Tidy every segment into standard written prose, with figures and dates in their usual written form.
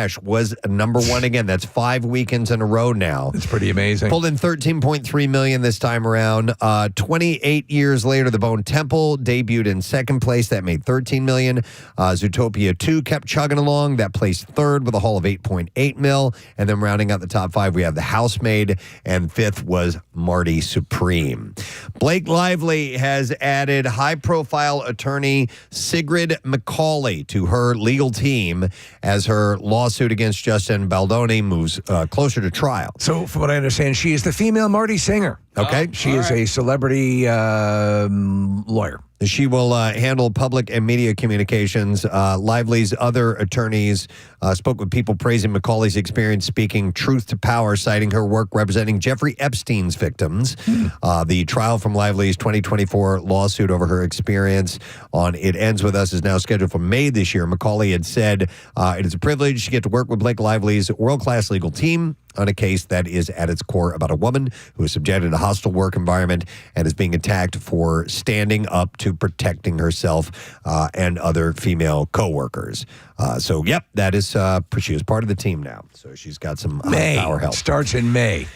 Fresh was number one again. That's 5 weekends in a row now. It's pretty amazing. Pulled in $13.3 million this time around. 28 years later, The Bone Temple debuted in second place. That made $13 million. Zootopia 2 kept chugging along. That placed third with a haul of $8.8 million. And then rounding out the top 5, we have The Housemaid, and fifth was Marty Supreme. Blake Lively has added high-profile attorney Sigrid McCauley to her legal team as her lawsuit against Justin Baldoni moves closer to trial. So, from what I understand, she is the female Marty Singer. Okay. She is a celebrity lawyer. She will handle public and media communications. Lively's other attorneys spoke with people praising McCauley's experience speaking truth to power, citing her work representing Jeffrey Epstein's victims. The trial from Lively's 2024 lawsuit over her experience on It Ends With Us is now scheduled for May this year. McCauley had said, it is a privilege to get to work with Blake Lively's world-class legal team on a case that is at its core about a woman who is subjected to a hostile work environment and is being attacked for standing up to protecting herself and other female coworkers. So, yep, that is she is part of the team now. So she's got some power help. Starts in May.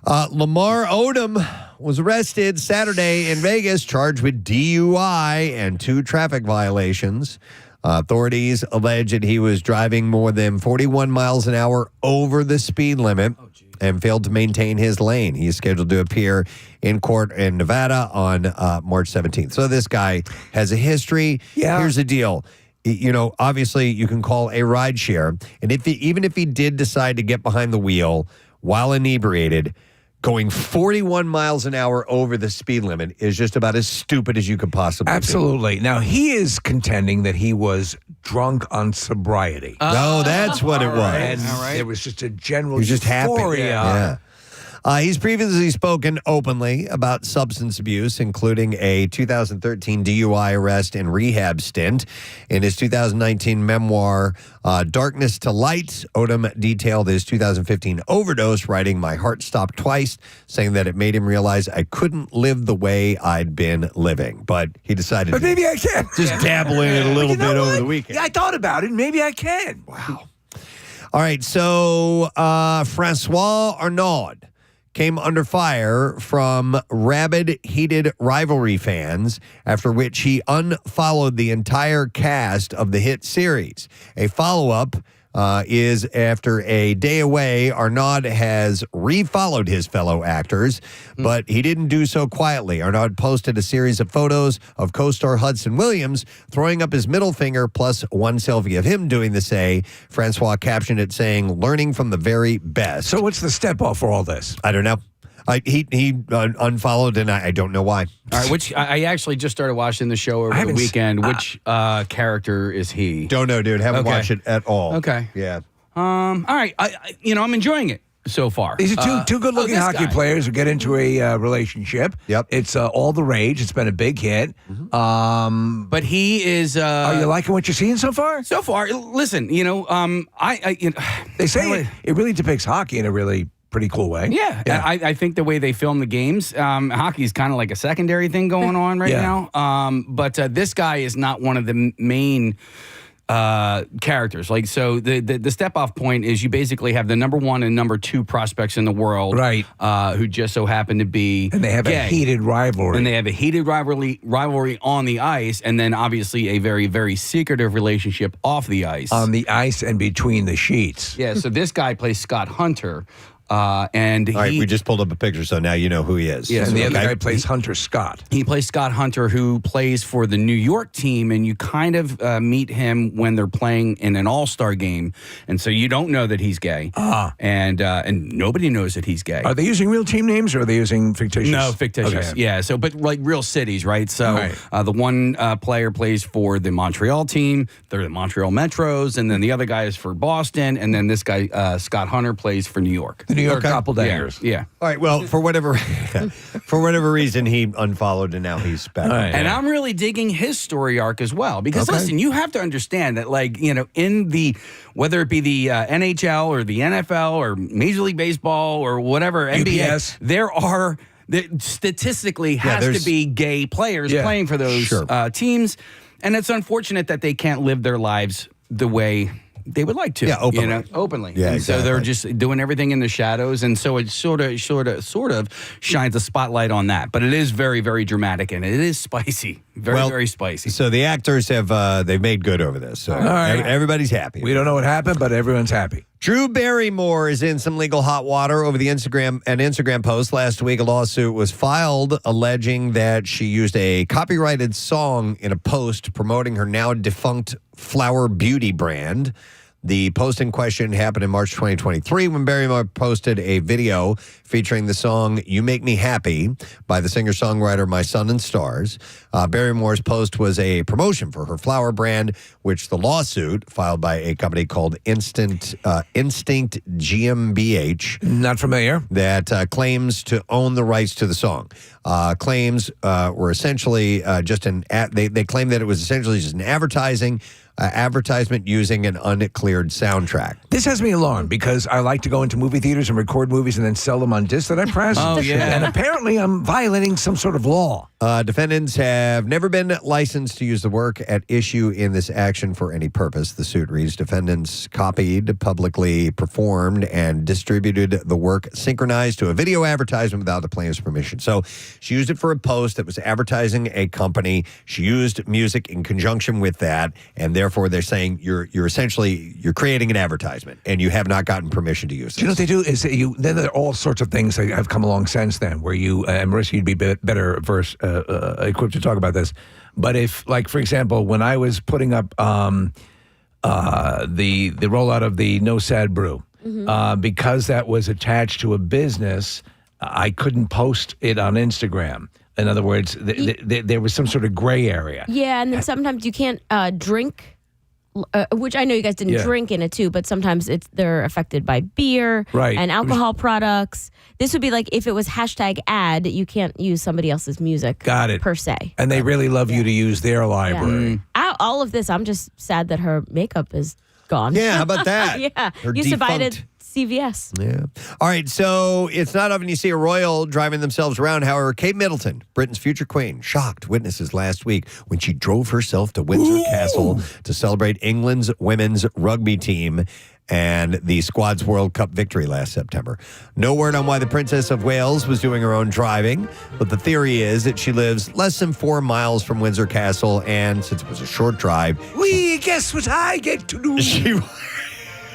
Lamar Odom was arrested Saturday in Vegas, charged with DUI and 2 traffic violations. Authorities allege that he was driving more than 41 miles an hour over the speed limit and failed to maintain his lane. He is scheduled to appear in court in Nevada on March 17th. So this guy has a history. Yeah. Here's the deal. You know, obviously you can call a rideshare, and even if he did decide to get behind the wheel while inebriated, going 41 miles an hour over the speed limit is just about as stupid as you could possibly Absolutely. Now, he is contending that he was drunk on sobriety. No, that's what it was. And there was just a general He's just happy. euphoria. Yeah. He's previously spoken openly about substance abuse, including a 2013 DUI arrest and rehab stint. In his 2019 memoir, Darkness to Light, Odom detailed his 2015 overdose, writing, "My heart stopped twice," saying that it made him realize I couldn't live the way I'd been living. But he decided But maybe I can. just dabble in it a little You know bit what? over the weekend. Yeah, I thought about it. Maybe I can. Wow. All right, so Francois Arnaud came under fire from rabid, heated rivalry fans, after which he unfollowed the entire cast of the hit series. A follow-up is after a day away, Arnaud has refollowed his fellow actors, but he didn't do so quietly. Arnaud posted a series of photos of co-star Hudson Williams throwing up his middle finger, plus one selfie of him doing the same. Francois captioned it saying, "Learning from the very best." So what's the step-off for all this? I don't know. He unfollowed, and I don't know why. All right, which I actually just started watching the show over the weekend. Which character is he? Don't know, dude. Haven't watched it at all. Okay. Yeah. All right. I'm enjoying it so far. These are two good-looking hockey guy. players who get into a relationship. Yep. It's all the rage. It's been a big hit. But he is. Are you liking what you're seeing so far? So far, listen. They say it really depicts hockey in a really pretty cool way. Yeah. I think the way they film the games, hockey is kind of like a secondary thing going on right now. But this guy is not one of the main characters. Like, so the step-off point is you basically have the number 1 and number 2 prospects in the world, right? Who just so happen to be and they have gay. a heated rivalry. And they have a heated rivalry on the ice, and then obviously a very, very secretive relationship off the ice. On the ice and between the sheets. Yeah, so this guy plays Scott Hunter. And all right, we just pulled up a picture, so now you know who he is. Yeah, and the other guy plays Hunter Scott. He plays Scott Hunter, who plays for the New York team, and you kind of meet him when they're playing in an all-star game, and so you don't know that he's gay, and nobody knows that he's gay. Are they using real team names, or are they using fictitious? No, fictitious. Okay. Yeah. So, but like real cities, right? So, the one player plays for the Montreal team; they're the Montreal Metros, and then the other guy is for Boston, and then this guy Scott Hunter plays for New York. New York doppelgangers. Yeah. All right. Well, for whatever reason, he unfollowed, and now he's back. And I'm really digging his story arc as well, because listen, you have to understand that, like, in the whether it be the NHL or the NFL or Major League Baseball or whatever NBA, UPS. there are statistically has to be gay players playing for those teams, and it's unfortunate that they can't live their lives the way they would like to. Yeah, openly. Openly. Yeah, and so they're exactly. just doing everything in the shadows, and so it sort of shines a spotlight on that. But it is very, very dramatic, and it is spicy. Very spicy. So the actors have they've made good over this. So right. everybody's happy. We don't know what happened, but everyone's happy. Drew Barrymore is in some legal hot water over the Instagram post. Last week, a lawsuit was filed alleging that she used a copyrighted song in a post promoting her now defunct Flower Beauty brand. The post in question happened in March 2023 when Barrymore posted a video featuring the song You Make Me Happy by the singer-songwriter My Sun and Stars. Barrymore's post was a promotion for her flower brand, which the lawsuit filed by a company called Instinct GmbH. Not familiar. That claims to own the rights to the song. Claims were essentially they claim that it was essentially just an advertisement using an uncleared soundtrack. This has me alarmed because I like to go into movie theaters and record movies and then sell them on discs that I press. Oh, yeah. And apparently I'm violating some sort of law. Defendants have never been licensed to use the work at issue in this action for any purpose. The suit reads, defendants copied, publicly performed, and distributed the work synchronized to a video advertisement without the plaintiff's permission. So she used it for a post that was advertising a company. She used music in conjunction with that, and therefore they're saying you're creating an advertisement, and you have not gotten permission to use this. Do you know what they do? Then there are all sorts of things that have come along since then where you, and Marissa, you'd be better equipped to talk about this. But if, like, for example, when I was putting up the rollout of the No Sad Brew, because that was attached to a business, I couldn't post it on Instagram. In other words, there was some sort of gray area. Yeah, and then sometimes you can't drink, which I know you guys didn't drink in it too, but sometimes they're affected by beer and alcohol products. This would be like if it was #ad, you can't use somebody else's music. Got it. Per se. And they really love you to use their library. Yeah. All of this, I'm just sad that her makeup is gone. Yeah, how about that? Yeah. Her Used to buy it at defunct. CVS. Yeah. All right, so it's not often you see a royal driving themselves around. However, Kate Middleton, Britain's future queen, shocked witnesses last week when she drove herself to Windsor Castle to celebrate England's women's rugby team and the squad's World Cup victory last September. No word on why the Princess of Wales was doing her own driving, but the theory is that she lives less than 4 miles from Windsor Castle, and since it was a short drive, Guess what I get to do?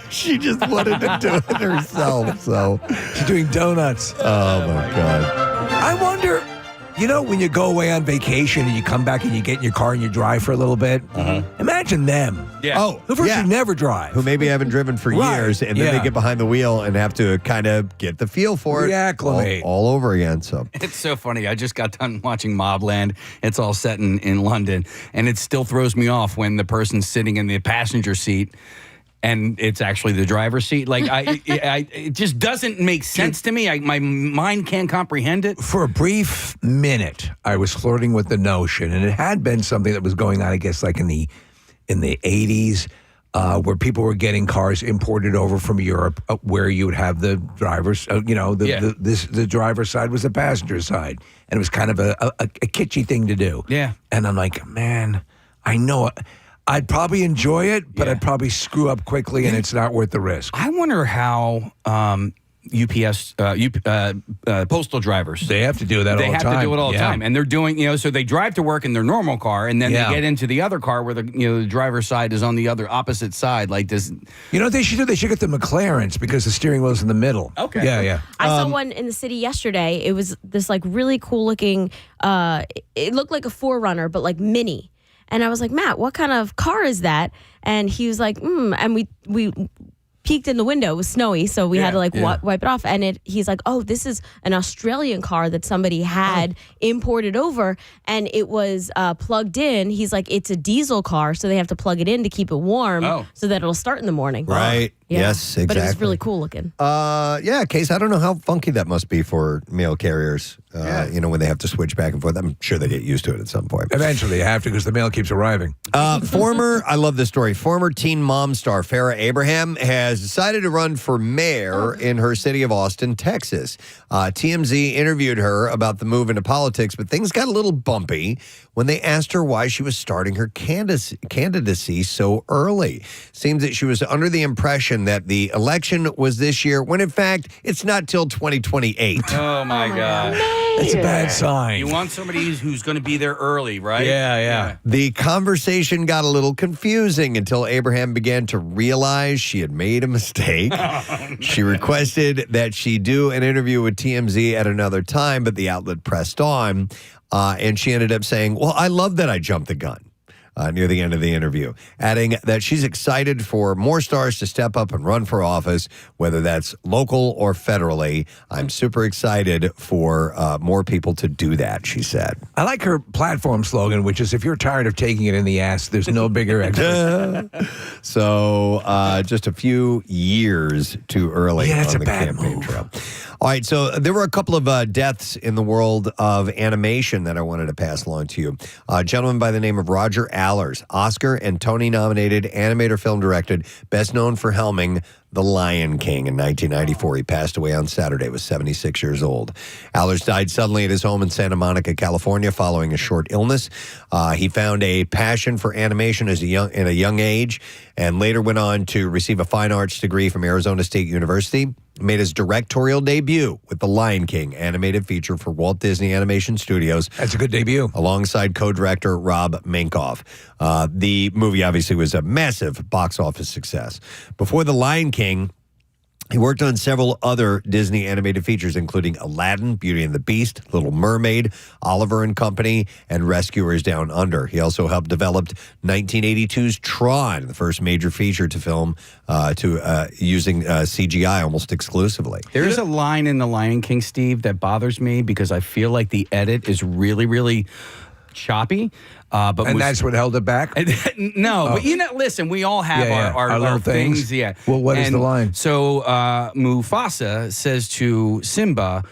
she just wanted to do it herself. So She's doing donuts. oh my God. I wonder, when you go away on vacation and you come back and you get in your car and you drive for a little bit, imagine them. Yeah. Oh, Who virtually never drive. Who maybe haven't driven for years, and then they get behind the wheel and have to kind of get the feel for it Reacclimate. all over again. So It's so funny. I just got done watching Mobland. It's all set in London, and it still throws me off when the person's sitting in the passenger seat and it's actually the driver's seat. Like, it just doesn't make sense to me. My mind can't comprehend it. For a brief minute, I was flirting with the notion, and it had been something that was going on, I guess, like in the 80s, where people were getting cars imported over from Europe, where you would have the driver's, the driver's side was the passenger side, and it was kind of a kitschy thing to do. Yeah. And I'm like, man, I know I'd probably enjoy it, but I'd probably screw up quickly, and it's not worth the risk. I wonder how UPS, postal drivers. They have to do that all the time. They have to do it all the time. And they're doing, so they drive to work in their normal car, and then they get into the other car where the driver's side is on the other opposite side. Like this. You know what they should do? They should get the McLarens because the steering wheel's in the middle. Okay. Yeah. I saw one in the city yesterday. It was this like really cool looking, it looked like a 4Runner, but like mini. And I was like, Matt, what kind of car is that? And he was like, and we peeked in the window. It was snowy, so we had to like wipe it off. And he's like, oh, this is an Australian car that somebody had imported over, and it was plugged in. He's like, it's a diesel car, so they have to plug it in to keep it warm so that it'll start in the morning. Right. Yeah. Yes, exactly. But it was really cool looking. Yeah, Case, I don't know how funky that must be for mail carriers, when they have to switch back and forth. I'm sure they get used to it at some point. Eventually, you have to because the mail keeps arriving. I love this story, former teen mom star Farrah Abraham has decided to run for mayor in her city of Austin, Texas. TMZ interviewed her about the move into politics, but things got a little bumpy when they asked her why she was starting her candidacy so early. Seems that she was under the impression that the election was this year, when in fact, it's not till 2028. Oh, my God. That's a bad sign. You want somebody who's going to be there early, right? Yeah. The conversation got a little confusing until Abraham began to realize she had made a mistake. She requested that she do an interview with TMZ at another time, but the outlet pressed on, and she ended up saying, well, I love that I jumped the gun. Near the end of the interview, adding that she's excited for more stars to step up and run for office, whether that's local or federally. I'm super excited for more people to do that, she said. I like her platform slogan, which is, if you're tired of taking it in the ass, there's no bigger expert. So just a few years too early Yeah, that's on a the bad campaign move. trail. All right, so there were a couple of deaths in the world of animation that I wanted to pass along to you. A gentleman by the name of Roger Allers, Oscar and Tony-nominated animator film directed, best known for helming The Lion King in 1994. He passed away on Saturday, was 76 years old. Allers died suddenly at his home in Santa Monica, California, following a short illness. He found a passion for animation at a young age, and later went on to receive a fine arts degree from Arizona State University. Made his directorial debut with The Lion King animated feature for Walt Disney Animation Studios. That's a good debut. Alongside co-director Rob Minkoff. The movie obviously was a massive box office success. Before The Lion King, he worked on several other Disney animated features, including Aladdin, Beauty and the Beast, Little Mermaid, Oliver and Company, and Rescuers Down Under. He also helped develop 1982's Tron, the first major feature to film using CGI almost exclusively. There's a line in The Lion King, Steve, that bothers me because I feel like the edit is really, really choppy. And that's what held it back? No, but listen, we all have our little things. Yeah. Well, what is the line? So Mufasa says to Simba,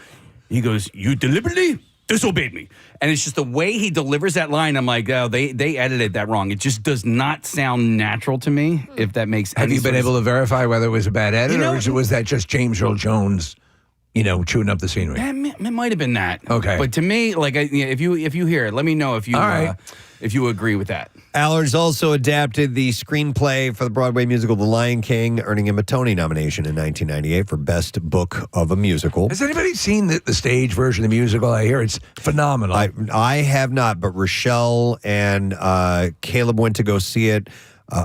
he goes, "You deliberately disobeyed me." And it's just the way he delivers that line. I'm like, oh, they edited that wrong. It just does not sound natural to me, if that makes Have any you been sense. able to verify whether it was a bad edit, or was that just James Earl Jones, chewing up the scenery? It might have been that. Okay. But to me, like, if you hear it, let me know if you All right. If you agree with that. Allers also adapted the screenplay for the Broadway musical The Lion King, earning him a Tony nomination in 1998 for Best Book of a Musical. Has anybody seen the stage version of the musical? I hear it's phenomenal. I have not, but Rochelle and Caleb went to go see it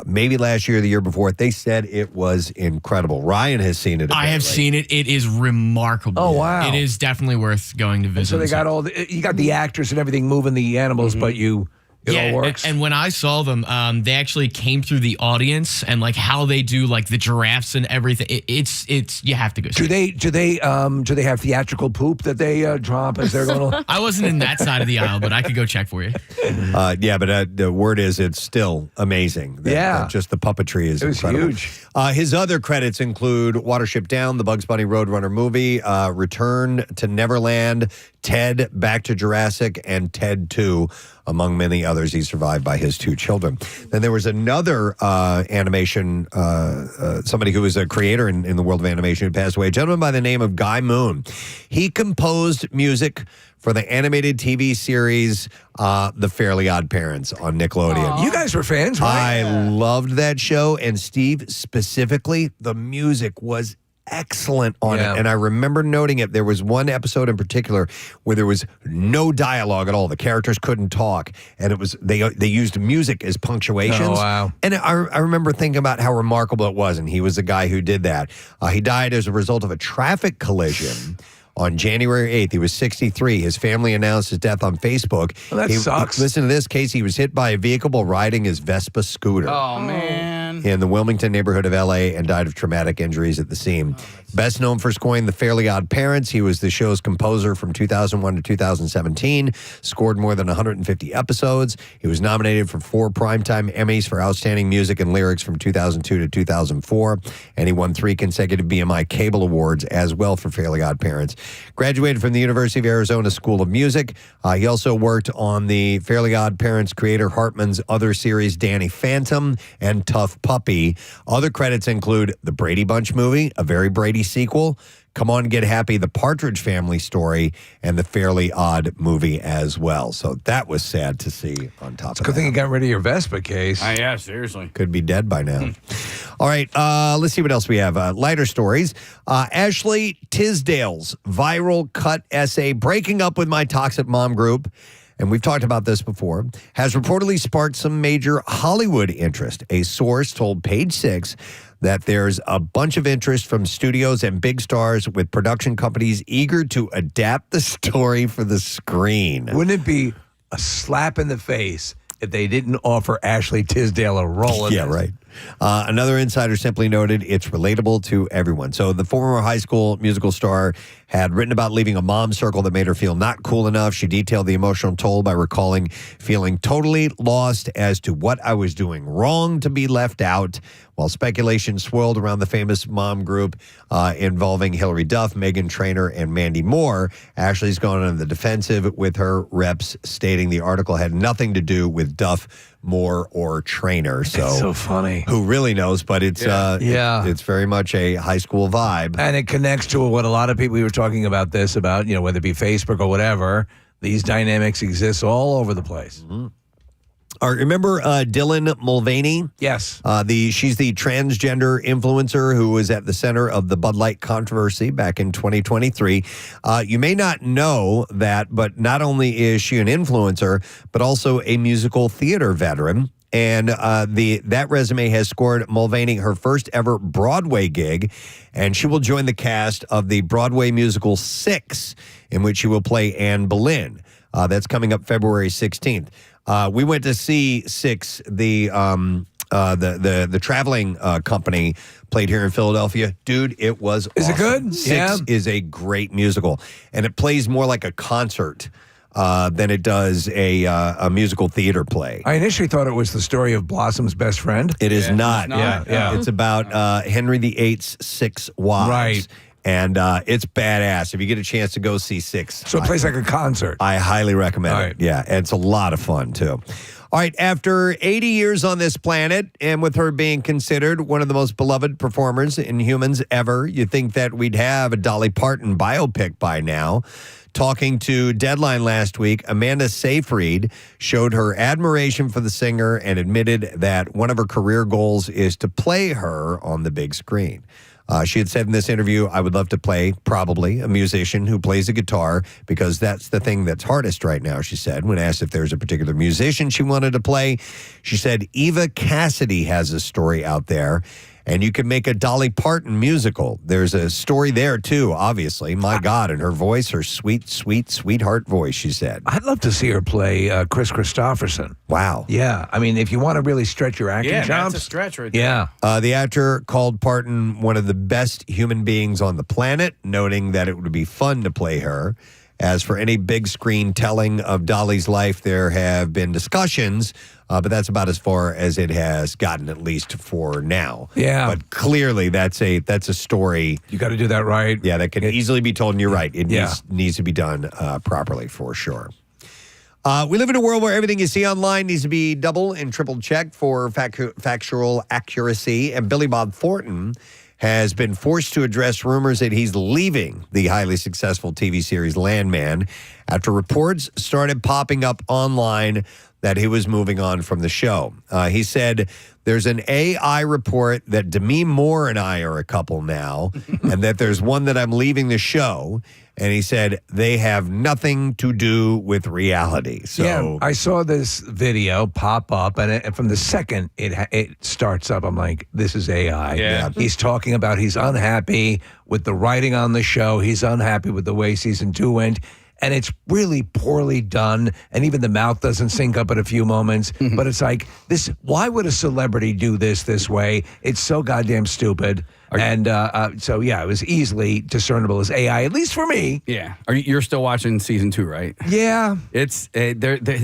maybe last year or the year before. They said it was incredible. Ryan has seen it. I have seen it. It is remarkable. Oh, wow. It is definitely worth going to visit. So they got you got the actors and everything moving the animals, but it all works. And when I saw them, they actually came through the audience and like how they do like the giraffes and everything. It's you have to go see. Do they have theatrical poop that they drop as they're going? I wasn't in that side of the aisle, but I could go check for you. But the word is it's still amazing. That just the puppetry is incredible. Huge. His other credits include Watership Down, the Bugs Bunny Roadrunner movie, Return to Neverland, Ted, Back to Jurassic, and Ted 2, among many others. He's survived by his two children. Then there was another animation, somebody who was a creator in the world of animation who passed away, a gentleman by the name of Guy Moon. He composed music for the animated TV series The Fairly Odd Parents on Nickelodeon. You guys were fans, right? I loved that show, and Steve, specifically, the music was excellent on it. And I remember noting it. There was one episode in particular where there was no dialogue at all. The characters couldn't talk, and it was they used music as punctuations. Oh, wow. And I remember thinking about how remarkable it was, and he was the guy who did that. He died as a result of a traffic collision on January 8th. He was 63. His family announced his death on Facebook. Well, that sucks. Listen to this case. He was hit by a vehicle while riding his Vespa scooter. Oh, man. in the Wilmington neighborhood of L.A. and died of traumatic injuries at the scene. Best known for scoring The Fairly Odd Parents, he was the show's composer from 2001 to 2017, scored more than 150 episodes. He was nominated for 4 Primetime Emmys for Outstanding Music and Lyrics from 2002 to 2004, and he won 3 consecutive BMI Cable Awards as well for Fairly Odd Parents. Graduated from the University of Arizona School of Music. He also worked on the Fairly Odd Parents creator Hartman's other series, Danny Phantom and Tough Puppy. Other credits include The Brady Bunch movie, a very Brady sequel, Come On Get Happy, The Partridge Family Story, and The Fairly Odd movie as well. So that was sad to see on top of that. Good thing you got rid of your Vespa case. Yeah, seriously. Could be dead by now. All right, let's see what else we have. Lighter stories. Ashley Tisdale's viral cut essay, Breaking Up with My Toxic Mom Group, and we've talked about this before, has reportedly sparked some major Hollywood interest. A source told Page Six that there's a bunch of interest from studios and big stars with production companies eager to adapt the story for the screen. Wouldn't it be a slap in the face if they didn't offer Ashley Tisdale a role in Yeah, this? right. Another insider simply noted it's relatable to everyone. So the former high school musical star had written about leaving a mom circle that made her feel not cool enough. She detailed the emotional toll by recalling feeling totally lost as to what I was doing wrong to be left out. While speculation swirled around the famous mom group involving Hilary Duff, Meghan Trainor, and Mandy Moore, Ashley's gone on the defensive with her reps, stating the article had nothing to do with Duff, Moore, or Trainor. It's so funny. Who really knows? But it's it's very much a high school vibe, And it connects to what a lot of people, we were talking about this, about, whether it be Facebook or whatever, these dynamics exist all over the place. Mm-hmm. All right, remember Dylan Mulvaney? Yes. She's the transgender influencer who was at the center of the Bud Light controversy back in 2023. You may not know that, but not only is she an influencer, but also a musical theater veteran. And that resume has scored Mulvaney her first ever Broadway gig, and she will join the cast of the Broadway musical Six, in which she will play Anne Boleyn. That's coming up February 16th. We went to see Six, the traveling company played here in Philadelphia. Dude, it was Is awesome. it good? Six is a great musical, and it plays more like a concert than it does a musical theater play. I initially thought it was the story of Blossom's best friend. It is not. Yeah. It's about Henry VIII's 6 wives. Right. And it's badass. If you get a chance to go see Six. So it plays like a concert. I highly recommend All it. right. Yeah, and it's a lot of fun, too. All right, after 80 years on this planet, and with her being considered one of the most beloved performers in humans ever, you'd think that we'd have a Dolly Parton biopic by now. Talking to Deadline last week, Amanda Seyfried showed her admiration for the singer and admitted that one of her career goals is to play her on the big screen. She had said in this interview, I would love to play probably a musician who plays a guitar because that's the thing that's hardest right now, she said. When asked if there's a particular musician she wanted to play, she said, Eva Cassidy has a story out there, and you can make a Dolly Parton musical. There's a story there, too, obviously. My God, and her voice, her sweet, sweet, sweetheart voice, she said. I'd love to see her play Chris Christopherson. Wow. Yeah. I mean, if you want to really stretch your acting chops. That's a stretch right there. Yeah. The actor called Parton one of the best human beings on the planet, noting that it would be fun to play her. As for any big screen telling of Dolly's life, there have been discussions, but that's about as far as it has gotten, at least for now. Yeah. But clearly, that's a story. You got to do that right. Yeah, that can easily be told, and you're right. It Yeah. needs to be done properly, for sure. We live in a world where everything you see online needs to be double and triple checked for factual accuracy, and Billy Bob Thornton has been forced to address rumors that he's leaving the highly successful TV series Landman after reports started popping up online that he was moving on from the show. He said, there's an AI report that Demi Moore and I are a couple now, and that there's one that I'm leaving the show. And he said, they have nothing to do with reality. So Yeah, I saw this video pop up, and from the second it starts up, I'm like, this is AI. Yeah. He's talking about he's unhappy with the writing on the show. He's unhappy with the way season 2 went. and it's really poorly done, and even the mouth doesn't sync up at a few moments. But it's like this. Why would a celebrity do this way? It's so goddamn stupid. So yeah, it was easily discernible as AI, at least for me. Yeah. You're still watching season 2, right? Yeah. It's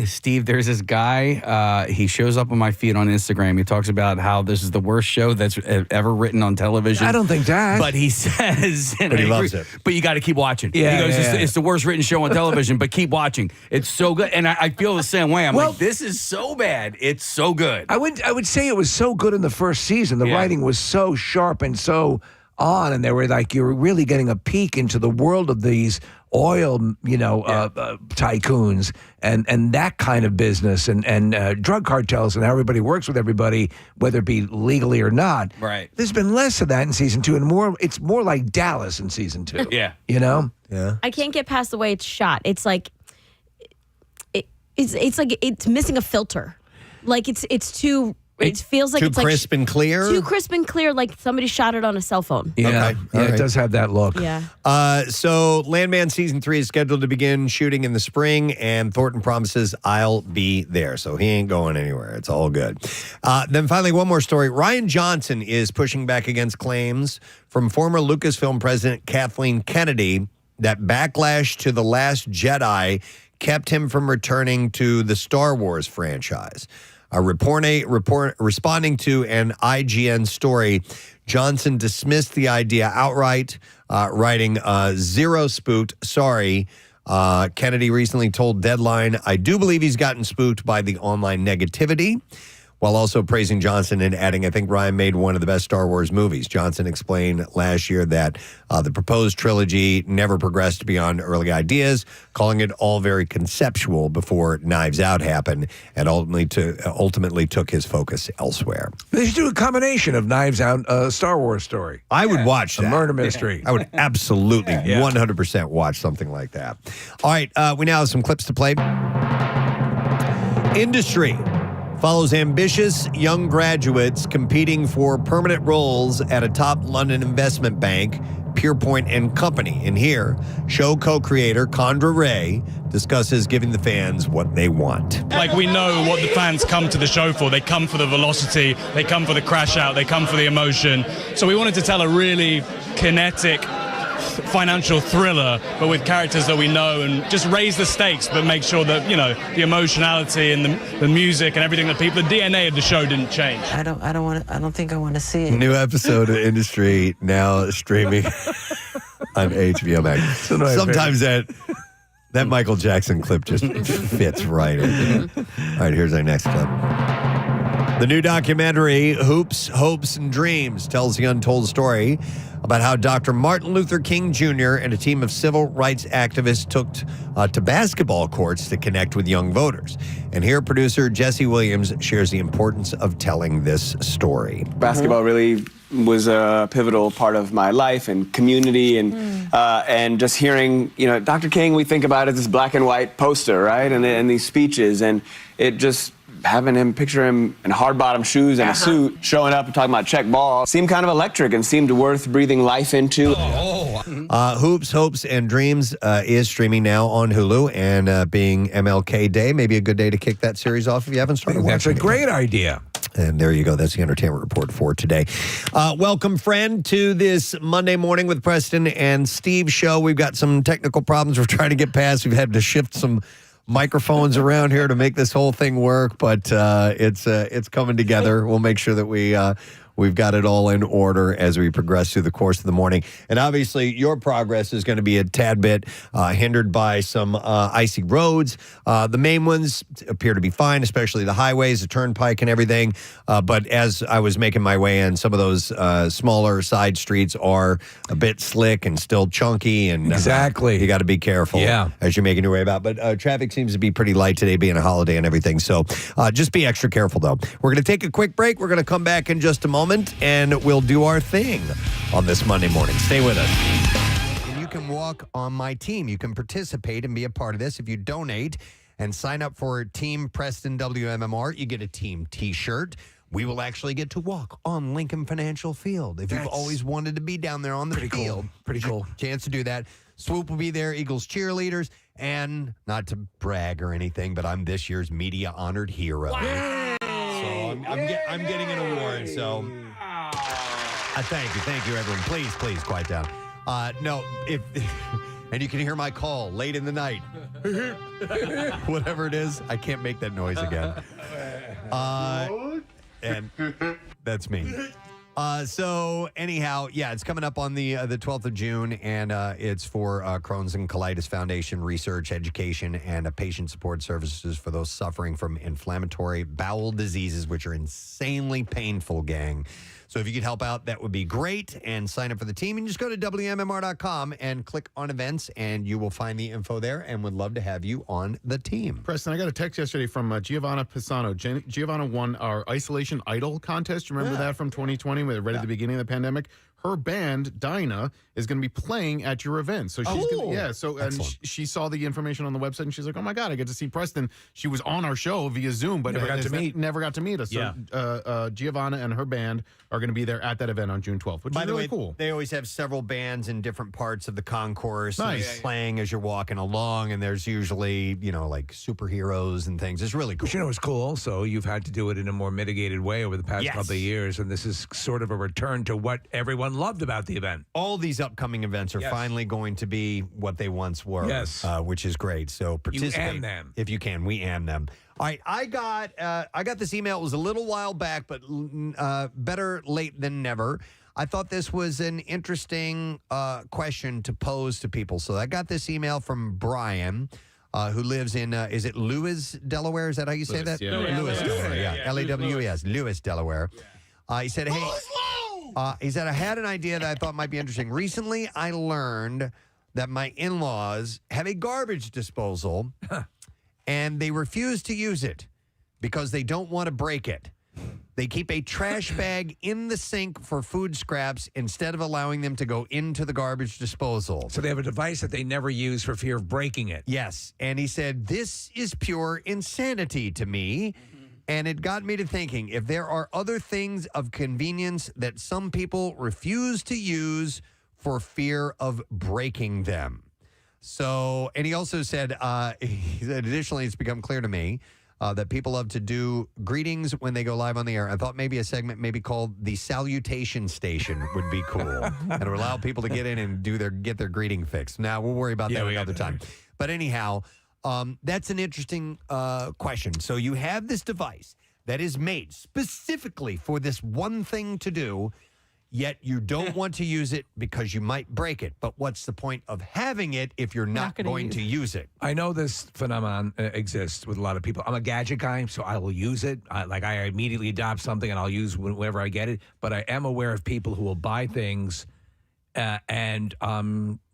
Steve. There's this guy. He shows up on my feed on Instagram. He talks about how this is the worst show that's ever written on television. I don't think that. But he says, But he loves it. But you got to keep watching. Yeah, he goes, yeah. It's the worst written show on television. But keep watching. It's so good. And I feel the same way. I'm like, this is so bad. It's so good. I would say it was so good in the first season. The writing was so sharp and so on, and they were like, you were really getting a peek into the world of these oil, tycoons and that kind of business and drug cartels and how everybody works with everybody, whether it be legally or not. Right. There's been less of that in season 2 and more. It's more like Dallas in season 2. Yeah. You know? Yeah. I can't get past the way it's shot. It's like it's like it's missing a filter. Like it's too. It feels like Too it's crisp and clear? Too crisp and clear, like somebody shot it on a cell phone. Yeah. Okay. Yeah, All right. it does have that look. Yeah. So Landman season 3 is scheduled to begin shooting in the spring, and Thornton promises I'll be there. So he ain't going anywhere. It's all good. Then finally, one more story. Rian Johnson is pushing back against claims from former Lucasfilm president Kathleen Kennedy that backlash to The Last Jedi kept him from returning to the Star Wars franchise. Responding to an IGN story, Johnson dismissed the idea outright, writing, "Zero spooked, sorry." Kennedy recently told Deadline, "I do believe he's gotten spooked by the online negativity," while also praising Johnson and adding, "I think Ryan made one of the best Star Wars movies." Johnson explained last year that the proposed trilogy never progressed beyond early ideas, calling it all very conceptual before Knives Out happened, and ultimately took his focus elsewhere. They should do a combination of Knives Out, Star Wars story. I would watch A that. murder mystery. I would absolutely 100% watch something like that. All right, we now have some clips to play. Industry follows ambitious young graduates competing for permanent roles at a top London investment bank, Pierpoint and Company. And here, show co-creator Condra Ray discusses giving the fans what they want. Like, we know what the fans come to the show for. They come for the velocity, they come for the crash out, they come for the emotion. So we wanted to tell a really kinetic financial thriller, but with characters that we know, and just raise the stakes, but make sure that, you know, the emotionality and the music and everything, that the DNA of the show didn't change. I don't think I want to see it. New episode of Industry now streaming on HBO Max. Sometimes that Michael Jackson clip just fits right in. All right, here's our next clip. The new documentary, Hoops, Hopes, and Dreams, tells the untold story about how Dr. Martin Luther King Jr. and a team of civil rights activists took to basketball courts to connect with young voters. And here, producer Jesse Williams shares the importance of telling this story. Basketball really was a pivotal part of my life and community, and just hearing, you know, Dr. King, we think about it as this black and white poster, right? And these speeches, and it just having him, picture him in hard bottom shoes and a suit, showing up and talking about check ball, seemed kind of electric and seemed worth breathing life into. Hoops, Hopes, and Dreams is streaming now on Hulu, and being MLK Day, maybe a good day to kick that series off if you haven't started watching That's a it. great idea. And there you go. That's the entertainment report for today. Welcome, friend, to this Monday morning with Preston and Steve show. We've got some technical problems we're trying to get past. We've had to shift some microphones around here to make this whole thing work, but it's coming together. We'll make sure that we've got it all in order as we progress through the course of the morning. And obviously, your progress is going to be a tad bit hindered by some icy roads. The main ones appear to be fine, especially the highways, the turnpike, and everything. But as I was making my way in, some of those smaller side streets are a bit slick and still chunky. And Exactly. You got to be careful as you're making your way about. But traffic seems to be pretty light today, being a holiday and everything. So just be extra careful, though. We're going to take a quick break. We're going to come back in just a moment, and we'll do our thing on this Monday morning. Stay with us. And you can walk on my team. You can participate and be a part of this if you donate and sign up for Team Preston WMMR. You get a team T-shirt. we will actually get to walk on Lincoln Financial Field. If you've always wanted to be down there on the field, Pretty cool. Chance to do that. Swoop will be there, Eagles cheerleaders, and not to brag or anything, but I'm this year's media honored hero. Wow. So I'm getting an award. So thank you, everyone. Please quiet down. No, and you can hear my call late in the night. Whatever it is, I can't make that noise again. And that's me. So anyhow, yeah, it's coming up on the 12th of June, and it's for Crohn's and Colitis Foundation research, education, and patient support services for those suffering from inflammatory bowel diseases, which are insanely painful, gang. So if you could help out, that would be great. And sign up for the team. And just go to WMMR.com and click on events, and you will find the info there, and would love to have you on the team. Preston, I got a text yesterday from Giovanna Pisano. Giovanna won our Isolation Idol contest. You remember that from 2020, right at the beginning of the pandemic? Her band, Dinah, is going to be playing at your event. So she's she saw the information on the website, and she's like, "Oh my God, I get to see Preston." She was on our show via Zoom, but never got to meet us. Yeah. So Giovanna and her band are going to be there at that event on June 12th, which is really cool. They always have several bands in different parts of the concourse playing as you're walking along, and there's usually, like superheroes and things. It's really cool. But it's cool also. You've had to do it in a more mitigated way over the past couple of years, and this is sort of a return to what everyone loved about the event. All these upcoming events are finally going to be what they once were, which is great. So participate you and them. If you can. We and them. All right, I got this email. It was a little while back, but better late than never. I thought this was an interesting question to pose to people. So I got this email from Brian, who lives in, is it Lewis, Delaware? Is that how you say that? Yeah. Lewis, Delaware, yeah. L-E-W-E-S, Lewis, Delaware. He said, hey, he said, I had an idea that I thought might be interesting. Recently, I learned that my in-laws have a garbage disposal, and they refuse to use it because they don't want to break it. They keep a trash bag in the sink for food scraps instead of allowing them to go into the garbage disposal. So they have a device that they never use for fear of breaking it. Yes. And he said, this is pure insanity to me. And it got me to thinking, if there are other things of convenience that some people refuse to use for fear of breaking them. So, and he also said, additionally, it's become clear to me that people love to do greetings when they go live on the air. I thought maybe a segment maybe called the Salutation Station would be cool. And it would allow people to get in and get their greeting fix. Now, we'll worry about that another time. But anyhow, that's an interesting question. So you have this device that is made specifically for this one thing to do, yet you don't want to use it because you might break it. But what's the point of having it if you're not going to use it? I know this phenomenon exists with a lot of people. I'm a gadget guy, so I will use it. I immediately adopt something and I'll use whenever I get it. But I am aware of people who will buy things and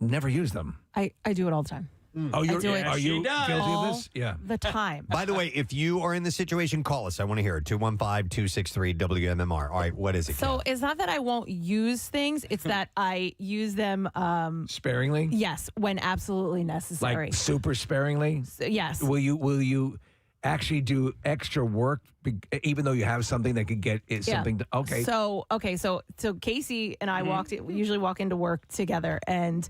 never use them. I do it all the time. Oh, I do it are you guilty of this? Yeah. The time. By the way, if you are in the situation, call us. I want to hear it. 215-263-WMMR. All right, what is it? So it's not that I won't use things. It's that I use them. Sparingly? Yes, when absolutely necessary. Like super sparingly? Yes. Will you actually do extra work even though you have something that could get something? Okay. So Casey and I we usually walk into work together, and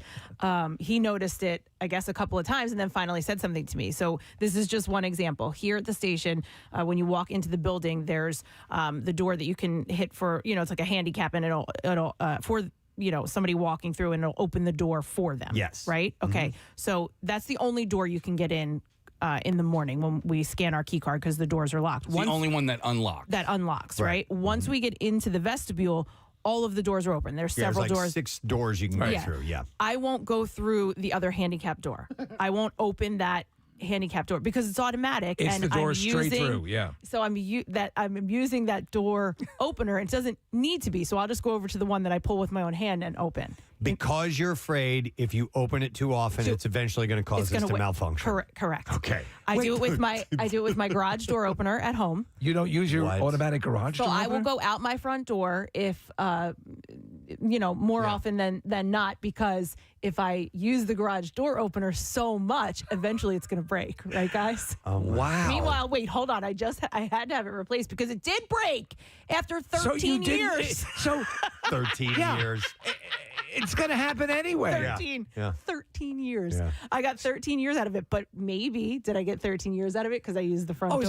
he noticed it, I guess, a couple of times, and then finally said something to me. So this is just one example. Here at the station, when you walk into the building, there's the door that you can hit for, it's like a handicap, and it'll for somebody walking through, and it'll open the door for them. Yes. Right? Okay. So that's the only door you can get in the morning when we scan our key card because the doors are locked. It's the only one that unlocks. That unlocks, right? Once we get into the vestibule, all of the doors are open. There's several there's like doors. 6 doors you can go through, I won't go through the other handicap door. I won't open that handicap door because it's automatic. It's and the door I'm straight using, through, yeah. So I'm using that door opener. It doesn't need to be. So I'll just go over to the one that I pull with my own hand and open. Because you're afraid if you open it too often, it's eventually going to cause this to malfunction. Correct. Okay. I do it with my garage door opener at home. You don't use your automatic garage door So I opener? will go out my front door if more often than not, because if I use the garage door opener so much, eventually it's going to break, right, guys? Oh, wow. Meanwhile, wait, hold on. I had to have it replaced because it did break after 13 years. So 13 years. It's going to happen anyway. 13. Yeah. 13 years. Yeah. I got 13 years out of it, but maybe did I get 13 years out of it because I used the front door?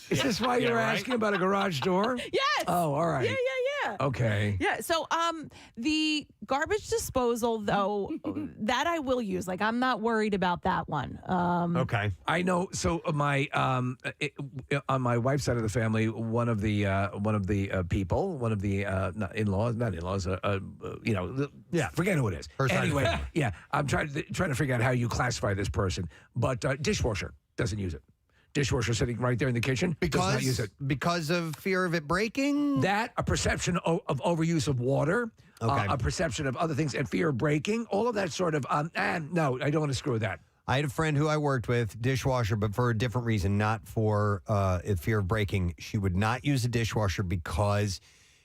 Is this why you're asking about a garage door? Yes. Oh, all right. Yeah. Okay. Yeah. So, the garbage disposal, though, that I will use. Like, I'm not worried about that one. Okay. I know. So on my wife's side of the family, one of the people, one of the not in-laws, forget who it is. Her side of the Anyway, family. yeah, I'm trying to figure out how you classify this person, but dishwasher doesn't use it. Dishwasher sitting right there in the kitchen does not use it. Because of fear of it breaking? That, a perception of overuse of water, Okay. a perception of other things, and fear of breaking, all of that sort of, no, I don't want to screw with that. I had a friend who I worked with, dishwasher, but for a different reason, not for fear of breaking. She would not use a dishwasher because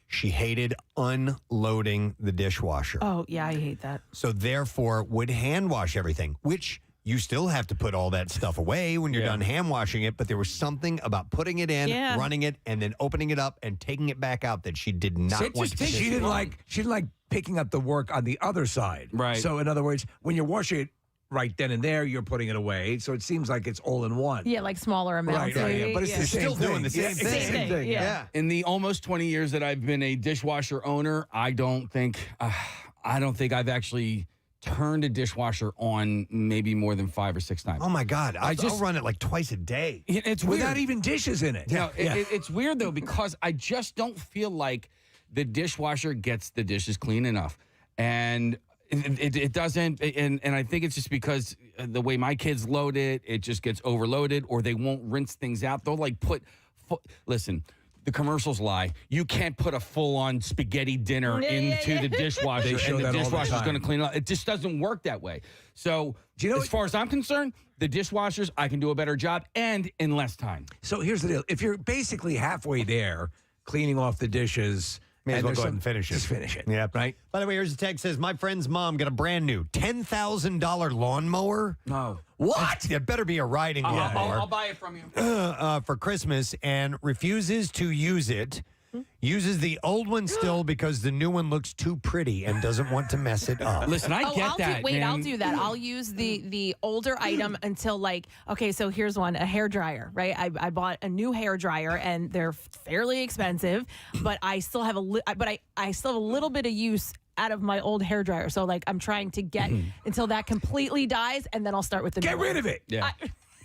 she hated unloading the dishwasher. Oh, yeah, I hate that. So therefore would hand wash everything, which you still have to put all that stuff away when you're done hand washing it. But there was something about putting it in, running it, and then opening it up and taking it back out that she did not want to do. She didn't like picking up the work on the other side. Right. So in other words, when you're washing it right then and there, you're putting it away. So it seems like it's all in one. Yeah, like smaller amounts. Right. But it's the same Still thing. doing the same thing. Same thing. Yeah. In the almost 20 years that I've been a dishwasher owner, I don't think I've actually turned a dishwasher on maybe more than 5 or 6 times. Oh my God. I'll run it like twice a day. It's Without weird. even dishes in it. It's weird though, because I just don't feel like the dishwasher gets the dishes clean enough. And it doesn't, and I think it's just because the way my kids load it, it just gets overloaded, or they won't rinse things out. They'll like listen, the commercials lie. You can't put a full-on spaghetti dinner into the dishwasher, They show and the that all the dishwasher's time. going to clean it up. It just doesn't work that way. So, you know as far as I'm concerned, the dishwashers, I can do a better job and in less time. So here's the deal. If you're basically halfway there, cleaning off the dishes, May as well there's go ahead and finish it. Just finish it. Yeah. Right? By the way, here's a text says, my friend's mom got a brand new $10,000 lawnmower. No. What? It better be a riding lawnmower. I'll buy it from you. For Christmas and refuses to use it. Uses the old one still because the new one looks too pretty and doesn't want to mess it up. Listen, I get that. I'll do that. I'll use the older item until so here's one, a hair dryer, right? I bought a new hair dryer and they're fairly expensive, but I still have I still have a little bit of use out of my old hair dryer. So I'm trying to get until that completely dies, and then I'll start with the Get new rid one. of it. Yeah.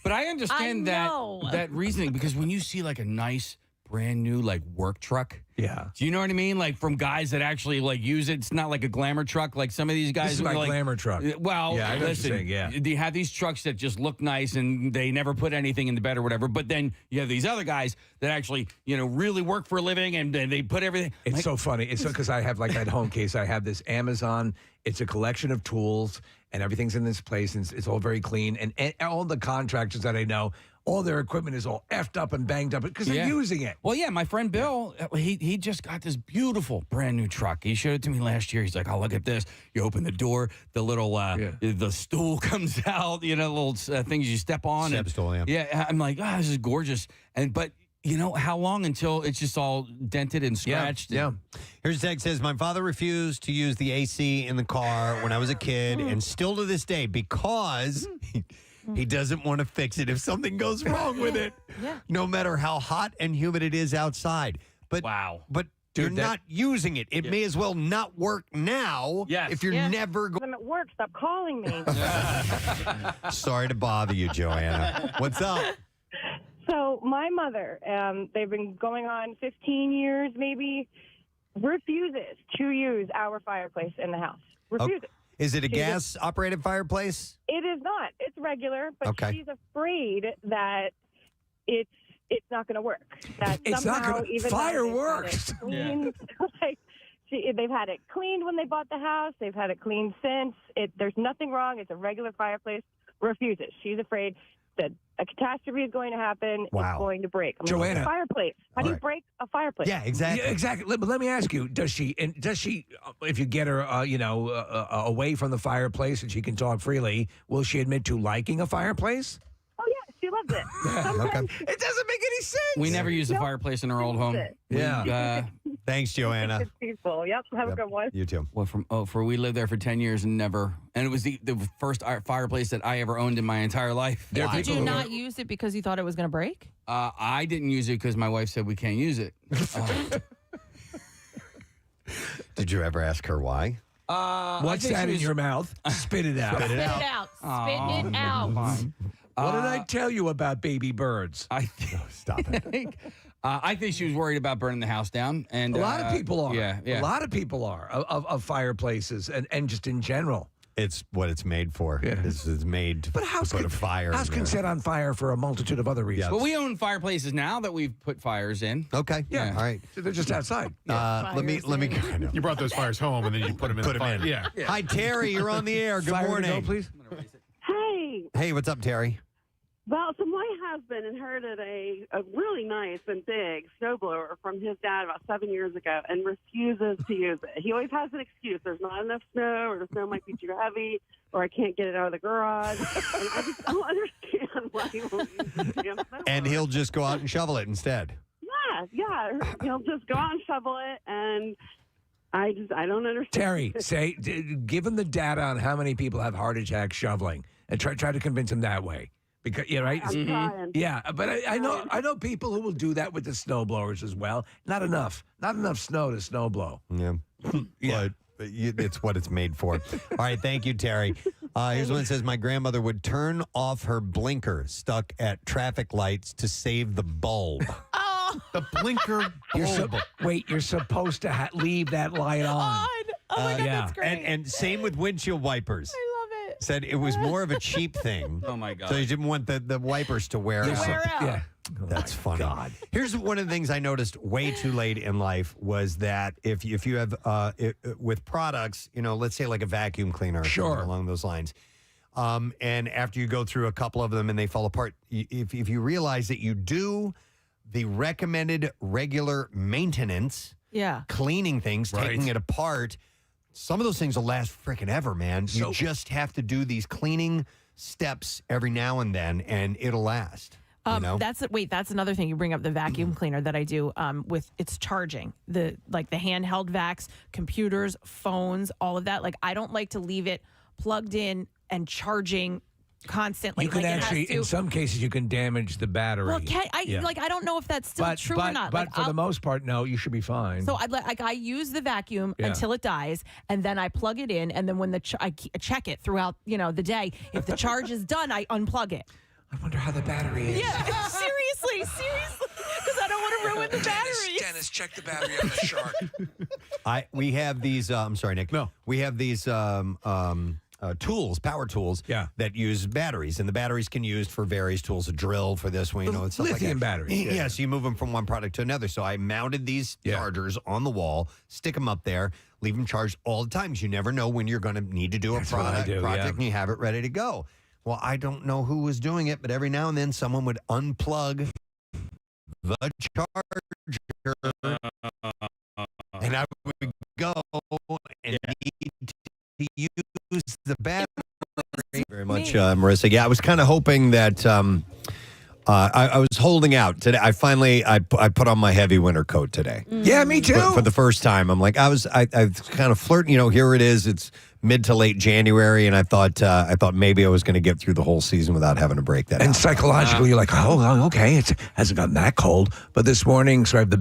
But I understand that reasoning, because when you see like a nice brand new work truck. Yeah. Do you know what I mean? Like from guys that actually use it. It's not like a glamour truck like some of these guys. This is my glamour truck. Well, Yeah, I know what you're listen, saying, yeah. you have these trucks that just look nice and they never put anything in the bed or whatever. But then you have these other guys that actually, really work for a living and they put everything. It's so funny. It's because I have at home case, I have this Amazon. It's a collection of tools and everything's in this place and it's all very clean. And all the contractors that I know, all their equipment is all effed up and banged up because they're using it. Well, yeah, my friend Bill, he just got this beautiful brand new truck. He showed it to me last year. He's like, "Oh, look at this." You open the door, the little the stool comes out. Little things you step on. Step stool, yeah. Yeah, I'm like, this is gorgeous. But how long until it's just all dented and scratched? Yeah. Here's a text says, my father refused to use the AC in the car when I was a kid, and still to this day, because he doesn't want to fix it if something goes wrong with it, no matter how hot and humid it is outside. But wow. But you're not using it. It may as well not work now if you're never going. I'm at work. Stop calling me. Sorry to bother you, Joanna. What's up? So my mother, they've been going on 15 years maybe, refuses to use our fireplace in the house. Refuses. Is it a gas-operated fireplace? It is not. It's regular, but she's afraid that it's not going to work. That It's somehow, not going to. Fireworks. They've had it cleaned when they bought the house. They've had it cleaned since. There's nothing wrong. It's a regular fireplace. Refuses. She's afraid. that a catastrophe is going to happen. Wow. It's going to break. I'm Joanna. like, a fireplace. How do you right. break a fireplace? Yeah, exactly. Yeah, exactly. But let me ask you: Does she? If you get her, away from the fireplace and she can talk freely, will she admit to liking a fireplace? Oh yeah, she loves it. Sometimes It doesn't make any sense. We never used a fireplace in our old home. Yeah. Thanks, Joanna. it's peaceful. Yep. Have a good one. You too. Well, we lived there for 10 years and never, and it was the first fireplace that I ever owned in my entire life. Did you not use it because you thought it was going to break? I didn't use it because my wife said we can't use it. Did you ever ask her why? What's that in your mouth? Spit it out. Spit it out. Spit it out. What did I tell you about baby birds? Stop it. I think she was worried about burning the house down, and A lot of people are. Yeah, yeah. A lot of people are of fireplaces and just in general. It's what it's made for. Yeah. It's made to But house put a fire. house in can there. set on fire for a multitude of other reasons. But we own fireplaces now that we've put fires in. Okay. Yeah. All right. So they're just outside. Let me. I know. You brought those fires home and then you put them in the fire. in. Yeah. Hi, Terry. You're on the air. Good Fire to morning. go, please. Hey, Hey, what's up, Terry? well, so my husband inherited a really nice and big snowblower from his dad about 7 years ago and refuses to use it. He always has an excuse. There's not enough snow, or the snow might be too heavy, or I can't get it out of the garage. And I just don't understand why he won't use the damn snowblower. And he'll just go out and shovel it instead. Yeah. He'll just go out and shovel it, and I don't understand. Terry, given the data on how many people have heart attacks shoveling, and try to convince him that way. Because right? I'm trying. Yeah, but I know people who will do that with the snow blowers as well. Not enough snow to snow blow. Yeah. Yeah. But it's what it's made for. All right. Thank you, Terry. Here's one that says, my grandmother would turn off her blinker stuck at traffic lights to save the bulb. The blinker bulb. You're supposed to leave that light on. Oh my God, yeah. that's great. And same with windshield wipers. I love it. Said it was more of a cheap thing. Oh my God. So you didn't want the wipers to wear out. wear out. Yeah. That's funny. God. Here's one of the things I noticed way too late in life was that if you have with products, let's say like a vacuum cleaner, or something along those lines, and after you go through a couple of them and they fall apart, if you realize that you do the recommended regular maintenance, cleaning things, taking it apart, some of those things will last freaking ever, man. You just have to do these cleaning steps every now and then, and it'll last. That's another thing. You bring up the vacuum cleaner that I do with its charging, the handheld vacs, computers, phones, all of that. Like, I don't like to leave it plugged in and charging constantly. You can in some cases, you can damage the battery. Well, I don't know if that's still true or not. But for the most part, no, you should be fine. So I use the vacuum until it dies, and then I plug it in, and then when I check it throughout the day. If the charge is done, I unplug it. I wonder how the battery is. Yeah, seriously, because I don't want to ruin the battery. Dennis, check the battery on the shark. We have these. I'm sorry, Nick. No, we have these tools, power tools, that use batteries, and the batteries can be used for various tools. A drill for this one, it's stuff lithium like that. batteries. Yeah, so you move them from one product to another. So I mounted these chargers on the wall, stick them up there, leave them charged all the time because you never know when you're going to need to do a project, and you have it ready to go. Well, I don't know who was doing it, but every now and then someone would unplug the charger, and I would go and need to use the battery. Very much, Marissa. Yeah, I was kind of hoping that I was holding out today. I put on my heavy winter coat today. Yeah, me too. For the first time, I'm like I was kind of flirting. Here it is. It's mid to late January, and I thought maybe I was going to get through the whole season without having to break that. And out. psychologically, you're like, oh, okay, it hasn't gotten that cold. But this morning, so I have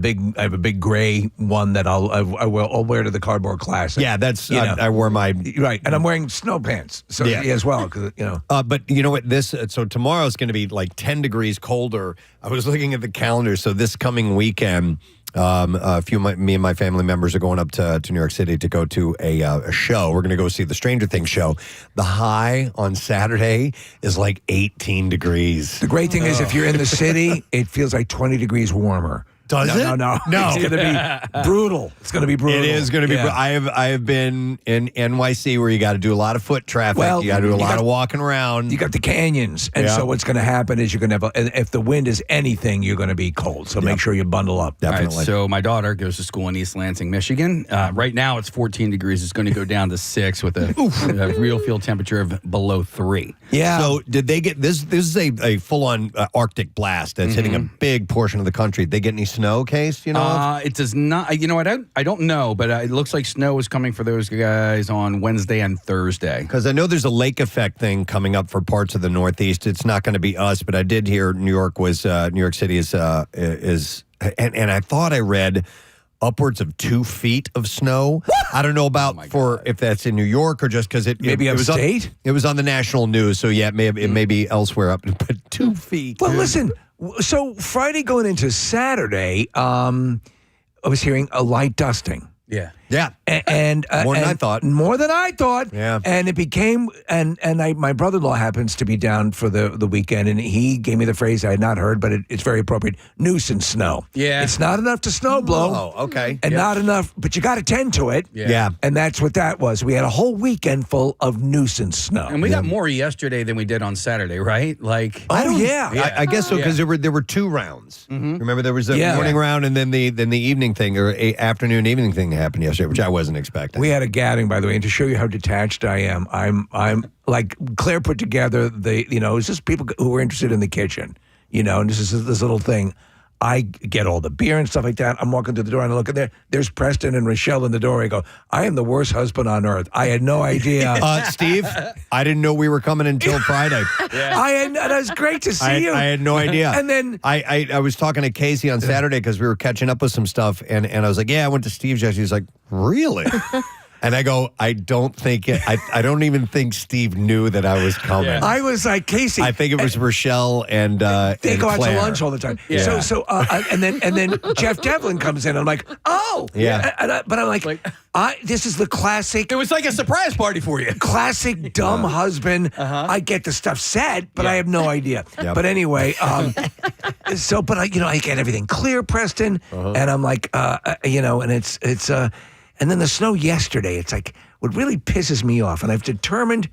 a big gray one that I'll wear to the Cardboard Classic. Yeah, that's I wore my and I'm wearing snow pants as well because But you know what? So tomorrow's going to be like 10 degrees colder. I was looking at the calendar, so this coming weekend. Me and my family members are going up to New York City to go to a show. We're going to go see the Stranger Things show. The high on Saturday is like 18 degrees. The great thing is if you're in the city, it feels like 20 degrees warmer. Does it? No. It's going to be brutal. It's going to be brutal. It is going to be. Yeah. I have been in NYC where you got to do a lot of foot traffic. Well, you got to do a lot got- of walking around. You got the canyons, and so what's going to happen is you're going to have. And if the wind is anything, you're going to be cold. So make sure you bundle up. All right, Definitely. so my daughter goes to school in East Lansing, Michigan. Right now it's 14 degrees. It's going to go down to 6 with a real field temperature of below 3. Yeah. So did they get this? This is a full-on Arctic blast that's hitting a big portion of the country. Did they get any snow, Case? You know? It does not. You know, I don't know, but it looks like snow is coming for those guys on Wednesday and Thursday. Because I know there's a lake effect thing coming up for parts of the Northeast. It's not going to be us, but I did hear New York City is and I thought I read upwards of 2 feet of snow. I don't know about if that's in New York or just because it was upstate. It was on the national news, so yeah, it may be elsewhere up, but 2 feet. Well, listen. So Friday going into Saturday, I was hearing a light dusting. Yeah. Yeah. And More than and I thought. More than I thought. Yeah. And it became my brother-in-law happens to be down for the weekend, and he gave me the phrase I had not heard, but it's very appropriate. Nuisance snow. Yeah. It's not enough to snow blow. Oh, okay. And Yep. not enough, but you got to tend to it. Yeah. And that's what that was. We had a whole weekend full of nuisance snow. And we got more yesterday than we did on Saturday, right? Like, I guess so because there were 2 rounds. Remember, there was the morning round and then the evening thing or afternoon evening thing happened yesterday, which I wasn't expecting. We had a gathering, by the way, and to show you how detached I am, I'm like Claire put together it's just people who were interested in the kitchen, and this is this little thing. I get all the beer and stuff like that. I'm walking through the door and I look in there. There's Preston and Rochelle in the door. I go, I am the worst husband on earth. I had no idea. Steve, I didn't know we were coming until Friday. It was great to see you. I had no idea. And then I was talking to Casey on Saturday because we were catching up with some stuff, and I was like, yeah, I went to Steve's yesterday. He's like, really? And I go, I don't even think Steve knew that I was coming. I was like, Casey. I think it was Rochelle and they and go out to Claire. lunch all the time. Yeah. And then Jeff Devlin comes in. I'm like, oh Yeah. but I'm like, this is the classic. it was like a surprise party for you. Classic dumb husband. I get the stuff said, but I have no idea. Yep. But anyway, but I get everything clear, Preston, and I'm like, and it's and then the snow yesterday. It's like what really pisses me off, and I've determined.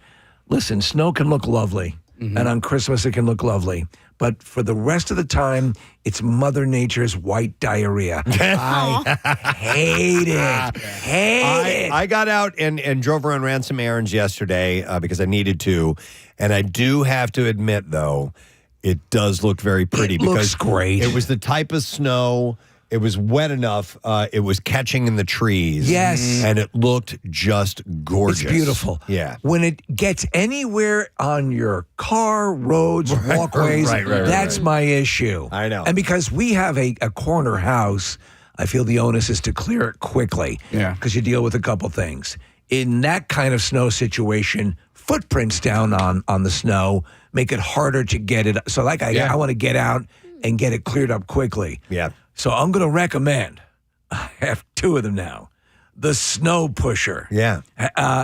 Listen, snow can look lovely, and on Christmas it can look lovely. But for the rest of the time, it's Mother Nature's white diarrhea. I hate it. Hate it. I got out and drove around, ran some errands yesterday because I needed to. And I do have to admit, though, it does look very pretty. It looks great. It was the type of snow. It was wet enough. It was catching in the trees. Yes. And it looked just gorgeous. It's beautiful. Yeah. When it gets anywhere on your car, roads, walkways, right, that's my issue. I know. And because we have a corner house, I feel the onus is to clear it quickly. Yeah. Because you deal with a couple things. In that kind of snow situation, footprints down on the snow make it harder to get it. So I want to get out and get it cleared up quickly. Yeah. So I'm going to recommend, I have 2 of them now, the Snow Pusher. Yeah.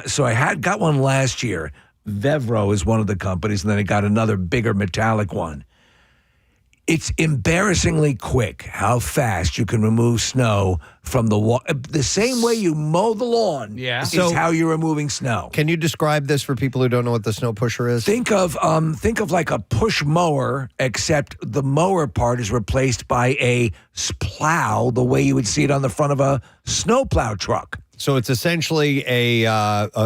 So I got one last year. Vevro is one of the companies, and then I got another bigger metallic one. It's embarrassingly quick how fast you can remove snow from the wall. The same way you mow the lawn is how you're removing snow. Can you describe this for people who don't know what the snow pusher is? Think of like a push mower, except the mower part is replaced by a plow, the way you would see it on the front of a snowplow truck. So it's essentially a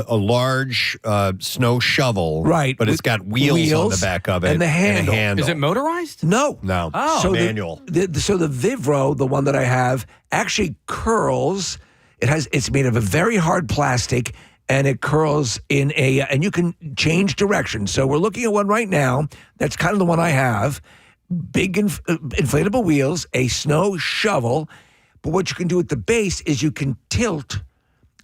large snow shovel, right? But it's got wheels on the back of it and the handle. a handle. Is it motorized? No, no. So manual. So the Vivro, the one that I have, actually curls. It's made of a very hard plastic, and it curls in and you can change direction. So we're looking at one right now. That's kind of the one I have. Big inflatable wheels, a snow shovel. But what you can do at the base is you can tilt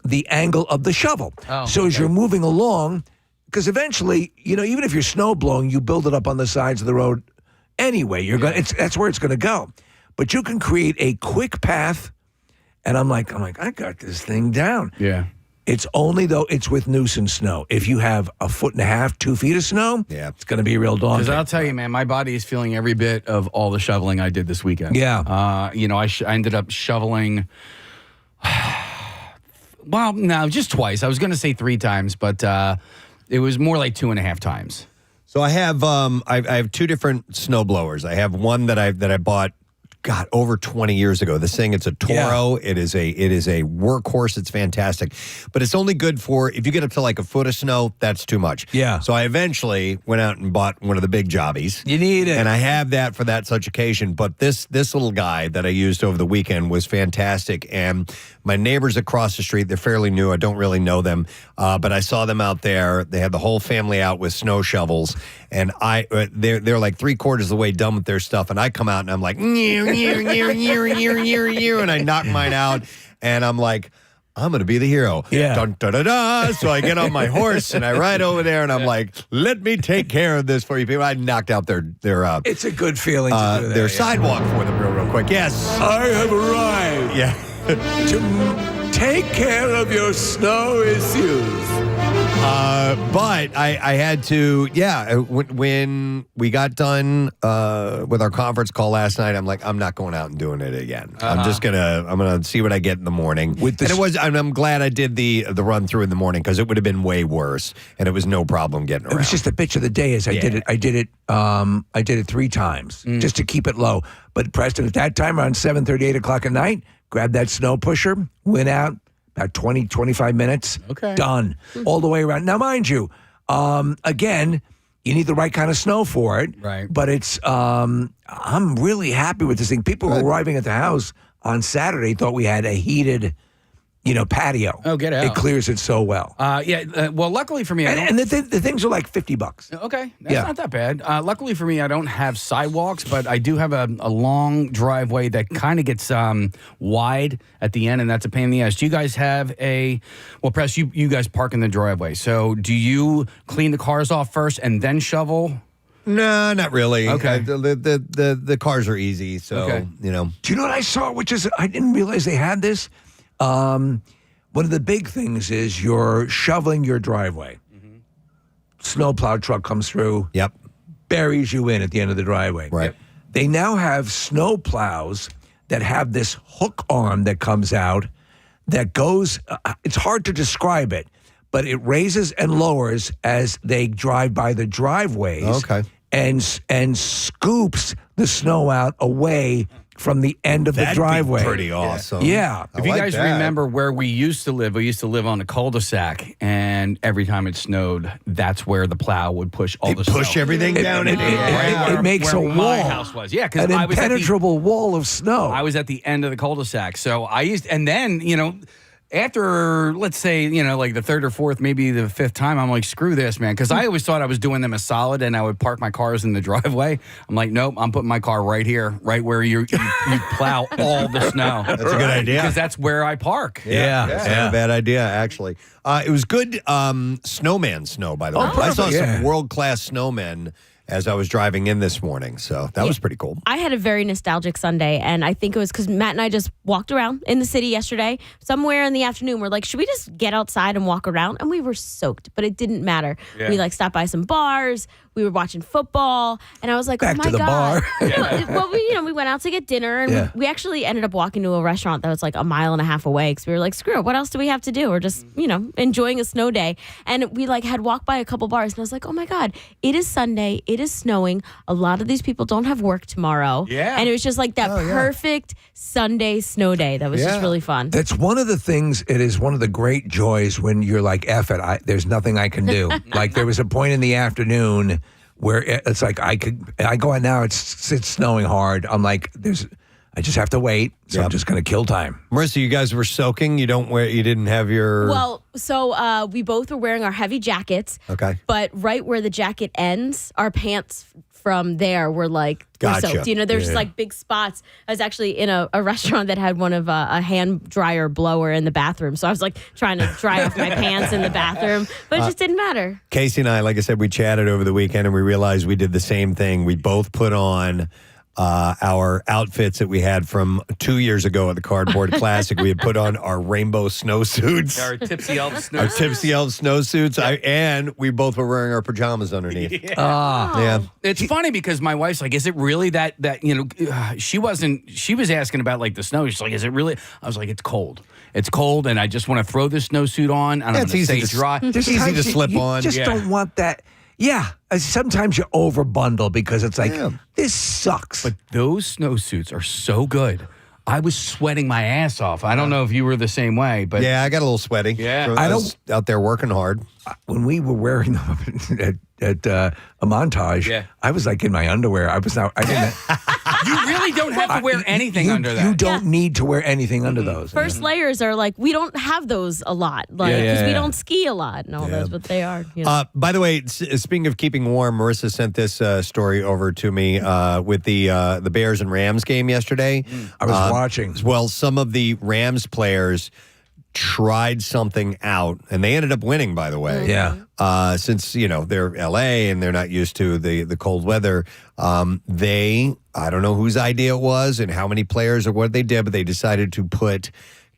the angle of the shovel. So as you're moving along, because eventually, even if you're snow blowing, you build it up on the sides of the road anyway. That's where it's going to go. But you can create a quick path, and I'm like, I got this thing down. Yeah. It's only though it's with nuisance snow. If you have 1.5 feet, 2 feet of snow, it's going to be real daunting. Because I'll tell you, man, my body is feeling every bit of all the shoveling I did this weekend. Yeah. I ended up shoveling. Well, no, just twice. I was going to say 3 times, but it was more like 2.5 times. So I have I have 2 different snow blowers. I have one that I bought, God, over 20 years ago. This thing, it's a Toro. Yeah. It is a workhorse. It's fantastic. But it's only good for, if you get up to like a foot of snow, that's too much. Yeah. So I eventually went out and bought one of the big jobbies. You need it. And I have that for that such occasion. But this little guy that I used over the weekend was fantastic. And my neighbors across the street, they're fairly new. I don't really know them. But I saw them out there. They had the whole family out with snow shovels. And they're like 3/4 of the way done with their stuff. And I come out and I'm like, and I knock mine out, and I'm like, I'm going to be the hero. Yeah. Dun, da, da, da. So I get on my horse, and I ride over there, and I'm like, let me take care of this for you people. I knocked out their it's a good feeling to do that, their sidewalk for them real quick. Yes. I have arrived. Yeah. To take care of your snow issues. But I had to, when we got done with our conference call last night, I'm like, I'm not going out and doing it again. I'm gonna see what I get in the morning. I'm glad I did the run through in the morning, because it would have been way worse, and it was no problem getting around. It was just the bitch of the day. I did it 3 times just to keep it low. But Preston, at that time, around 7:30, 8 o'clock at night, grabbed that snow pusher, went out. About 20, 25 minutes. Okay. Done. All the way around. Now, mind you, again, you need the right kind of snow for it. Right. But it's, I'm really happy with this thing. People were arriving at the house on Saturday thought we had a heated, patio. Oh, get out. It clears it so well. Well, luckily for me, and the things are like $50. Okay, that's not that bad. Luckily for me, I don't have sidewalks, but I do have a long driveway that kind of gets wide at the end, and that's a pain in the ass. Do you guys have Press, you guys park in the driveway, so do you clean the cars off first and then shovel? No, not really. Okay. The cars are easy, so, Do you know what I saw, which is, I didn't realize they had this? One of the big things is you're shoveling your driveway. Mm-hmm. Snowplow truck comes through. Yep. Buries you in at the end of the driveway. Right. Yep. They now have snowplows that have this hook arm that comes out that goes, it's hard to describe it, but it raises and lowers as they drive by the driveways. Okay. And scoops the snow out away from the end of the driveway. Be pretty awesome. Yeah. If you guys remember where we used to live on a cul-de-sac, and every time it snowed, that's where the plow would push all the snow. Push everything down. It makes a wall. My house was. Yeah, because an impenetrable wall of snow. I was at the end of the cul-de-sac. So I used, and then, after, let's say, like the 3rd or 4th, maybe the 5th time, I'm like, screw this, man. Because I always thought I was doing them a solid, and I would park my cars in the driveway. I'm like, nope, I'm putting my car right here, right where you plow all the snow. That's a good idea. Because that's where I park. Yeah. That's not a bad idea, actually. It was good snowman snow, by the way. I saw some world-class snowmen as I was driving in this morning. So that was pretty cool. I had a very nostalgic Sunday, and I think it was because Matt and I just walked around in the city yesterday. Somewhere in the afternoon, we're like, should we just get outside and walk around? And we were soaked, but it didn't matter. Yeah. We stopped by some bars. We were watching football, and I was like, back oh my to the God. bar. We went out to get dinner, and we actually ended up walking to a restaurant that was like 1.5 miles away, because we were like, screw it, what else do we have to do? We're just, enjoying a snow day. And we had walked by a couple bars, and I was like, oh my God, it is Sunday, it is snowing. A lot of these people don't have work tomorrow. Yeah. And it was just like that perfect Sunday snow day. That was just really fun. That's one of the things, it is one of the great joys when you're like, F it, there's nothing I can do. Like there was a point in the afternoon where it's like I go out now, it's snowing hard. I'm like, I just have to wait, so I'm just going to kill time. Marissa, you guys were soaking. You didn't have your... Well, so we both were wearing our heavy jackets. Okay. But right where the jacket ends, our pants from there were like Gotcha. soaked. There's just like big spots. I was actually in a restaurant that had one of a hand dryer blower in the bathroom. So I was like trying to dry off my pants in the bathroom, but it just didn't matter. Casey and I, like I said, we chatted over the weekend and we realized we did the same thing. We both put on our outfits that we had from 2 years ago at the Cardboard Classic. We had put on our rainbow snowsuits. Our Tipsy Elf snowsuits. Our Tipsy Elf snowsuits. And we both were wearing our pajamas underneath. Yeah. It's funny because my wife's like, is it really that she was asking about like the snow. She's like, is it really? I was like, it's cold. It's cold, and I just want to throw this snowsuit on. And I'm going to stay dry. It's easy to slip on. You just don't want that. Yeah. Sometimes you overbundle because it's like, this sucks. But those snowsuits are so good. I was sweating my ass off. I don't know if you were the same way, but yeah, I got a little sweaty. Yeah, I was out there working hard. When we were wearing them at a montage, I was like in my underwear. I didn't. You really don't have to wear anything under that. You don't need to wear anything under those. First layers are like, we don't have those a lot, like because we don't ski a lot and all those, but they are. You know. By the way, speaking of keeping warm, Marissa sent this story over to me with the Bears and Rams game yesterday. I was watching. Well, some of the Rams players tried something out, and they ended up winning, by the way. Yeah. Since, they're L.A. and they're not used to the cold weather, I don't know whose idea it was and how many players or what they did, but they decided to put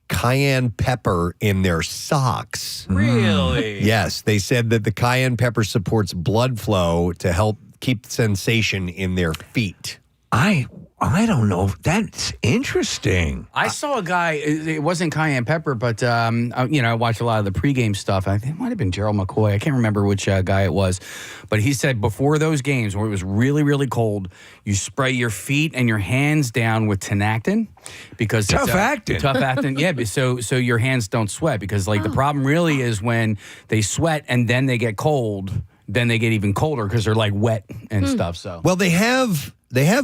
cayenne pepper in their socks. Really? Yes. They said that the cayenne pepper supports blood flow to help keep sensation in their feet. I don't know. That's interesting. I saw a guy, it wasn't cayenne pepper, but, I watched a lot of the pregame stuff. I think it might have been Gerald McCoy. I can't remember which guy it was. But he said before those games where it was really, really cold, you spray your feet and your hands down with Tinactin. Because Tough actin. Tough actin, yeah. So your hands don't sweat. Because, the problem really is when they sweat and then they get cold, then they get even colder because they're, wet and stuff. So Well, they have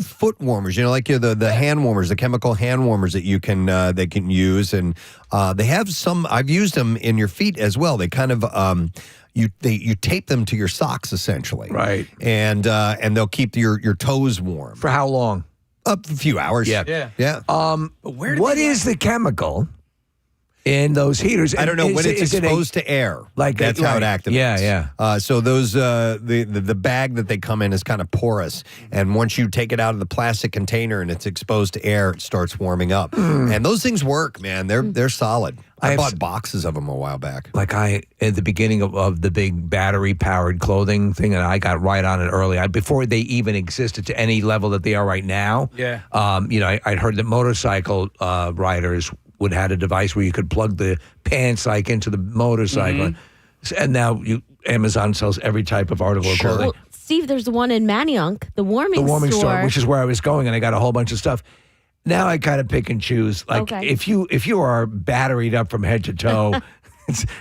foot warmers, like the hand warmers, the chemical hand warmers that you can they can use, and they have some. I've used them in your feet as well. They kind of you tape them to your socks essentially, right? And they'll keep your toes warm for how long? Up a few hours. Yeah. But what is the chemical in those heaters? I don't know. When it's exposed to air, that's how it activates. Yeah. So those the bag that they come in is kind of porous, and once you take it out of the plastic container and it's exposed to air, it starts warming up. And those things work, man. They're solid. I bought boxes of them a while back. At the beginning of the big battery-powered clothing thing, and I got right on it early. Before they even existed to any level that they are right now. Yeah. I'd heard that motorcycle riders would have a device where you could plug the pants into the motorcycle. And now Amazon sells every type of article of clothing. Well, Steve, there's the one in Manayunk, the warming store, which is where I was going, and I got a whole bunch of stuff. Now I kind of pick and choose. If you are batteried up from head to toe,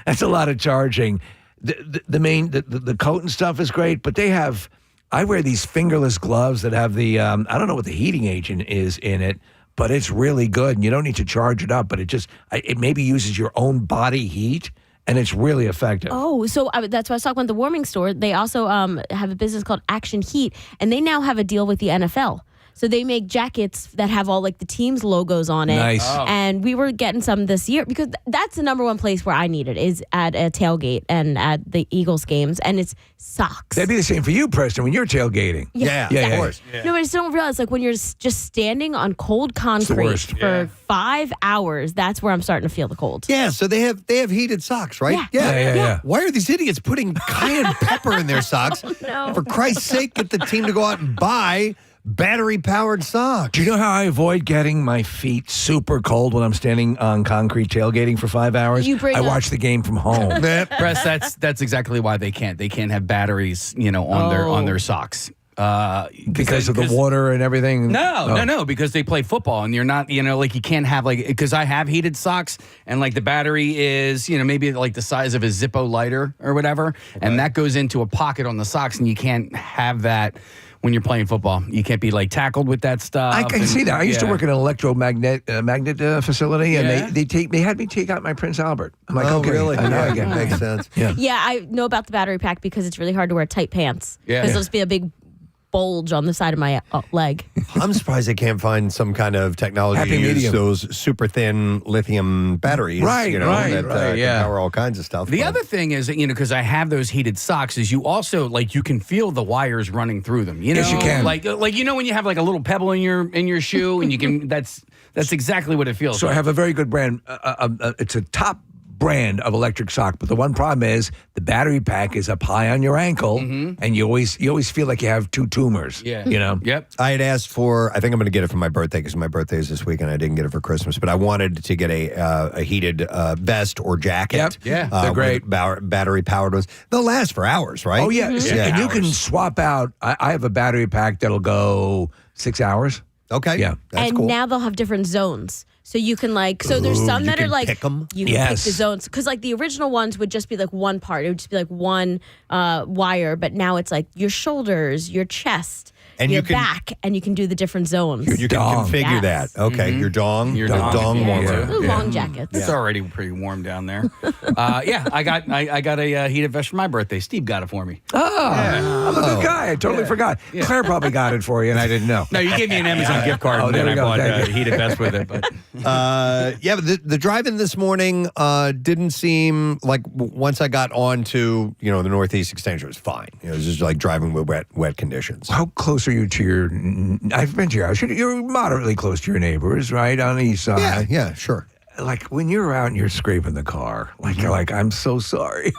that's a lot of charging. The coat and stuff is great, but they have. I wear these fingerless gloves that have the I don't know what the heating agent is in it, but it's really good, and you don't need to charge it up. But it maybe uses your own body heat, and it's really effective. Oh, so that's why I was talking about the warming store. They also have a business called Action Heat, and they now have a deal with the NFL. So they make jackets that have all the team's logos on it. Nice. Oh. And we were getting some this year because that's the number one place where I need it is at a tailgate and at the Eagles games, and it's socks. That'd be the same for you, Preston, when you're tailgating. Yeah, of course. Yeah. No, I just don't realize when you're just standing on cold concrete for 5 hours, that's where I'm starting to feel the cold. Yeah, so they have heated socks, right? Yeah. Why are these idiots putting cayenne pepper in their socks? No. For Christ's sake, get the team to go out and buy battery-powered socks. Do you know how I avoid getting my feet super cold when I'm standing on concrete tailgating for 5 hours? I watch the game from home. Press, that's exactly why they can't have batteries, on their socks. Because of the water and everything? No, because they play football and you're not, you can't have because I have heated socks and the battery is, maybe the size of a Zippo lighter or whatever. Okay. And that goes into a pocket on the socks and you can't have that when you're playing football. You can't be tackled with that stuff. I can see that. I used to work in an electromagnet facility, and they had me take out my Prince Albert. I'm like, okay, really? I know again. Makes sense. Yeah, I know about the battery pack because it's really hard to wear tight pants. Yeah. Because it'll just be a big bulge on the side of my leg. I'm surprised they can't find some kind of technology Happy to use medium. those super thin lithium batteries, Right, that right, can power all kinds of stuff. The But- other thing is that, because I have those heated socks, is you also you can feel the wires running through them. Yes, you can. Like when you have like a little pebble in your shoe, and you can. That's exactly what it feels. So I like. have a very good brand. It's a top brand of electric sock, but the one problem is the battery pack is up high on your ankle, and you always feel like you have two tumors. Yeah. Yep. I had asked for, I think I'm going to get it for my birthday because my birthday is this week and I didn't get it for Christmas, but I wanted to get a heated vest or jacket. Yep. Yeah, they're great. Battery powered ones. They'll last for hours, right? Oh yeah, and you can Hours. swap out. I have a battery pack that'll go 6 hours. Okay. Yeah. That's and cool. now they'll have different zones. So you can so there's some you that are can like pick 'em? you can Yes. pick the zones because the original ones would just be like one part. It would just be like one wire, but now it's like your shoulders, your chest, And your you can- back, and you can do the different zones. You can Dong. configure Yes. that. Okay. Your dong. Your dong dong. warmer. Ooh, long jackets. It's already pretty warm down there. I got a heated vest for my birthday. Steve got it for me. I'm a good guy. I totally forgot. Claire probably got it for you, and I didn't know. No, you gave me an Amazon gift card, Oh, and there then we I go. bought Thank a you. heated vest with it. But But the drive-in this morning didn't seem like once I got on to the Northeast Extension, it was fine. It was just like driving with wet conditions. How close are you to your? I've been to your house. You're moderately close to your neighbors, right, on the east side. Yeah, sure. Like when you're out and you're scraping the car, you're like, I'm so sorry.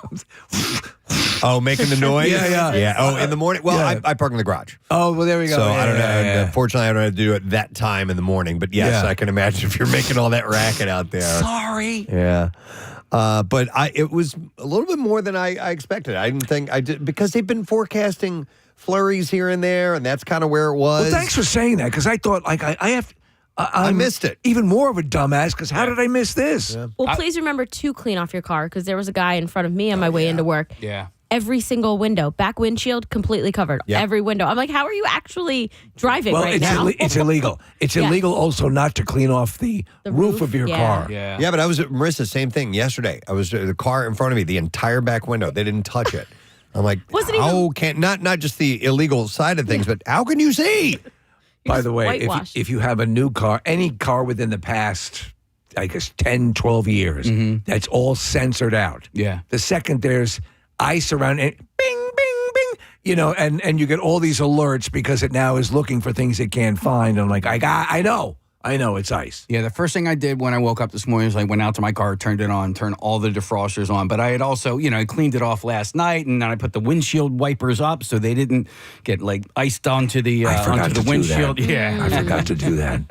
Oh, making the noise? Yeah. Oh, in the morning? Well, Yeah. I park in the garage. Oh, well, there we go. So I don't know. Yeah. Unfortunately, I don't have to do it that time in the morning. But yes, Yeah. I can imagine if you're making all that racket out there. Sorry. Yeah. But it was a little bit more than I expected. I didn't think I did because they've been forecasting flurries here and there, and that's kind of where it was. Well, thanks for saying that because I thought I missed it. Even more of a dumbass because how did I miss this? Yeah. Well, please remember to clean off your car because there was a guy in front of me on my way into work. yeah. Every single window, back windshield completely covered. Yep. Every window. I'm like, how are you actually driving Well, right now? it's illegal. It's Yeah. illegal also not to clean off the roof of your Yeah. car. Yeah, but I was at Marissa, same thing yesterday. I was the car in front of me, the entire back window. They didn't touch it. I'm like, Wasn't how even- can not just the illegal side of things, but how can you see? By the way, whitewashed. if you have a new car, any car within the past, I guess, 10, 12 years, that's all censored out. Yeah. The second there's ice around it, bing, bing, bing, and you get all these alerts because it now is looking for things it can't find. I'm like, I know it's ice. Yeah, the first thing I did when I woke up this morning was I went out to my car, turned it on, turned all the defrosters on. But I had also, I cleaned it off last night, and then I put the windshield wipers up so they didn't get iced onto the I forgot onto the to do windshield. that. Yeah, I forgot to do that.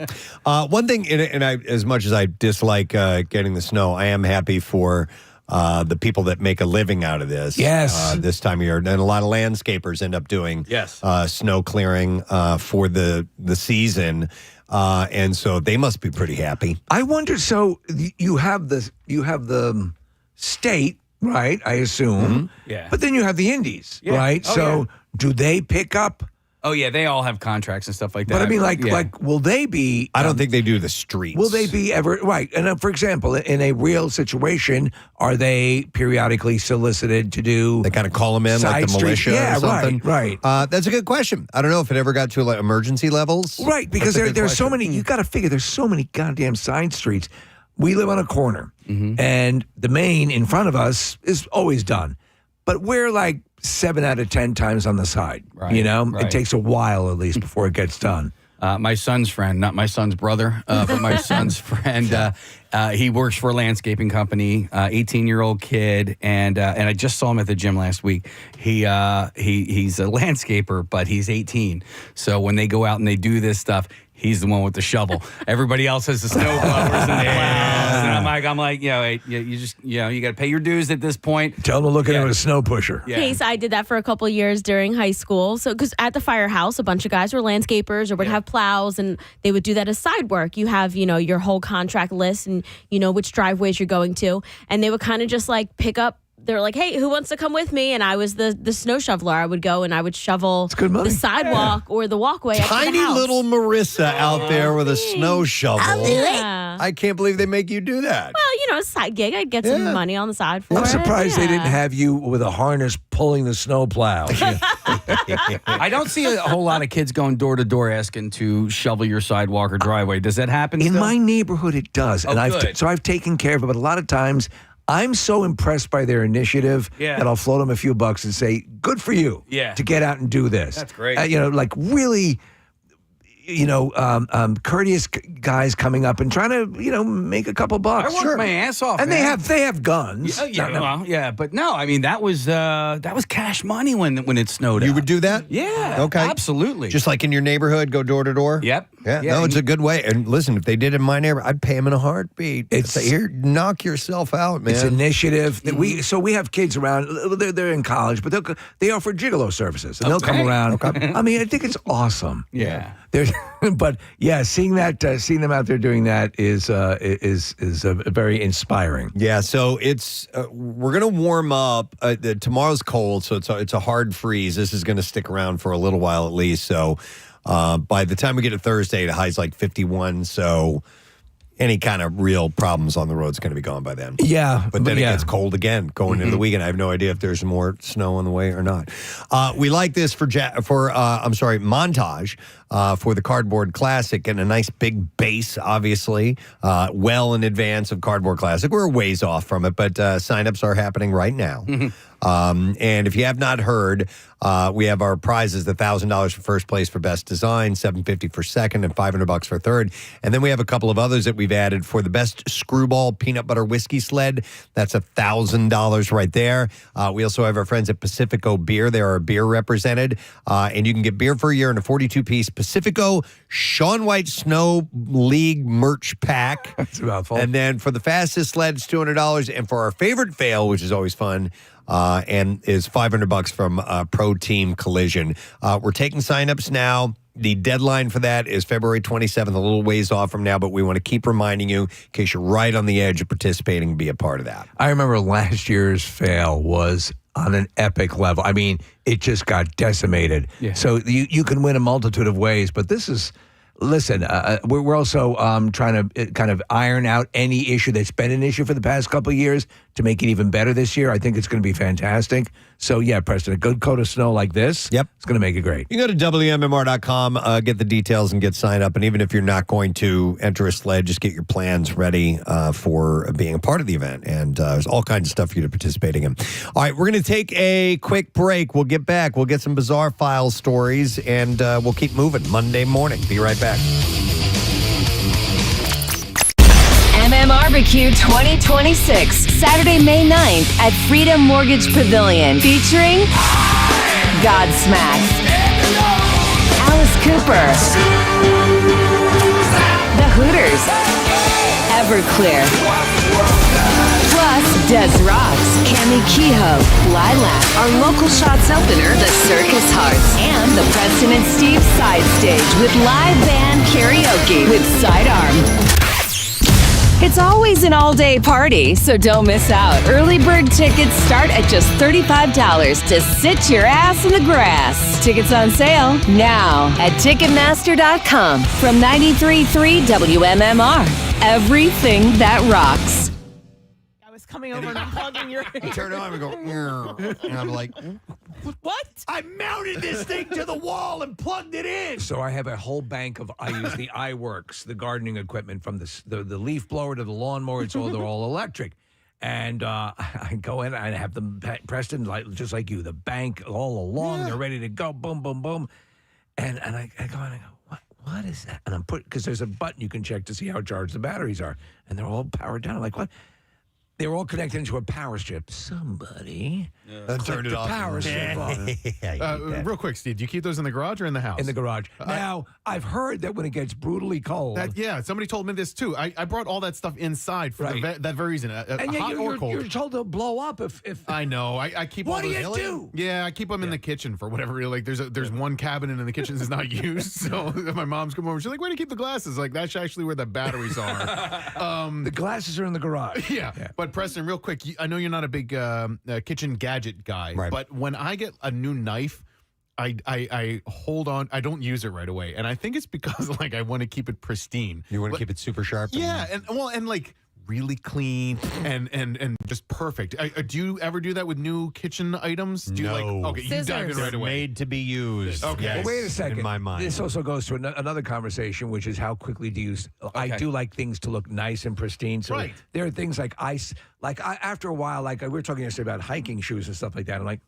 One thing, and I, as much as I dislike getting the snow, I am happy for the people that make a living out of this. Yes. This time of year. And a lot of landscapers end up doing Yes. Snow clearing for the season. And so they must be pretty happy. I wonder. So you have the state, right? I assume. Yeah. But then you have the indies, Yeah. right? Oh, so yeah. do they pick up? Oh yeah, they all have contracts and stuff like that. But I mean, Yeah. like, will they be? I don't think they do the streets. Will they be ever right? And for example, in a real situation, are they periodically solicited to do? They kind of call them in like the side streets? militia Yeah, or something. right. That's a good question. I don't know if it ever got to like emergency levels. Right, because That's a good there's so question. many. You got to figure there's so many goddamn side streets. We live on a corner, and the main in front of us is always done, but we're like 7 out of 10 times on the side. Right, It right. takes a while at least before it gets done. My son's friend, not my son's brother, but my son's friend. He works for a landscaping company. 18-year-old kid, and I just saw him at the gym last week. He's a landscaper, but he's 18. So when they go out and they do this stuff, he's the one with the shovel. Everybody else has the snow blowers and the plows. And I'm like, you just you got to pay your dues at this point. Tell them to look into a snow pusher. Yeah. Case, I did that for a couple years during high school. So, because at the firehouse, a bunch of guys were landscapers or would have plows, and they would do that as side work. You have, your whole contract list, and you know which driveways you're going to, and they would kind of just like pick up they were like, hey, who wants to come with me? And I was the snow shoveler. I would go and I would shovel good money. the sidewalk or the walkway. up to the Tiny house. little Marissa out there with a snow shovel. Yeah. I can't believe they make you do that. Well, a side gig. I'd get some money on the side for I'm it. surprised they Yeah. didn't have you with a harness pulling the snow plow. I don't see a whole lot of kids going door to door asking to shovel your sidewalk or driveway. Does that happen? In still? my neighborhood, it does, and good. I've taken care of it. But a lot of times, I'm so impressed by their initiative that I'll float them a few bucks and say, "Good for you, to get out and do this." That's great. Like really. Courteous guys coming up and trying to, make a couple bucks. I worked my ass off, and man. they have guns. But no, I mean that was cash money when it snowed. You would do that? Yeah. Okay. Absolutely. Just like in your neighborhood, go door to door? Yep. Yeah. No, it's a good way. And listen, if they did it in my neighborhood, I'd pay them in a heartbeat. It's here, knock yourself out, man. It's initiative. We have kids around. They're in college, but they offer gigolo services, and they'll come around. I mean, I think it's awesome. Yeah. But yeah, seeing them out there doing that is very inspiring. Yeah, so it's we're gonna warm up. Tomorrow's cold, so it's a hard freeze. This is gonna stick around for a little while at least. So by the time we get to Thursday, the high's like 51. So any kind of real problems on the road is going to be gone by then. Yeah, but then it gets cold again going into the weekend. I have no idea if there's more snow on the way or not. We like this for montage for the Cardboard Classic, and a nice big base, obviously, well in advance of Cardboard Classic. We're a ways off from it, but signups are happening right now. And if you have not heard, we have our prizes: $1,000 for first place for best design, $750 for second, and $500 for third. And then we have a couple of others that we've added for the best screwball peanut butter whiskey sled. That's $1,000 right there. We also have our friends at Pacifico Beer. They are a beer represented, and you can get beer for a year in a 42-piece Pacifico Shaun White Snow League merch pack. That's a mouthful. And then for the fastest sled, it's $200, and for our favorite fail, which is always fun, and is $500 from Pro Team Collision. We're taking signups now. The deadline for that is February 27th, a little ways off from now, but we want to keep reminding you in case you're right on the edge of participating and be a part of that. I remember last year's fail was on an epic level. I mean, it just got decimated. Yeah. So you can win a multitude of ways, but this is... Listen, we're also trying to kind of iron out any issue that's been an issue for the past couple of years to make it even better this year. I think it's going to be fantastic. So, yeah, Preston, a good coat of snow like this, it's going to make it great. You can go to WMMR.com, get the details, and get signed up. And even if you're not going to enter a sled, just get your plans ready for being a part of the event. And there's all kinds of stuff for you to participating in. All right, we're going to take a quick break. We'll get back. We'll get some bizarre file stories, and we'll keep moving Monday morning. Be right back. Barbecue 2026, Saturday, May 9th at Freedom Mortgage Pavilion, featuring Godsmack, Alice Cooper, The Hooters, Everclear, plus Des Rocks, Cami Kehoe, Lilac, our local shots opener, The Circus Hearts, and the Preston and Steve side stage with live band karaoke with Sidearm. It's always an all-day party, so don't miss out. Early bird tickets start at just $35 to sit your ass in the grass. Tickets on sale now at Ticketmaster.com from 93.3 WMMR. Everything that rocks. I was coming over and unplugging your You turn it on and go, and I'm like, what? I mounted this thing to the wall and plugged it in. So I have a whole bank of, I use the iWorks, the gardening equipment from the leaf blower to the lawnmower. They're all electric. And I go in, I have them, Preston, just like you, the bank all along. They're ready to go, boom, boom, boom. And I go in and I go, what is that? And I'm because there's a button you can check to see how charged the batteries are. And they're all powered down. I'm like, what? They were all connected into a power strip. Somebody turned it off. Power strip on. Real quick, Steve, do you keep those in the garage or in the house? In the garage. Now, I've heard that when it gets brutally cold. Somebody told me this too. I brought all that stuff inside for that very reason. And yet hot or cold. You're told to blow up if I know. I keep. What all do those, you do? Yeah, I keep them in the kitchen for whatever. Like there's one cabinet in the kitchen that's not used. So my mom's come over. She's like, "Where do you keep the glasses?" Like that's actually where the batteries are. The glasses are in the garage. Yeah. But But Preston, real quick, I know you're not a big kitchen gadget guy, Right. but when I get a new knife, I hold on. I don't use it right away, and I think it's because like I want to keep it pristine. You want to keep it super sharp? Yeah, and like really clean and just perfect. Do you ever do that with new kitchen items? Do you No. okay, you dive in right away. Made to be used. Okay. Yes, Well, wait a second. In my mind. This also goes to another conversation, which is how quickly do you? I do like things to look nice and pristine. So Right. there are things like ice. Like after a while, like we were talking yesterday about hiking shoes and stuff like that. I'm like,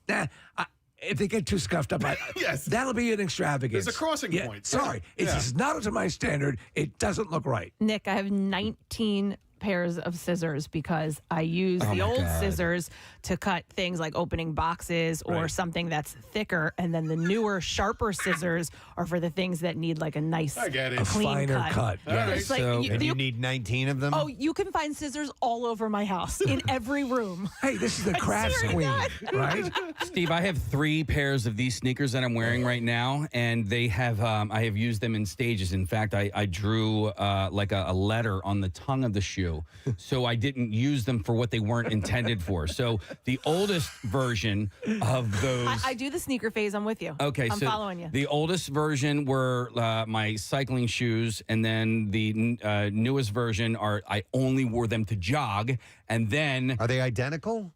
if they get too scuffed up, Yes. that'll be an extravagance. There's a crossing point. Sorry, it's just not up to my standard. It doesn't look right. Nick, I have 19 pairs of scissors because I use the old scissors to cut things like opening boxes or something that's thicker, and then the newer, sharper scissors are for the things that need like a nice, I get it. A clean finer cut. right. It's like And you need 19 of them? oh, you can find scissors all over my house in every room. Hey, this is the crafts swear to queen, God. right? Steve, I have 3 pairs of these sneakers that I'm wearing right now, and they have I have used them in stages. In fact, I drew like a letter on the tongue of the shoe, so I didn't use them for what they weren't intended for. So the oldest version of those. I do the sneaker phase. I'm with you. Okay, I'm so following you. the oldest version were my cycling shoes, and then the newest version are I only wore them to jog, and then Are they identical?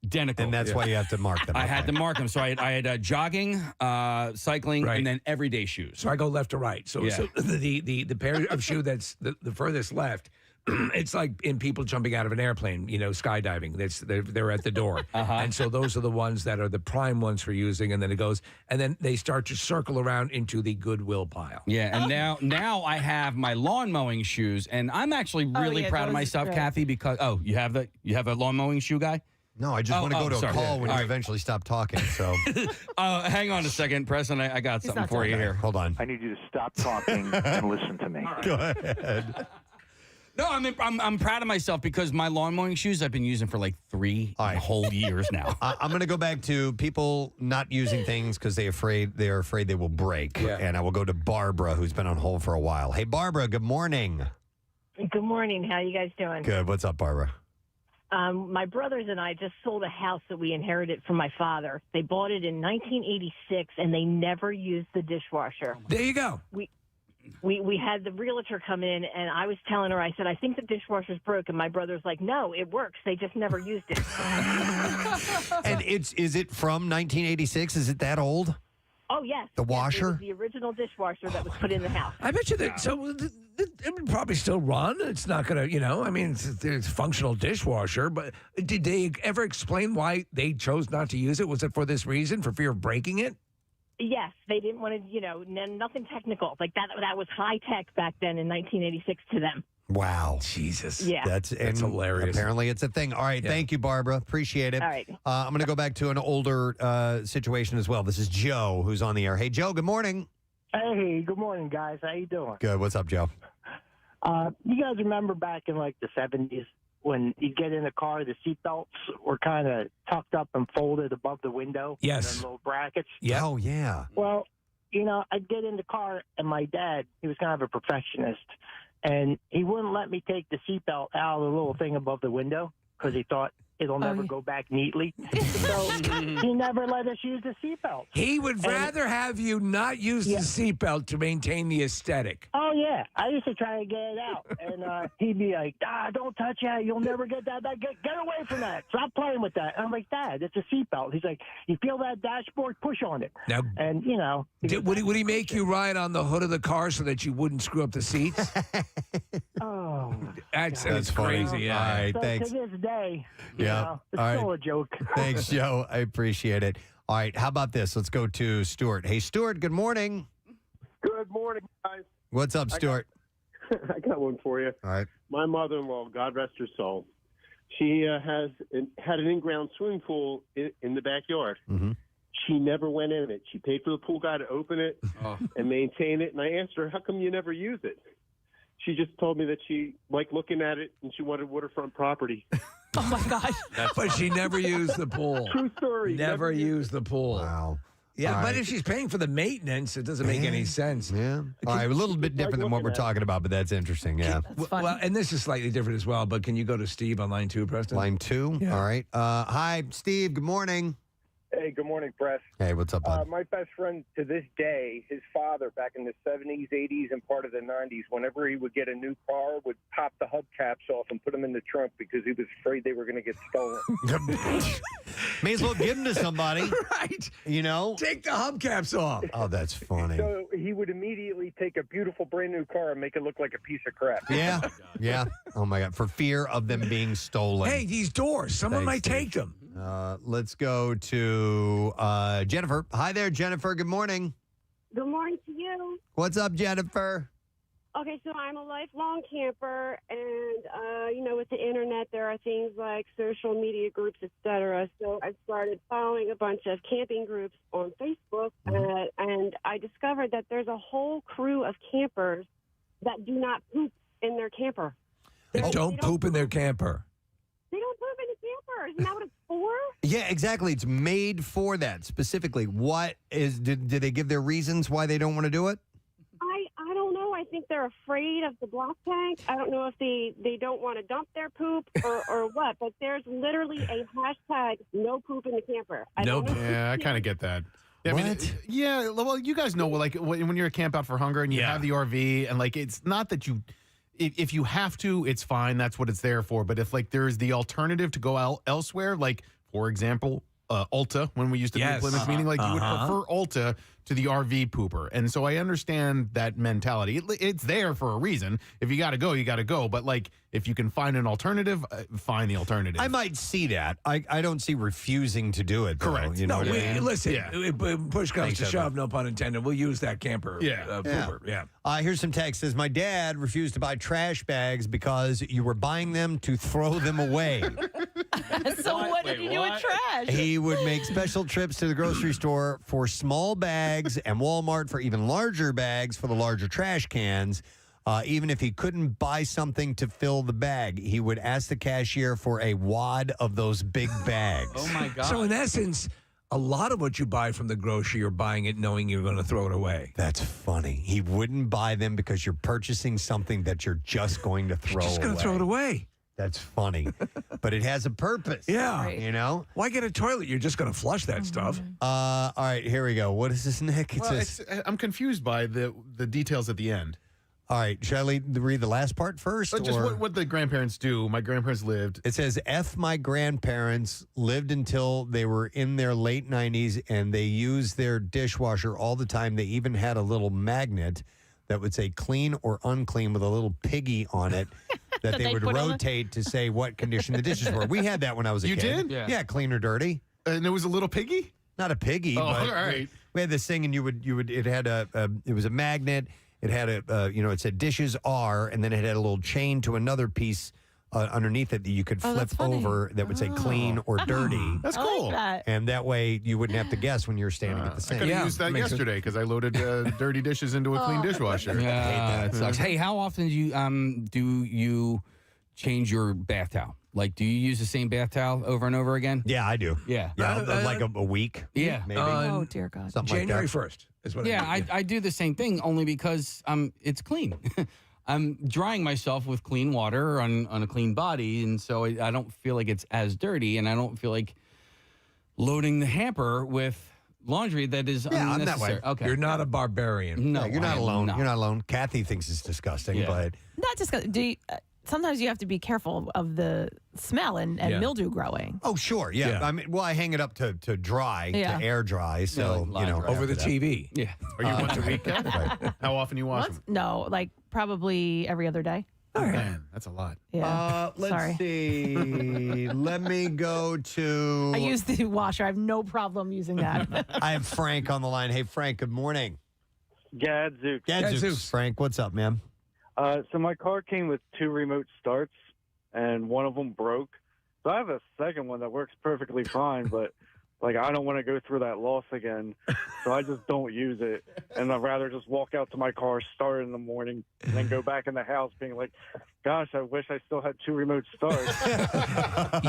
identical. And that's why you have to mark them. I had to mark them. So I had jogging, cycling, Right. and then everyday shoes. So I go left to right. So, Yeah. so the pair of shoe that's the furthest left, it's like in people jumping out of an airplane, skydiving. They're at the door, and so those are the ones that are the prime ones for using. And then it goes, and then they start to circle around into the goodwill pile. Yeah, and now I have my lawn mowing shoes, and I'm actually really yeah, proud of those- myself, right. Kathy, because you have a lawn mowing shoe guy. No, I just want to go to a sorry. call when All you right. eventually stop talking. So Hang on a second, Preston. I got something not for you talking. here. hold on. I need you to stop talking and listen to me. Go ahead. No, I'm proud of myself because my lawn mowing shoes I've been using for like 3 All right. whole years now. I'm going to go back to people not using things because they're afraid they will break. Yeah. And I will go to Barbara, who's been on hold for a while. Hey, Barbara, good morning. Good morning. How you guys doing? Good. What's up, Barbara? My brothers and I just sold a house that we inherited from my father. They bought it in 1986, and they never used the dishwasher. There you go. We had the realtor come in, and I was telling her, I said, I think the dishwasher's broken. My brother's like, no, it works. They just never used it. And is it from 1986? Is it that old? Oh, yes. The Yes, washer? it was the original dishwasher that was put in the house. I bet you that. So it would probably still run. It's not going to, I mean, it's functional dishwasher. But did they ever explain why they chose not to use it? Was it for this reason, for fear of breaking it? Yes, they didn't want to, nothing technical. Like that was high tech back then in 1986 to them. Wow. Jesus. Yeah. That's hilarious. Apparently, it's a thing. All right. Yeah. Thank you, Barbara. Appreciate it. All right. I'm going to go back to an older situation as well. This is Joe, who's on the air. Hey, Joe, good morning. Hey, good morning, guys. How you doing? Good. What's up, Joe? You guys remember back in like the 70s when you get in a car, the seatbelts were kind of tucked up and folded above the window? Yes. And then little brackets? Yeah. Oh, yeah. Well, I'd get in the car, and my dad, he was kind of a perfectionist, and he wouldn't let me take the seatbelt out of the little thing above the window because he thought it'll never go back neatly. So he never let us use the seatbelt. He would rather have you not use the seatbelt to maintain the aesthetic. Oh, yeah. I used to try to get it out. And he'd be like, don't touch that. You'll never get that. Get away from that. Stop playing with that. And I'm like, Dad, it's a seatbelt. He's like, you feel that dashboard? Push on it. Now, and, would he make you ride on the hood of the car so that you wouldn't screw up the seats? Oh. That's funny. crazy. Yeah. All right. So Thanks. to this day, Yeah. it's All right. still a joke. Thanks, Joe. I appreciate it. All right. How about this? Let's go to Stuart. Hey, Stuart, good morning. Good morning, guys. What's up, Stuart? I got one for you. All right. My mother-in-law, God rest her soul, she had an in-ground swimming pool in the backyard. Mm-hmm. She never went in it. She paid for the pool guy to open it and maintain it. And I asked her, how come you never use it? She just told me that she liked looking at it and she wanted waterfront property. Oh, my gosh. But she never used the pool. True story. Never used the pool. Wow. Yeah, All but right. if she's paying for the maintenance, it doesn't make any sense. Yeah. All right, a little bit different than what we're talking about, but that's interesting. Yeah. Well, and this is slightly different as well, but can you go to Steve on line 2, Preston? Line 2. Yeah. All right. Hi, Steve. Good morning. Hey, good morning, Press. Hey, what's up, bud? My best friend to this day, his father back in the 70s, 80s, and part of the 90s, whenever he would get a new car, would pop the hubcaps off and put them in the trunk because he was afraid they were going to get stolen. May as well give them to somebody. Right. You know? Take the hubcaps off. Oh, that's funny. So he would immediately take a beautiful brand new car and make it look like a piece of crap. Yeah. Yeah. Oh, my God. For fear of them being stolen. Hey, these doors, someone might take them. Let's go to Jennifer. Hi there, Jennifer. Good morning. Good morning to you. What's up, Jennifer? Okay, so I'm a lifelong camper, and with the internet, there are things like social media groups, etc. So I started following a bunch of camping groups on Facebook, and I discovered that there's a whole crew of campers that do not poop in their camper. They don't poop in their camper. They don't poop in the camper. Isn't that what it's for? Yeah, exactly. It's made for that specifically. What is? Did they give their reasons why they don't want to do it? I don't know. I think they're afraid of the black tank. I don't know if they don't want to dump their poop or what, but there's literally a hashtag no poop in the camper. Yeah, I kind of get that. I mean, yeah, well, you guys know, like, when you're at Camp Out for Hunger and you have the RV, and, like, it's not that you... If you have to, it's fine. That's what it's there for. But if, like, there's the alternative to go elsewhere, like, for example, Ulta, when we used to do Plymouth meeting, like, you would prefer Ulta to the RV pooper. And so I understand that mentality. It's there for a reason. If you got to go, you got to go. But, like, if you can find an alternative, find the alternative. I might see that. I don't see refusing to do it, though. Correct. You know what I mean? Listen, push comes to shove, no pun intended. We'll use that camper pooper. Yeah. Here's some text. Says, my dad refused to buy trash bags because you were buying them to throw them away. So what did you do with trash? He would make special trips to the grocery store for small bags and Walmart for even larger bags for the larger trash cans. Even if he couldn't buy something to fill the bag, he would ask the cashier for a wad of those big bags. Oh, my God. So in essence, a lot of what you buy from the grocery, you're buying it knowing you're going to throw it away. That's funny. He wouldn't buy them because you're purchasing something that you're just going to throw away. Just going to throw it away. That's funny. But it has a purpose. Yeah. You know? Why get a toilet? You're just going to flush that stuff. All right, here we go. What is this, Nick? I'm confused by the details at the end. All right, shall I read the last part first? But just what the grandparents do. My grandparents lived. It says, my grandparents lived until they were in their late 90s, and they used their dishwasher all the time. They even had a little magnet that would say clean or unclean with a little piggy on it that they would rotate to say what condition the dishes were. We had that when I was a kid. You did? Yeah, clean or dirty. And it was a little piggy? Not a piggy, Oh, but all right. we had this thing, and you would it had it was a magnet. It had it said dishes are, and then it had a little chain to another piece underneath it that you could flip over that would say clean or dirty. That's cool. I like that. And that way you wouldn't have to guess when you're standing at the I sink. could have used that yesterday because I loaded dirty dishes into a clean dishwasher. Yeah, that sucks. Hey, how often do you change your bath towel? Like, do you use the same bath towel over and over again? Yeah, I do. Yeah. Like a week. Yeah. Maybe. Oh, dear God. Something like January that. 1st is what Yeah, I do. I do the same thing only because it's clean. I'm drying myself with clean water on a clean body, and so I don't feel like it's as dirty, and I don't feel like loading the hamper with laundry that is I'm that unnecessary. way. Okay. You're not a barbarian. No, You're not I am alone. not. You're not alone. Kathy thinks it's disgusting, Yeah. but Not just do you, sometimes you have to be careful of the smell and mildew growing. oh sure, yeah. Yeah. I mean, well, I hang it up to dry, Yeah. to air dry, so like line dry. Over the after that. TV. Yeah. Are you once a week? Kat? How often you wash them? No, like probably every other day. Man, that's a lot. Yeah. Let's Sorry. see. Let me go to. I use the washer. I have no problem using that. I have Frank on the line. Hey, Frank. Good morning. Gadzooks. Gadzooks. Frank, what's up, man? So my car came with 2 remote starts, and one of them broke. So I have a second one that works perfectly fine, but Like, I don't want to go through that loss again, so I just don't use it. And I'd rather just walk out to my car, start in the morning, and then go back in the house being like, gosh, I wish I still had 2 remote starts.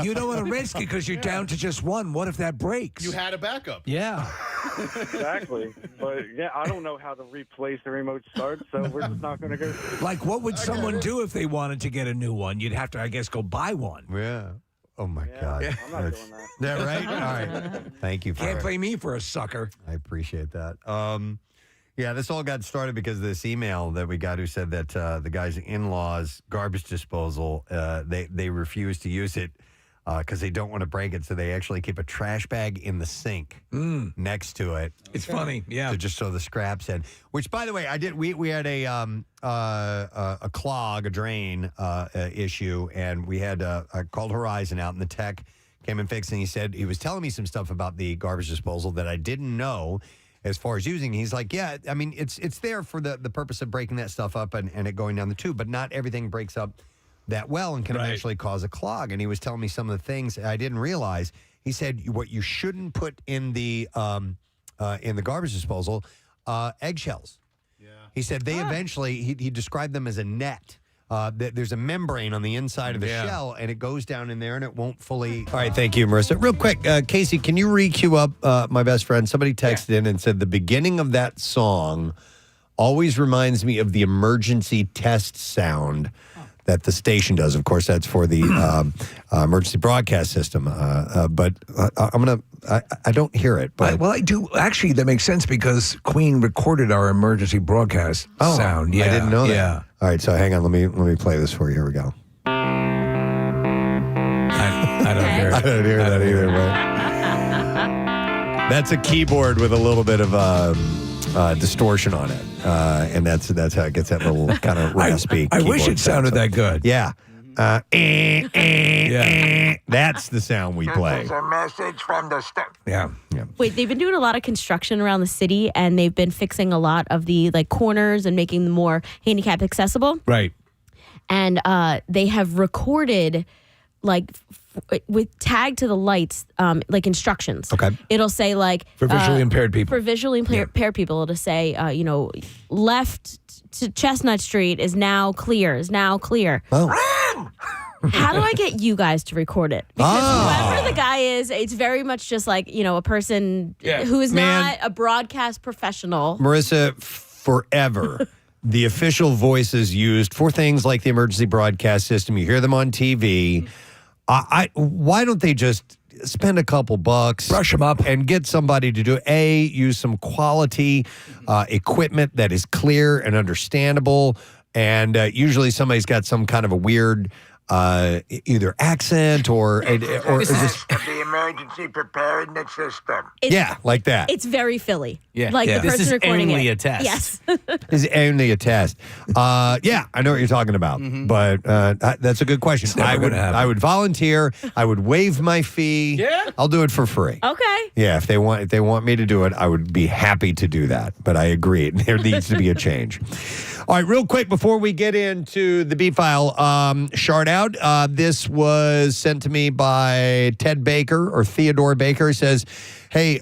You don't want to risk it because you're down to just one. What if that breaks? You had a backup. Yeah. Exactly. But, yeah, I don't know how to replace the remote start, so we're just not going to go. Like, what would someone do if they wanted to get a new one? You'd have to, I guess, go buy one. Yeah. Oh, my God. I'm not doing that. Yeah, right? All right. Thank you for Can't blame me for a sucker. I appreciate that. Yeah, this all got started because of this email that we got who said that the guy's in-laws' garbage disposal, they refuse to use it because they don't want to break it, so they actually keep a trash bag in the sink next to it. It's funny, yeah. To just throw the scraps in. Which, by the way, I did. We had a drain issue, and we had I called Horizon out, and the tech came and fixed, and he was telling me some stuff about the garbage disposal that I didn't know. As far as using, he's like, yeah, I mean, it's there for the purpose of breaking that stuff up and it going down the tube, but not everything breaks up that well and can eventually cause a clog. And he was telling me some of the things I didn't realize. He said what you shouldn't put in the garbage disposal, eggshells. Yeah. He said they eventually, he described them as a net. There's a membrane on the inside of the shell, and it goes down in there, and it won't fully. All right, thank you, Marissa. Real quick, Casey, can you re-queue up my best friend? Somebody texted in and said the beginning of that song always reminds me of the emergency test sound that the station does. Of course, that's for the emergency broadcast system. But I don't hear it. But I do. Actually, that makes sense because Queen recorded our emergency broadcast sound. Yeah, I didn't know that. Yeah. All right, so hang on. Let me play this for you. Here we go. I don't hear it. I don't hear that either. But that's a keyboard with a little bit of distortion on it, and that's how it gets that little kind of raspy. I wish it sounded that good. Yeah. That's the sound we play. This is a message from the Yeah. Wait, they've been doing a lot of construction around the city, and they've been fixing a lot of the corners and making them more handicap accessible. Right. And they have recorded with tag to the lights, instructions. Okay. It'll say for visually impaired people. For visually impaired people, it'll say left to Chestnut Street is now clear. Oh. How do I get you guys to record it? Because whoever the guy is, it's very much just a person who is not a broadcast professional. Marissa, forever. The official voices used for things like the emergency broadcast system. You hear them on TV. Why don't they just spend a couple bucks, brush them up, and get somebody to do use some quality equipment that is clear and understandable, and usually somebody's got some kind of a weird either accent or just the emergency preparedness system. like that. It's very Philly. Yeah, the this person is recording only it. a test. Yes, This is only a test. I know what you're talking about, but that's a good question. I would volunteer. I would waive my fee. Yeah, I'll do it for free. Okay. Yeah, if they want me to do it, I would be happy to do that. But I agree, there needs to be a change. All right, real quick before we get into the B file, shout out. This was sent to me by Ted Baker or Theodore Baker. He says, "Hey,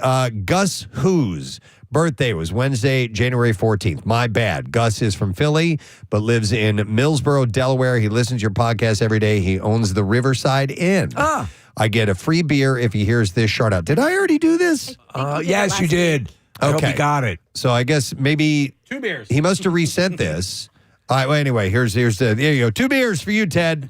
Gus Who's birthday was Wednesday, January 14th. My bad. Gus is from Philly, but lives in Millsboro, Delaware. He listens to your podcast every day. He owns the Riverside Inn. I get a free beer if he hears this shout out. Did I already do this? Yes, you did. I hope you got it. So I guess maybe 2 beers. He must have resent this. All right. Well, anyway, there you go. 2 beers for you, Ted.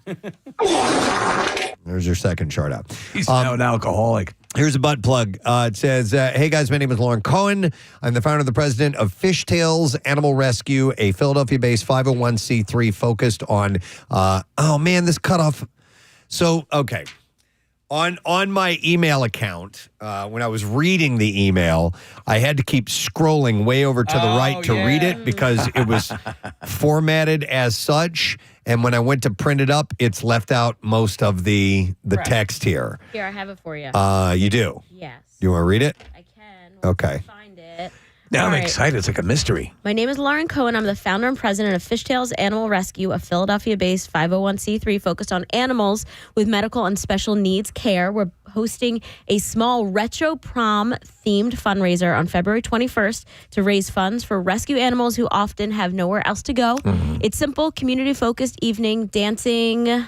There's your second shout out. He's now an alcoholic. Here's a butt plug. It says, hey, guys, my name is Lauren Cohen. I'm the founder and the president of Fishtails Animal Rescue, a Philadelphia-based 501c3 focused on, this cutoff. So, okay. On my email account, when I was reading the email, I had to keep scrolling way over to the right to read it because it was formatted as such. And when I went to print it up, it's left out most of the text here. Here, I have it for you. You do? Yes. You want to read it? I can. Okay. Find it. Now All I'm right. excited. It's like a mystery. My name is Lauren Cohen. I'm the founder and president of Fishtails Animal Rescue, a Philadelphia-based 501c3 focused on animals with medical and special needs care. We're hosting a small retro prom themed fundraiser on February 21st to raise funds for rescue animals who often have nowhere else to go. It's simple, community-focused evening, dancing,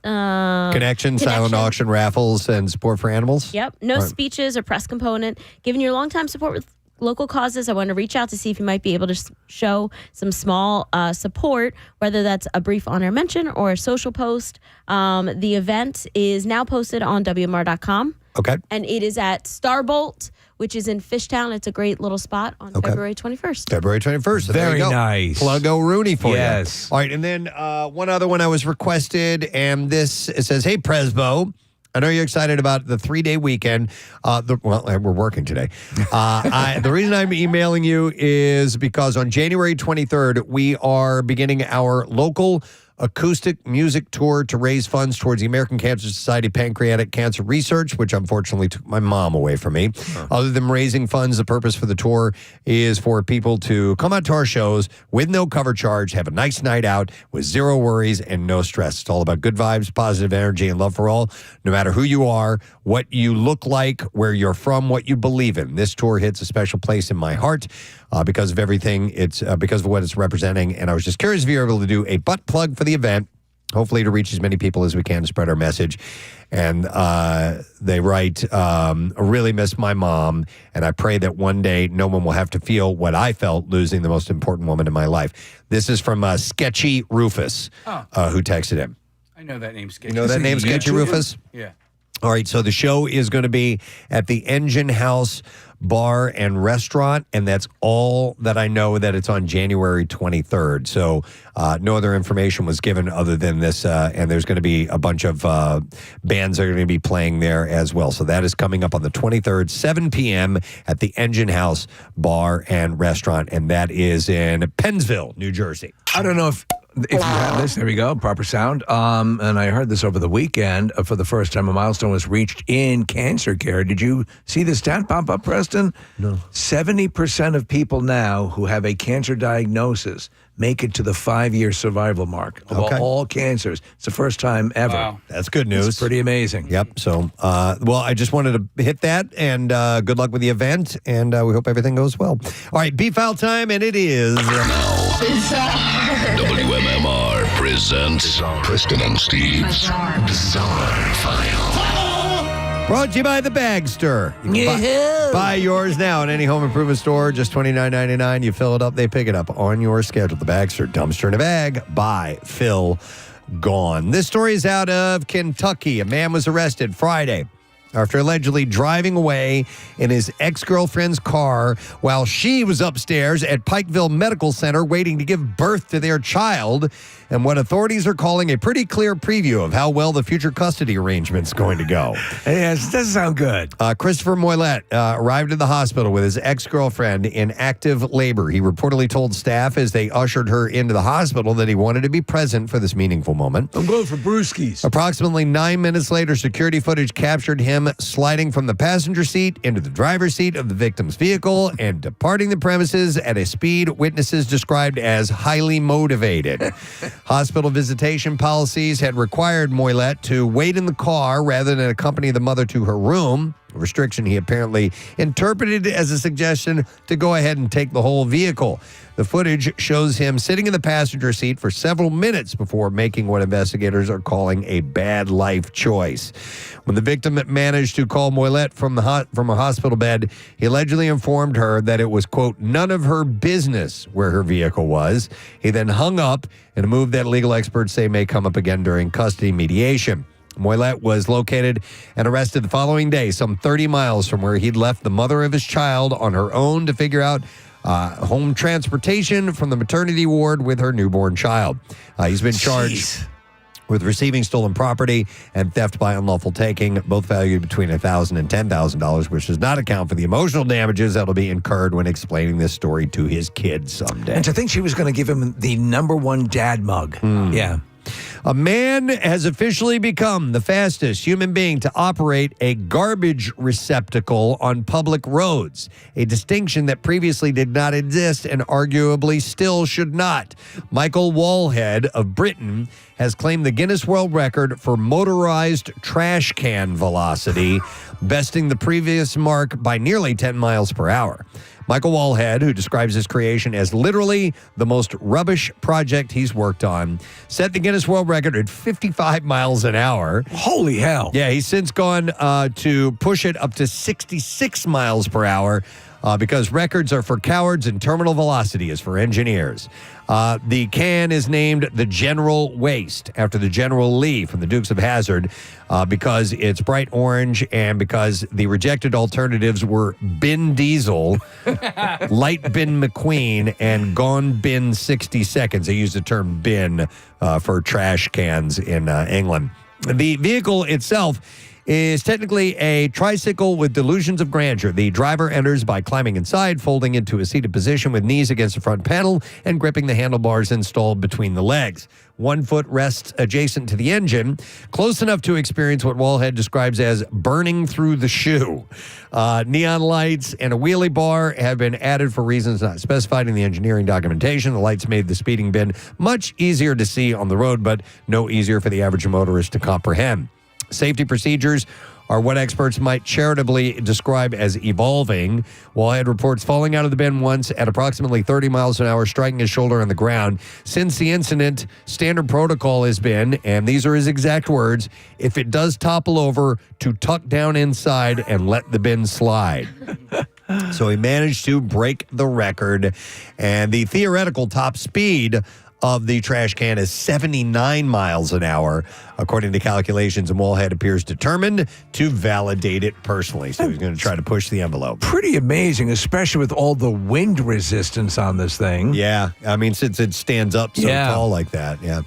Connection, silent auction, raffles, and support for animals. Yep. No All right. speeches or press component. Given your longtime support with local causes, I want to reach out to see if you might be able to show some small support, whether that's a brief on-air mention or a social post. The event is now posted on WMR.com. Okay. And it is at Starbolt, which is in Fishtown. It's a great little spot on February 21st. February 21st. So there Very you go. nice. Plug-o Rooney for Yes. you. All right, and then one other one I was requested, and this, it says, hey, Presbo, I know you're excited about the 3-day weekend. We're working today. The reason I'm emailing you is because on January 23rd, we are beginning our local acoustic music tour to raise funds towards the American Cancer Society Pancreatic Cancer Research, which unfortunately took my mom away from me. Other than raising funds, the purpose for the tour is for people to come out to our shows with no cover charge, have a nice night out with zero worries and no stress. It's all about good vibes, positive energy, and love for all, no matter who you are, what you look like, where you're from, what you believe in. This tour hits a special place in my heart because of everything. It's because of what it's representing. And I was just curious if you're able to do a butt plug for the event, hopefully to reach as many people as we can to spread our message. And they write, I really miss my mom, and I pray that one day no one will have to feel what I felt losing the most important woman in my life. This is from Sketchy Rufus, who texted him. I know that name, Sketchy. You know that name, Sketchy Rufus? Yeah. All right, so the show is going to be at the Engine House Bar and Restaurant, and that's all that I know, that it's on January 23rd. So no other information was given other than this, and there's going to be a bunch of bands that are going to be playing there as well. So that is coming up on the 23rd, 7 p.m. at the Engine House Bar and Restaurant, and that is in Pennsville, New Jersey. I don't know if you have this, there we go, proper sound. And I heard this over the weekend. For the first time, a milestone was reached in cancer care. Did you see the stat pop up, Preston? No. 70% of people now who have a cancer diagnosis make it to the 5-year survival mark of all cancers. It's the first time ever. Wow. That's good news. It's pretty amazing. Yep. So, well, I just wanted to hit that, and good luck with the event, and we hope everything goes well. All right, B-File time, and it is... WMMR presents Preston and Steve's Bizarre File. Brought to you by the Bagster. You can buy yours now at any home improvement store. Just $29.99. You fill it up, they pick it up on your schedule. The Bagster, Dumpster in a Bag by Phil Gone. This story is out of Kentucky. A man was arrested Friday after allegedly driving away in his ex-girlfriend's car while she was upstairs at Pikeville Medical Center waiting to give birth to their child, and what authorities are calling a pretty clear preview of how well the future custody arrangement's going to go. Yes, it doesn't sound good. Christopher Moylette arrived at the hospital with his ex-girlfriend in active labor. He reportedly told staff as they ushered her into the hospital that he wanted to be present for this meaningful moment. I'm going for brewskis. Approximately 9 minutes later, security footage captured him sliding from the passenger seat into the driver's seat of the victim's vehicle and departing the premises at a speed witnesses described as highly motivated. Hospital visitation policies had required Moylette to wait in the car rather than accompany the mother to her room, a restriction he apparently interpreted as a suggestion to go ahead and take the whole vehicle. The footage shows him sitting in the passenger seat for several minutes before making what investigators are calling a bad life choice. When the victim managed to call Moylette from a hospital bed, he allegedly informed her that it was, quote, none of her business where her vehicle was. He then hung up in a move that legal experts say may come up again during custody mediation. Moylette was located and arrested the following day, some 30 miles from where he'd left the mother of his child on her own to figure out home transportation from the maternity ward with her newborn child. He's been charged with receiving stolen property and theft by unlawful taking, both valued between $1,000 and $10,000, which does not account for the emotional damages that will be incurred when explaining this story to his kids someday. And to think she was going to give him the #1 dad mug. Yeah. A man has officially become the fastest human being to operate a garbage receptacle on public roads, a distinction that previously did not exist and arguably still should not. Michael Wallhead of Britain has claimed the Guinness World Record for motorized trash can velocity, besting the previous mark by nearly 10 miles per hour. Michael Wallhead, who describes his creation as literally the most rubbish project he's worked on, set the Guinness World Record at 55 miles an hour. Holy hell. Yeah, he's since gone to push it up to 66 miles per hour because records are for cowards and terminal velocity is for engineers. The can is named the General Waste after the General Lee from the Dukes of Hazzard because it's bright orange and because the rejected alternatives were Bin Diesel, Light Bin McQueen, and Gone Bin 60 Seconds. They use the term bin for trash cans in England. The vehicle itself is technically a tricycle with delusions of grandeur. The driver enters by climbing inside, folding into a seated position with knees against the front panel and gripping the handlebars installed between the legs. One foot rests adjacent to the engine, close enough to experience what Wallhead describes as burning through the shoe. Neon lights and a wheelie bar have been added for reasons not specified in the engineering documentation. The lights made the speeding bin much easier to see on the road, but no easier for the average motorist to comprehend. Safety procedures are what experts might charitably describe as evolving. Wallhead reports falling out of the bin once at approximately 30 miles an hour, striking his shoulder on the ground. Since the incident, standard protocol has been, and these are his exact words, if it does topple over, to tuck down inside and let the bin slide. So he managed to break the record, and the theoretical top speed of the trash can is 79 miles an hour, according to calculations, and Wallhead appears determined to validate it personally. So he's going to try to push the envelope. Pretty amazing, especially with all the wind resistance on this thing. Yeah, I mean, since it stands up so tall like that, yeah.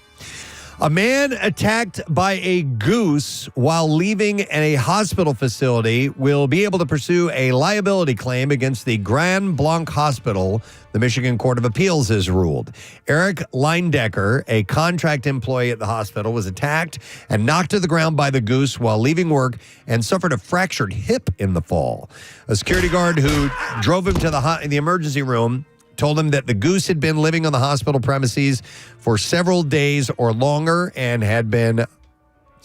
A man attacked by a goose while leaving a hospital facility will be able to pursue a liability claim against the Grand Blanc Hospital, the Michigan Court of Appeals has ruled. Eric Leindecker, a contract employee at the hospital, was attacked and knocked to the ground by the goose while leaving work and suffered a fractured hip in the fall. A security guard who drove him to the emergency room told him that the goose had been living on the hospital premises for several days or longer and had been,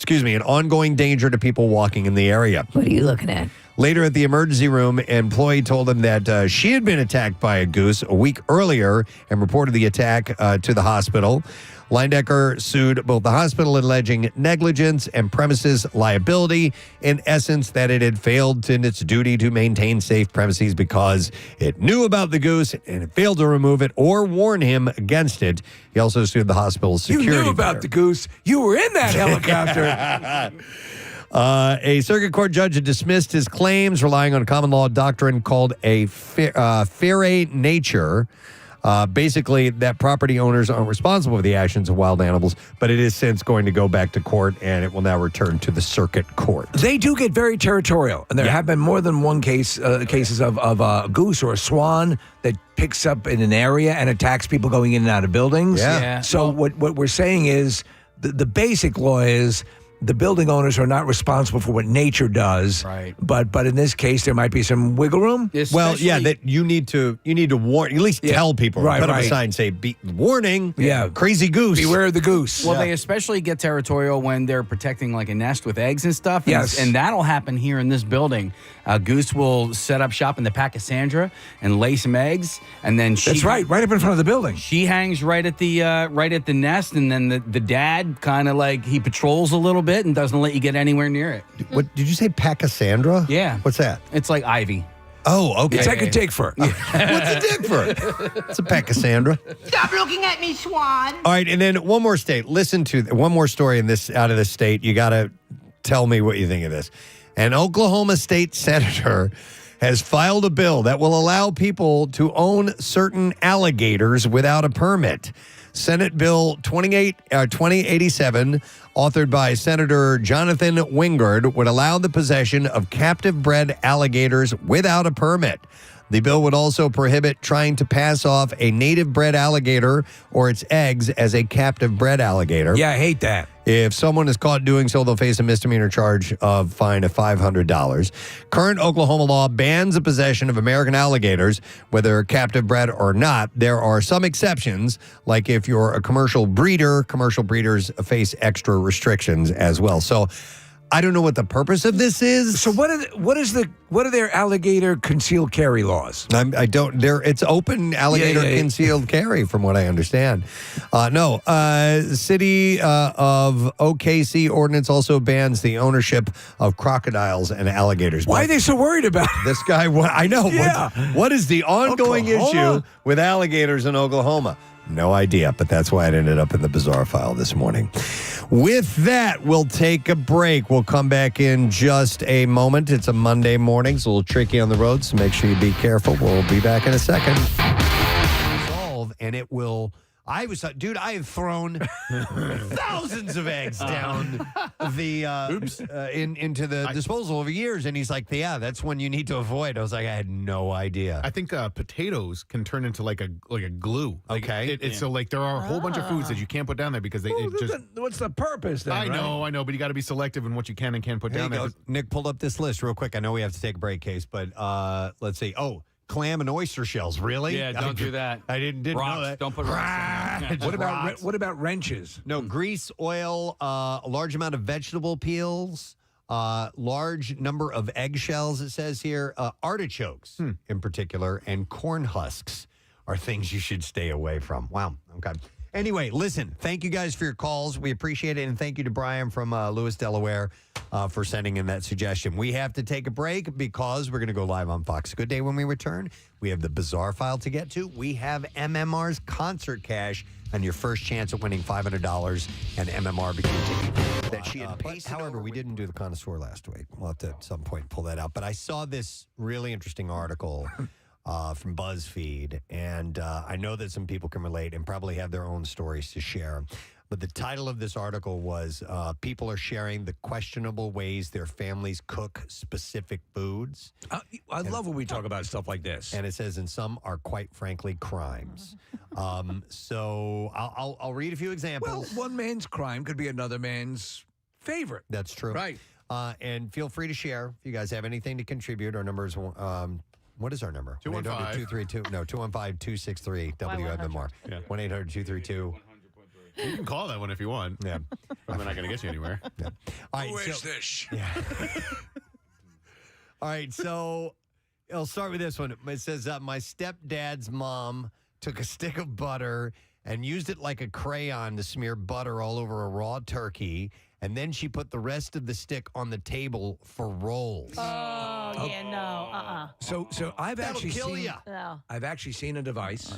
an ongoing danger to people walking in the area. What are you looking at? Later at the emergency room, an employee told him that she had been attacked by a goose a week earlier and reported the attack to the hospital. Leindecker sued both the hospital alleging negligence and premises liability, in essence that it had failed in its duty to maintain safe premises because it knew about the goose and it failed to remove it or warn him against it. He also sued the hospital's security. You knew about the goose. You were in that helicopter. A circuit court judge had dismissed his claims, relying on a common law doctrine called a faire nature. Basically, that property owners aren't responsible for the actions of wild animals, but it is since going to go back to court, and it will now return to the circuit court. They do get very territorial, and there have been more than one cases of a goose or a swan that picks up in an area and attacks people going in and out of buildings. Yeah. So what we're saying is the basic law is the building owners are not responsible for what nature does. Right. But in this case, there might be some wiggle room. Well, yeah, that you need to warn, at least tell people. Right, put up a right. sign, say, warning, Yeah. crazy goose. Beware of the goose. Well, they especially get territorial when they're protecting like a nest with eggs and stuff. And, Yes. and that'll happen here in this building. A goose will set up shop in the Pachysandra and lay some eggs, and then That's right up in front of the building. She hangs right at the nest, and then the dad kind of like he patrols a little bit and doesn't let you get anywhere near it. What did you say, Pachysandra? Yeah. What's that? It's like ivy. Oh, okay. It's like a dick fur. What's a dick fur? It's a Pachysandra. Stop looking at me, Swan. All right, and then one more state. Listen to one more story out of this state. You got to tell me what you think of this. An Oklahoma state senator has filed a bill that will allow people to own certain alligators without a permit. Senate Bill 2087, authored by Senator Jonathan Wingard, would allow the possession of captive-bred alligators without a permit. The bill would also prohibit trying to pass off a native bred alligator or its eggs as a captive bred alligator. Yeah, I hate that. If someone is caught doing so, they'll face a misdemeanor charge of fine of $500. Current Oklahoma law bans the possession of American alligators, whether captive bred or not. There are some exceptions, like if you're a commercial breeder, commercial breeders face extra restrictions as well. So I don't know what the purpose of this is. So what are their alligator concealed carry laws? It's open alligator concealed carry, from what I understand. City of OKC ordinance also bans the ownership of crocodiles and alligators. Why are they so worried about it? This guy? I know. Yeah. What is the ongoing Oklahoma? issue with alligators in Oklahoma? No idea, but that's why it ended up in the bizarre file this morning. With that, we'll take a break. We'll come back in just a moment. It's a Monday morning. It's a little tricky on the road, so make sure you be careful. We'll be back in a second. Resolve, and it will... I have thrown thousands of eggs down the into the disposal over years, and he's like, "Yeah, that's one you need to avoid." I was like, I had no idea. I think potatoes can turn into like a glue. So there are a whole bunch of foods that you can't put down there because What's the purpose then? I know, but you got to be selective in what you can and can't put down there. Nick pulled up this list real quick. I know we have to take a break, Case, but let's see. Oh. Clam and oyster shells, really? Yeah, don't do that. I didn't rocks, know that. Don't put rocks in there. What about wrenches? No, grease, oil, a large amount of vegetable peels, large number of eggshells, it says here, artichokes in particular, and corn husks are things you should stay away from. Wow. Okay. Anyway, listen, thank you guys for your calls. We appreciate it. And thank you to Brian from Lewis, Delaware, for sending in that suggestion. We have to take a break because we're going to go live on Fox Good Day when we return. We have the bizarre file to get to. We have MMR's concert cash and your first chance at winning $500 and MMR bikini that she had pasted. However, we didn't do the connoisseur last week. We'll have to at some point pull that out. But I saw this really interesting article from BuzzFeed, and I know that some people can relate and probably have their own stories to share. But the title of this article was people are sharing the questionable ways their families cook specific foods. I love when we talk about stuff like this. And it says, and some are quite frankly crimes. So I'll read a few examples. Well, one man's crime could be another man's favorite. That's true. Right. And feel free to share if you guys have anything to contribute. Our number is... what is our number? 215. No, 215-263 WMMR. 1-800-232. You can call that one if you want. Yeah. I'm not going to get you anywhere. Yeah. All right, Who is this? Yeah. All right, so I'll start with this one. It says, my stepdad's mom took a stick of butter and used it like a crayon to smear butter all over a raw turkey, and then she put the rest of the stick on the table for rolls. Oh, yeah, no, So I've That'll actually kill seen. ya. No. I've actually seen a device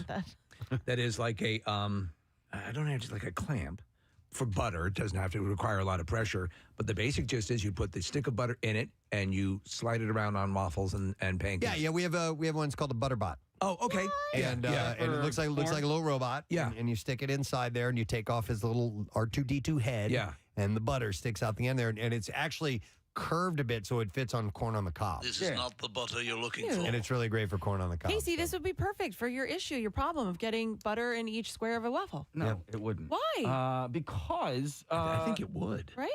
that is like a I don't have like a clamp for butter. It doesn't have to require a lot of pressure, but the basic gist is you put the stick of butter in it and you slide it around on waffles and pancakes. Yeah, we have one. It's called a Butterbot. Oh, okay. And and it looks like a little robot. Yeah. And you stick it inside there, and you take off his little R2D2 head. Yeah. And the butter sticks out the end there, and it's actually curved a bit so it fits on corn on the cob. This is not the butter you're looking for. And it's really great for corn on the cob. Casey, this would be perfect for your issue, your problem of getting butter in each square of a waffle. No, it wouldn't. Why? Because I think it would. Right?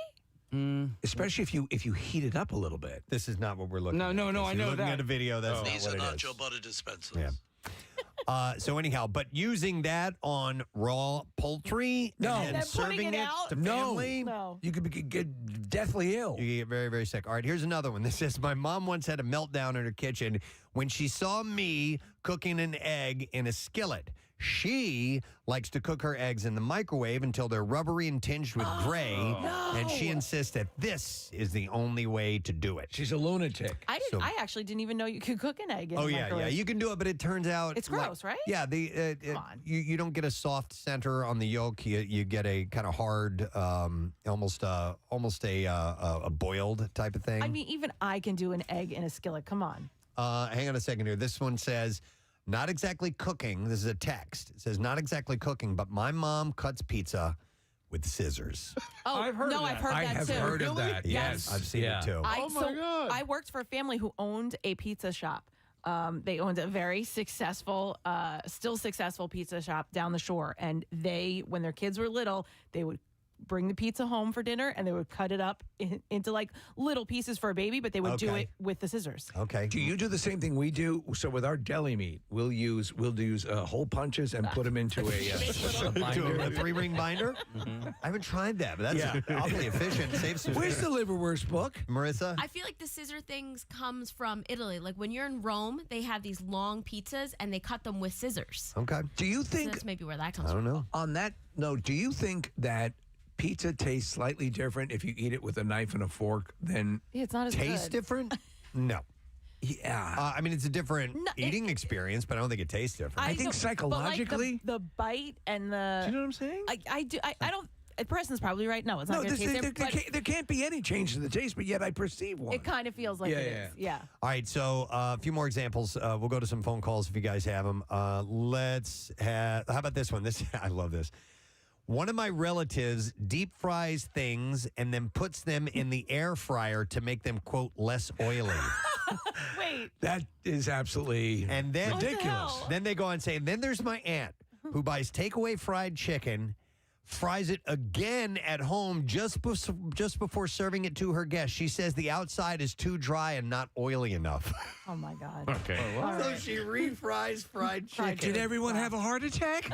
Especially if you heat it up a little bit. This is not what we're looking at. No, If I you're know looking that. at a video, that's not These what are it not is. your butter dispensers. Yeah. So anyhow, but using that on raw poultry and Then serving putting it out? to family, No. You could get deathly ill. you get very, very sick. All right, here's another one. This says, my mom once had a meltdown in her kitchen when she saw me cooking an egg in a skillet. She likes to cook her eggs in the microwave until they're rubbery and tinged with gray, and she insists that this is the only way to do it. She's a lunatic. I actually didn't even know you could cook an egg in Oh the yeah, microwave. you can do it, but it turns out It's gross, right? Yeah, you don't get a soft center on the yolk. You get a kind of hard, almost a boiled type of thing. I mean, even I can do an egg in a skillet. Come on. Hang on a second here. This one says, not exactly cooking. This is a text. It says, not exactly cooking, but my mom cuts pizza with scissors. Oh, I've heard of that. I've heard I that have too. heard of that. Yes. I've seen it too. I worked for a family who owned a pizza shop. They owned a very successful, still successful pizza shop down the shore. And when their kids were little, they would bring the pizza home for dinner and they would cut it up into like little pieces for a baby, but they would do it with the scissors. Okay. Do you do the same thing we do? So with our deli meat, we'll use hole punches and put them into a binder. A 3-ring binder? I haven't tried that, but that's awfully efficient. Saves some Where's the liverwurst book? Marissa? I feel like the scissor things comes from Italy. Like when you're in Rome, they have these long pizzas and they cut them with scissors. Okay. Do you So think that's maybe where that comes I from. don't know. on that note, do you think that pizza tastes slightly different if you eat it with a knife and a fork than Yeah, it's not as Tastes good. different? No. Yeah. I mean, it's a different eating experience, but I don't think it tastes different. I think know, psychologically- but like the bite and the. Do you know what I'm saying? I do. I don't. Preston's probably right. No, it's not No, going to taste different. there can't be any change to the taste, but yet I perceive one. It kind of feels like it is. Yeah. All right, so a few more examples. We'll go to some phone calls if you guys have them. How about this one? I love this. One of my relatives deep fries things and then puts them in the air fryer to make them, quote, less oily. Wait. That is absolutely ridiculous. Then they go on and say, and then there's my aunt who buys takeaway fried chicken, fries it again at home just before serving it to her guests. She says the outside is too dry and not oily enough. Oh, my God. Okay. So she refries fried chicken. Did everyone have a heart attack?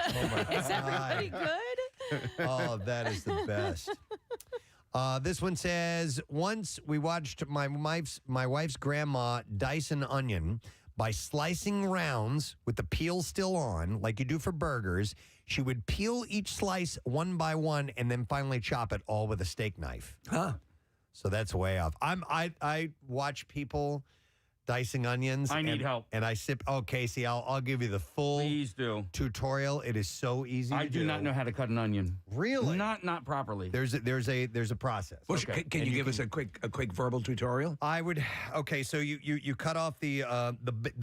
Is everybody good? Oh, that is the best. This one says, once we watched my wife's grandma dice an onion by slicing rounds with the peel still on, like you do for burgers. She would peel each slice one by one and then finally chop it all with a steak knife. Huh. So that's way off. I watch people dicing onions. I need help. And I sip. Oh, Casey, I'll give you the full Please do. tutorial. It is so easy. I do not know how to cut an onion. Really? Not properly. There's a process. Well, can you give us a quick verbal tutorial? I would. Okay, so you cut off the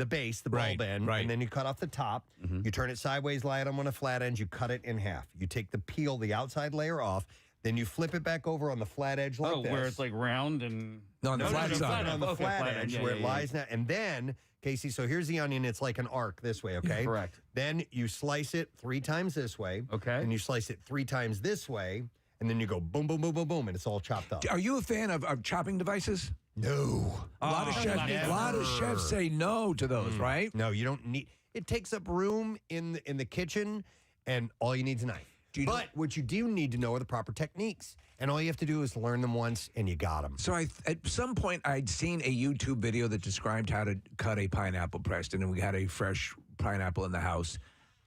base, the bulb end, and then you cut off the top. You turn it sideways, lie it on one of the flat ends. You cut it in half. You take the peel, the outside layer off. Then you flip it back over on the flat edge like this. Where it's like round and... No, on the flat side. On the flat edge yeah, where yeah, it lies now. And then, Casey, so here's the onion. It's like an arc this way, okay? Correct. Then you slice it 3 times this way. Okay. And you slice it 3 times this way. And then you go boom, boom, boom, boom, boom, and it's all chopped up. Are you a fan of chopping devices? No. A lot of chefs say no to those, right? No, you don't need... It takes up room in the kitchen, and all you need is a knife. But what you do need to know are the proper techniques. And all you have to do is learn them once, and you got them. So at some point, I'd seen a YouTube video that described how to cut a pineapple, Preston, and we had a fresh pineapple in the house.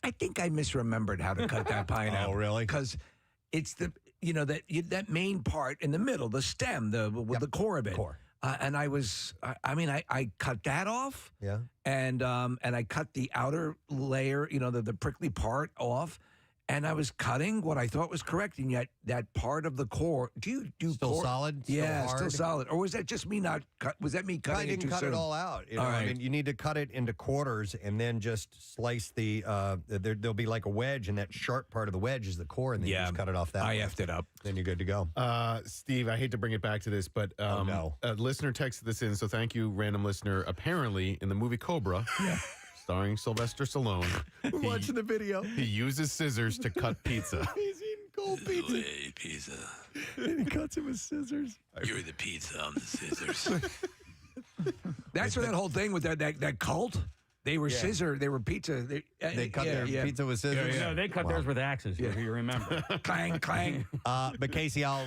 I think I misremembered how to cut that pineapple. Oh, really? Because it's that main part in the middle, the stem, the core of it. And I cut that off. Yeah. And I cut the outer layer, the prickly part off. And I was cutting what I thought was correct, and yet that part of the core. Do you do still core? solid? Yeah, still still solid. Or was that just me not cut? Was that me cutting I didn't it too cut soon? it all out. All right. I mean, you need to cut it into quarters and then just slice the. There'll be like a wedge, and that sharp part of the wedge is the core, and then you just cut it off that. I way. effed it up. Then you're good to go. Steve, I hate to bring it back to this, but no. A listener texted this in, so thank you, random listener. Apparently, in the movie Cobra, starring Sylvester Stallone, We're watching the video. He uses scissors to cut pizza. He's eating cold pizza. Hey, pizza. And he cuts it with scissors. You're the pizza, I'm the scissors. That's where that whole thing with that cult. They were scissor. They were pizza. They cut their pizza with scissors. No, they cut theirs with axes. If you remember. Clang, clang. But Casey, I'll.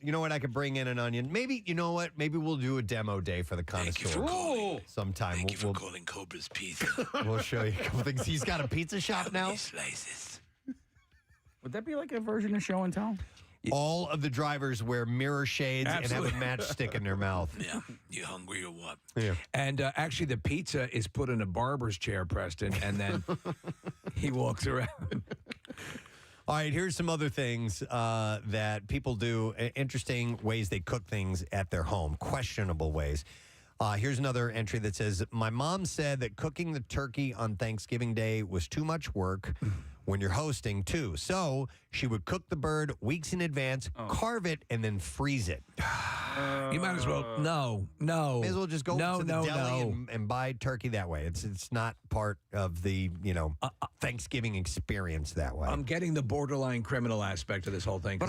You know what? I could bring in an onion. Maybe you know what? Maybe we'll do a demo day for the connoisseur sometime. Thank you for calling Cobra's Pizza. We'll show you a couple things. He's got a pizza shop now. Slices. Would that be like a version of show and tell? All of the drivers wear mirror shades and have a matchstick in their mouth. Yeah. You hungry or what? Yeah. And actually, the pizza is put in a barber's chair, Preston, and then he walks around. All right, here's some other things that people do, interesting ways they cook things at their home, questionable ways. Here's another entry that says, my mom said that cooking the turkey on Thanksgiving Day was too much work. when you're hosting, too. So she would cook the bird weeks in advance, carve it, and then freeze it. You might as well. No. May as well just go to the deli and buy turkey that way. It's not part of the, Thanksgiving experience that way. I'm getting the borderline criminal aspect of this whole thing. But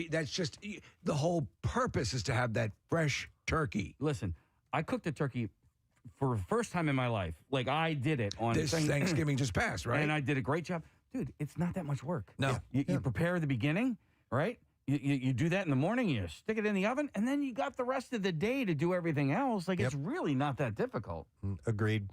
That's just, the whole purpose is to have that fresh turkey. Listen, I cooked a turkey for the first time in my life. Like, I did it on This Thanksgiving just passed, right? And I did a great job. Dude, it's not that much work. No. You prepare the beginning, right? You do that in the morning, you stick it in the oven, and then you got the rest of the day to do everything else. Like, it's really not that difficult. Agreed.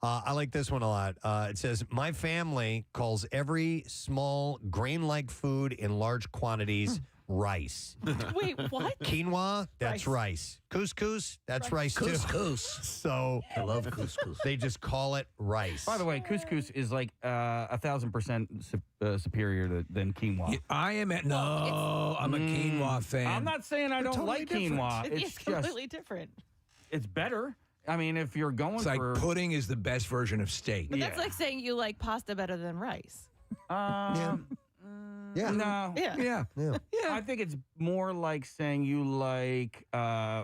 I like this one a lot. It says, my family calls every small grain-like food in large quantities rice. Wait, what? Quinoa, that's rice. Couscous, that's rice too. Couscous. So I love couscous. They just call it rice. By the way, couscous is like 1,000% superior than quinoa. I'm a quinoa fan. I'm not saying I don't like quinoa. It's completely different. It's better. I mean, if you're going It's like for pudding is the best version of steak. But that's like saying you like pasta better than rice. Yeah. No. Yeah. I think it's more like saying you like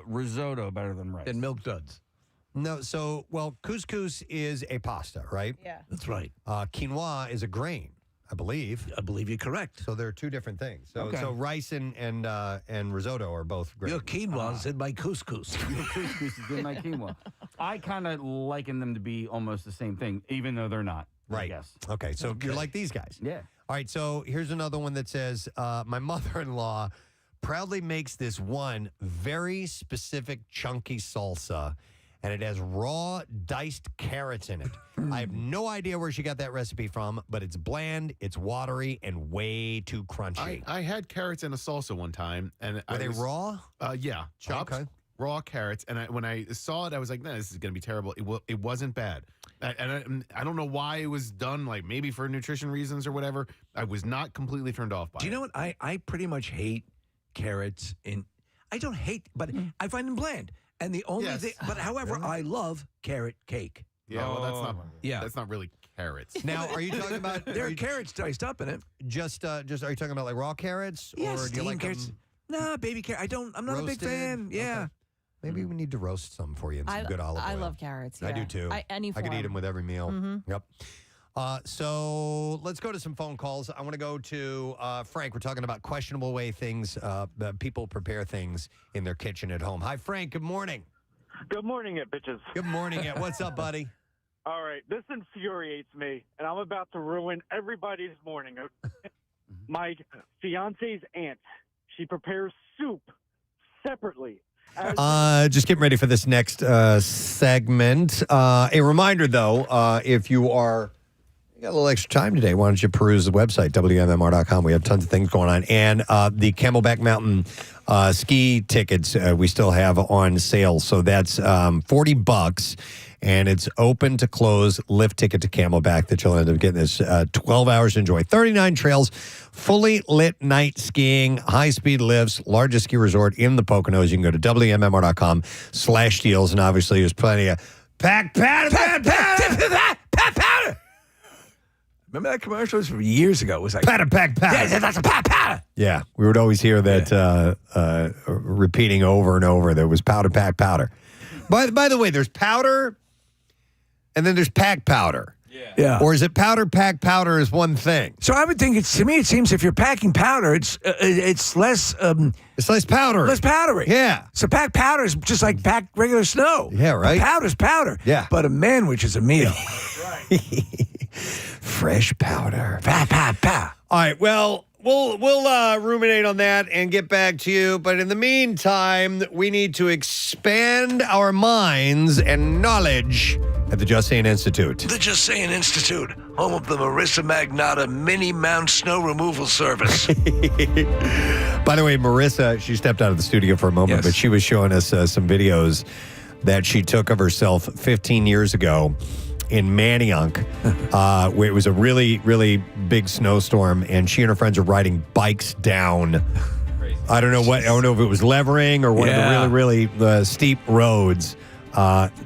risotto better than rice. And milk duds. No, couscous is a pasta, right? Yeah. That's right. Quinoa is a grain, I believe. I believe you're correct. So they're two different things. So Okay. so rice and risotto are both grains. Your quinoa is in my couscous. Your couscous is in my quinoa. I kind of liken them to be almost the same thing, even though they're not. I Right. guess. Okay, so you're like these guys. Yeah. All right, so here's another one that says, my mother-in-law proudly makes this one very specific chunky salsa, and it has raw diced carrots in it. I have no idea where she got that recipe from, but it's bland, it's watery, and way too crunchy. I had carrots in a salsa one time, and Were they raw? Yeah, chopped. Okay. Raw carrots, and when I saw it, I was like, "No, this is going to be terrible." It wasn't bad, and I don't know why it was done. Like maybe for nutrition reasons or whatever. I was not completely turned off by it. Do you know what? I pretty much hate carrots. I don't hate, but I find them bland. And the only thing, but however, I love carrot cake. Yeah, well, that's not really carrots. Now, are you talking about There are carrots diced up in it. just are you talking about like raw carrots, Yeah, or do you steamed like carrots. them Nah, baby carrot. I'm not a big roasted? fan. Yeah. Okay. Maybe we need to roast some for you in some good olive oil. I love carrots. I yeah. do too. Any I could eat form. them with every meal. Mhm. Yep. So let's go to some phone calls. I want to go to Frank. We're talking about questionable way that people prepare things in their kitchen at home. Hi, Frank. Good morning. Good morning, it bitches. Good morning. What's up, buddy? All right, this infuriates me, and I'm about to ruin everybody's morning. My fiance's aunt, she prepares soup separately. Just getting ready for this next segment. A reminder, though, if you got a little extra time today, why don't you peruse the website, WMMR.com. We have tons of things going on. And the Camelback Mountain ski tickets we still have on sale. So that's $40. And it's open to close lift ticket to Camelback that you'll end up getting this 12 hours to enjoy. 39 trails, fully lit night skiing, high-speed lifts, largest ski resort in the Poconos. You can go to WMMR.com/deals. And obviously, there's plenty of pack powder. Remember that commercial? It was from years ago. It was like Powder. Yeah, that's a powder. Yeah, we would always hear that repeating over and over. There was powder. By the way, there's powder, and then there's pack powder. Yeah. Or is it powder, pack powder is one thing? So I would think to me, it seems if you're packing powder, it's less. It's less powdery. Less powdery. Yeah. So packed powder is just like packed regular snow. Yeah, right. Powder's powder. Yeah. But a manwich is a meal. Fresh powder. Pa. All right, well, we'll ruminate on that and get back to you. But in the meantime, we need to expand our minds and knowledge at the Just Sayin Institute. The Just Sayin Institute, home of the Marissa Magnata Mini Mount Snow Removal Service. By the way, Marissa, she stepped out of the studio for a moment, but she was showing us some videos that she took of herself 15 years ago in Manayunk, where it was a really, really big snowstorm, and she and her friends are riding bikes down. I don't know if it was levering or one of the really, really steep roads.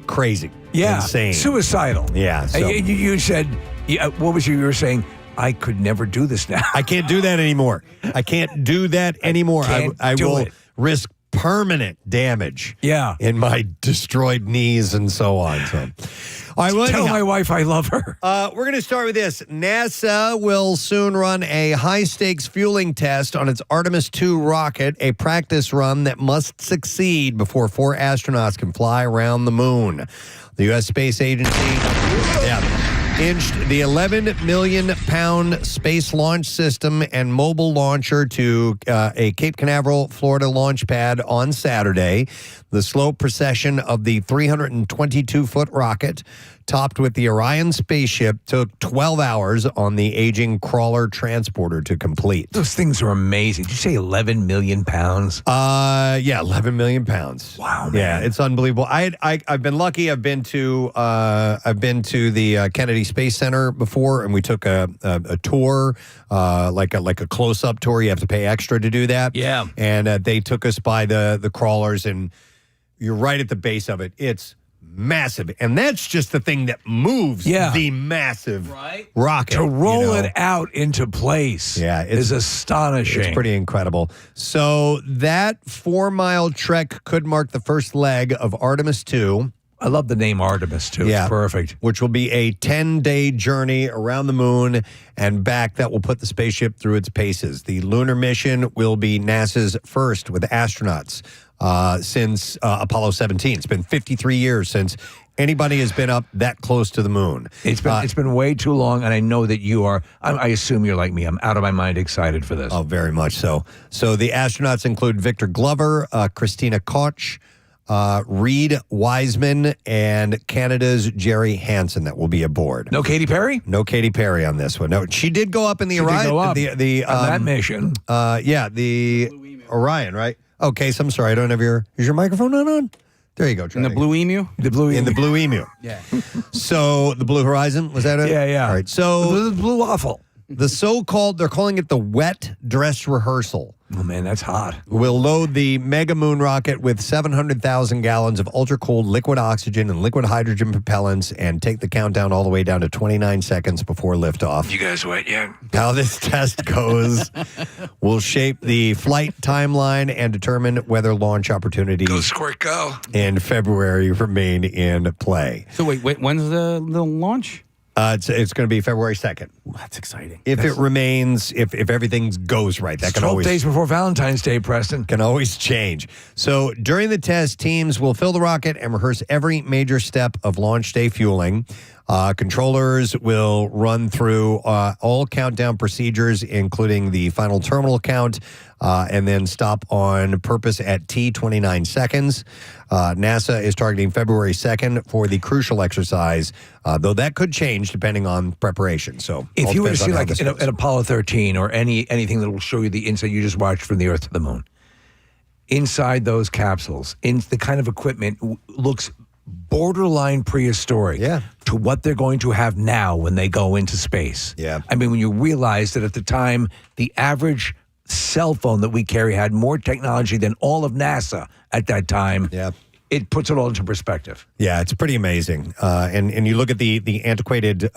Crazy. Yeah. Insane. Suicidal. Yeah. So. You said, what was you were saying? I could never do this now. I can't do that anymore. I can't do that anymore. I will risk permanent damage in my destroyed knees and so on. So, all right, well, tell my wife I love her. We're going to start with this. NASA will soon run a high-stakes fueling test on its Artemis 2 rocket, a practice run that must succeed before 4 astronauts can fly around the moon. The U.S. Space Agency inched the 11 million pound space launch system and mobile launcher to a Cape Canaveral, Florida launch pad on Saturday. The slow procession of the 322-foot rocket, topped with the Orion spaceship, took 12 hours on the aging crawler transporter to complete. Those things are amazing. Did you say 11 million pounds? Yeah, 11 million pounds. Wow, man. Yeah, it's unbelievable. I've been lucky. I've been to the Kennedy Space Center before, and we took a tour, like a close-up tour. You have to pay extra to do that. Yeah. And they took us by the crawlers, and you're right at the base of it. It's massive. And that's just the thing that moves the massive rocket. To roll it out into place is astonishing. It's pretty incredible. So that 4-mile trek could mark the first leg of Artemis 2. I love the name Artemis, too. It's perfect. Which will be a 10-day journey around the moon and back that will put the spaceship through its paces. The lunar mission will be NASA's first with astronauts since Apollo 17. It's been 53 years since anybody has been up that close to the moon. It's been way too long, and I know that you are. I assume you're like me. I'm out of my mind excited for this. Oh, very much so. So the astronauts include Victor Glover, Christina Koch, Reed Wiseman, and Canada's Jerry Hansen that will be aboard. No Katy Perry? No Katy Perry on this one. No, she did go up in the Orion. On that mission. The Orion, right? Oh, Case, I'm sorry. I don't have is your microphone not on? There you go. In the Blue Emu? In the Blue Emu. Yeah. So the Blue Horizon, was that it? Yeah. All right. So the Blue Waffle. The so-called, they're calling it the wet dress rehearsal. Oh, man, that's hot. Will load the Mega Moon rocket with 700,000 gallons of ultra-cold liquid oxygen and liquid hydrogen propellants and take the countdown all the way down to 29 seconds before liftoff. You guys wet yet? How this test goes will shape the flight timeline and determine whether launch opportunities Go Squirt Go in February remain in play. So wait, when's the launch? It's going to be February 2nd. Ooh, that's exciting. If it remains, if everything goes right, that can 12 always days before Valentine's Day, Preston. Can always change. So during the test, teams will fill the rocket and rehearse every major step of launch day fueling. Controllers will run through all countdown procedures, including the final terminal count, and then stop on purpose at T29 seconds. NASA is targeting February 2nd for the crucial exercise, though that could change depending on preparation. So if you were to see like an Apollo 13 or anything that will show you the inside you just watched from the Earth to the moon, inside those capsules, in the kind of equipment looks borderline prehistoric to what they're going to have now when they go into space. Yeah. I mean, when you realize that at the time, the average cell phone that we carry had more technology than all of NASA at that time. Yeah. It puts it all into perspective. Yeah, it's pretty amazing. And you look at the antiquated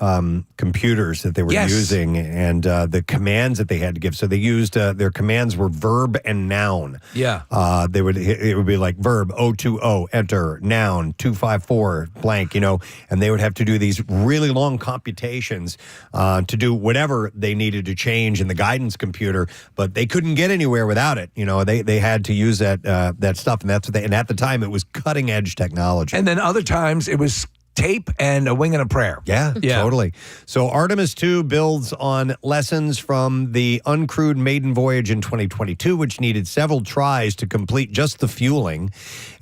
computers that they were using and the commands that they had to give. So they used their commands were verb and noun. Yeah. It would be like verb 020 enter, noun 254 blank, and they would have to do these really long computations to do whatever they needed to change in the guidance computer, but they couldn't get anywhere without it. They had to use that stuff, and that's what and at the time it was cutting edge technology. And then other times it was tape and a wing and a prayer. Yeah, totally. So Artemis 2 builds on lessons from the uncrewed maiden voyage in 2022, which needed several tries to complete just the fueling.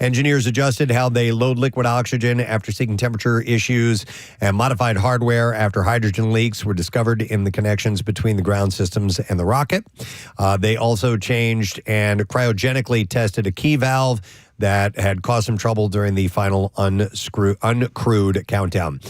Engineers adjusted how they load liquid oxygen after seeing temperature issues and modified hardware after hydrogen leaks were discovered in the connections between the ground systems and the rocket. They also changed and cryogenically tested a key valve that had caused some trouble during the final uncrewed countdown.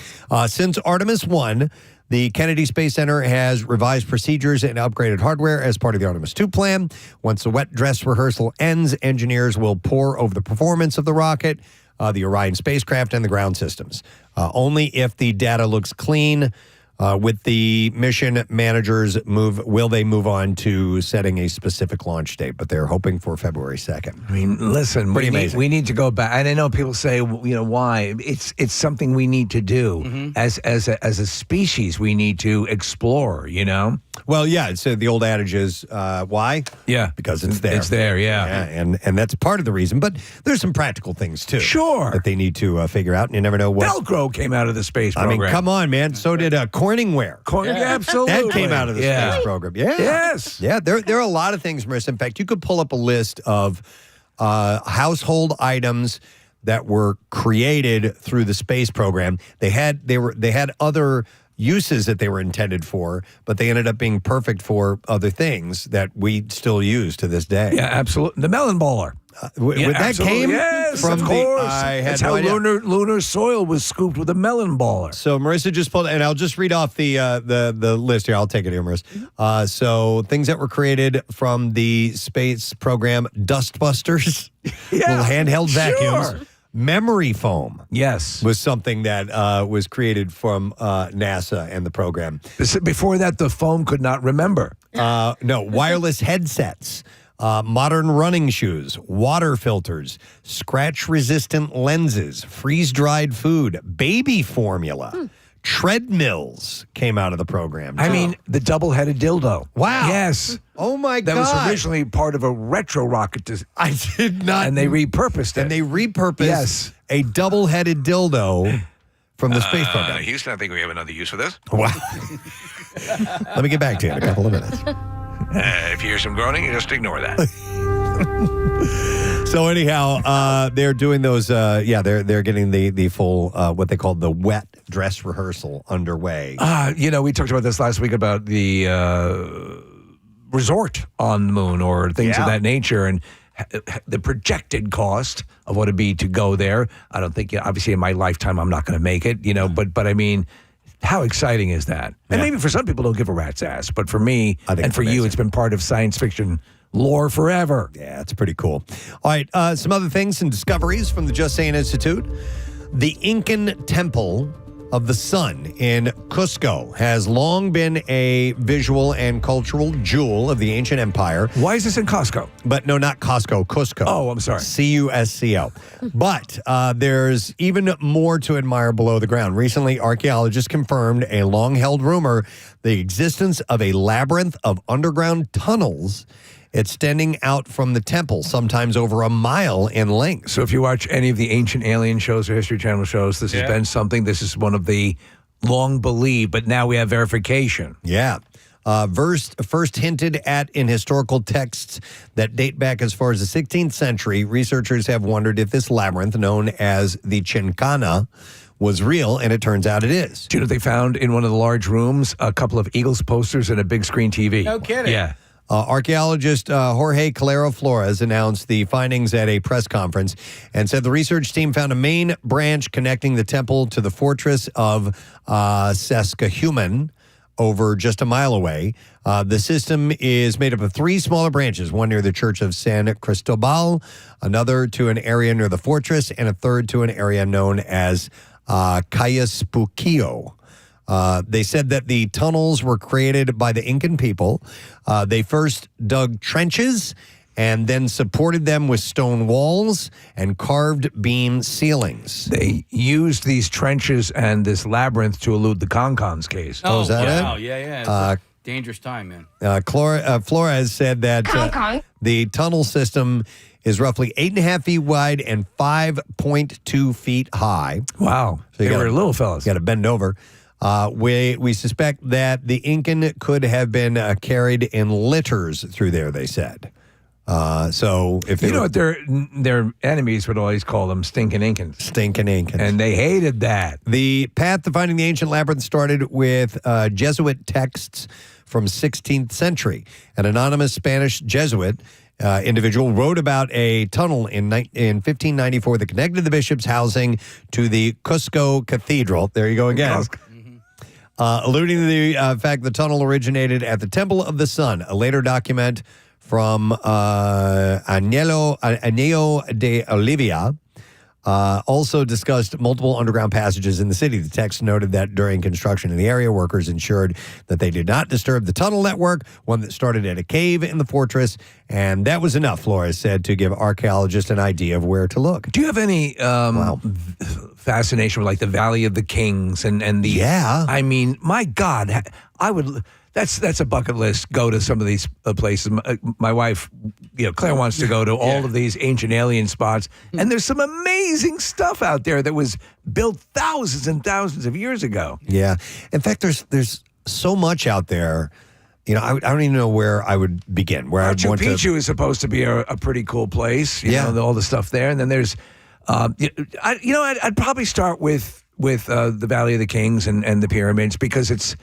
Since Artemis 1, the Kennedy Space Center has revised procedures and upgraded hardware as part of the Artemis 2 plan. Once the wet dress rehearsal ends, engineers will pore over the performance of the rocket, the Orion spacecraft, and the ground systems. Only if the data looks clean With the mission managers will they move on to setting a specific launch date? But they're hoping for February 2nd. I mean, listen, Pretty we amazing. need to go back. And I know people say, why? It's something we need to do as a species. We need to explore. Well, yeah. So the old adage is why? Yeah, because it's there. It's there. Yeah. and that's part of the reason. But there's some practical things too. Sure. That they need to figure out. And you never know what. Velcro came out of the space program. I mean, come on, man. So did Corningware. Absolutely. That came out of the space program. Yeah. Yes. Yeah. There are a lot of things, Marissa. In fact, you could pull up a list of household items that were created through the space program. They had other uses that they were intended for, but they ended up being perfect for other things that we still use to this day. Yeah, absolutely. The melon baller. That came from of course. That's how no idea. lunar soil was scooped with a melon baller. So Marissa just pulled, and I'll just read off the list here. I'll take it here, Marissa. So things that were created from the space program: dustbusters, little handheld vacuums. Memory foam, yes, was something that was created from NASA and the program. Before that, the foam could not remember. No, wireless headsets. Modern running shoes, water filters, scratch-resistant lenses, freeze-dried food, baby formula, treadmills came out of the program. I mean, the double-headed dildo. Wow. Yes. Oh, my God. That was originally part of a retro rocket. I did not. And they repurposed it. And they repurposed a double-headed dildo from the space program. Houston, I think we have another use for this. Wow. Let me get back to you in a couple of minutes. If you hear some groaning, just ignore that. So anyhow, they're doing those. They're getting the full what they call the wet dress rehearsal underway. We talked about this last week about the resort on the moon or things of that nature, and the projected cost of what it'd be to go there. I don't think, obviously, in my lifetime, I'm not going to make it. But I mean. How exciting is that? And maybe for some people, don't give a rat's ass. But for me and for you, it's been part of science fiction lore forever. Yeah, it's pretty cool. All right, some other things and discoveries from the Just Sayin Institute. The Incan Temple of the Sun in Cusco has long been a visual and cultural jewel of the ancient empire. Why is this in Costco? But no, not Costco, Cusco. Oh, I'm sorry. Cusco. But there's even more to admire below the ground. Recently, archaeologists confirmed a long-held rumor, the existence of a labyrinth of underground tunnels extending out from the temple, sometimes over a mile in length. So if you watch any of the ancient alien shows or History Channel shows, this has been something. This is one of the long believed, but now we have verification. Yeah. First hinted at in historical texts that date back as far as the 16th century, researchers have wondered if this labyrinth, known as the Chincana, was real, and it turns out it is. Do you know they found in one of the large rooms a couple of Eagles posters and a big screen TV? No kidding. Yeah. Archaeologist Jorge Calero Flores announced the findings at a press conference and said the research team found a main branch connecting the temple to the fortress of Saskatchewan over just a mile away. The system is made up of three smaller branches, one near the Church of San Cristobal, another to an area near the fortress, and a third to an area known as Cayaspuquio. They said that the tunnels were created by the Incan people. They first dug trenches and then supported them with stone walls and carved beam ceilings. They used these trenches and this labyrinth to elude the Concons case. Oh, is that it? Wow, yeah. It's a dangerous time, man. Flores said that the tunnel system is roughly 8.5 feet wide and 5.2 feet high. Wow. So they were little fellas. You got to bend over. We suspect that the Incan could have been carried in litters through there, they said. So if they what their enemies would always call them stinking Incans. Stinking Incans. And they hated that. The path to finding the ancient labyrinth started with Jesuit texts from 16th century. An anonymous Spanish Jesuit individual wrote about a tunnel in 1594 that connected the bishop's housing to the Cusco Cathedral. There you go again. Alluding to the fact the tunnel originated at the Temple of the Sun. A later document from Añelo de Olivia Also discussed multiple underground passages in the city. The text noted that during construction in the area, workers ensured that they did not disturb the tunnel network, one that started at a cave in the fortress. And that was enough, Flores said, to give archaeologists an idea of where to look. Do you have any fascination with like the Valley of the Kings and the? Yeah. I mean, my God, I would. That's a bucket list. Go to some of these places. My wife, Claire wants to go to all of these ancient alien spots, and there's some amazing stuff out there that was built thousands and thousands of years ago. Yeah. In fact, there's so much out there. I don't even know where I would begin. Where I'd want to. Machu Picchu is supposed to be a pretty cool place. You know, all the stuff there, and then there's, I'd probably start with the Valley of the Kings and the pyramids because it's.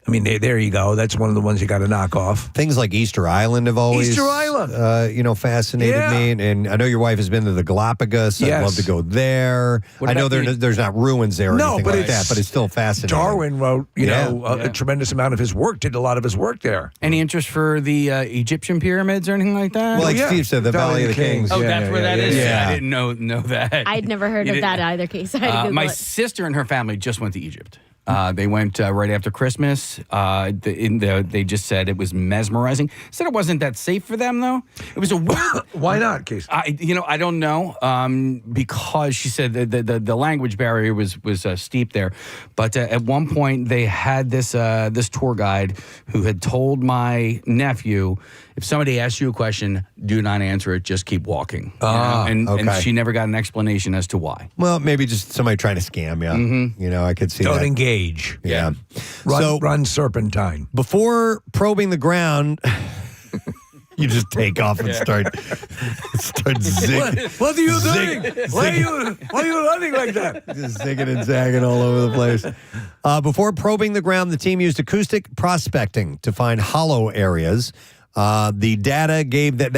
I mean, there you go. That's one of the ones you got to knock off. Things like Easter Island have always, fascinated me. And I know your wife has been to the Galapagos. I'd love to go there. I know there's not ruins there or anything like that, but it's still fascinating. Darwin wrote, a tremendous amount of his work, did a lot of his work there. Any interest for the Egyptian pyramids or anything like that? Well, like Steve said, the Valley of the Kings. Oh, that's where that is? Yeah. I didn't know that. I'd never heard of that either, Case. I had to Google my it. sister and her family just went to Egypt. They went right after Christmas. They just said it was mesmerizing. Said it wasn't that safe for them, though. It was a weird. Why not, Case? I don't know. Because she said the language barrier was steep there. But at one point they had this tour guide who had told my nephew, if somebody asks you a question, do not answer it. Just keep walking. And she never got an explanation as to why. Well, maybe just somebody trying to scam you. Mm-hmm. I could see Don't that. engage. Yeah. Run serpentine. Before probing the ground, you just take off and start zigging. What are you doing? Why are you running like that? Just zigging and zagging all over the place. Before probing the ground, the team used acoustic prospecting to find hollow areas. The data gave them.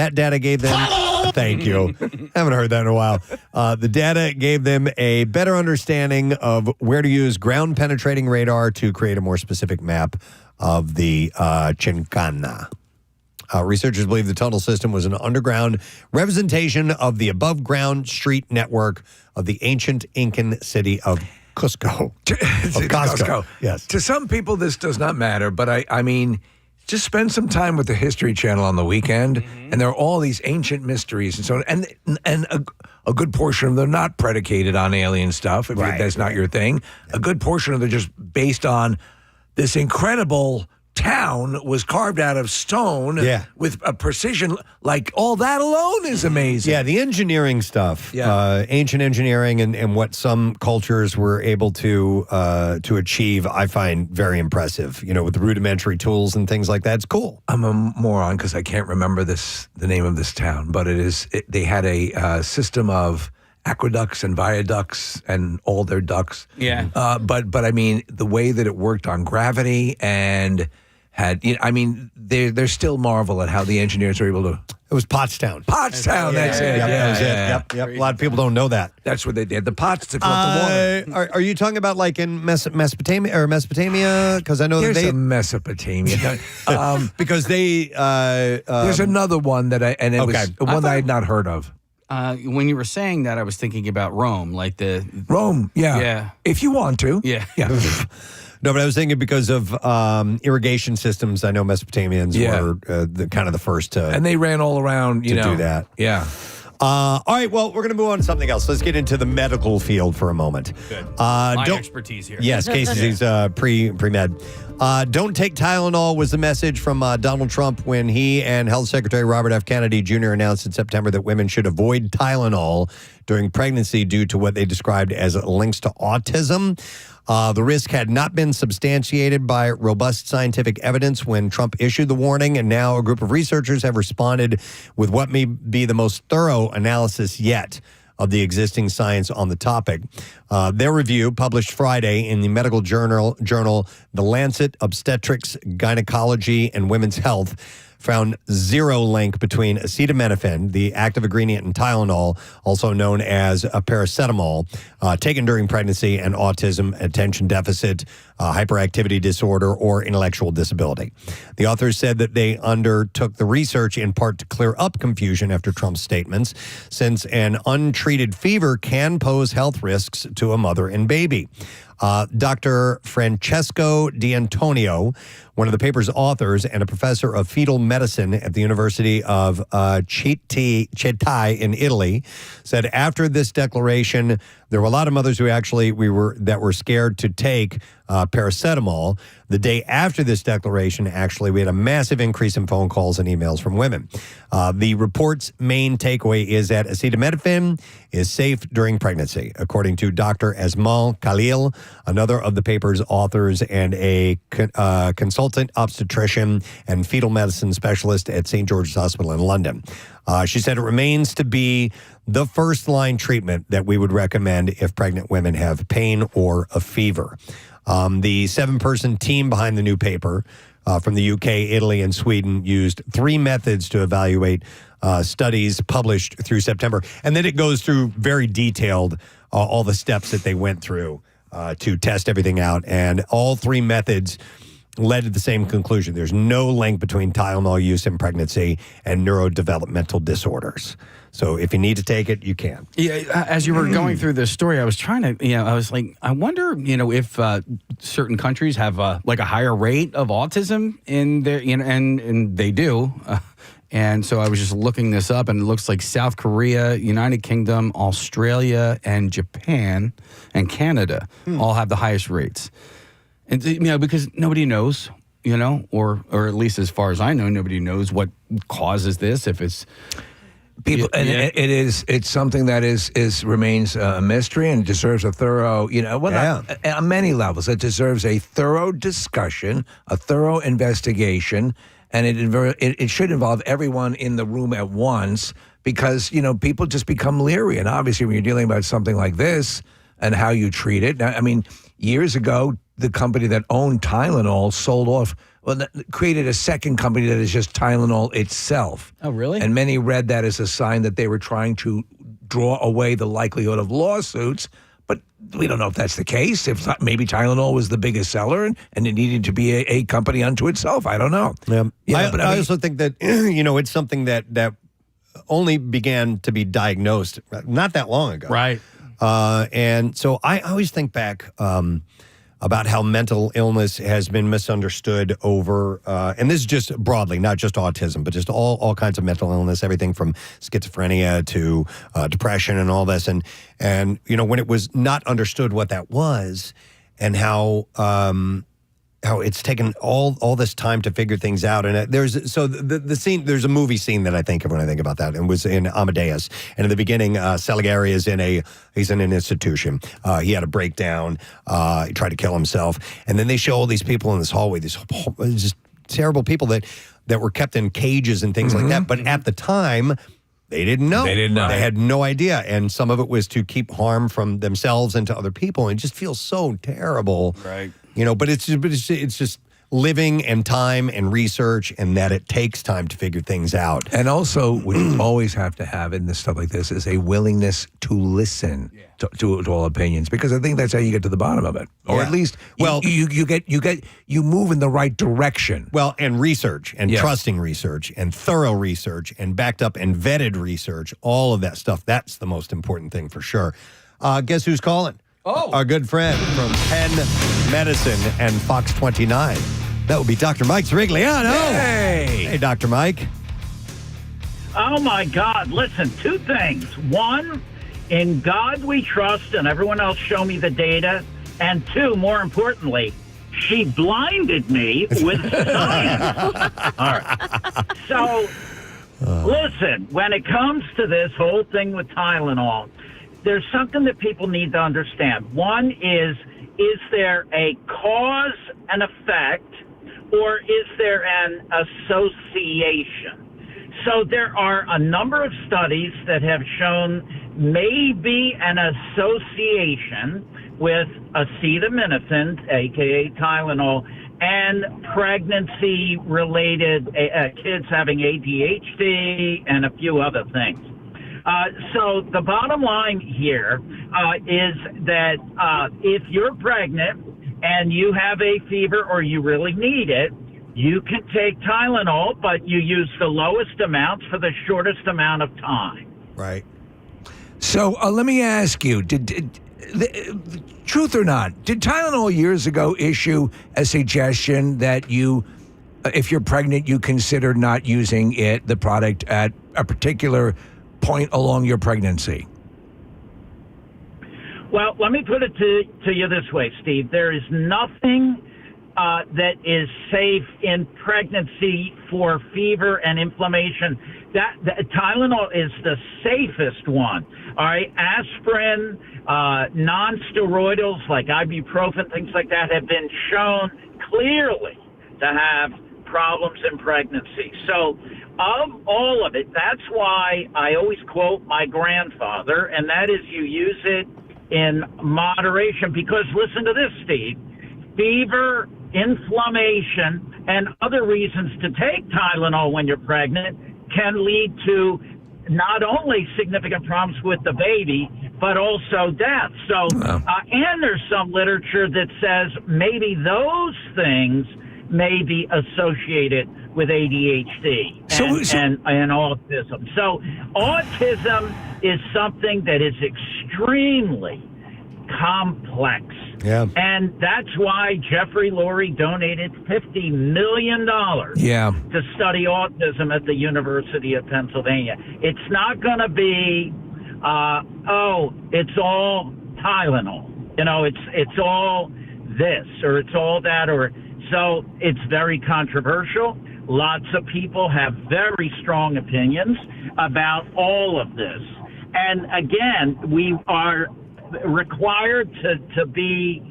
Thank you. Haven't heard that in a while. The data gave them a better understanding of where to use ground penetrating radar to create a more specific map of the Chincana. Researchers believe the tunnel system was an underground representation of the above ground street network of the ancient Incan city of Cusco. Cusco. Yes. To some people, this does not matter, but I mean, just spend some time with the History Channel on the weekend, and there are all these ancient mysteries and so on. And a good portion of them are not predicated on alien stuff, if that's not your thing. A good portion of them are just based on this incredible town was carved out of stone with a precision. Like, all that alone is amazing. Yeah, the engineering stuff, ancient engineering and what some cultures were able to achieve, I find very impressive. With the rudimentary tools and things like that. It's cool. I'm a moron because I can't remember the name of this town, but they had a system of aqueducts and viaducts and all their ducts. Yeah. But I mean, the way that it worked on gravity and they still marvel at how the engineers were able to. It was Pottstown. Pottstown, that's it. Yep. A lot of people don't know that. That's what they did. The pots to collect the water. Are you talking about like in Mesopotamia? Because I know There's that a Mesopotamia. because they. There's another one that was one that I had not heard of. When you were saying that, I was thinking about Rome, like the Rome. Yeah. Yeah. If you want to. Yeah. No, but I was thinking because of irrigation systems. I know Mesopotamians were the first to. And they ran all around, do that. Yeah. All right, well, we're going to move on to something else. Let's get into the medical field for a moment. Good. My expertise here. Yes, Casey's pre-med. Don't take Tylenol was the message from Donald Trump when he and Health Secretary Robert F. Kennedy Jr. announced in September that women should avoid Tylenol during pregnancy due to what they described as links to autism. The risk had not been substantiated by robust scientific evidence when Trump issued the warning, and now a group of researchers have responded with what may be the most thorough analysis yet of the existing science on the topic. Their review, published Friday in the medical journal The Lancet Obstetrics, Gynecology, and Women's Health, found zero link between acetaminophen, the active ingredient in Tylenol, also known as paracetamol, taken during pregnancy, and autism, attention deficit, hyperactivity disorder, or intellectual disability. The authors said that they undertook the research in part to clear up confusion after Trump's statements, since an untreated fever can pose health risks to a mother and baby. Dr. Francesco D'Antonio, one of the paper's authors and a professor of fetal medicine at the University of Chieti in Italy, said after this declaration, there were a lot of mothers who that were scared to take paracetamol. The day after this declaration, actually, we had a massive increase in phone calls and emails from women. The report's main takeaway is that acetaminophen is safe during pregnancy, according to Dr. Esmail Khalil, another of the paper's authors and a consultant obstetrician and fetal medicine specialist at St. George's Hospital in London. She said it remains to be the first-line treatment that we would recommend if pregnant women have pain or a fever. The 7-person team behind the new paper from the UK, Italy, and Sweden used 3 methods to evaluate studies published through September. And then it goes through very detailed all the steps that they went through to test everything out. And all 3 methods led to the same conclusion. There's no link between Tylenol use in pregnancy and neurodevelopmental disorders. So if you need to take it, you can. Yeah, as you were going through this story, I was trying to, I was like, I wonder, if certain countries have like a higher rate of autism in their, and they do. And so I was just looking this up, and it looks like South Korea, United Kingdom, Australia, and Japan, and Canada all have the highest rates. And because nobody knows, or at least as far as I know, nobody knows what causes this. If it's people, and it's something that remains a mystery and deserves a thorough, on many levels. It deserves a thorough discussion, a thorough investigation, and it should involve everyone in the room at once, because people just become leery. And obviously, when you're dealing about something like this and how you treat it, I mean, years ago, the company that owned Tylenol created a second company that is just Tylenol itself. Oh, really? And many read that as a sign that they were trying to draw away the likelihood of lawsuits. But we don't know if that's the case. If not, maybe Tylenol was the biggest seller and it needed to be a company unto itself. I don't know. Yeah. But I also think that, it's something that only began to be diagnosed not that long ago. Right. And so I always think back about how mental illness has been misunderstood over, and this is just broadly, not just autism, but just all kinds of mental illness, everything from schizophrenia to depression and all this. And when it was not understood what that was, and how it's taken all this time to figure things out. And the scene, there's a movie scene that I think of when I think about that, and was in Amadeus. And in the beginning, Salieri is he's in an institution. He had a breakdown. He tried to kill himself. And then they show all these people in this hallway, these just terrible people that were kept in cages and things like that. But at the time, they didn't know. They had no idea. And some of it was to keep harm from themselves and to other people. And it just feels so terrible. Right. But it's just living and time and research, and that it takes time to figure things out. And also, what you always have to have in this stuff like this is a willingness to listen to all opinions, because I think that's how you get to the bottom of it, or at least you move in the right direction. Well, and research and trusting research and thorough research and backed up and vetted research, all of that stuff. That's the most important thing for sure. Guess who's calling? Oh, our good friend from Penn Medicine and Fox 29. That would be Dr. Mike Srigliano. Hey, Dr. Mike. Oh, my God. Listen, 2 things. 1, in God we trust, and everyone else show me the data. And 2, more importantly, she blinded me with science. All right. So, listen, when it comes to this whole thing with Tylenol, there's something that people need to understand. One is there a cause and effect, or is there an association? So there are a number of studies that have shown maybe an association with acetaminophen, aka Tylenol, and pregnancy-related kids having ADHD and a few other things. So the bottom line here is that if you're pregnant and you have a fever or you really need it, you can take Tylenol, but you use the lowest amounts for the shortest amount of time. Right. So let me ask you, truth or not, did Tylenol years ago issue a suggestion that you, if you're pregnant, you consider not using the product at a particular point along your pregnancy? Well, let me put it to you this way, Steve. There is nothing that is safe in pregnancy for fever and inflammation. Tylenol is the safest one. All right, aspirin, non-steroidals like ibuprofen, things like that have been shown clearly to have problems in pregnancy. So of all of it, that's why I always quote my grandfather, and that is you use it in moderation, because listen to this, Steve, fever, inflammation, and other reasons to take Tylenol when you're pregnant can lead to not only significant problems with the baby, but also death. So, and there's some literature that says maybe those things may be associated with ADHD and autism. So autism is something that is extremely complex. Yeah. And that's why Jeffrey Lurie donated $50 million to study autism at the University of Pennsylvania. It's not going to be, it's all Tylenol. You know, it's all this or it's all that. So it's very controversial. Lots of people have very strong opinions about all of this. And again, we are required to be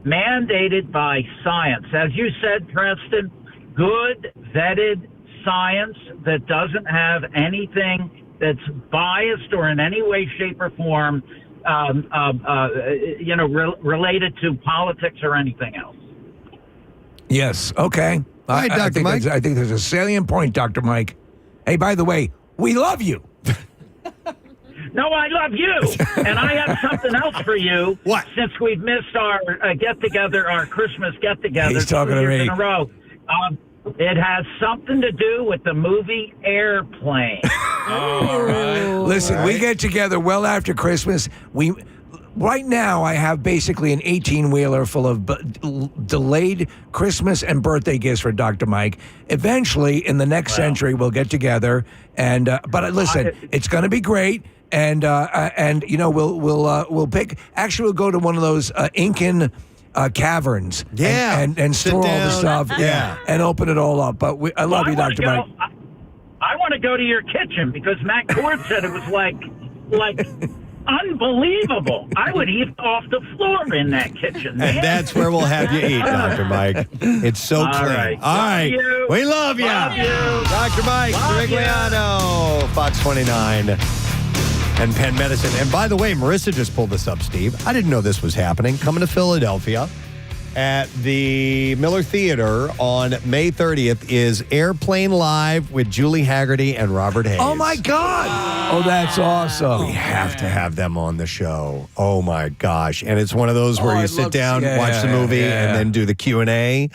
mandated by science. As you said, Preston, good, vetted science that doesn't have anything that's biased or in any way, shape, or form, related to politics or anything else. Yes. Okay. Hi, Dr. Mike. I think there's a salient point, Dr. Mike. Hey, by the way, we love you. No, I love you. And I have something else for you. What? Since we've missed our get-together, our Christmas get-together He's talking 2 to years me. in a row. It has something to do with the movie Airplane. All right. Listen, we get together well after Christmas. Right now, I have basically an 18-wheeler full of delayed Christmas and birthday gifts for Dr. Mike. Eventually, in the next century, we'll get together. And but listen, it's going to be great. And we'll pick. Actually, we'll go to one of those Incan caverns. Yeah, and store all the stuff. Yeah, and open it all up. But I love you, Dr. Mike. I want to go to your kitchen because Matt Cord said it was like unbelievable. I would eat off the floor in that kitchen. Man. And that's where we'll have you eat, Dr. Mike. It's so All clean. right. All right. You. We love you. Dr. Mike Rigliano, Fox 29 and Penn Medicine. And by the way, Marissa just pulled this up, Steve. I didn't know this was happening. Coming to Philadelphia at the Miller Theater on May 30th is Airplane Live with Julie Haggerty and Robert Hayes. Oh, my God. Oh, that's awesome. We have to have them on the show. Oh, my gosh. And it's one of those where you sit down, watch the movie, and then do the Q&A.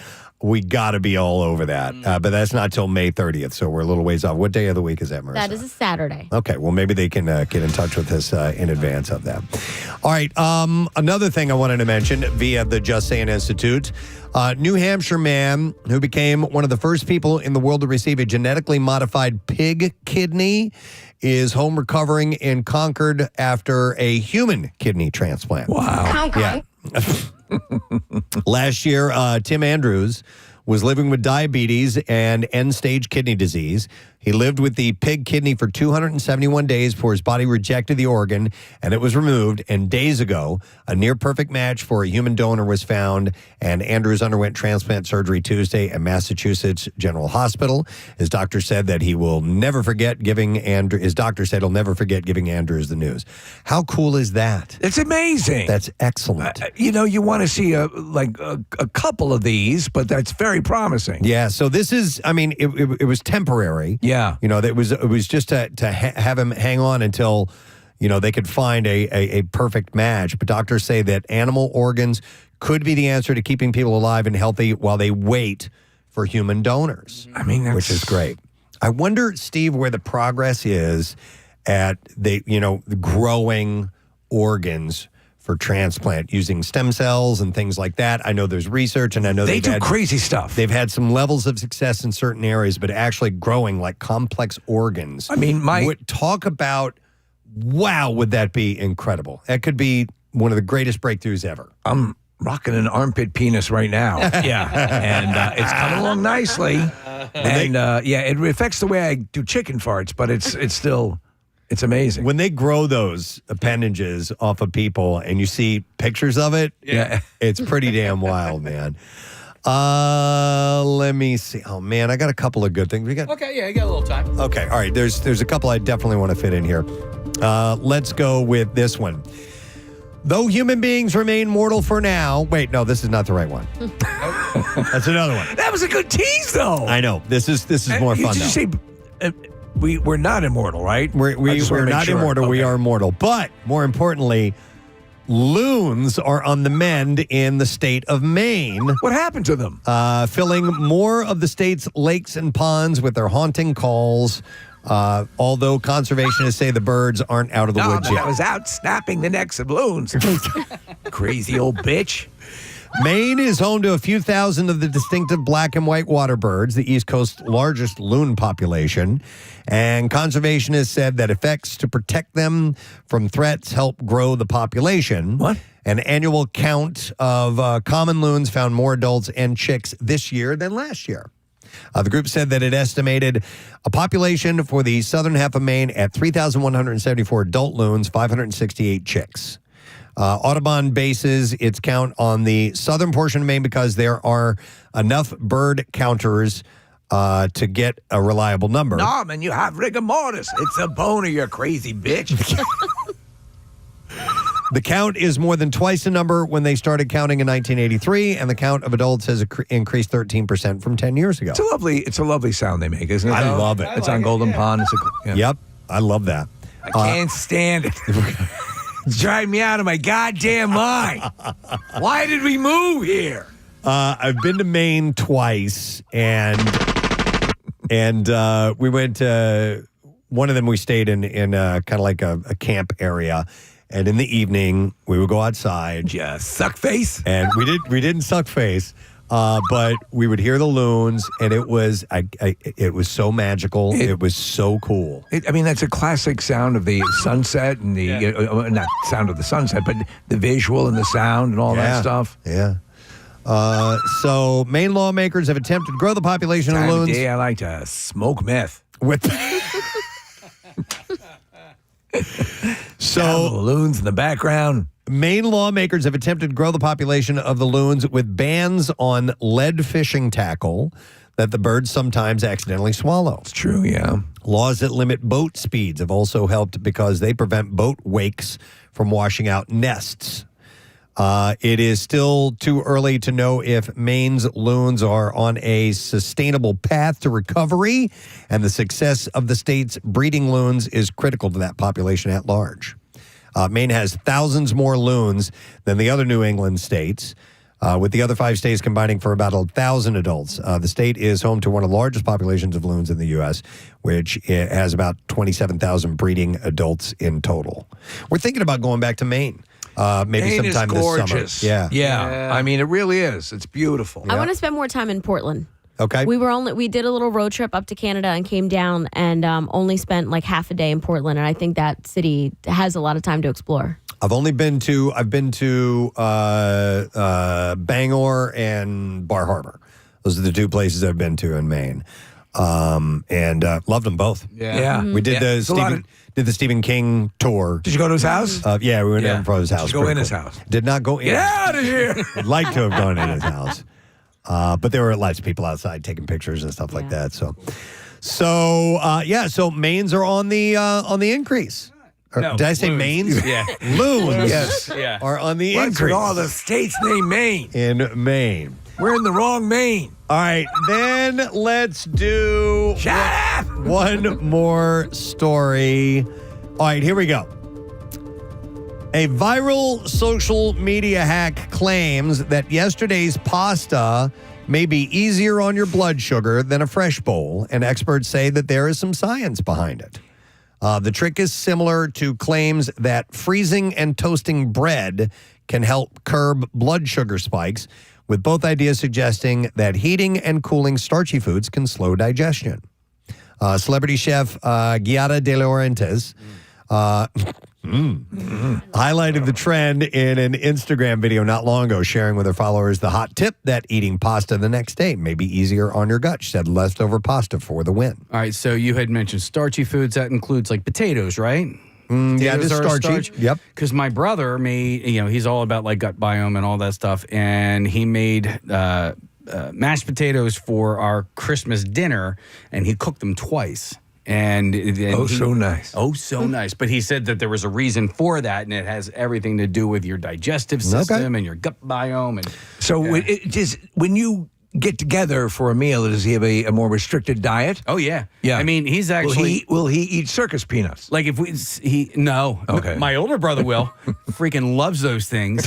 We got to be all over that. But that's not till May 30th, so we're a little ways off. What day of the week is that, Marissa? That is a Saturday. Okay, well, maybe they can get in touch with us in advance of that. All right, another thing I wanted to mention via the Just Sayin Institute, New Hampshire man who became one of the first people in the world to receive a genetically modified pig kidney is home recovering in Concord after a human kidney transplant. Wow. Yeah. Last year, Tim Andrews was living with diabetes and end-stage kidney disease. He lived with the pig kidney for 271 days before his body rejected the organ, and it was removed. And days ago, a near-perfect match for a human donor was found, and Andrews underwent transplant surgery Tuesday at Massachusetts General Hospital. His doctor said that he will never forget giving His doctor said he'll never forget giving Andrews the news. How cool is that? It's amazing. That's excellent. You want to see a couple of these, but that's very promising. Yeah. So this is, it was temporary. Yeah. It was just to have him hang on until, they could find a perfect match. But doctors say that animal organs could be the answer to keeping people alive and healthy while they wait for human donors. Which is great. I wonder, Steve, where the progress is at the growing organs for transplant using stem cells and things like that. I know there's research, and I know they do crazy stuff. They've had some levels of success in certain areas, but actually growing like complex organs. Talk about, wow, would that be incredible? That could be one of the greatest breakthroughs ever. I'm rocking an armpit penis right now. Yeah. And it's coming along nicely. And it affects the way I do chicken farts, but it's still... It's amazing. When they grow those appendages off of people and you see pictures of it, it's pretty damn wild, man. Let me see. Oh, man, I got a couple of good things. You got a little time. Okay, all right. There's a couple I definitely want to fit in here. Let's go with this one. Though human beings remain mortal for now. Wait, no, this is not the right one. That's another one. That was a good tease, though. I know. This is more fun, Did you say... We're not immortal, right? We're not immortal. Okay. We are immortal. But more importantly, loons are on the mend in the state of Maine. What happened to them? Filling more of the state's lakes and ponds with their haunting calls. Although conservationists say the birds aren't out of the woods yet. I was out snapping the necks of loons. Crazy old bitch. Maine is home to a few thousand of the distinctive black and white water birds, the East Coast's largest loon population. And conservationists said that efforts to protect them from threats help grow the population. What? An annual count of common loons found more adults and chicks this year than last year. The group said that it estimated a population for the southern half of Maine at 3,174 adult loons, 568 chicks. Audubon bases its count on the southern portion of Maine because there are enough bird counters to get a reliable number. No, man, you have rigor mortis. It's a boner, you crazy bitch. The count is more than twice the number when they started counting in 1983, and the count of adults has increased 13% from 10 years ago. It's a lovely sound they make, isn't it? I love it. It's on Golden Pond. Yep, I love that. I can't stand it. It's driving me out of my goddamn mind. Why did we move here? I've been to Maine twice, and we went to one of them. We stayed in kind of like a camp area, and in the evening we would go outside. Yeah, suck face. And we didn't suck face. But we would hear the loons, and it was so magical. It was so cool. That's a classic sound of the sunset and the not sound of the sunset, but the visual and the sound and all that stuff. Yeah. So Maine lawmakers have attempted to grow the population of loons. I like to smoke meth with. So loons in the background. Maine lawmakers have attempted to grow the population of the loons with bans on lead fishing tackle that the birds sometimes accidentally swallow. It's true, yeah. Laws that limit boat speeds have also helped because they prevent boat wakes from washing out nests. It is still too early to know if Maine's loons are on a sustainable path to recovery, and the success of the state's breeding loons is critical to that population at large. Maine has thousands more loons than the other New England states, with the other 5 states combining for about 1,000 adults. The state is home to one of the largest populations of loons in the U.S., which has about 27,000 breeding adults in total. We're thinking about going back to Maine. Maybe Maine sometime is gorgeous. this summer. Yeah. It really is. It's beautiful. I want to spend more time in Portland. Okay. We did a little road trip up to Canada and came down and only spent like half a day in Portland, and I think that city has a lot of time to explore. I've been to Bangor and Bar Harbor. Those are the two places I've been to in Maine. And loved them both. Yeah. We did the Stephen King tour. Did you go to his house? Yeah, we went to his house. Did you go in Pretty his cool. house? Did not go in. Get out of here. I'd like to have gone in his house. But there were lots of people outside taking pictures and stuff like that. So Maines are on the increase. No, did I say loons. Maines? Yeah. Loons Yes. Yeah. are on the What's increase. with all the states named Maine? In Maine. We're in the wrong Maine. All right, then let's do one more story. All right, here we go. A viral social media hack claims that yesterday's pasta may be easier on your blood sugar than a fresh bowl, and experts say that there is some science behind it. The trick is similar to claims that freezing and toasting bread can help curb blood sugar spikes, with both ideas suggesting that heating and cooling starchy foods can slow digestion. Celebrity chef Giada De Laurentiis highlighted the trend in an Instagram video not long ago, sharing with her followers the hot tip that eating pasta the next day may be easier on your gut. She said leftover pasta for the win. All right, so you had mentioned starchy foods. That includes like potatoes, right? Yeah, it is Potatoes are a starchy. starch. Yep. Because my brother made, he's all about like gut biome and all that stuff, and he made mashed potatoes for our Christmas dinner, and he cooked them twice. And so nice. Oh, so nice. But he said that there was a reason for that, and it has everything to do with your digestive system and your gut biome. And So when you get together for a meal, does he have a more restricted diet? Oh yeah, Yeah. I mean, he's actually Will he eat circus peanuts? like no. Okay. My older brother will. Freaking loves those things,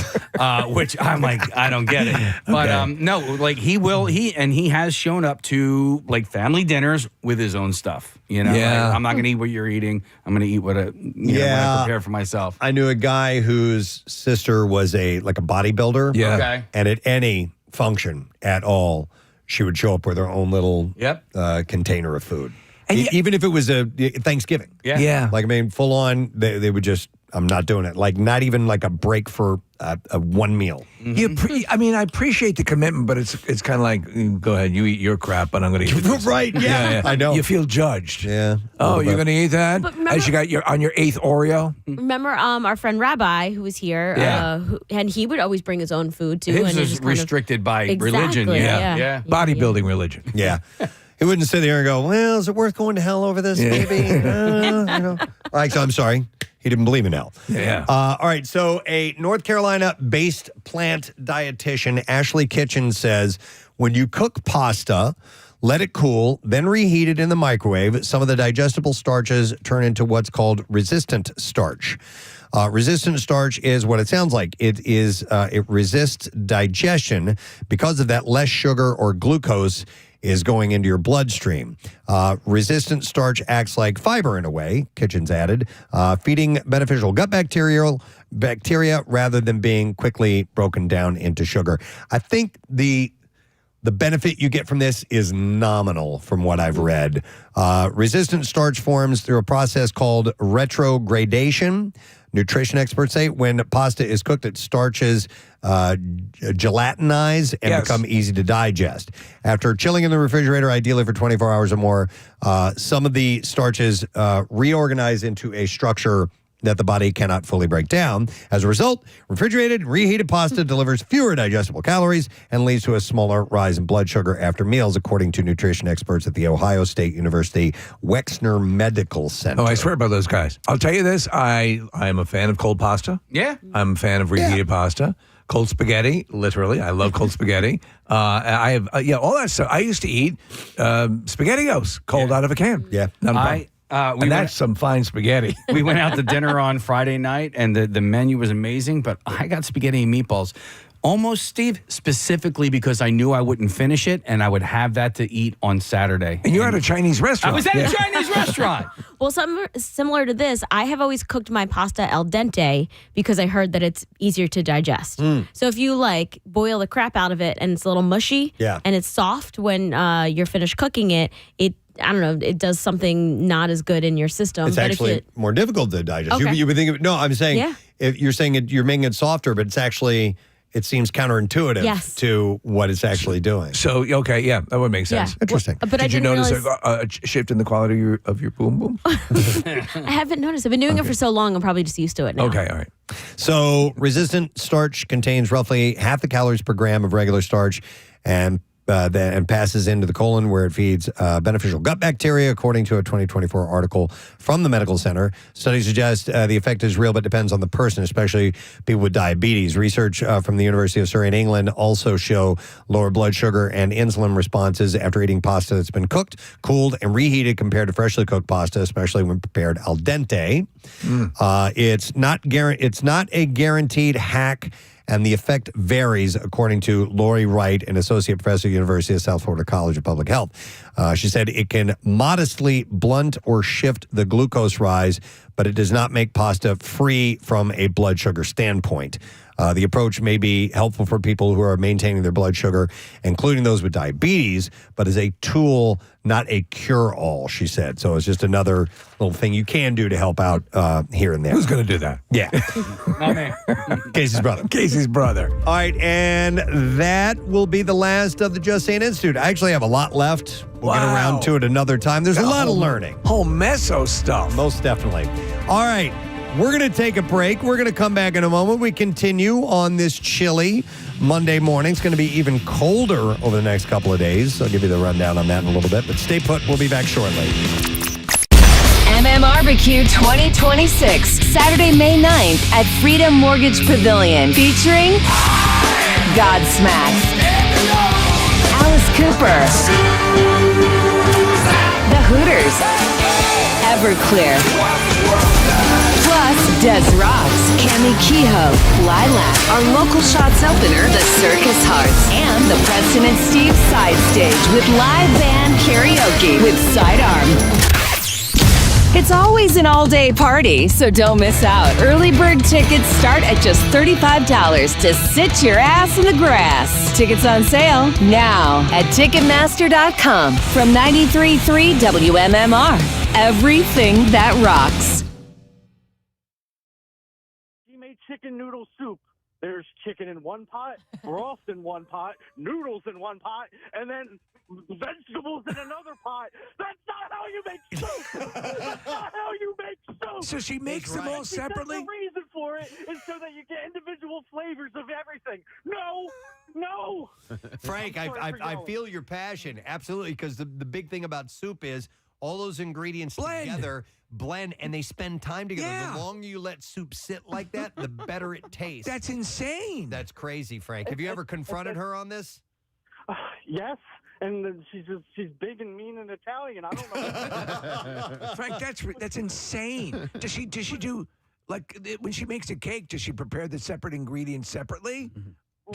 which I'm like, I don't get it. But no, like he will. He has shown up to like family dinners with his own stuff. Yeah. Like, I'm not going to eat what you're eating. I'm going to eat what I prepare for myself. I knew a guy whose sister was a bodybuilder. Yeah. Okay. And at any function at all, she would show up with her own little container of food. And even if it was a Thanksgiving. Yeah. Yeah. Like, I mean, full on, they would just, I'm not doing it. Like, not even like a break for one meal. I appreciate the commitment, but it's kind of like, go ahead, you eat your crap, but I'm going to eat this. Right, yeah. I know. You feel judged. Yeah. Oh, you're going to eat that? But remember- As you got on your 8th Oreo? Remember our friend Rabbi who was here, and he would always bring his own food too. His and it is just kind of- restricted by Exactly, religion. Yeah. Bodybuilding religion. Yeah. He wouldn't sit there and go, well, is it worth going to hell over this? Maybe. All right, so I'm sorry. He didn't believe in hell. Yeah. All right, so a North Carolina-based plant dietitian, Ashley Kitchen, says when you cook pasta, let it cool, then reheat it in the microwave. Some of the digestible starches turn into what's called resistant starch. Resistant starch is what it sounds like. It resists digestion because of that less sugar or glucose is going into your bloodstream. Resistant starch acts like fiber in a way, Kitchens added, feeding beneficial gut bacteria rather than being quickly broken down into sugar. I think the benefit you get from this is nominal from what I've read. Resistant starch forms through a process called retrogradation. Nutrition experts say when pasta is cooked, it starches gelatinize and become easy to digest. After chilling in the refrigerator, ideally for 24 hours or more, some of the starches reorganize into a structure that the body cannot fully break down. As a result, refrigerated and reheated pasta delivers fewer digestible calories and leads to a smaller rise in blood sugar after meals, according to nutrition experts at the Ohio State University Wexner Medical Center. Oh, I swear by those guys. I'll tell you this. I am a fan of cold pasta. Yeah. I'm a fan of reheated pasta. Cold spaghetti, literally. I love cold spaghetti. I have, all that stuff. I used to eat SpaghettiOs cold out of a can. Yeah. Not a problem. And that's some fine spaghetti. We went out to dinner on Friday night, and the menu was amazing, but I got spaghetti and meatballs. Almost, Steve, specifically because I knew I wouldn't finish it, and I would have that to eat on Saturday. And you're at a Chinese restaurant. I was at a Chinese restaurant. Well, something similar to this, I have always cooked my pasta al dente because I heard that it's easier to digest. So if you boil the crap out of it and it's a little mushy and it's soft when you're finished cooking it, I don't know, it does something not as good in your system. It's actually more difficult to digest. Okay. You would think of it. No, I'm saying if you're saying you're making it softer, but it's actually it seems counterintuitive Yes. to what it's actually doing. So, okay, yeah, that would make sense. Yeah. Interesting. But I Did you didn't notice realize- a shift in the quality of your boom boom? I haven't noticed. I've been doing it for so long. I'm probably just used to it now. Okay, all right. So resistant starch contains roughly half the calories per gram of regular starch and passes into the colon where it feeds beneficial gut bacteria, according to a 2024 article from the Medical Center. Studies suggest the effect is real, but depends on the person, especially people with diabetes. Research from the University of Surrey in England also show lower blood sugar and insulin responses after eating pasta that's been cooked, cooled, and reheated compared to freshly cooked pasta, especially when prepared al dente. It's not a guaranteed hack, and the effect varies, according to Lori Wright, an associate professor at the University of South Florida College of Public Health. She said it can modestly blunt or shift the glucose rise, but it does not make pasta free from a blood sugar standpoint. The approach may be helpful for people who are maintaining their blood sugar, including those with diabetes, but is a tool, not a cure-all, she said. So it's just another little thing you can do to help out here and there. Who's going to do that? Yeah. Not me. Casey's brother. Casey's brother. All right, and that will be the last of the Just Sayin Institute. I actually have a lot left. We'll get around to it another time. There's a lot of learning. Whole meso stuff. Most definitely. All right, we're going to take a break. We're going to come back in a moment. We continue on this chilly Monday morning. It's going to be even colder over the next couple of days. I'll give you the rundown on that in a little bit, but stay put. We'll be back shortly. Barbecue 2026, Saturday, May 9th at Freedom Mortgage Pavilion, featuring Godsmack, Alice Cooper, The Hooters, Everclear, plus Des Rocks, Cami Kehoe, Lilac, our local shots opener, The Circus Hearts, and the Preston and Steve side stage with live band karaoke with Sidearm. It's always an all-day party, so don't miss out. Early bird tickets start at just $35 to sit your ass in the grass. Tickets on sale now at Ticketmaster.com from 93.3 WMMR. Everything that rocks. He made chicken noodle soup. There's chicken in one pot, broth in one pot, noodles in one pot, and then vegetables in another pot. That's not how you make soup. That's not how you make soup. So she makes them all separately? The reason for it is so that you get individual flavors of everything. No. Frank, I feel your passion. Absolutely, because the big thing about soup is all those ingredients together blend, and they spend time together. Yeah. The longer you let soup sit like that, the better it tastes. That's insane. That's crazy, Frank. Have you ever confronted her on this? Yes. And then she's big and mean and Italian. I don't know. Frank, that's insane. Does she do, like, when she makes a cake, does she prepare the separate ingredients separately?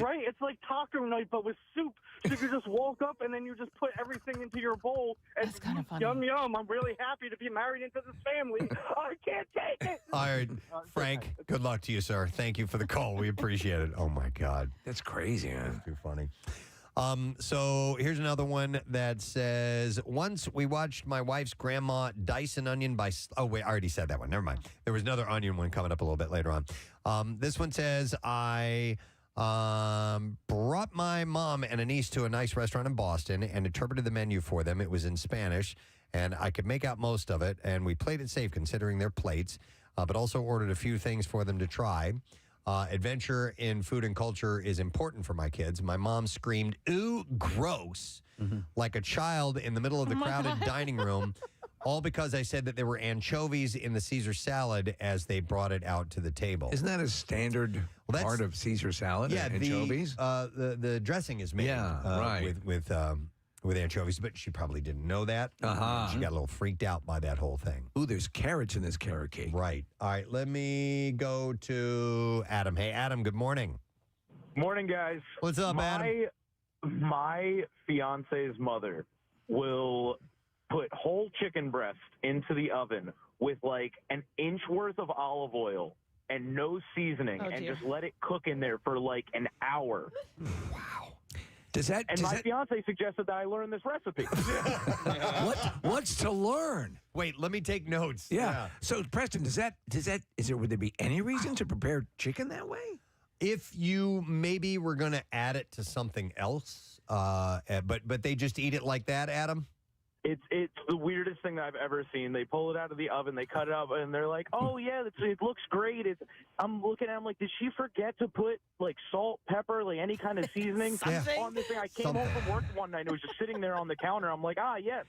Right, it's like taco night, but with soup. So you just walk up and then you just put everything into your bowl. And That's kind of funny. Yum, yum. I'm really happy to be married into this family. I can't take it. All right, Frank, good luck to you, sir. Thank you for the call. We appreciate it. Oh, my God. That's crazy, man. That's too funny. So here's another one that says, once we watched my wife's grandma dice an onion by, oh, wait, I already said that one. Never mind. There was another onion one coming up a little bit later on. This one says, I brought my mom and a niece to a nice restaurant in Boston and interpreted the menu for them. It was in Spanish, and I could make out most of it, and we played it safe considering their plates, but also ordered a few things for them to try. Adventure in food and culture is important for my kids. My mom screamed, "Ooh, gross," like a child in the middle of the crowded dining room, all because I said that there were anchovies in the Caesar salad as they brought it out to the table. Isn't that a standard part of Caesar salad? Yeah, anchovies? The dressing is made right. with anchovies, but she probably didn't know that. She got a little freaked out by that whole thing. Ooh, there's carrots in this carrot cake. Right. All right, let me go to Adam. Hey, Adam, good morning. Morning, guys. What's up, Adam? My fiance's mother will put whole chicken breast into the oven with like an inch worth of olive oil and no seasoning and just let it cook in there for like an hour. Wow. My fiance suggested that I learn this recipe. What's to learn? Wait, let me take notes. Yeah. So, Preston, would there be any reason to prepare chicken that way? If you maybe were going to add it to something else, but they just eat it like that, Adam? It's the weirdest thing that I've ever seen. They pull it out of the oven, they cut it up, and they're like, "Oh yeah, it looks great." I'm looking at them like, did she forget to put like salt, pepper, like any kind of seasoning on this thing? I came home from work one night and it was just sitting there on the counter. I'm like, yes.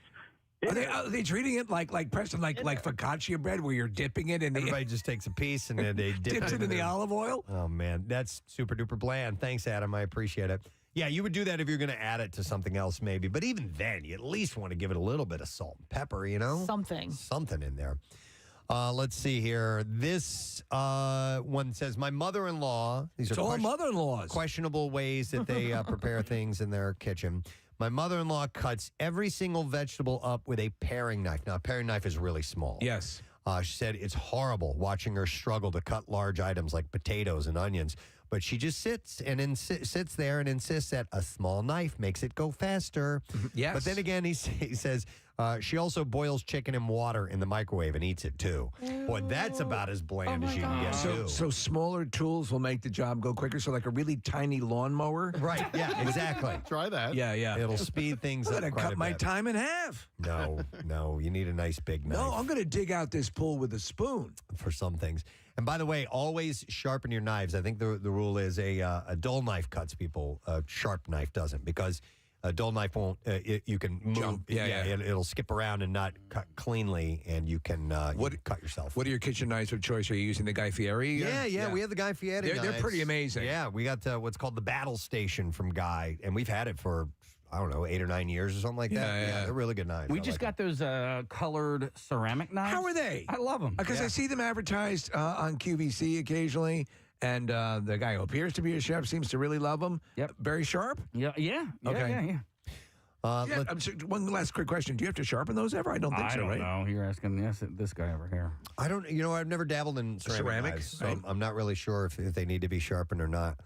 Are they treating it like Preston, like focaccia bread, where you're dipping it in? Everybody just takes a piece and then they dips it in the olive oil. Oh man, that's super duper bland. Thanks, Adam. I appreciate it. Yeah, you would do that if you're going to add it to something else, maybe. But even then, you at least want to give it a little bit of salt and pepper, Something in there. Let's see here. This one says, my mother-in-law. These are all mother-in-laws. Questionable ways that they prepare things in their kitchen. My mother-in-law cuts every single vegetable up with a paring knife. Now, a paring knife is really small. Yes. She said it's horrible watching her struggle to cut large items like potatoes and onions. But she just sits there and insists that a small knife makes it go faster. Yes. But then again, he says she also boils chicken in water in the microwave and eats it too. Boy, that's about as bland as you can get too. So smaller tools will make the job go quicker. So like a really tiny lawnmower. Right. Yeah. Exactly. Try that. Yeah. It'll speed things I'm up. gonna quite cut a my bit. time in half. No. You need a nice big knife. No, I'm going to dig out this pool with a spoon for some things. And by the way, always sharpen your knives. I think the rule is a dull knife cuts people. A sharp knife doesn't, because a dull knife won't. You can move. Jump. It'll skip around and not cut cleanly, and you can cut yourself. What are your kitchen knives of choice? Are you using the Guy Fieri? Yeah. We have the Guy Fieri. They're pretty amazing. Yeah, we got what's called the Battle Station from Guy, and we've had it for, I don't know, 8 or 9 years or something like that. Yeah, they're really good knives. We just got those colored ceramic knives. How are they? I love them. Because I see them advertised on QVC occasionally, and the guy who appears to be a chef seems to really love them. Yep. Very sharp? Yeah. Okay. One last quick question. Do you have to sharpen those ever? I don't think so, right? I don't know. You're asking this guy over here. I don't. I've never dabbled in ceramics, so right? I'm not really sure if they need to be sharpened or not.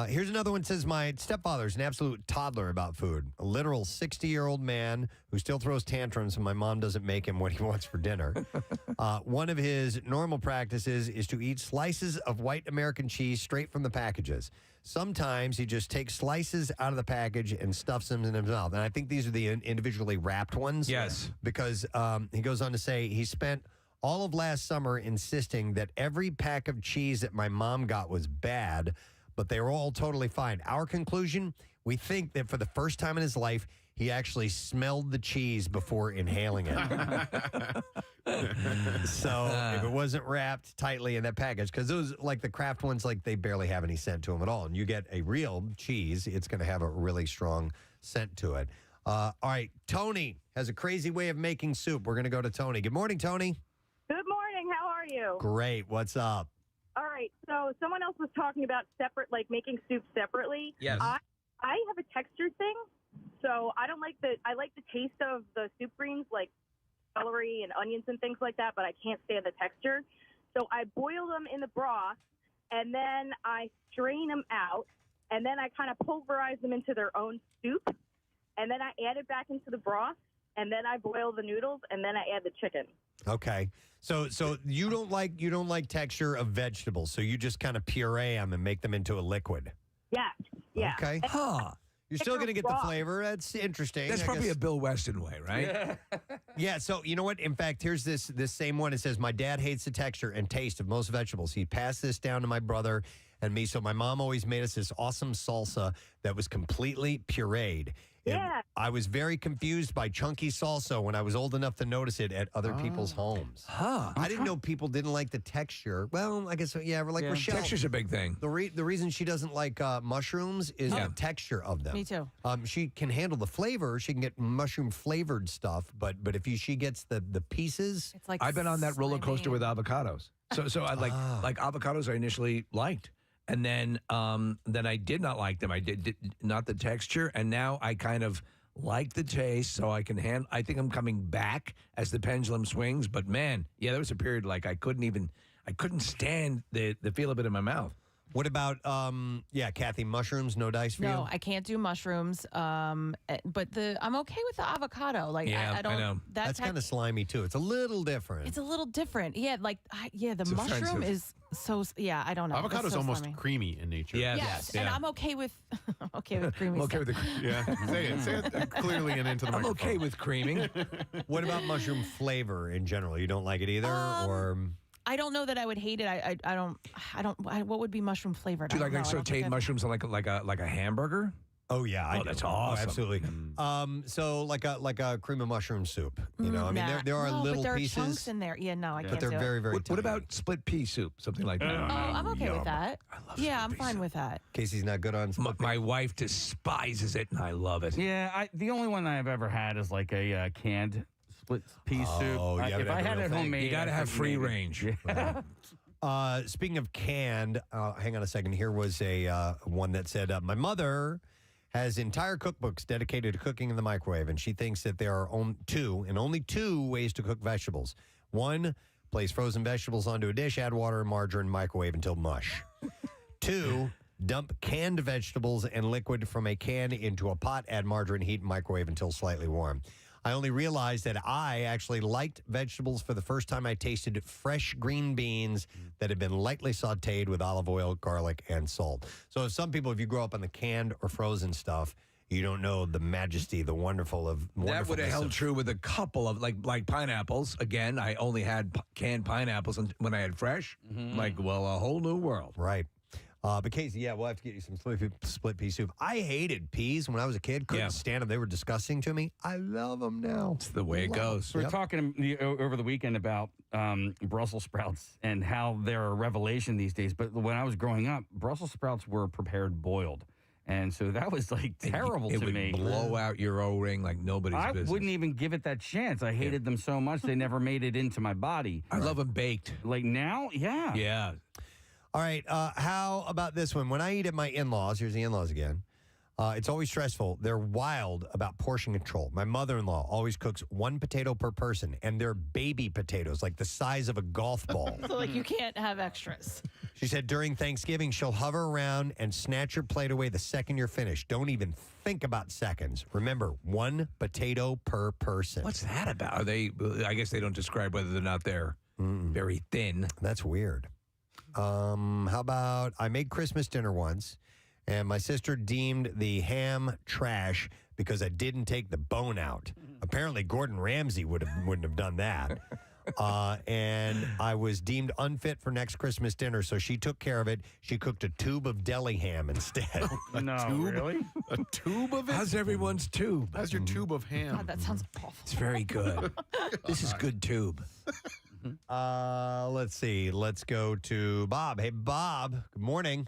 Here's another one. Says, my stepfather's an absolute toddler about food. A literal 60-year-old man who still throws tantrums when my mom doesn't make him what he wants for dinner. One of his normal practices is to eat slices of white American cheese straight from the packages. Sometimes he just takes slices out of the package and stuffs them in his mouth. And I think these are the individually wrapped ones. Yes. Because he goes on to say he spent all of last summer insisting that every pack of cheese that my mom got was bad, but they were all totally fine. Our conclusion, we think that for the first time in his life, he actually smelled the cheese before inhaling it. So if it wasn't wrapped tightly in that package, because those, like the Kraft ones, like they barely have any scent to them at all. And you get a real cheese, it's going to have a really strong scent to it. All right, Tony has a crazy way of making soup. We're going to go to Tony. Good morning, Tony. Good morning. How are you? Great. What's up? All right. So someone else was talking about making soup separately. Yes. I have a texture thing. So I like the taste of the soup greens, like celery and onions and things like that, but I can't stand the texture. So I boil them in the broth, and then I strain them out, and then I kind of pulverize them into their own soup, and then I add it back into the broth, and then I boil the noodles, and then I add the chicken. Okay. So you don't like texture of vegetables, so you just kind of puree them and make them into a liquid. Yeah. Yeah. Okay. Huh. You're still going to get the flavor. That's interesting. That's probably a Bill Weston way, right? Yeah. So you know what? In fact, here's this same one. It says, my dad hates the texture and taste of most vegetables. He passed this down to my brother and me. So my mom always made us this awesome salsa that was completely pureed. Yeah. I was very confused by chunky salsa when I was old enough to notice it at other people's homes. Huh. I didn't know people didn't like the texture. Well, I guess, Rochelle. Texture's a big thing. The reason she doesn't like mushrooms is the texture of them. Me too. She can handle the flavor. She can get mushroom flavored stuff, but if she gets the pieces, It's like I've been on that roller coaster with avocados. So I like avocados I initially liked. And then I did not like them. I did not the texture, and now I kind of like the taste, so I can handle. I think I'm coming back as the pendulum swings. But man, there was a period like I couldn't stand the feel of it in my mouth. What about, Kathy, mushrooms, no dice for you? No, I can't do mushrooms. But I'm okay with the avocado. Like I don't. I know. That's kind of slimy too. It's a little different. It's a little different. Yeah, the mushroom is so. Yeah, I don't know. Avocado's so almost slimy. creamy in nature. Yes, and I'm okay with creamy. I'm okay stuff. with the Yeah, say it clearly and into the I'm microphone. okay with creaming. What about mushroom flavor in general? You don't like it either, or? I don't know that I would hate it. I don't. What would be mushroom flavored? Do you I like don't know. I don't think sauteed mushrooms on like a hamburger? Oh yeah, I do. that's Oh, awesome. absolutely. So like a cream of mushroom soup. You know, I mean, Nah. there are No, little but there pieces, are chunks in there. Yeah, no, I can't. but they're do very, it. very What tiny. about split pea soup? Something like that. Oh, I'm okay with that. Yeah, I'm fine with that. Casey's not good on. My wife despises it, and I love it. Yeah, the only one I've ever had is like a canned split pea soup. Oh, you If I had it homemade, You got to I have think free maybe. range. Speaking of canned, hang on a second. Here was a one that said, my mother has entire cookbooks dedicated to cooking in the microwave, and she thinks that there are only two ways to cook vegetables. One, place frozen vegetables onto a dish, add water and margarine, microwave until mush. 2, dump canned vegetables and liquid from a can into a pot, add margarine, heat, and microwave until slightly warm. I only realized that I actually liked vegetables for the first time I tasted fresh green beans that had been lightly sauteed with olive oil, garlic, and salt. So some people, if you grow up on the canned or frozen stuff, you don't know the majesty, the wonderfulness. That would have held true with a couple of like pineapples. Again, I only had canned pineapples when I had fresh. Like, well, a whole new world. Right. But Casey, we'll have to get you some split pea soup. I hated peas when I was a kid. Couldn't stand them. They were disgusting to me. I love them now. It's the way it goes. We were talking over the weekend about Brussels sprouts and how they're a revelation these days. But when I was growing up, Brussels sprouts were prepared boiled. And so that was like terrible it to would me. blow out your O-ring like nobody's I business. wouldn't even give it that chance. I hated them so much they never made it into my body. I love them baked. Like now, yeah. Yeah. All right. How about this one? When I eat at my in-laws, here's the in-laws again. It's always stressful. They're wild about portion control. My mother-in-law always cooks one potato per person, and they're baby potatoes, like the size of a golf ball. So like you can't have extras. She said during Thanksgiving, she'll hover around and snatch your plate away the second you're finished. Don't even think about seconds. Remember, one potato per person. What's that about? Are they? I guess they don't describe whether they're not there. Very thin. That's weird. How about I made Christmas dinner once, and my sister deemed the ham trash because I didn't take the bone out. Apparently, Gordon Ramsay wouldn't have done that. And I was deemed unfit for next Christmas dinner, so she took care of it. She cooked a tube of deli ham instead. Really? A tube of it? How's everyone's tube? How's your tube of ham? God, that sounds awful. It's very good. This is good tube. Let's see. Let's go to Bob. Hey, Bob. Good morning.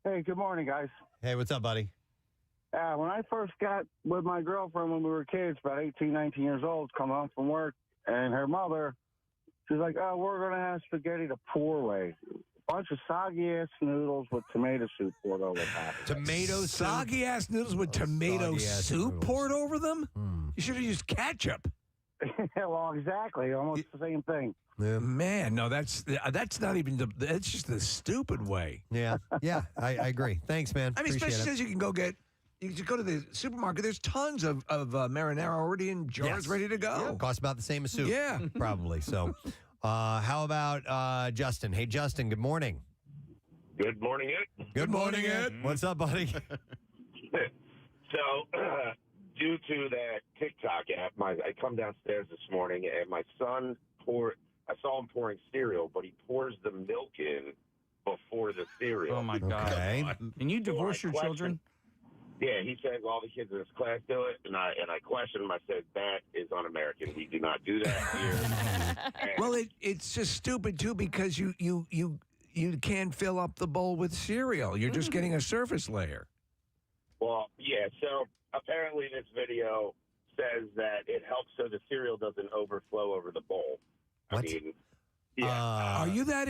Hey, good morning, guys. Hey, what's up, buddy? When I first got with my girlfriend when we were kids, about 18, 19 years old, coming home from work, and her mother, she's like, oh, we're going to have spaghetti the poor way. Bunch of soggy-ass noodles with tomato soup poured over top. Tomato soup? Soggy-ass noodles with tomato soggy-ass soup noodles. poured over them? You should have used ketchup. Well, exactly. Almost the same thing. Yeah. Man, no, that's not even that's just the stupid way. Yeah, I agree. Thanks, man. I mean, Appreciate especially it. since you can go to the supermarket. There's tons of marinara already in jars ready to go. Yeah, costs about the same as soup. Yeah. Probably. So, how about Justin? Hey, Justin, good morning. Good morning, Ed. Good morning, Ed. What's up, buddy? So, due to that TikTok app, I come downstairs this morning and my son I saw him pouring cereal, but he pours the milk in before the cereal. Oh my God! Okay. Can you divorce your children? Yeah, he said all the kids in his class do it, and I questioned him. I said that is un-American. We do not do that here. Well, it's just stupid too because you can't fill up the bowl with cereal. You're just getting a surface layer. Well, yeah. So apparently, this video says that it helps so the cereal doesn't overflow over the bowl. What? I mean, yeah. Are you that?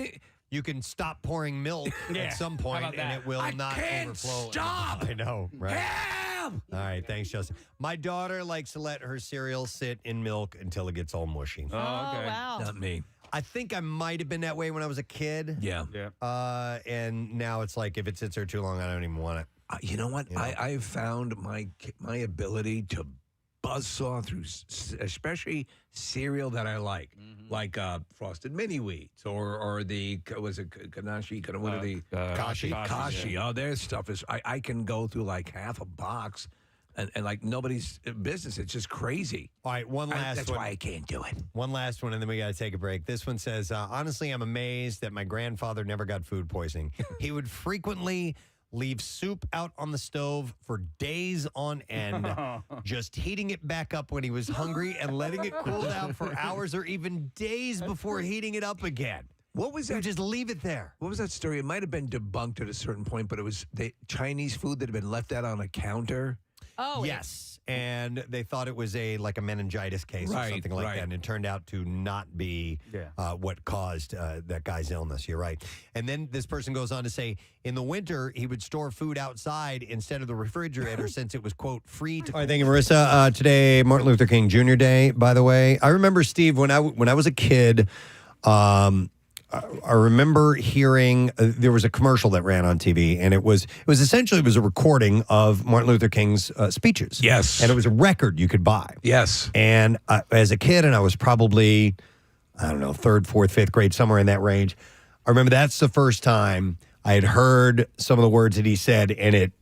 You can stop pouring milk at some point, How about and that? it will I not can't overflow. stop! I know, right? Ham! All right, thanks, Justin. My daughter likes to let her cereal sit in milk until it gets all mushy. Oh, okay. Oh, wow. Not me. I think I might have been that way when I was a kid. Yeah. And now it's like if it sits there too long, I don't even want it. You know what? I've found my ability to buzzsaw through, especially cereal that I like Frosted Mini Wheats or the was it Kanashi? What are the Kashi? Yeah. Oh, their stuff is. I can go through like half a box. And like nobody's business. It's just crazy. All right, one last That's one. why I can't do it. One last one, and then we got to take a break. This one says, honestly, I'm amazed that my grandfather never got food poisoning. He would frequently leave soup out on the stove for days on end, just heating it back up when he was hungry and letting it cool down for hours or even days before heating it up again. What was that? Just leave it there. What was that story? It might have been debunked at a certain point, but it was the Chinese food that had been left out on a counter. Oh, yes, and they thought it was like a meningitis case or something like that, and it turned out to not be what caused that guy's illness. You're right. And then this person goes on to say, in the winter, he would store food outside instead of the refrigerator since it was, quote, free to... All right, thank you, Marissa. Today, Martin Luther King Jr. Day, by the way. I remember, Steve, when I was a kid... I remember hearing there was a commercial that ran on TV, and it was essentially a recording of Martin Luther King's speeches. Yes, and it was a record you could buy. Yes, and as a kid, and I was probably third, fourth, fifth grade, somewhere in that range. I remember that's the first time I had heard some of the words that he said, and it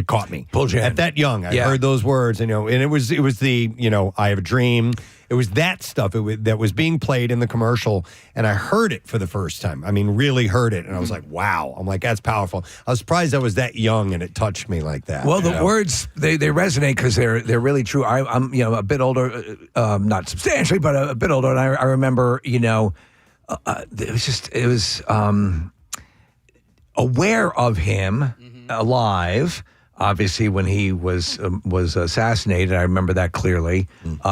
caught me. At that young, I heard those words, and it was the I have a dream. It was that stuff that was being played in the commercial, and I heard it for the first time. I mean, really heard it, and I was like, wow. I'm like, that's powerful. I was surprised I was that young, and it touched me like that. Well, the words, they resonate because they're really true. I'm a bit older, not substantially, but a bit older, and I remember, it was aware of him alive. Obviously, when he was assassinated, I remember that clearly,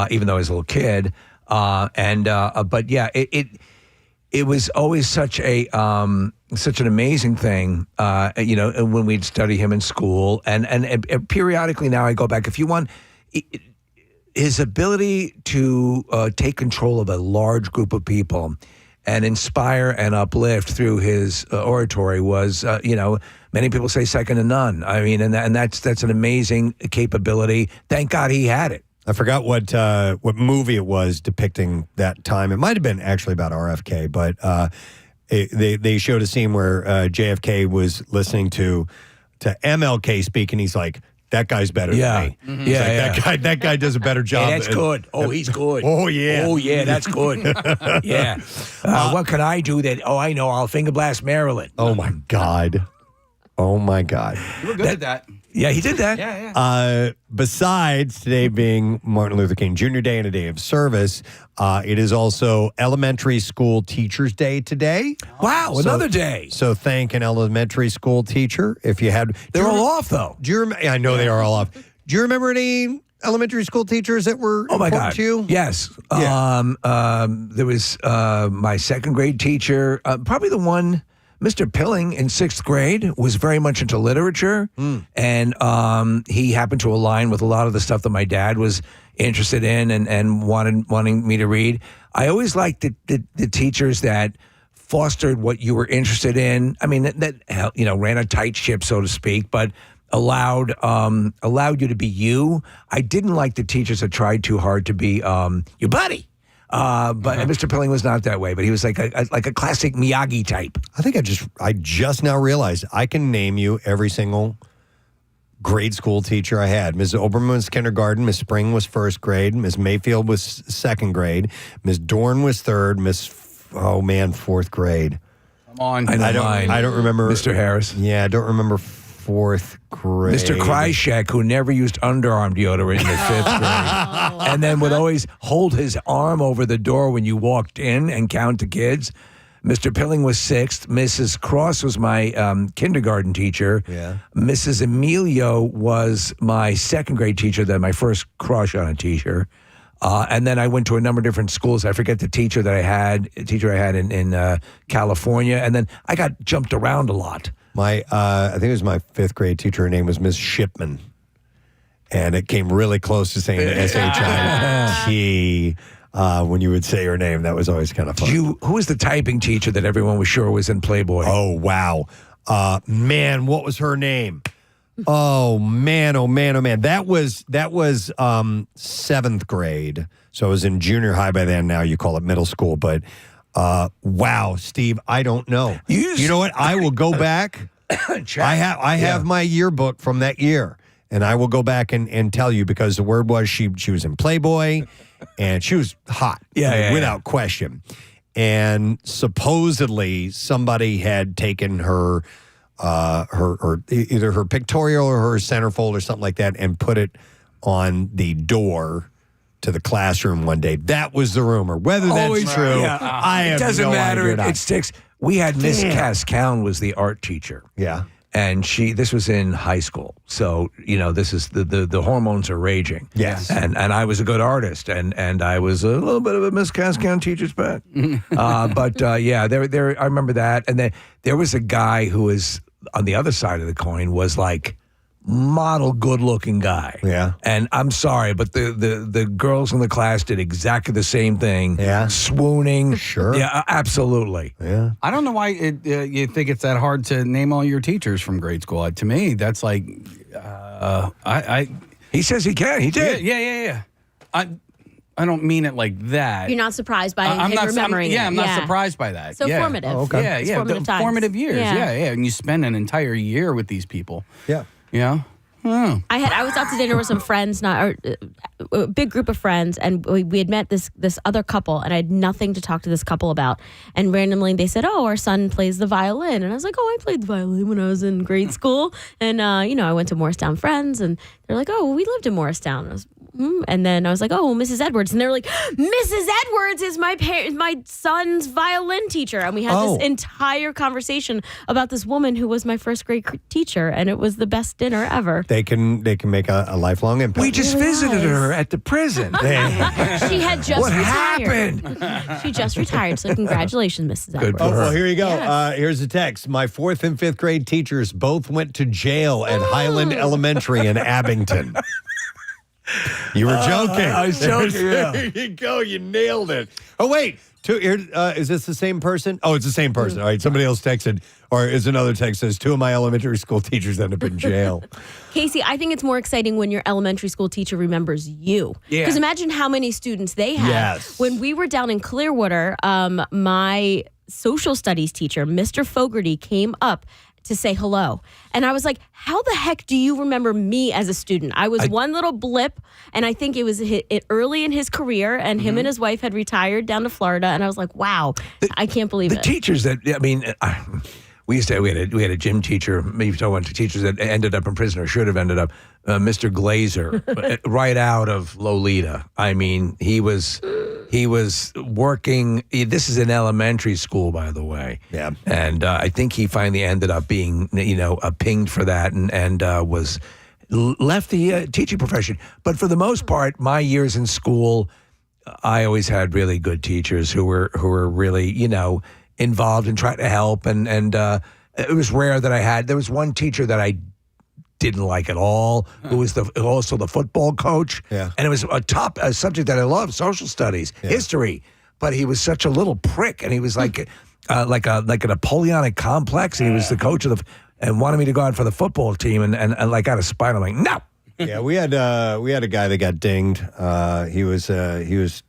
even though I was a little kid. But yeah, it was always such an amazing thing, when we'd study him in school, and periodically now I go back. If you want, his ability to take control of a large group of people and inspire and uplift through his oratory was, many people say second to none. I mean, and that's an amazing capability. Thank God he had it. I forgot what movie it was depicting that time. It might have been actually about RFK, but they showed a scene where JFK was listening to MLK speak, and he's like, "That guy's better than me." Mm-hmm. He's like, that guy does a better job. Hey, that's good. Oh, he's good. Oh, yeah. Oh, yeah, that's good. Yeah. What can I do that? Oh, I know. I'll finger blast Maryland. Oh, my God. Oh, my God. You were good at that. Yeah, he did that. Yeah. Besides today being Martin Luther King Jr. Day and a day of service, it is also Elementary School Teachers Day today. Wow, another day. So thank an elementary school teacher if you had. They're all off, though. Do you I know they are all off. Do you remember any elementary school teachers that were important to you? Yes. Yeah. There was my second grade teacher, probably the one... Mr. Pilling in sixth grade was very much into literature, and he happened to align with a lot of the stuff that my dad was interested in and wanting me to read. I always liked the teachers that fostered what you were interested in. I mean, that ran a tight ship, so to speak, but allowed you to be you. I didn't like the teachers that tried too hard to be your buddy. But Mr. Pilling was not that way, but he was like a classic Miyagi type. I think I just now realized I can name you every single grade school teacher I had. Ms. Oberman was kindergarten, Ms. Spring was first grade, Ms. Mayfield was second grade, Ms. Dorn was third, fourth grade. Come on. I don't remember. Mr. Harris. Yeah, I don't remember fourth grade. Mr. Kryshak, who never used underarm deodorant in the fifth grade, and then would always hold his arm over the door when you walked in and count the kids. Mr. Pilling was sixth. Mrs. Cross was my kindergarten teacher. Yeah. Mrs. Emilio was my second grade teacher, then my first crush on a teacher. And then I went to a number of different schools. I forget the teacher I had in California. And then I got jumped around a lot. I think it was my fifth grade teacher. Her name was Ms. Shipman. and it came really close to saying SHIT when you would say her name. That was always kind of fun. Who was the typing teacher that everyone was sure was in Playboy? Oh, wow. Man, what was her name? Oh man. That was 7th grade. So I was in junior high by then. Now you call it middle school. But wow, Steve, I don't know. You know what? I will go back. I have my yearbook from that year, and I will go back and tell you, because the word was she was in Playboy, and she was hot, without question. And supposedly somebody had taken her either her pictorial or her centerfold or something like that and put it on the door to the classroom one day. That was the rumor. Whether that's true, I have it doesn't no matter. idea. It sticks. We had Miss Cascown was the art teacher. Yeah. And this was in high school. So, this is the hormones are raging. Yes. And I was a good artist, and I was a little bit of a Miss Cascown teacher's pet. But I remember that. And there was a guy who was on the other side of the coin, was like model good-looking guy. Yeah. And I'm sorry, but the girls in the class did exactly the same thing. Yeah. Swooning. Sure. Yeah, absolutely. Yeah. I don't know why you think it's that hard to name all your teachers from grade school. To me, that's like, He says he can. He did. Yeah. I don't mean it like that. You're not surprised by him remembering it. I'm not surprised by that. So formative. Oh, okay. Yeah, It's yeah. formative times. Formative years. Yeah. Yeah. And you spend an entire year with these people. Yeah. Yeah. Oh. I was out to dinner with some friends, a big group of friends, and we had met this other couple, and I had nothing to talk to this couple about. And randomly they said, "Oh, our son plays the violin," and I was like, "Oh, I played the violin when I was in grade school." And I went to Morristown Friends, and they're like, "Oh, well, we lived in Morristown." I was, and then I was like, "Oh, well, Mrs. Edwards," and they were like, "Mrs. Edwards is my son's violin teacher," and we had this entire conversation about this woman who was my first grade teacher, and it was the best dinner ever. They can make a lifelong impact. We just visited her at the prison. She had just What retired. happened? She just retired, so congratulations, Mrs. Edwards. Oh, well, here you go. Yes. Here's a text. My 4th and 5th grade teachers both went to jail at Highland Elementary in Abington. You were joking. I was joking, yeah. There you go. You nailed it. Oh, wait. Is this the same person? Oh, it's the same person. All right. Somebody else texted, or is another text says, 2 of my elementary school teachers end up in jail. Casey, I think it's more exciting when your elementary school teacher remembers you. Yeah. Because imagine how many students they have. Yes. When we were down in Clearwater, my social studies teacher, Mr. Fogarty, came up to say hello. And I was like, how the heck do you remember me as a student? I was one little blip, and I think it was early in his career, and him and his wife had retired down to Florida, and I was like, wow, I can't believe it. The teachers we used to we had a gym teacher. Maybe talking about teachers that ended up in prison or should have ended up. Mr. Glazer, right out of Lolita. I mean, he was working. This is an elementary school, by the way. Yeah, and I think he finally ended up being pinged for that and was left the teaching profession. But for the most part, my years in school, I always had really good teachers who were really involved and trying to help, and it was rare that I had. There was one teacher that I didn't like at all, who was also the football coach. Yeah. And it was a subject that I loved, social studies, history. But he was such a little prick, and he was like a Napoleonic complex, and he was the coach of and wanted me to go out for the football team, and like out of spite, I'm like, no. Yeah, we had a guy that got dinged. He was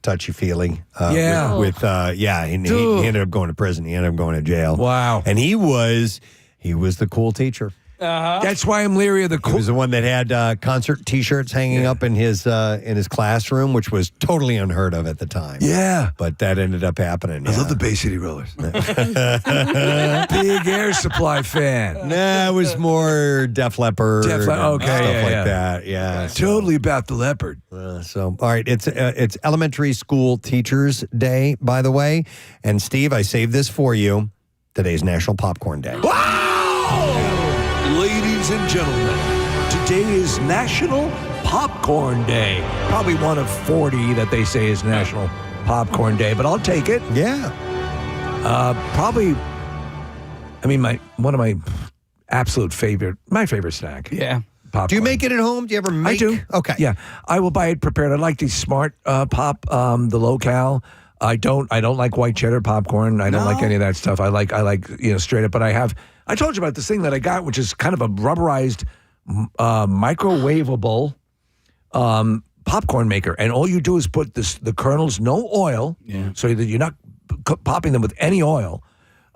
touchy-feely. He ended up going to prison. He ended up going to jail. Wow. And he was the cool teacher. That's why I'm leery of the He was the one that had concert T-shirts hanging up in his classroom, which was totally unheard of at the time. Yeah, but that ended up happening. I love the Bay City Rollers. Big Air Supply fan. Nah, it was more Def Leppard. Okay, stuff like that. Yeah, totally about the leopard. So, all right, it's Elementary School Teachers Day, by the way. And Steve, I saved this for you. Today's National Popcorn Day. Wow! Ladies and gentlemen, today is National Popcorn Day. Probably one of 40 that they say is National Popcorn Day, but I'll take it. Yeah. One of my absolute favorite snack. Yeah. popcorn. Do you make it at home? Do you ever make? I do. Okay. Yeah, I will buy it prepared. I like the Smart Pop, the low cal. I don't like white cheddar popcorn. I don't like any of that stuff. I like straight up. But I told you about this thing that I got, which is kind of a rubberized microwavable popcorn maker, and all you do is put the kernels, no oil, so that you're not popping them with any oil,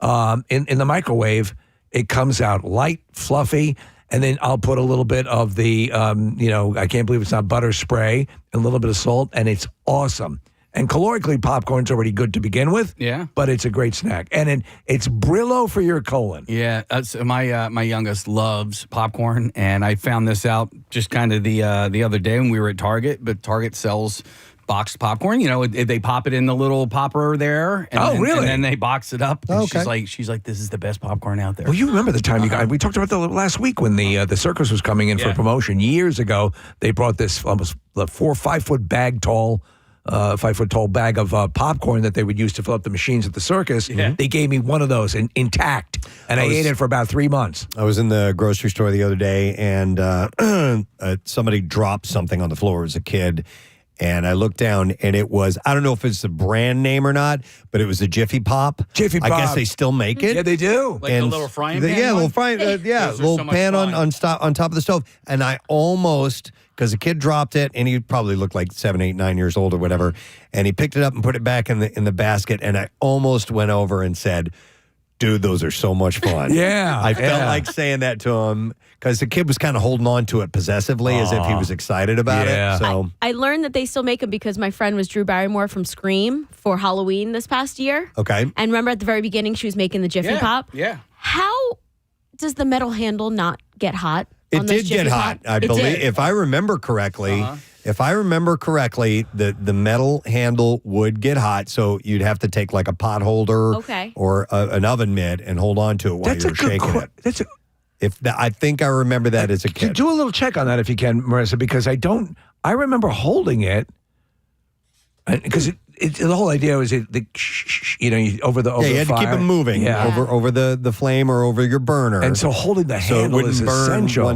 in the microwave. It comes out light, fluffy, and then I'll put a little bit of the I can't believe it's not butter spray and a little bit of salt, and it's awesome. And calorically, popcorn's already good to begin with. Yeah. But it's a great snack. And it's Brillo for your colon. Yeah. So my youngest loves popcorn, and I found this out just kind of the other day when we were at Target. But Target sells boxed popcorn. They pop it in the little popper there. And really? And then they box it up. And Okay. she's like, this is the best popcorn out there. Well, you remember the time we talked about that last week when the circus was coming in for promotion. Years ago, they brought this almost 4 or 5 foot bag tall 5 foot tall bag of popcorn that they would use to fill up the machines at the circus. Yeah. They gave me one of those intact, and I ate it for about 3 months. I was in the grocery store the other day, and somebody dropped something on the floor as a kid. And I looked down, and it was, I don't know if it's the brand name or not, but it was a Jiffy Pop. Jiffy I guess Pop. they still make it. Yeah, they do. Like the little frying pan? Yeah, one? little frying, Those are little so much pan fun. on top of the stove. And I almost, because the kid dropped it, and he probably looked like 7, 8, 9 years old or whatever, and he picked it up and put it back in the basket, and I almost went over and said, dude, those are so much fun. Yeah. I felt like saying that to him because the kid was kind of holding on to it possessively as if he was excited about it. So I learned that they still make them because my friend was Drew Barrymore from Scream for Halloween this past year. Okay. And remember at the very beginning, she was making the Jiffy Pop? Yeah. How does the metal handle not get hot? It on those did get Jiffy hot. Pop? I It believe, did. if I remember correctly, the metal handle would get hot, so you'd have to take like a pot holder Okay. or an oven mitt and hold on to it while you're shaking it. I think I remember that as a kid. Do a little check on that if you can, Marissa, because I remember holding it, because the whole idea was over the you had to keep fire. it moving over the flame or over your burner, And so holding the so it handle wouldn't is burn essential.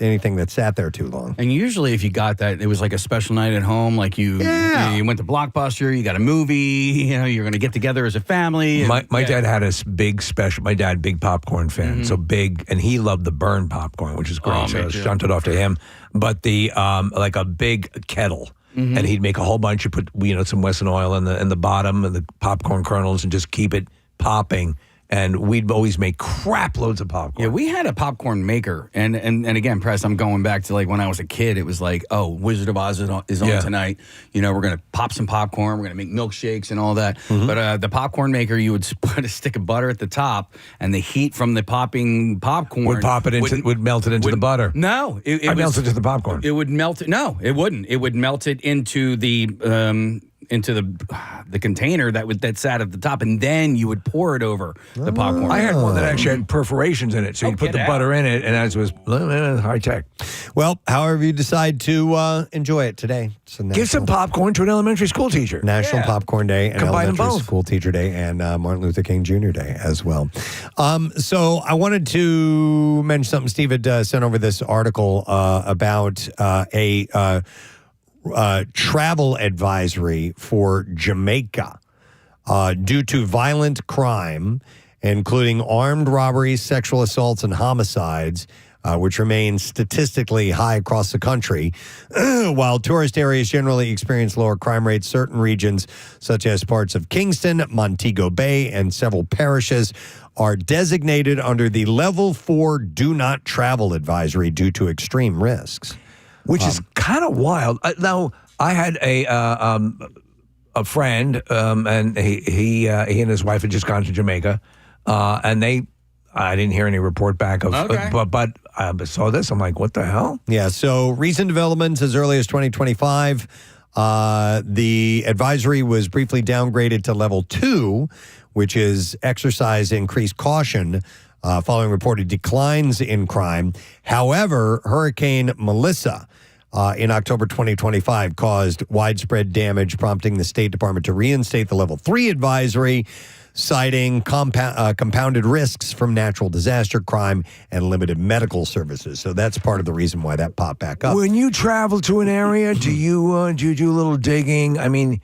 anything that sat there too long. And usually if you got that, it was like a special night at home, like you went to Blockbuster, you got a movie, you're going to get together as a family. And, My dad had a big special. My dad, big popcorn fan, so big, and he loved the burn popcorn, which is great. Oh, so me I too. shunted off to him. But the like a big kettle, and he'd make a whole bunch. You put some Wesson oil in the bottom and the popcorn kernels, and just keep it popping. And we'd always make crap loads of popcorn. Yeah, we had a popcorn maker, and again, Press, I'm going back to like when I was a kid. It was like, oh, Wizard of Oz is on tonight. We're gonna pop some popcorn. We're gonna make milkshakes and all that. But the popcorn maker, you would put a stick of butter at the top, and the heat from the popping popcorn would melt it into the butter. No, it melted into the popcorn. It would melt it. No, it wouldn't. It would melt it into the container that sat at the top, and then you would pour it over the popcorn. I had one that actually had perforations in it, so you put the butter in it, and as it was high tech. Well, however you decide to enjoy it today. Give some popcorn to an elementary school teacher. National Popcorn Day and Combine them Elementary both. School Teacher Day and Martin Luther King Jr. Day as well. So I wanted to mention something. Steve had sent over this article about a travel advisory for Jamaica due to violent crime, including armed robberies, sexual assaults, and homicides, which remain statistically high across the country. While tourist areas generally experience lower crime rates, certain regions, such as parts of Kingston, Montego Bay, and several parishes, are designated under the Level 4 Do Not Travel Advisory due to extreme risks. Which is kind of wild. Now, I had a friend, and he and his wife had just gone to Jamaica, and I didn't hear any report back of, but I saw this. I'm like, what the hell? Yeah. So recent developments as early as 2025. The advisory was briefly downgraded to level 2, which is exercise increased caution following reported declines in crime. However, Hurricane Melissa in October 2025 caused widespread damage, prompting the State Department to reinstate the Level 3 advisory, citing compounded risks from natural disaster, crime, and limited medical services. So that's part of the reason why that popped back up. When you travel to an area, do you do a little digging? I mean,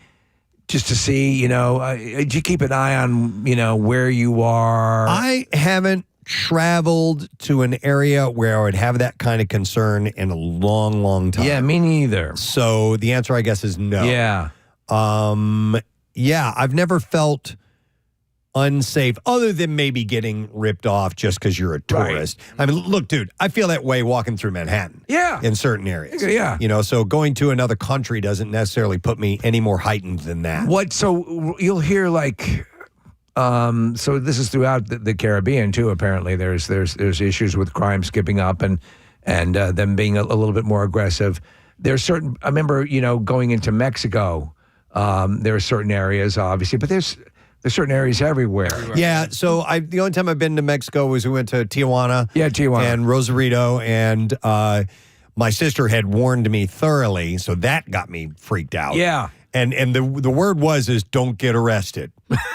just to see, do you keep an eye on, where you are? I haven't traveled to an area where I would have that kind of concern in a long, long time. Yeah, me neither. So the answer, I guess, is no. Yeah. I've never felt unsafe other than maybe getting ripped off just because you're a tourist. Right. I mean, look, dude, I feel that way walking through Manhattan. Yeah. In certain areas. Yeah. So going to another country doesn't necessarily put me any more heightened than that. So you'll hear so this is throughout the Caribbean too. Apparently, there's issues with crime skipping up and them being a little bit more aggressive. There's certain. I remember going into Mexico. There are certain areas, obviously, but there's certain areas everywhere. Yeah. So the only time I've been to Mexico was we went to Tijuana. Yeah, Tijuana and Rosarito, and my sister had warned me thoroughly, so that got me freaked out. Yeah. And the word is don't get arrested.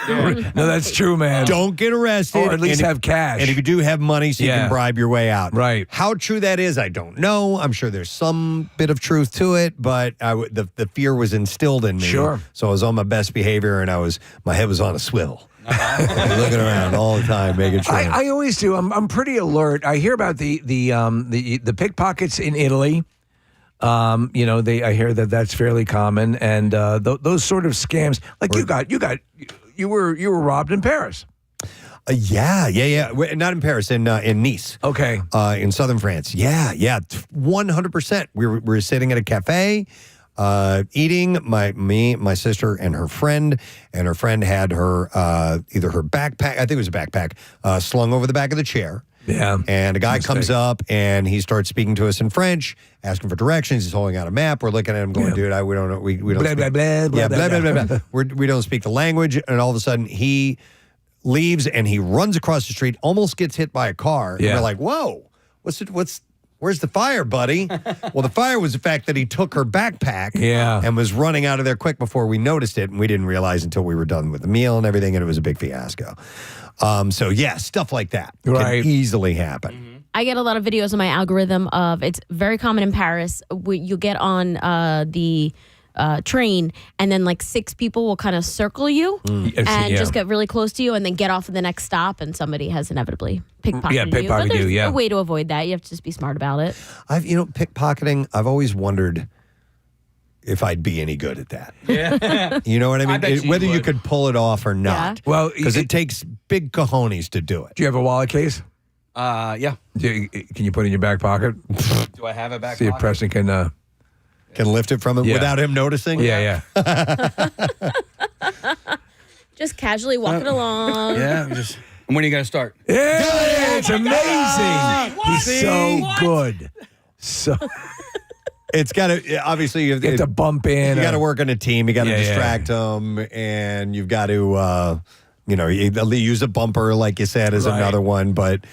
No, that's true, man. Don't get arrested. Or at least have cash. And if you do have money, so you can bribe your way out. Right. How true that is, I don't know. I'm sure there's some bit of truth to it, but the fear was instilled in me. Sure. So I was on my best behavior, and my head was on a swivel. Looking around all the time, making sure. I always do. I'm pretty alert. I hear about the pickpockets in Italy. I hear that's fairly common, and those sort of scams, like you were robbed in Paris. Yeah. Not in Paris, in Nice. Okay. In southern France. Yeah, 100%. We were sitting at a cafe, eating. My sister, and her friend had her either her backpack. I think it was a backpack slung over the back of the chair. Yeah. And a guy comes up and he starts speaking to us in French, asking for directions. He's holding out a map. We're looking at him going, dude, we don't know. We don't blah, speak. blah, blah, Yeah, blah, blah, blah, blah, blah. We don't speak the language. And all of a sudden he leaves and he runs across the street, almost gets hit by a car. Yeah. And we're like, whoa, where's the fire, buddy? Well, the fire was the fact that he took her backpack and was running out of there quick before we noticed it. And we didn't realize until we were done with the meal and everything. And it was a big fiasco. Stuff like that can easily happen. I get a lot of videos on my algorithm of, it's very common in Paris. You get on the train, and then like 6 people will kind of circle you and just get really close to you, and then get off at the next stop, and somebody has inevitably pickpocketed you. But there's a way to avoid that. You have to just be smart about it. Pickpocketing, I've always wondered if I'd be any good at that. Yeah. You know what I mean? Whether you could pull it off or not. Yeah. Well, because it takes big cojones to do it. Do you have a wallet case? Yeah. Can you put it in your back pocket? Do I have a back See pocket? if Preston can lift it from him without him noticing? Yeah. Just casually walking along. Yeah. And when are you going to start? Yeah, it's amazing. He's so good. So... It's got to, obviously, you have to bump in. You got to work on a team. You got to distract them, and you've got to, use a bumper, like you said, is another one. But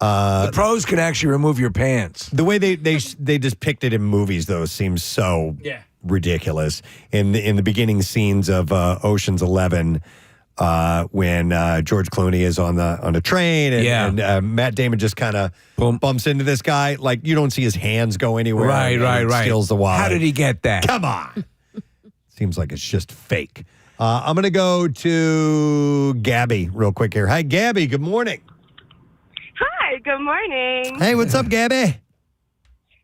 the pros can actually remove your pants. The way they depict it in movies, though, seems so ridiculous. In the beginning scenes of Ocean's 11. When George Clooney is on a train and Matt Damon just kind of bumps into this guy, like you don't see his hands go anywhere. Right. Steals the wallet. How did he get that? Come on. Seems like it's just fake. I'm going to go to Gabby real quick here. Hi, Gabby. Good morning. Hi. Good morning. Hey, what's up, Gabby?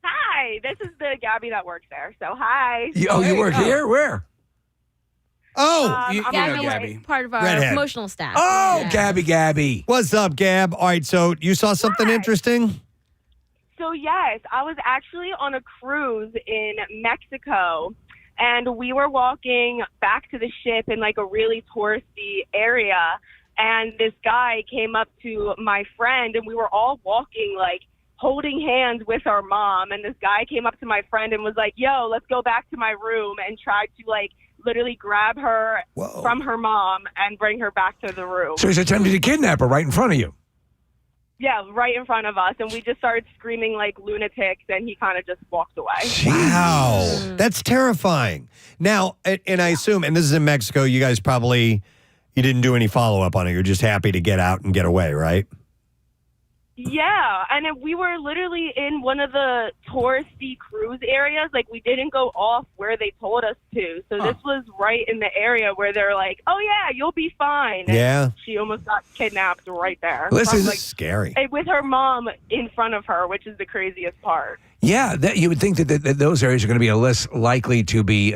Hi. This is the Gabby that works there. So hi. You work here? Where? Oh, Gabby, part of our Redhead. promotional staff. Oh, Yeah. Gabby. What's up, Gab? All right, so you saw something interesting? So yes, I was actually on a cruise in Mexico, and we were walking back to the ship in like a really touristy area, and this guy came up to my friend, and we were all walking like holding hands with our mom, and this guy came up to my friend and was like, yo, let's go back to my room, and tried to like literally grab her from her mom and bring her back to the room. So he's attempting to kidnap her right in front of you. Yeah, right in front of us, and we just started screaming like lunatics, and he kind of just walked away. Wow. That's terrifying. Now, and I assume, and this is in Mexico, you guys you didn't do any follow-up on it. You're just happy to get out and get away, right? Yeah, and then we were literally in one of the touristy cruise areas. Like, we didn't go off where they told us to. So this was right in the area where they're like, oh, yeah, you'll be fine. And Yeah. she almost got kidnapped right there. Listen, From, this is scary. and with her mom in front of her, which is the craziest part. Yeah, you would think that those areas are going to be less likely to be,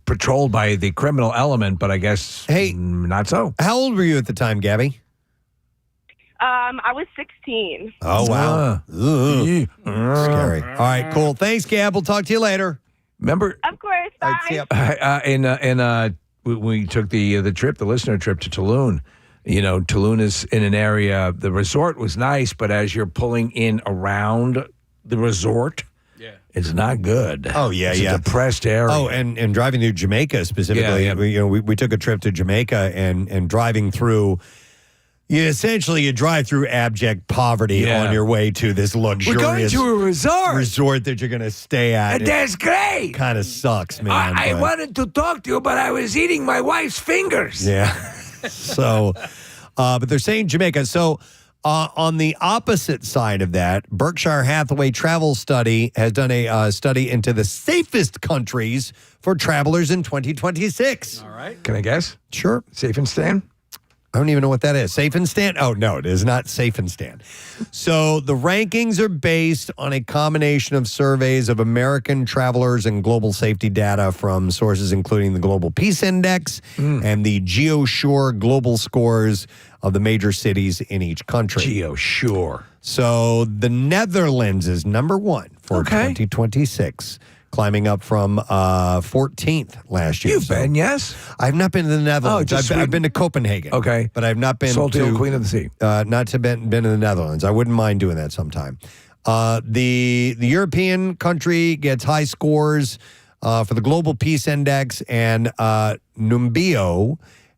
patrolled by the criminal element, but I guess not so. How old were you at the time, Gabby? I was 16. Oh, wow. Ugh. Scary. All right, cool. Thanks, Gab. We'll talk to you later. Remember? Of course. Bye. We took the listener trip to Tulum. Tulum is in an area, the resort was nice, but as you're pulling in around the resort, it's not good. Oh, yeah, it's yeah. a depressed area. Oh, and driving through Jamaica specifically. Yeah. We took a trip to Jamaica and driving through. You drive through abject poverty on your way to this luxurious. We're going to a resort that you're going to stay at. And that's great. Kind of sucks, man. I but- wanted to talk to you, but I was eating my wife's fingers. Yeah. So, but they're saying Jamaica. So, on the opposite side of that, Berkshire Hathaway Travel Study has done a study into the safest countries for travelers in 2026. All right. Can I guess? Sure. Safe and Stan? I don't even know what that is. Safe and Stand? Oh, no, it is not Safe and Stand. So the rankings are based on a combination of surveys of American travelers and global safety data from sources including the Global Peace Index and the GeoSure global scores of the major cities in each country. GeoSure. So the Netherlands is number one for 2026. Climbing up from 14th last year. You've been, yes? I've not been to the Netherlands. I've been to Copenhagen. Okay. But I've not been Salty to old Queen of the Sea. Not to been to the Netherlands. I wouldn't mind doing that sometime. The European country gets high scores for the Global Peace Index and Numbeo.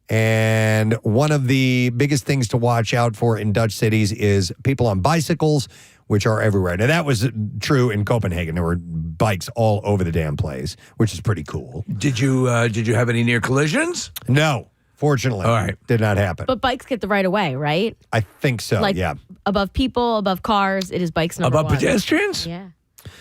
And one of the biggest things to watch out for in Dutch cities is people on bicycles, which are everywhere. Now, that was true in Copenhagen. There were bikes all over the damn place, which is pretty cool. Did you have any near collisions? No, fortunately. All right. Did not happen. But bikes get the right of way, right? I think so, Like yeah. above people, above cars, it is bikes number Above one. pedestrians? Yeah.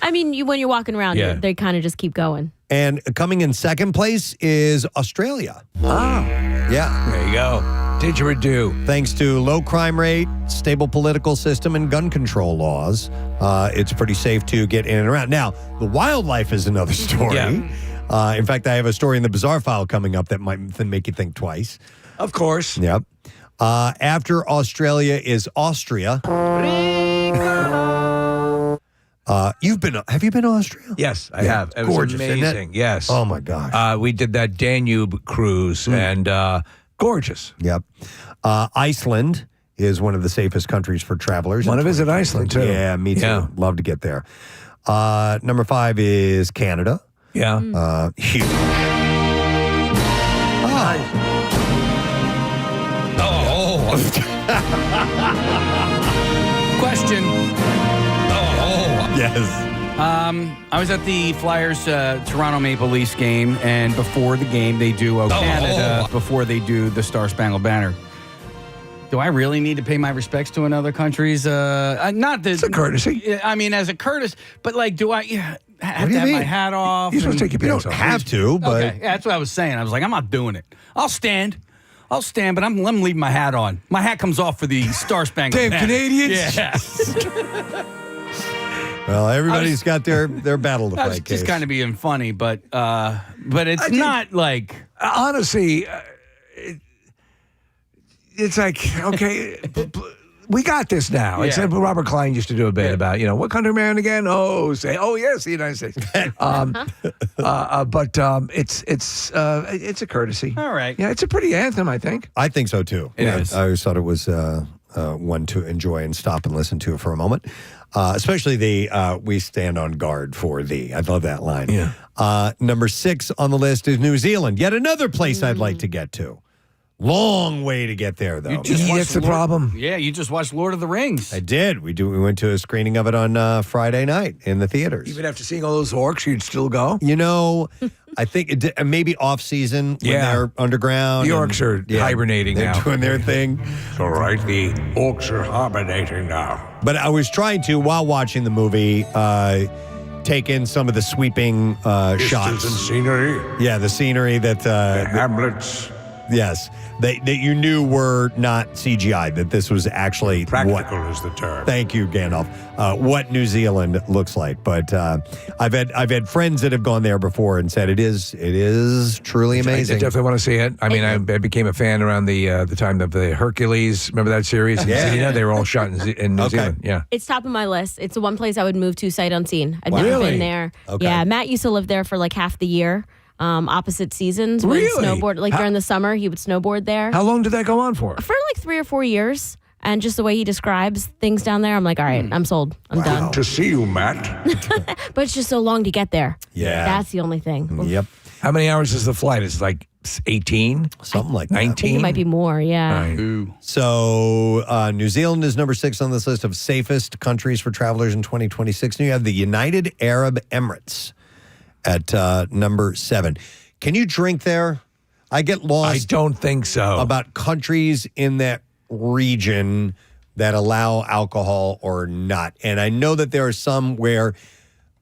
I mean, when you're walking around, Yeah. they kind of just keep going. And coming in second place is Australia. Oh. Yeah. There you go. Didgeridoo. Thanks to low crime rate, stable political system, and gun control laws, it's pretty safe to get in and around. Now, the wildlife is another story. Yeah. In fact, I have a story in the Bizarre File coming up that might make you think twice. Of course. Yep. After Australia is Austria. Have you been to Austria? Yes, I have. It was gorgeous, isn't it? amazing. Yes. Oh, my gosh. We did that Danube cruise and gorgeous. Yep. Iceland is one of the safest countries for travelers. Want to visit Iceland, too. Yeah, me too. Yeah. Love to get there. Number 5 is Canada. Yeah. Huge. Question. Yes. I was at the Flyers Toronto Maple Leafs game, and before the game, they do Canada before they do the Star Spangled Banner. Do I really need to pay my respects to another country's? Not that it's a courtesy. I mean, as a courtesy, but like, do I have do to you have my mean? hat off? You're supposed to take your You pants don't off. have to, but Okay, yeah, that's what I was saying. I was like, I'm not doing it. I'll stand, but I'm leaving my hat on. My hat comes off for the Star Spangled Damn Banner. Canadians. Yeah. well, everybody's got their battle to I was fight. just Case. kind of being funny, but it's not like Honestly, it's like, okay, we got this now. It's Yeah. Robert Klein used to do a bit about, what country man again? Oh, yes, the United States. But it's a courtesy. All right. Yeah, it's a pretty anthem, I think. I think so too. It Yeah, is. I always thought it was one to enjoy and stop and listen to for a moment. Especially the "We stand on guard for thee." I love that line. Yeah. Number 6 on the list is New Zealand. Yet another place I'd like to get to. Long way to get there, though. That's the problem. Yeah, you just watched Lord of the Rings. I did. We went to a screening of it on Friday night in the theaters. Even after seeing all those orcs, you'd still go? You know, I think maybe off season when they're underground. The orcs are hibernating they're now. doing their thing. It's all right. The orcs are hibernating now. But I was trying to, while watching the movie, take in some of the sweeping shots and scenery. Yeah, the scenery that the hamlets. Yes, that you knew were not CGI. That this was actually Practical is the term. Thank you, Gandalf. What New Zealand looks like. But I've had friends that have gone there before and said it is truly amazing. I definitely want to see it. I mean, I became a fan around the time of the Hercules. Remember that series? Yeah. They were all shot in New Zealand. Yeah. It's top of my list. It's the one place I would move to sight unseen. I've never Really? been there. Okay. Yeah, Matt used to live there for like half the year. Opposite seasons when Really? snowboard, like during the summer, he would snowboard there. How long did that go on for? For like 3 or 4 years. And just the way he describes things down there, I'm like, all right, I'm sold. I'm done. To see you, Matt. But it's just so long to get there. Yeah. That's the only thing. Yep. How many hours is the flight? It's like 18? Something like that. 19? I think it might be more, yeah. So New Zealand is number 6 on this list of safest countries for travelers in 2026. And you have the United Arab Emirates at number 7. Can you drink there? I get lost. I don't think so. About countries in that region that allow alcohol or not. And I know that there are some where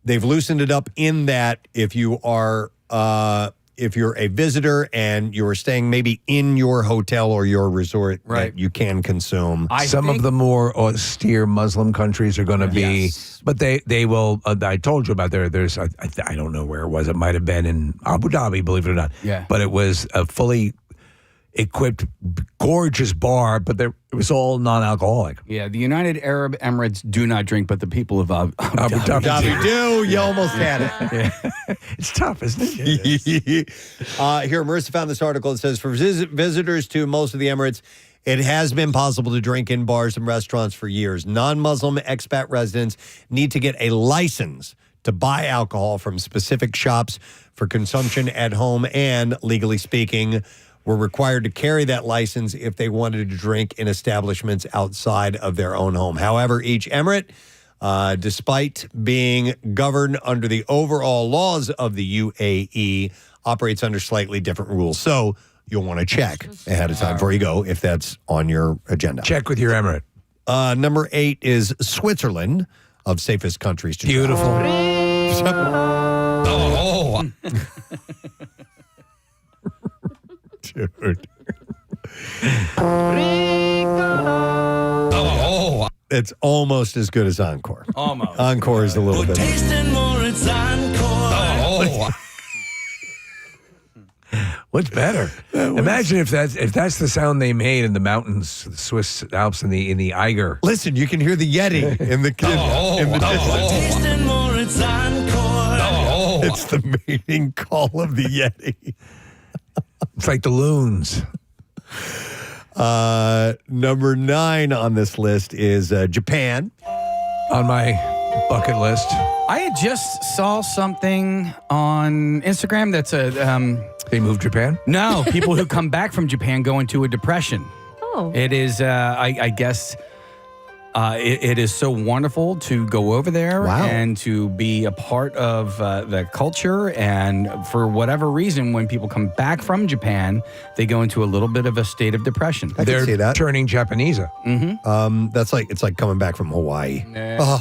they've loosened it up in that if you are if you're a visitor and you're staying maybe in your hotel or your resort, that you can consume. Some of the more austere Muslim countries are going to be, but they will. I told you about there's I don't know where it was. It might have been in Abu Dhabi, believe it or not. Yeah. But it was a fully equipped, gorgeous bar, but it was all non-alcoholic. Yeah, the United Arab Emirates do not drink, but the people of Abu Dhabi do. You almost had it. Yeah. It's tough, isn't it? Here, Marissa found this article. It says, for visitors to most of the Emirates, it has been possible to drink in bars and restaurants for years. Non-Muslim expat residents need to get a license to buy alcohol from specific shops for consumption at home and, legally speaking, were required to carry that license if they wanted to drink in establishments outside of their own home. However, each emirate, despite being governed under the overall laws of the UAE, operates under slightly different rules. So you'll want to check ahead of time before you go if that's on your agenda. Check with your emirate. Number 8 is Switzerland, of safest countries to Beautiful. Oh. Dude. It's almost as good as Encore. Almost. Encore is a little bit. What's better? Imagine if that's the sound they made in the mountains, the Swiss Alps, in the Eiger. Listen, you can hear the Yeti in the It's the mating call of the Yeti. It's like the loons. Number 9 on this list is Japan. On my bucket list. I had just saw something on Instagram that's They moved Japan? No, people who come back from Japan go into a depression. Oh. It is, I guess, it is so wonderful to go over there and to be a part of the culture. And for whatever reason, when people come back from Japan, they go into a little bit of a state of depression. I can see that. Turning Japanese. That's like it's like coming back from Hawaii. Yeah.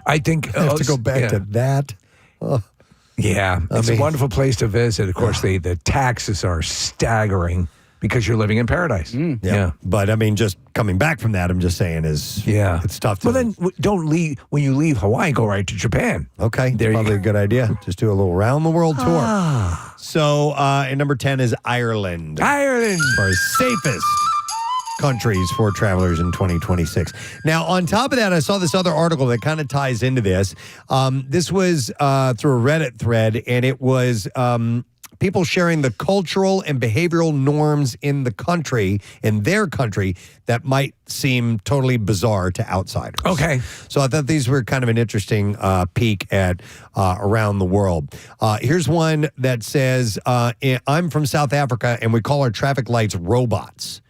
I think I have to go back to that. Oh. Yeah, it's a wonderful place to visit. Of course, the taxes are staggering because you're living in paradise. Yeah. But I mean, just coming back from that, I'm just saying it's tough to. Well, then don't leave when you leave Hawaii. Go right to Japan. Okay, probably a good idea. Just do a little round the world tour. So, and number 10 is Ireland. Ireland for safest countries for travelers in 2026. Now, on top of that, I saw this other article that kind of ties into this. This was through a Reddit thread, and it was people sharing the cultural and behavioral norms in their country, that might seem totally bizarre to outsiders. Okay. So I thought these were kind of an interesting peek at around the world. Here's one that says, I'm from South Africa, and we call our traffic lights robots.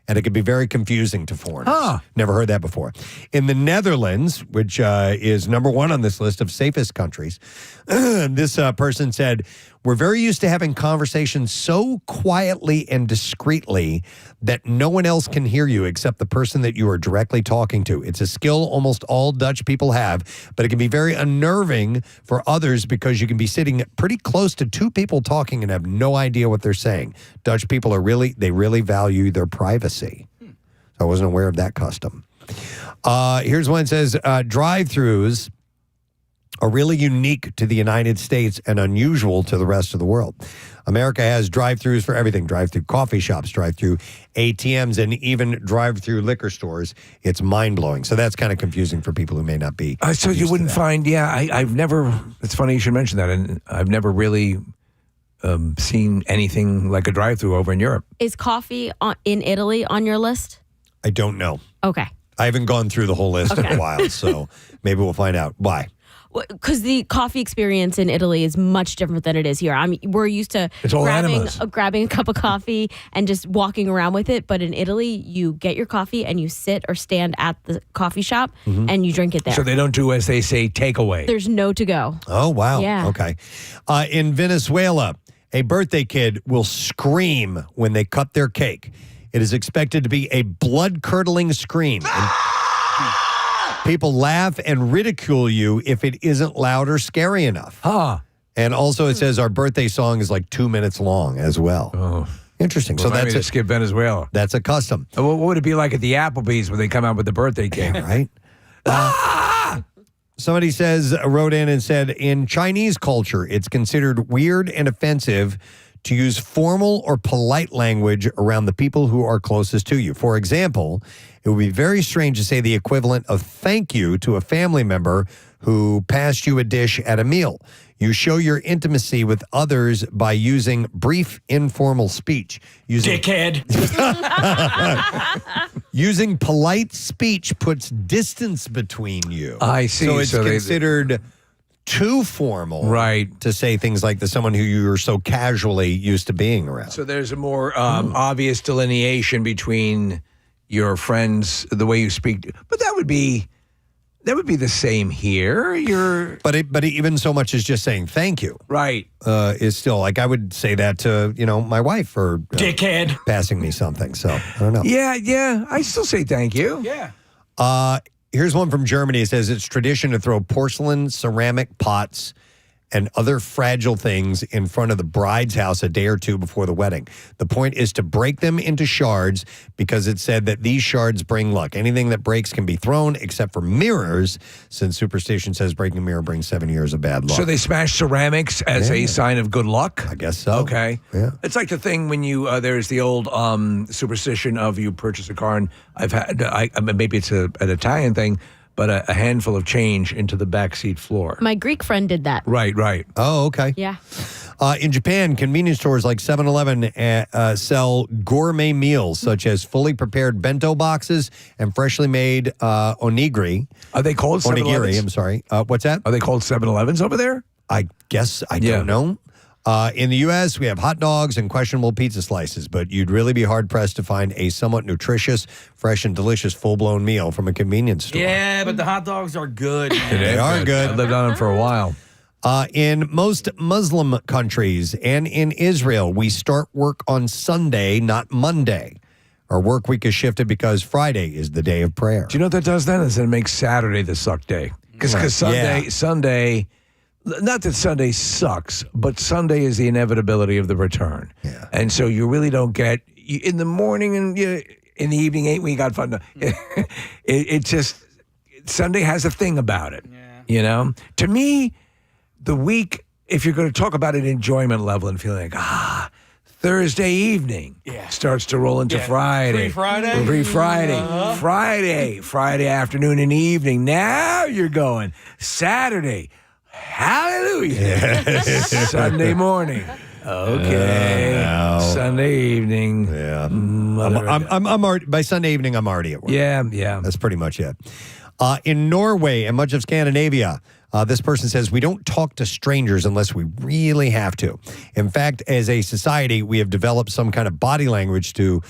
And it can be very confusing to foreigners. Never heard that before. In the Netherlands, which is number one on this list of safest countries, this person said, we're very used to having conversations so quietly and discreetly that no one else can hear you except the person that you are directly talking to. It's a skill almost all Dutch people have, but it can be very unnerving for others because you can be sitting pretty close to two people talking and have no idea what they're saying. Dutch people they really value their privacy. So I wasn't aware of that custom. Here's one that says, drive-thrus are really unique to the United States and unusual to the rest of the world. America has drive-thrus for everything. Drive-through coffee shops, drive-through ATMs, and even drive-through liquor stores. It's mind-blowing. So that's kind of confusing for people who may not be. So you wouldn't find, I've never, it's funny you should mention that, and I've never really seen anything like a drive-through over in Europe. Is coffee in Italy on your list? I don't know. Okay. I haven't gone through the whole list in a while, so maybe we'll find out. Why? Because the coffee experience in Italy is much different than it is here. We're used to grabbing a cup of coffee and just walking around with it. But in Italy, you get your coffee and you sit or stand at the coffee shop and you drink it there. So they don't do, as they say, takeaway. There's no to go. Oh, wow. Yeah. Okay. In Venezuela, a birthday kid will scream when they cut their cake. It is expected to be a blood-curdling scream. People laugh and ridicule you if it isn't loud or scary enough. And also it says our birthday song is like 2 minutes long as well. Oh. Interesting. Well, So that's to skip Venezuela. That's a custom. What would it be like at the Applebee's when they come out with the birthday cake? Right? Somebody wrote in and said, in Chinese culture, it's considered weird and offensive to use formal or polite language around the people who are closest to you. For example, it would be very strange to say the equivalent of thank you to a family member who passed you a dish at a meal. You show your intimacy with others by using brief, informal speech. Dickhead. Using polite speech puts distance between you. I see. So it's considered too formal, to say things like to someone who you're so casually used to being around. So there's a more obvious delineation between your friends, the way you speak. But that would be the same here. But even so much as just saying thank you, right, is still like I would say that to my wife for dickhead passing me something. So I don't know. Yeah, I still say thank you. Yeah. Here's one from Germany. It says it's tradition to throw porcelain, ceramic pots, and other fragile things in front of the bride's house a day or two before the wedding. The point is to break them into shards because it's said that these shards bring luck. Anything that breaks can be thrown except for mirrors, since superstition says breaking a mirror brings 7 years of bad luck. So they smash ceramics as a sign of good luck? I guess so. Okay. Yeah. It's like the thing when you, there's the old superstition of you purchase a car, and I've had, maybe it's an Italian thing, but a handful of change into the backseat floor. My Greek friend did that. Right. Oh, okay. Yeah. In Japan, convenience stores like 7-Eleven sell gourmet meals such as fully prepared bento boxes and freshly made onigiri. Are they called 7-Elevens? Onigiri, I'm sorry. What's that? Are they called 7-Elevens over there? I guess. I don't know. In the U.S., we have hot dogs and questionable pizza slices, but you'd really be hard-pressed to find a somewhat nutritious, fresh, and delicious full-blown meal from a convenience store. Yeah, but the hot dogs are good. They are good. I lived on them for a while. In most Muslim countries and in Israel, we start work on Sunday, not Monday. Our work week is shifted because Friday is the day of prayer. Do you know what that does then? Is it makes Saturday the suck day. Because Sunday, not that Sunday sucks, but Sunday is the inevitability of the return. Yeah. And so you really don't get, in the morning and in the evening, ain't we got fun? It just, Sunday has a thing about it. Yeah. To me, the week, if you're going to talk about an enjoyment level and feeling like, Thursday evening starts to roll into Friday. Free Friday. Friday afternoon and evening. Now you're going. Saturday. Hallelujah. Sunday morning. Okay. No. Sunday evening. Yeah. I'm already, by Sunday evening, I'm already at work. Yeah. That's pretty much it. In Norway and much of Scandinavia, this person says, we don't talk to strangers unless we really have to. In fact, as a society, we have developed some kind of body language to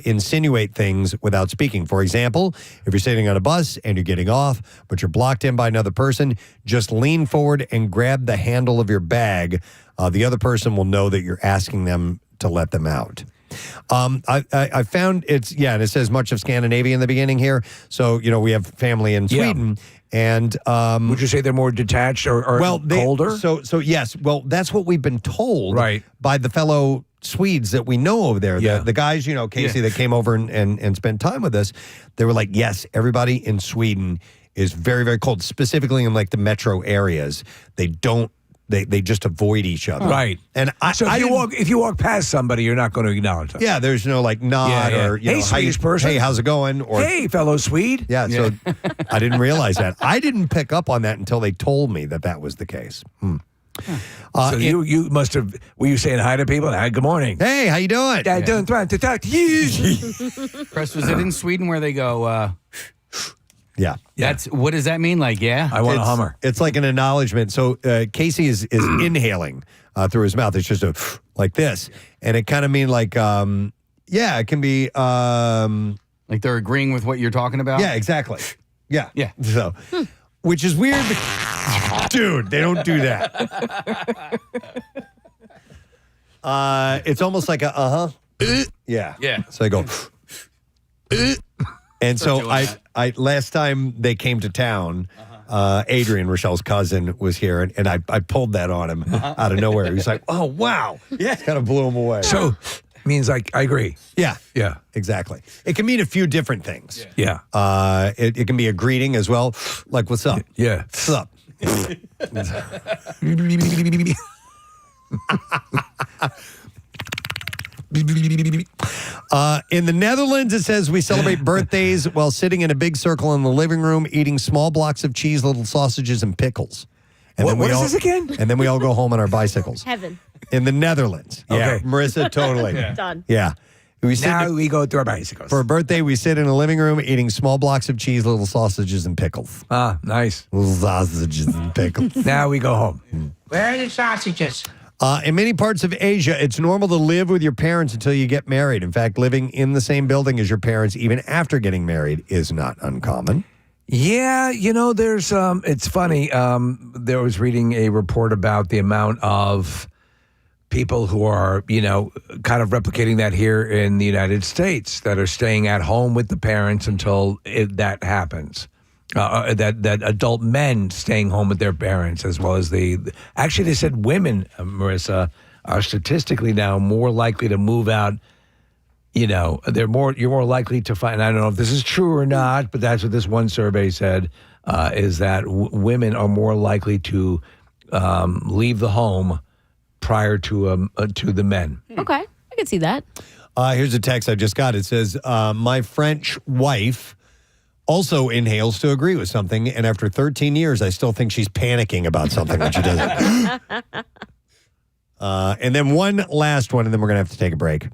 insinuate things without speaking. For example, if you're sitting on a bus and you're getting off, but you're blocked in by another person, just lean forward and grab the handle of your bag. The other person will know that you're asking them to let them out. I found and it says much of Scandinavia in the beginning here. So, we have family in Sweden. And would you say they're more detached or colder? So yes. Well, that's what we've been told by the fellow Swedes that we know over there. The guys, Casey, that came over and spent time with us, they were like, yes, everybody in Sweden is very, very cold, specifically in like the metro areas. They don't. They just avoid each other. Right. And if you walk past somebody, you're not going to acknowledge them. Yeah, there's no like nod or hey, Swedish person. Hey, how's it going? Or hey, fellow Swede. Yeah, so I didn't realize that. I didn't pick up on that until they told me that was the case. So you must have, were you saying hi to people? Hi, good morning. Hey, how you doing? I don't want to talk to you. Press, was it in Sweden where they go, Yeah. What does that mean? Like, I want a Hummer. It's like an acknowledgement. So Casey is inhaling through his mouth. It's just like this. And it kind of mean like, it can be. Like they're agreeing with what you're talking about? Yeah, exactly. Yeah. Yeah. So, which is weird. Dude, they don't do that. It's almost like a, Yeah. Yeah. So I go, and so I last time they came to town, Adrian, Rochelle's cousin, was here, and I pulled that on him out of nowhere. He was like, "Oh wow!" Yeah, kind of blew him away. So means like I agree. Yeah, yeah, exactly. It can mean a few different things. Yeah, it can be a greeting as well, like "What's up?" Yeah, "What's up?" In the Netherlands, it says we celebrate birthdays while sitting in a big circle in the living room, eating small blocks of cheese, little sausages, and pickles. And what is this again? And then we all go home on our bicycles. Heaven. In the Netherlands. Yeah, Okay. Marissa, totally. Done. Yeah. We we go through our bicycles. For a birthday, we sit in a living room eating small blocks of cheese, little sausages, and pickles. Ah, nice. Little sausages and pickles. Now we go home. Where are the sausages? In many parts of Asia, it's normal to live with your parents until you get married. In fact, living in the same building as your parents, even after getting married, is not uncommon. Yeah, there's, it's funny. There was reading a report about the amount of people who are, kind of replicating that here in the United States that are staying at home with the parents until that happens. That adult men staying home with their parents, as well as actually they said women, Marissa, are statistically now more likely to move out. You're more likely to find. I don't know if this is true or not, but that's what this one survey said. Is that women are more likely to leave the home prior to the men. Okay, I can see that. Here's a text I just got. It says, my French wife also inhales to agree with something, and after 13 years, I still think she's panicking about something when she does it. And then one last one, and then we're going to have to take a break.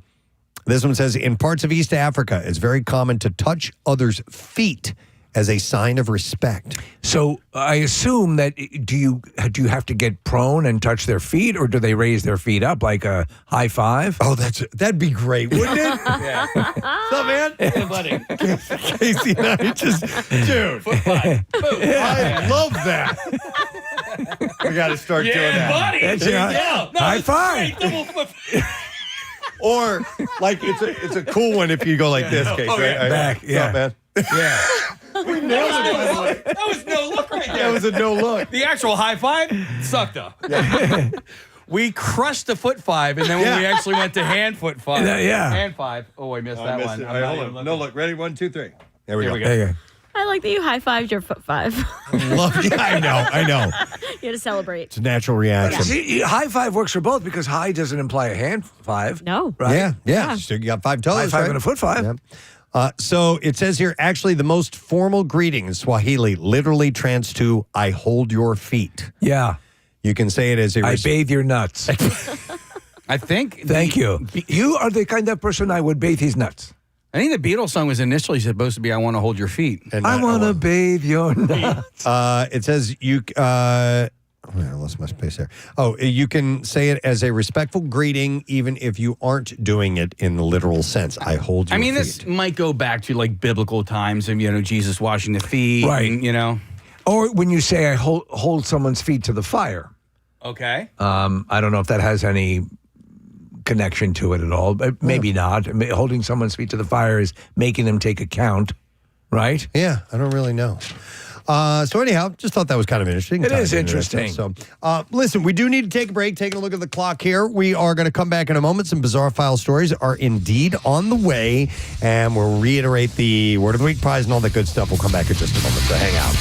This one says, in parts of East Africa, it's very common to touch others' feet as a sign of respect. So I assume that do you have to get prone and touch their feet, or do they raise their feet up like a high five? Oh, that'd be great, wouldn't it? Yeah. What's up, man? Hey, buddy. Casey and I just, dude, I love that. We got to start doing that. Buddy. That's it. High five. Or like it's a cool one if you go like this, Casey. yeah. Back, What's up, man? Yeah. We nailed it, by the way. That was no look right there. That was a no look. The actual high five sucked up. We crushed the foot five, and then when we actually went to hand foot five. Hand five. Oh, I missed that one. All right, hold on. No look. Ready? 1, 2, 3. There we go. There you go. I like that you high-fived your foot five. I know. You had to celebrate. It's a natural reaction. See, high five works for both because high doesn't imply a hand five. No. Right? Yeah. So you got 5 toes, High five right? and a foot five. Yeah. So it says here, actually, the most formal greeting in Swahili literally translates to, I hold your feet. Yeah. You can say it as a... I bathe your nuts. I think. Thank you. You are the kind of person I would bathe his nuts. I think the Beatles song was initially supposed to be "I Want to Hold Your Feet." And I want to bathe your nuts. It says you. I lost my space there. Oh, you can say it as a respectful greeting, even if you aren't doing it in the literal sense. I hold your feet. This might go back to like biblical times and, Jesus washing the feet. Right. And, Or when you say I hold someone's feet to the fire. Okay. I don't know if that has any connection to it at all, but maybe not. Holding someone's feet to the fire is making them take account, right? Yeah, I don't really know. So anyhow, just thought that was kind of interesting. It is interesting. So, listen, we do need to take a break. Taking a look at the clock here. We are going to come back in a moment. Some bizarre file stories are indeed on the way, and we'll reiterate the Word of the Week prize and all that good stuff. We'll come back in just a moment. So hang out.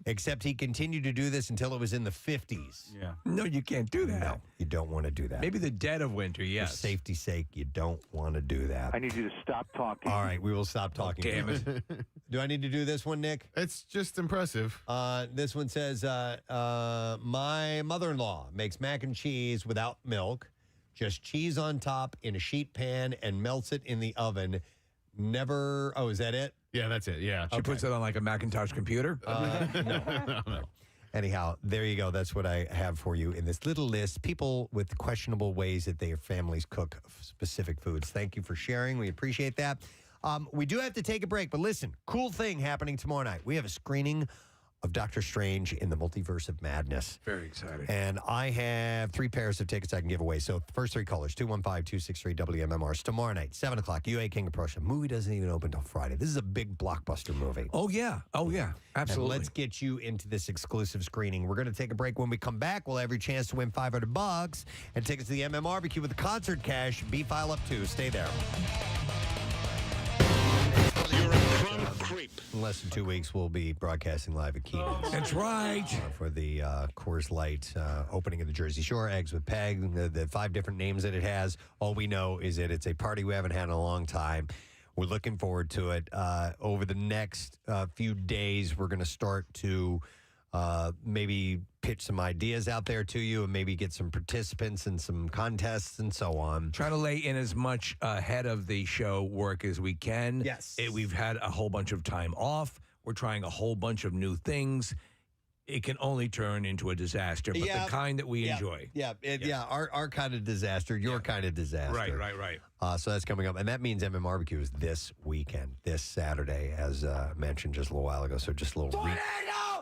Except he continued to do this until it was in the 50s. Yeah. No, you can't do that. No, you don't want to do that. Maybe the dead of winter, yes. For safety's sake, you don't want to do that. I need you to stop talking. All right, we will stop talking. Damn it. Do I need to do this one, Nick? It's just impressive. This one says, my mother-in-law makes mac and cheese without milk, just cheese on top in a sheet pan and melts it in the oven. Never, is that it? Yeah, that's it. Yeah. She puts it on like a Macintosh computer? No. Anyhow, there you go. That's what I have for you in this little list. People with questionable ways that their families cook specific foods. Thank you for sharing. We appreciate that. We do have to take a break, but listen, cool thing happening tomorrow night. We have a screening of Doctor Strange in the Multiverse of Madness. Very exciting. And I have 3 pairs of tickets I can give away. So first 3 callers, 215-263-WMMR. Tomorrow night, 7 o'clock, UA King of Prussia. Movie doesn't even open until Friday. This is a big blockbuster movie. Oh, yeah. Absolutely. And let's get you into this exclusive screening. We're going to take a break. When we come back, we'll have your chance to win $500 and tickets to the MMRBQ with the concert cash. B-File up 2. Stay there. In less than 2 weeks, we'll be broadcasting live at Keenan's. That's right. For the Coors Light opening of the Jersey Shore, Eggs with Peg, the 5 different names that it has. All we know is that it's a party we haven't had in a long time. We're looking forward to it. Over the next few days, we're going to start to maybe pitch some ideas out there to you and maybe get some participants in some contests and so on. Try to lay in as much ahead of the show work as we can. Yes. We've had a whole bunch of time off. We're trying a whole bunch of new things. It can only turn into a disaster, but the kind that we enjoy. Our kind of disaster, your kind of disaster. Right. So that's coming up. And that means MMRBQ is this weekend, this Saturday, as mentioned just a little while ago. So just a little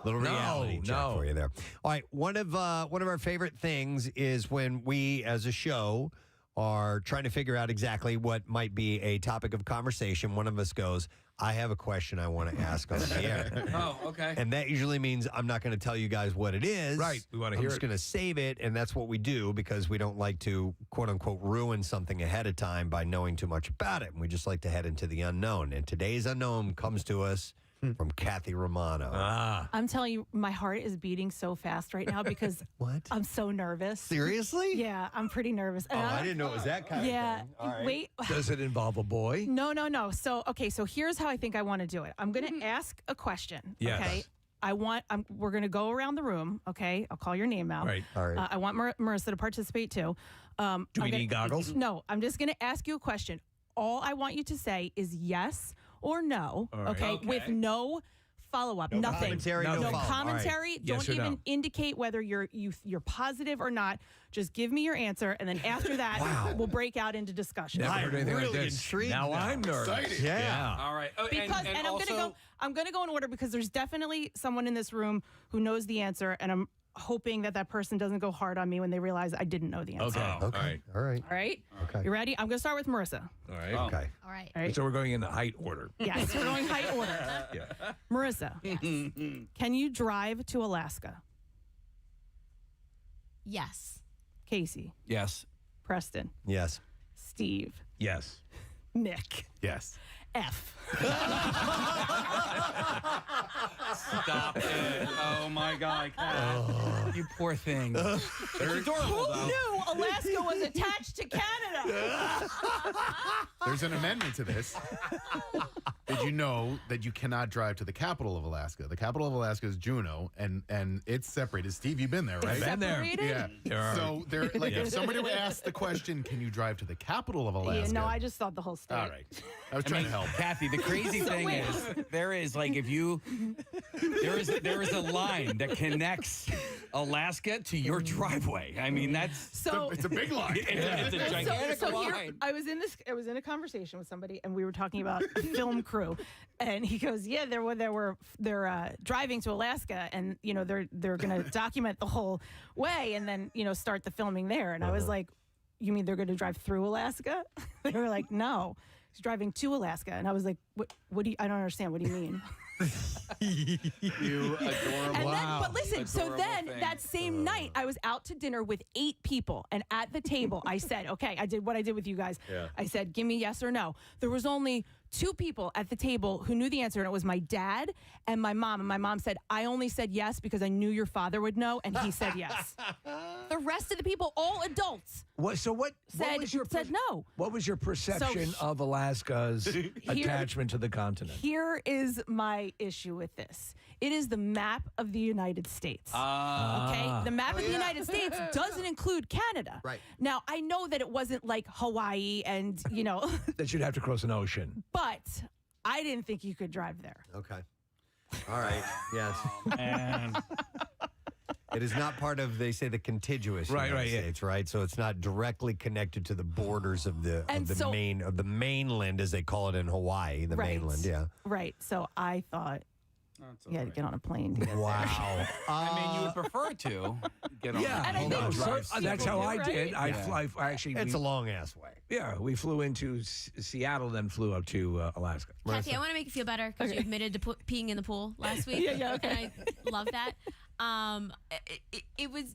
reality check for you there. All right. One of our favorite things is when we, as a show, are trying to figure out exactly what might be a topic of conversation. One of us goes, I have a question I want to ask on the air. Oh, okay. And that usually means I'm not going to tell you guys what it is. Right. We want to hear I'm just going to save it, and that's what we do because we don't like to, quote-unquote, ruin something ahead of time by knowing too much about it. And we just like to head into the unknown. And today's unknown comes to us from Kathy Romano. I'm telling you, my heart is beating so fast right now because I'm so nervous. Seriously? Yeah, I'm pretty nervous. Oh, I didn't know it was that kind of thing. All right. Wait. Does it involve a boy? No. So here's how I think I want to do it. I'm going to ask a question. Yes. Okay. We're going to go around the room. Okay. I'll call your name out. Right. All right. I want Marissa to participate too. Do we need goggles? No, I'm just going to ask you a question. All I want you to say is yes or no. All right. Okay. With no follow-up, nothing. Commentary, no follow-up. Commentary. Right. Don't Yes or even no? indicate whether you're positive or not. Just give me your answer, and then after that, we'll break out into discussion. Never heard anything really like this. intrigued now now. I'm nervous. Yeah. All right. Oh, Because and I'm also, gonna go in order because there's definitely someone in this room who knows the answer, and I'm hoping that person doesn't go hard on me when they realize I didn't know the answer. Okay. All right. All right. Okay. You ready? I'm gonna start with Marissa. All right. Okay. All right. All right. So we're going in the height order. Yes, we're going height order. Yeah. Marissa, can you drive to Alaska? Yes. Casey, yes. Preston, Yes. Steve, Yes. Nick, Yes. F. Stop it. Oh, my God, Kat. You poor thing. They're adorable, Who though. knew Alaska was attached to Canada? There's an amendment to this. Did you know that you cannot drive to the capital of Alaska? The capital of Alaska is Juneau, and it's separated. Steve, you've been there, right? Been there. Yeah. So they're like, if somebody would ask the question, can you drive to the capital of Alaska? Yeah, no, I just thought the whole state. All right. I was trying to help. Kathy, the crazy thing is there is like if you there is a line that connects Alaska to your driveway. I mean that's it's a big line. It's a gigantic line. Here, I was in a conversation with somebody and we were talking about a film crew, and he goes, "Yeah, they're driving to Alaska, and they're going to document the whole way, and then start the filming there." And I was like, "You mean they're going to drive through Alaska?" They were like, "No, he's driving to Alaska." And I was like, "What do you? I don't understand. What do you mean?" You adorable. And then, but listen, so then that same night, I was out to dinner with 8 people. And at the table, I said, okay, I did what I did with you guys. Yeah. I said, give me yes or no. There was only 2 people at the table who knew the answer, and it was my dad and my mom. And my mom said, I only said yes because I knew your father would know, and he said yes. The rest of the people, all adults, What said no. What was your perception of Alaska's attachment to the continent? Here is my issue with this. It is the map of the United States. Okay? The map of the United States doesn't include Canada. Right. Now, I know that it wasn't like Hawaii and, That you'd have to cross an ocean. but I didn't think you could drive there. Okay. All right. Yes. And It is not part of, they say, the contiguous United States, right? So it's not directly connected to the borders of the mainland, as they call it in Hawaii, the mainland. Yeah. Right. So I thought you had to get on a plane to get Wow. I mean, you would prefer to get on. Yeah, And I think that's how I right? did. I Yeah. actually. It's a long ass way. Yeah, we flew into Seattle, then flew up to Alaska. Kathy, I want to make you feel better because you admitted to peeing in the pool last week. Yeah, okay. And I love that. It was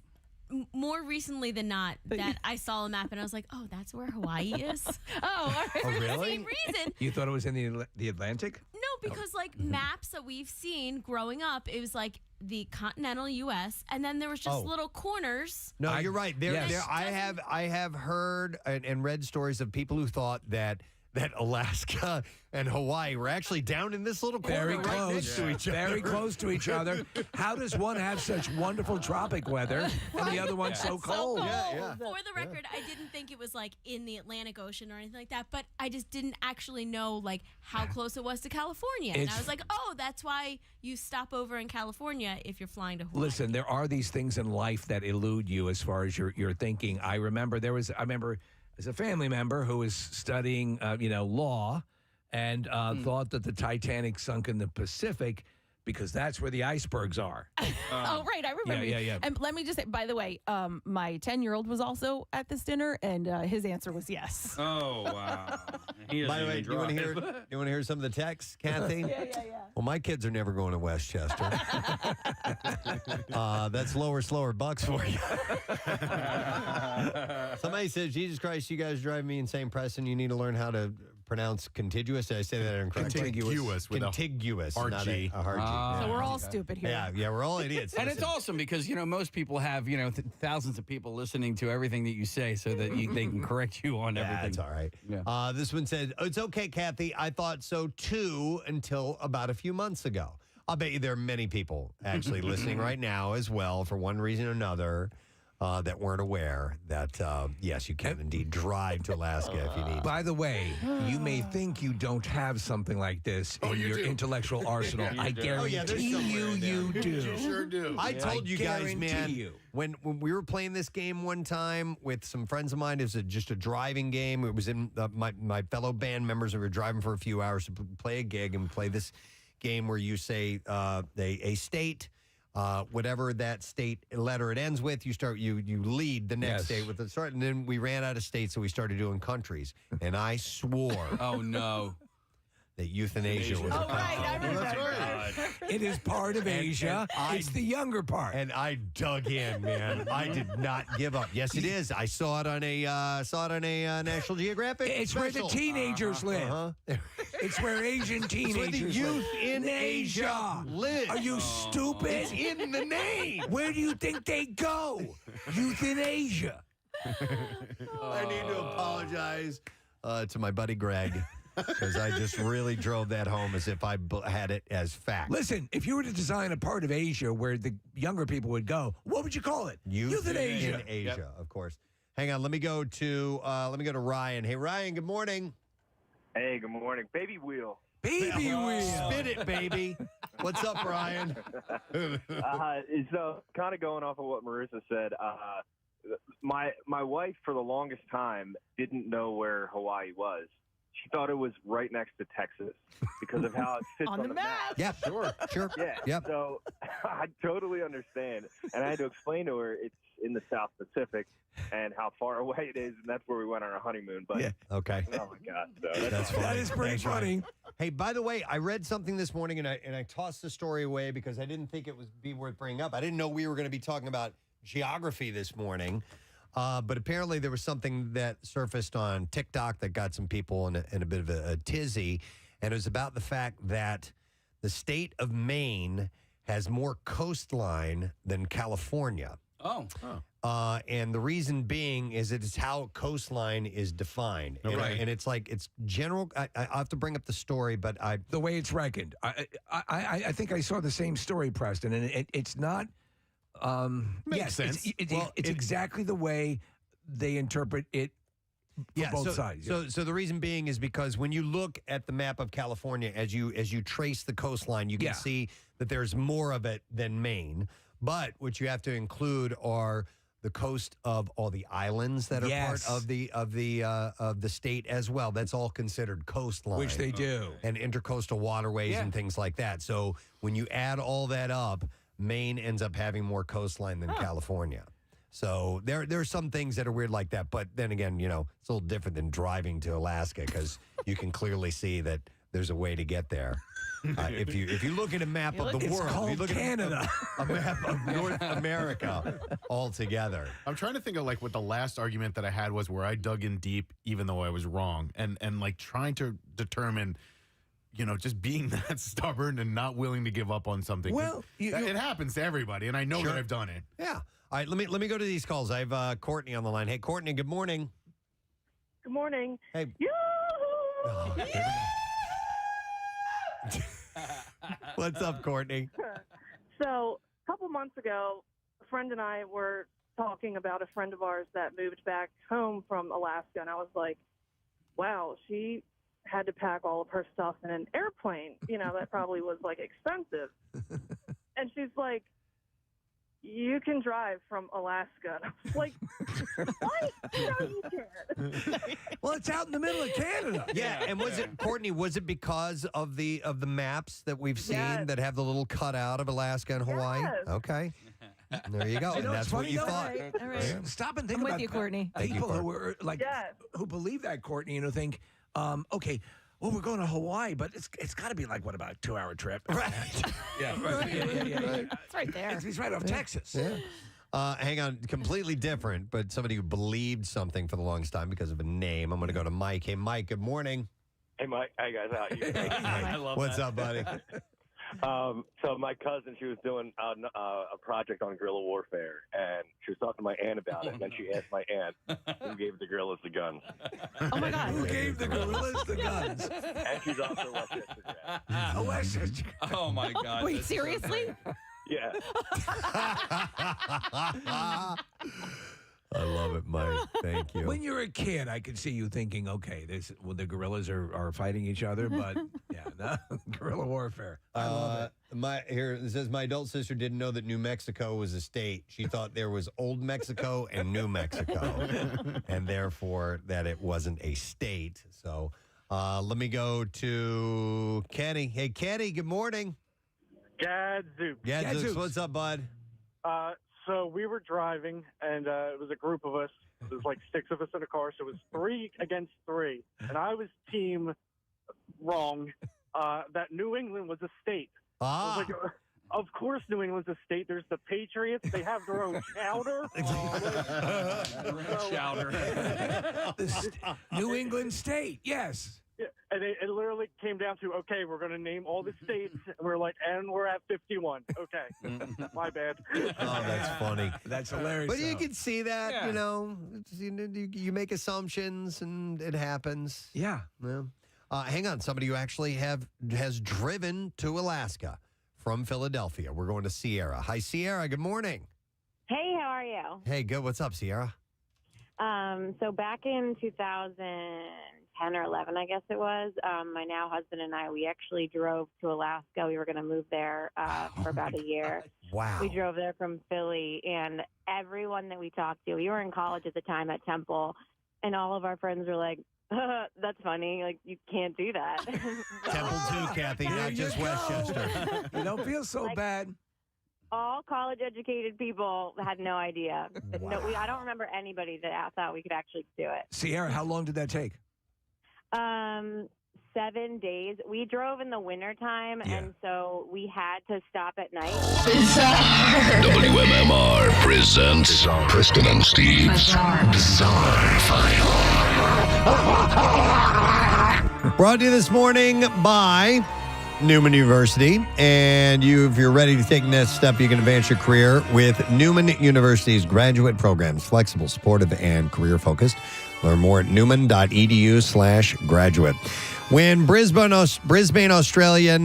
more recently than not that I saw a map and I was like, oh, that's where Hawaii is. all right. For the really? same reason. You thought it was in the Atlantic? No, because maps that we've seen growing up, it was like the continental U.S. and then there was just little corners. No, you're right. I have heard and read stories of people who thought that Alaska and Hawaii were actually down in this little corner Very right close next to each other. Very close to each other. How does one have such wonderful tropic weather and the other one so cold? Yeah. For the record, I didn't think it was like in the Atlantic Ocean or anything like that, but I just didn't actually know like how close it was to California. And I was like, oh, that's why you stop over in California if you're flying to Hawaii. Listen, there are these things in life that elude you as far as your thinking. I remember as a family member who was studying, law, and thought that the Titanic sunk in the Pacific because that's where the icebergs are. Oh, right. I remember. Yeah. And let me just say, by the way, my 10-year-old was also at this dinner, and his answer was yes. Oh wow! By the way, you want to hear some of the texts, Kathy? Yeah. Well, my kids are never going to Westchester. That's lower, slower bucks for you. Somebody says, Jesus Christ, you guys drive me insane, Preston. You need to learn how to pronounce contiguous. Did I say that incorrectly? Contiguous with contiguous, a not RG. a hard G. So we're all stupid here. Yeah, we're all idiots. And it's awesome because most people have thousands of people listening to everything that you say, so that they can correct you on everything. That's all right. Yeah. This one said, it's okay, Kathy. I thought so too until about a few months ago. I'll bet you there are many people actually listening right now as well, for one reason or another, that weren't aware that, yes, you can indeed drive to Alaska if you need. By the way, you may think you don't have something like this in your intellectual arsenal. I guarantee you do. You sure do. I told you guys, man, you. when we were playing this game one time with some friends of mine, it was just a driving game. It was in my fellow band members. We were driving for a few hours to play a gig and play this game where you say a state. Whatever that state letter it ends with, you lead the next state with the start, and then we ran out of states, so we started doing countries, and I swore, oh no, that euthanasia was a country. Right, I remember that. It is part of Asia. It's the younger part. And I dug in, man. I did not give up. Yes, it is. I saw it on a National Geographic. It's where the teenagers live. It's where Asian teenagers where the youth in Asia live. Are you stupid? It's in the name. Where do you think they go? Youth in Asia. I need to apologize to my buddy Greg. because I just really drove that home as if I had it as fact. Listen, if you were to design a part of Asia where the younger people would go, what would you call it? Euthanasia. In Asia, of course. Hang on, let me go to Ryan. Hey, Ryan. Good morning. Hey, good morning. Baby wheel. Baby wheel. Spin it, baby. What's up, Ryan? So, kind of going off of what Marissa said, my wife for the longest time didn't know where Hawaii was. She thought it was right next to Texas because of how it fits on the map. Yeah, sure. Yeah. Yep. So I totally understand, and I had to explain to her it's in the South Pacific and how far away it is, and that's where we went on our honeymoon. But okay. Oh my God, so That's funny. That is pretty Thanks, funny. Ryan. Hey, by the way, I read something this morning, and I tossed the story away because I didn't think it would be worth bringing up. I didn't know we were going to be talking about geography this morning. But apparently there was something that surfaced on TikTok that got some people in a bit of a tizzy. And it was about the fact that the state of Maine has more coastline than California. Oh. And the reason being is it's how coastline is defined. Right. And it's like, it's general. I have to bring up the story, but the way it's reckoned. I think I saw the same story, Preston, and it's not. Makes sense. It's exactly the way they interpret it for both sides. So the reason being is because when you look at the map of California, as you trace the coastline, you can see that there's more of it than Maine. But what you have to include are the coast of all the islands that are part of the state as well. That's all considered coastline, Which they do. and intercoastal waterways and things like that. So when you add all that up, Maine ends up having more coastline than California. So there are some things that are weird like that. But then again, it's a little different than driving to Alaska because you can clearly see that there's a way to get there. If you look at a map of the world, called if you look Canada. at a map of North America altogether. I'm trying to think of like what the last argument that I had was where I dug in deep, even though I was wrong, and like trying to determine, just being that stubborn and not willing to give up on something. Well, it happens to everybody, and I know that I've done it. Yeah. All right. Let me go to these calls. I have Courtney on the line. Hey, Courtney. Good morning. Good morning. Hey. What's up, Courtney? So, a couple months ago, a friend and I were talking about a friend of ours that moved back home from Alaska, and I was like, wow, she had to pack all of her stuff in an airplane. That probably was like expensive. And she's like, you can drive from Alaska. And I was like, what? No, you can't. Well, it's out in the middle of Canada. Yeah, and Courtney, was it because of the maps that we've seen Yes. that have the little cutout of Alaska and Hawaii? Yes. Okay. There you go. You know, And it's that's what funny you though. thought. All right. Stop and think I'm with about you, Courtney. Thank you, people who Courtney. are like Yes. who believe that, Courtney, think, okay, well, we're going to Hawaii, but it's got to be like what about a 2-hour trip? Right. Yeah, right. Yeah. It's right there. It's right off Texas. Yeah. Hang on, completely different, but somebody who believed something for the longest time because of a name. I'm going to go to Mike. Hey, Mike, good morning. Hey, Mike. Hey, guys. How are you? I love What's that. up, buddy? So my cousin, she was doing a project on guerrilla warfare, and she was talking to my aunt about it. And then she asked my aunt, who gave the guerrillas the guns? Oh my God. Who gave the gorillas the guns? And she's also Westchester grad. Oh, Westchester. Oh my God. Wait, that's so seriously? Yeah. I love it, Mike. Thank you. When you're a kid, I could see you thinking, okay, the gorillas are fighting each other, but guerrilla warfare. I love it. It says my adult sister didn't know that New Mexico was a state. She thought there was Old Mexico and New Mexico, and therefore that it wasn't a state. So let me go to Kenny. Hey, Kenny. Good morning. Gadzooks. Gadzooks, what's up, bud? So we were driving, and it was a group of us. There was like 6 of us in a car, so it was 3 against 3. And I was team wrong that New England was a state. I was like, of course New England's a state. There's the Patriots. They have their own chowder. New England state, yes. Yeah, and it literally came down to, okay, we're going to name all the states. And we're like, and we're at 51. Okay. My bad. Oh, that's funny. That's hilarious. But you can see that, you make assumptions and it happens. Yeah. Hang on. Somebody who actually has driven to Alaska from Philadelphia. We're going to Sierra. Hi, Sierra. Good morning. Hey, how are you? Hey, good. What's up, Sierra? So back in 2010 or 11, I guess it was, my now husband and I, we actually drove to Alaska. We were going to move there for about a year. Wow. We drove there from Philly, and everyone that we talked to, we were in college at the time at Temple, and all of our friends were like, that's funny. Like, you can't do that. Temple too, Kathy, not just Westchester. You don't feel so bad. All college-educated people had no idea. Wow. No, I don't remember anybody that thought we could actually do it. Sierra, how long did that take? 7 days. We drove in the wintertime, and so we had to stop at night. WMMR presents Preston and Steve's Bizarre File. Brought to you this morning by Neumann University. And if you're ready to take the next step, you can advance your career with Neumann University's graduate programs. Flexible, supportive, and career-focused. Learn more at newman.edu/graduate. When Brisbane, Australia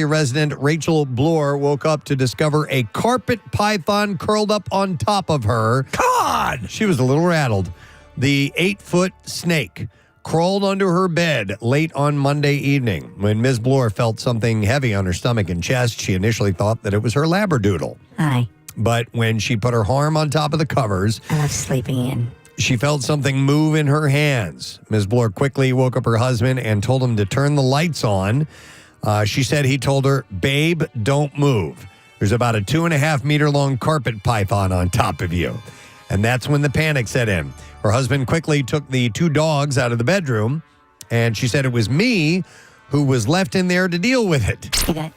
resident Rachel Bloor woke up to discover a carpet python curled up on top of her. God! She was a little rattled. The 8-foot snake crawled under her bed late on Monday evening. When Ms. Bloor felt something heavy on her stomach and chest, she initially thought that it was her Labradoodle. Hi. But when she put her arm on top of the covers, I love sleeping in. she felt something move in her hands. Ms. Bloor quickly woke up her husband and told him to turn the lights on. She said he told her, "Babe, don't move. There's about a 2.5-meter long carpet python on top of you." And that's when the panic set in. Her husband quickly took the 2 dogs out of the bedroom, and she said it was me who was left in there to deal with it. Okay.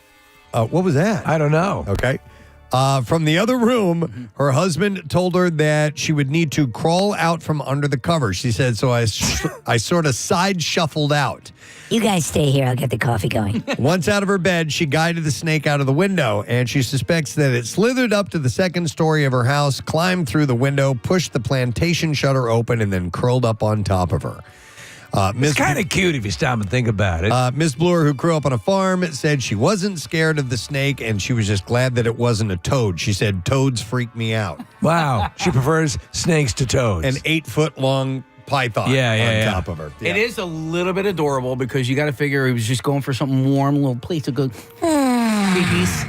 What was that? I don't know. Okay. From the other room, her husband told her that she would need to crawl out from under the covers. She said, so I sort of side shuffled out. You guys stay here. I'll get the coffee going. Once out of her bed, she guided the snake out of the window, and she suspects that it slithered up to the second story of her house, climbed through the window, pushed the plantation shutter open, and then curled up on top of her. It's kind of cute if you stop and think about it. Miss Bloor, who grew up on a farm, said she wasn't scared of the snake, and she was just glad that it wasn't a toad. She said, toads freak me out. Wow. She prefers snakes to toads. An 8-foot-long python on top of her. It is a little bit adorable because you got to figure he was just going for something warm, a little place to go. Babies.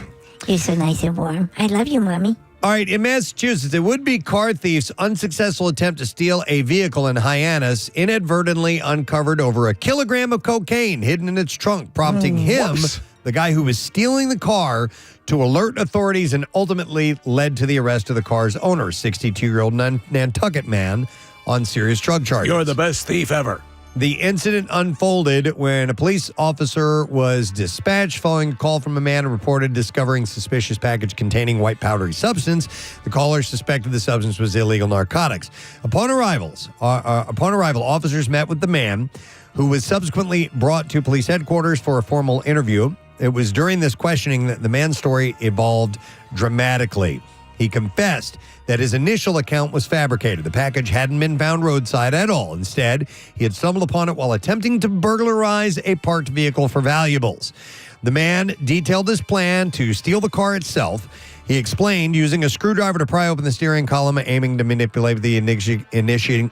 You're so nice and warm. I love you, Mommy. All right, in Massachusetts, a would-be car thief's unsuccessful attempt to steal a vehicle in Hyannis inadvertently uncovered over a kilogram of cocaine hidden in its trunk, prompting him, the guy who was stealing the car, to alert authorities and ultimately led to the arrest of the car's owner, 62-year-old Nantucket man, on serious drug charges. You're the best thief ever. The incident unfolded when a police officer was dispatched following a call from a man who reported discovering suspicious package containing white powdery substance. The caller suspected the substance was illegal narcotics. Upon arrival, officers met with the man, who was subsequently brought to police headquarters for a formal interview. It was during this questioning that the man's story evolved dramatically. He confessed that his initial account was fabricated. The package hadn't been found roadside at all. Instead, he had stumbled upon it while attempting to burglarize a parked vehicle for valuables. The man detailed his plan to steal the car itself. He explained using a screwdriver to pry open the steering column, aiming to manipulate the ignition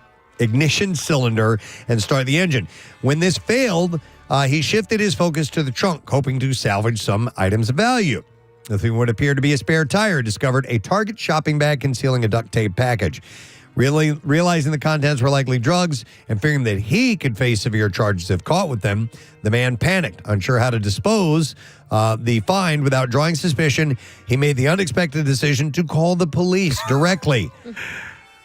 cylinder and start the engine. When this failed, he shifted his focus to the trunk, hoping to salvage some items of value. The thing would appear to be a spare tire, discovered a Target shopping bag concealing a duct tape package. Realizing the contents were likely drugs and fearing that he could face severe charges if caught with them, the man panicked. Unsure how to dispose the find without drawing suspicion, he made the unexpected decision to call the police directly.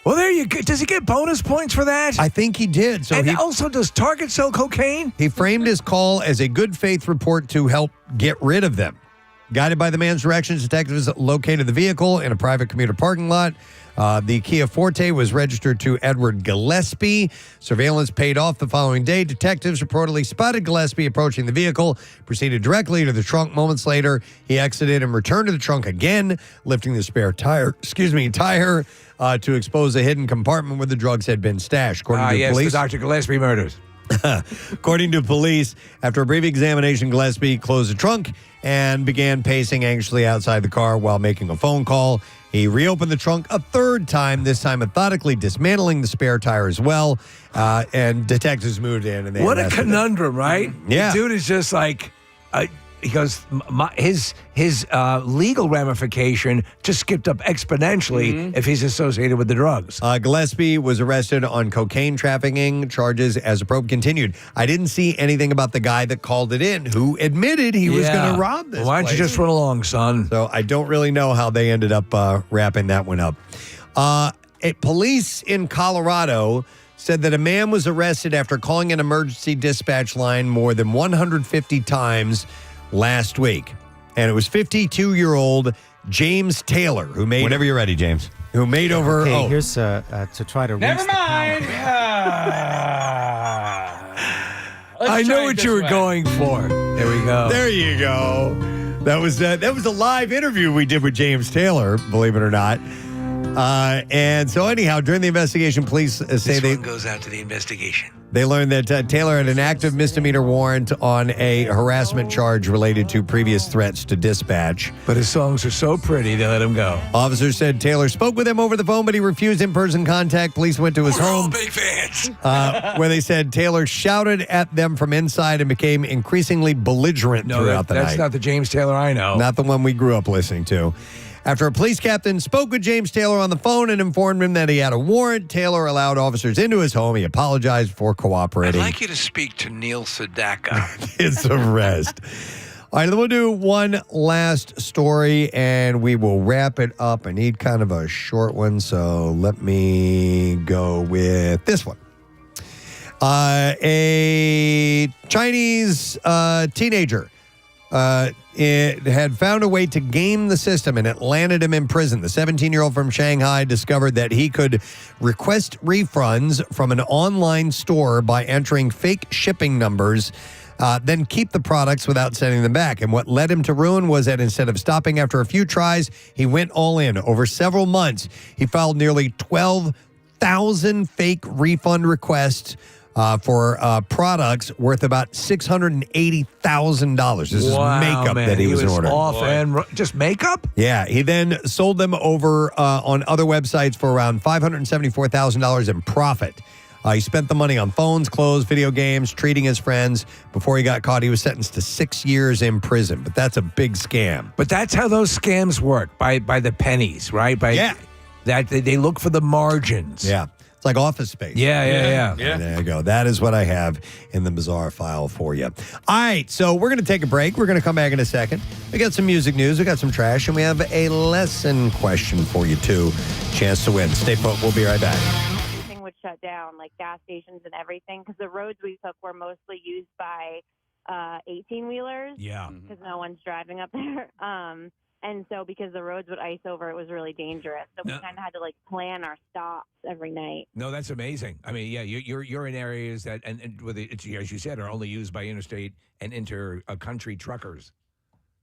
Well, there you go. Does he get bonus points for that? I think he did. So also, does Target sell cocaine? He framed his call as a good faith report to help get rid of them. Guided by the man's directions, detectives located the vehicle in a private commuter parking lot. The Kia Forte was registered to Edward Gillespie. Surveillance paid off the following day. Detectives reportedly spotted Gillespie approaching the vehicle, proceeded directly to the trunk. Moments later, he exited and returned to the trunk again, lifting the spare tire to expose a hidden compartment where the drugs had been stashed. According to the police, Dr. Gillespie murders. According to police, after a brief examination, Gillespie closed the trunk and began pacing anxiously outside the car while making a phone call. He reopened the trunk a third time, this time methodically dismantling the spare tire as well. And detectives moved in. And they What a arrested him. conundrum, right? Yeah. The dude is just like, he goes, his legal ramification just skipped up exponentially if he's associated with the drugs. Gillespie was arrested on cocaine trafficking charges as the probe continued. I didn't see anything about the guy that called it in, who admitted he was going to rob this Why don't you place. just run along, son? So I don't really know how they ended up wrapping that one up. Police in Colorado said that a man was arrested after calling an emergency dispatch line more than 150 times last week. And it was 52-year-old James Taylor who made... Whenever you're ready, James. Who made over... Okay, here's to try to Never reach the mind. I know what you were going for. There we go. There you go. That was a live interview we did with James Taylor, believe it or not. And so anyhow, during the investigation, police say This one goes out to the investigation. they learned that Taylor had an active misdemeanor warrant on a harassment charge related to previous threats to dispatch. But his songs are so pretty, they let him go. Officers said Taylor spoke with him over the phone, but he refused in-person contact. Police went to his home, big fans. where they said Taylor shouted at them from inside and became increasingly belligerent throughout the night. That's not the James Taylor I know. Not the one we grew up listening to. After a police captain spoke with James Taylor on the phone and informed him that he had a warrant, Taylor allowed officers into his home. He apologized for cooperating. I'd like you to speak to Neil Sedaka. His arrest. All right, then we'll do one last story and we will wrap it up. I need kind of a short one, so let me go with this one. A Chinese teenager it had found a way to game the system, and it landed him in prison. The 17-year-old from Shanghai discovered that he could request refunds from an online store by entering fake shipping numbers, then keep the products without sending them back. And what led him to ruin was that instead of stopping after a few tries, he went all in. Over several months, he filed nearly 12,000 fake refund requests for products worth about $680,000. This is makeup man. that he was ordering. Off and just makeup? Yeah, he then sold them over on other websites for around $574,000 in profit. He spent the money on phones, clothes, video games, treating his friends. Before he got caught, he was sentenced to 6 years in prison. But that's a big scam. But that's how those scams work, by the pennies, right? That they look for the margins. Yeah. It's like Office Space. Yeah. There you go. That is what I have in the bizarre file for you. All right, so we're going to take a break. We're going to come back in a second. We got some music news. We got some trash, and we have a lesson question for you, too. Chance to win. Stay put. We'll be right back. Everything would shut down, like gas stations and everything, because the roads we took were mostly used by 18-wheelers. Yeah. Because no one's driving up there. And so because the roads would ice over, it was really dangerous. So we kind of had to plan our stops every night. No, that's amazing. I mean, yeah, you're in areas that, and with it, as you said, are only used by interstate and inter-country truckers.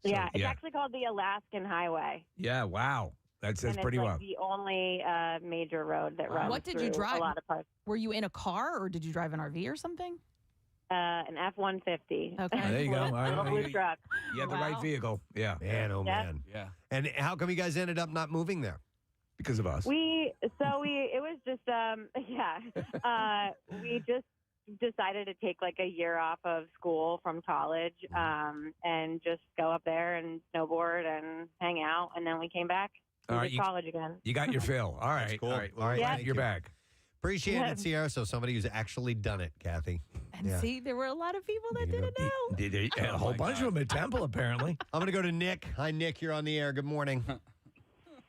So, yeah, it's actually called the Alaskan Highway. Yeah, wow. That's and pretty it's wild. The only major road that runs What did you through drive? a lot of parts. Were you in a car or did you drive an RV or something? An F-150. Okay. There you go. Blue truck. You had the right vehicle. Yeah. Man, oh, Yep. man. Yeah. And how come you guys ended up not moving there? Because of us. It was just we just decided to take a year off of school from college and just go up there and snowboard and hang out, and then we came back to college again. You got your fill. All right. Cool. All right. All right. Yeah. Thank You're you. back. Appreciate it, Sierra. So somebody who's actually done it, Kathy. And see, there were a lot of people that didn't know. A whole bunch of them at Temple, apparently. I'm going to go to Nick. Hi, Nick. You're on the air. Good morning.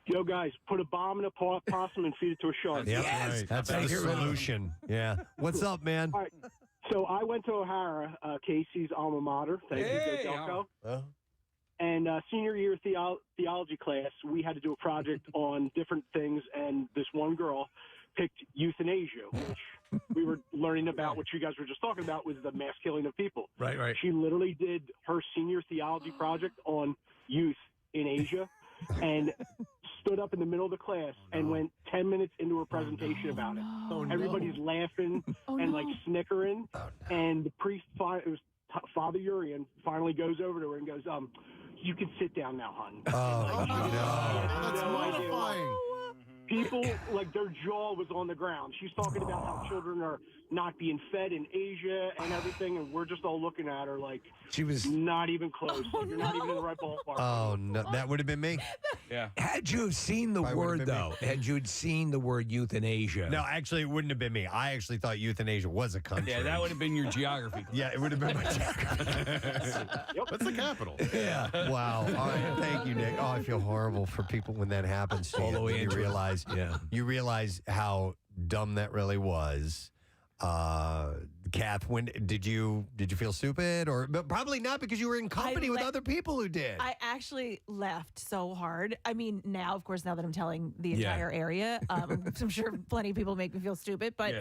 Yo, guys, put a bomb in a possum and feed it to a shark. Yep. Right. That's the solution. Yeah. What's up, man? All right. So I went to O'Hara, Casey's alma mater. Thank you, Go Delco. And senior year theology class, we had to do a project on different things, and this one girl picked euthanasia, which we were learning about. What you guys were just talking about was the mass killing of people. Right. She literally did her senior theology project on youth in Asia and stood stood up in the middle of the class and went 10 minutes into her presentation about it. Everybody's laughing and like snickering. And the priest, it was Father Urian, finally goes over to her and goes, you can sit down now, hon. Oh, no. That's mortifying. People, like, their jaw was on the ground. She's talking about how children are not being fed in Asia and everything, and we're just all looking at her like she was not even close. Like, you're not even in the right ballpark. Oh, no. That would have been me. Yeah. Had you seen the word, though, had you seen the word euthanasia? No, actually, it wouldn't have been me. I actually thought euthanasia was a country. Yeah, that would have been your geography class. Yeah, it would have been my geography. What's the capital? Yeah. Wow. All right. Thank you, Nick. Oh, I feel horrible for people when that happens to you. You realize, you realize how dumb that really was. Kath, when did you feel stupid, or but probably not because you were in company with other people who did? I actually laughed so hard. I mean, now, of course, now that I'm telling the entire area, I'm sure plenty of people make me feel stupid. But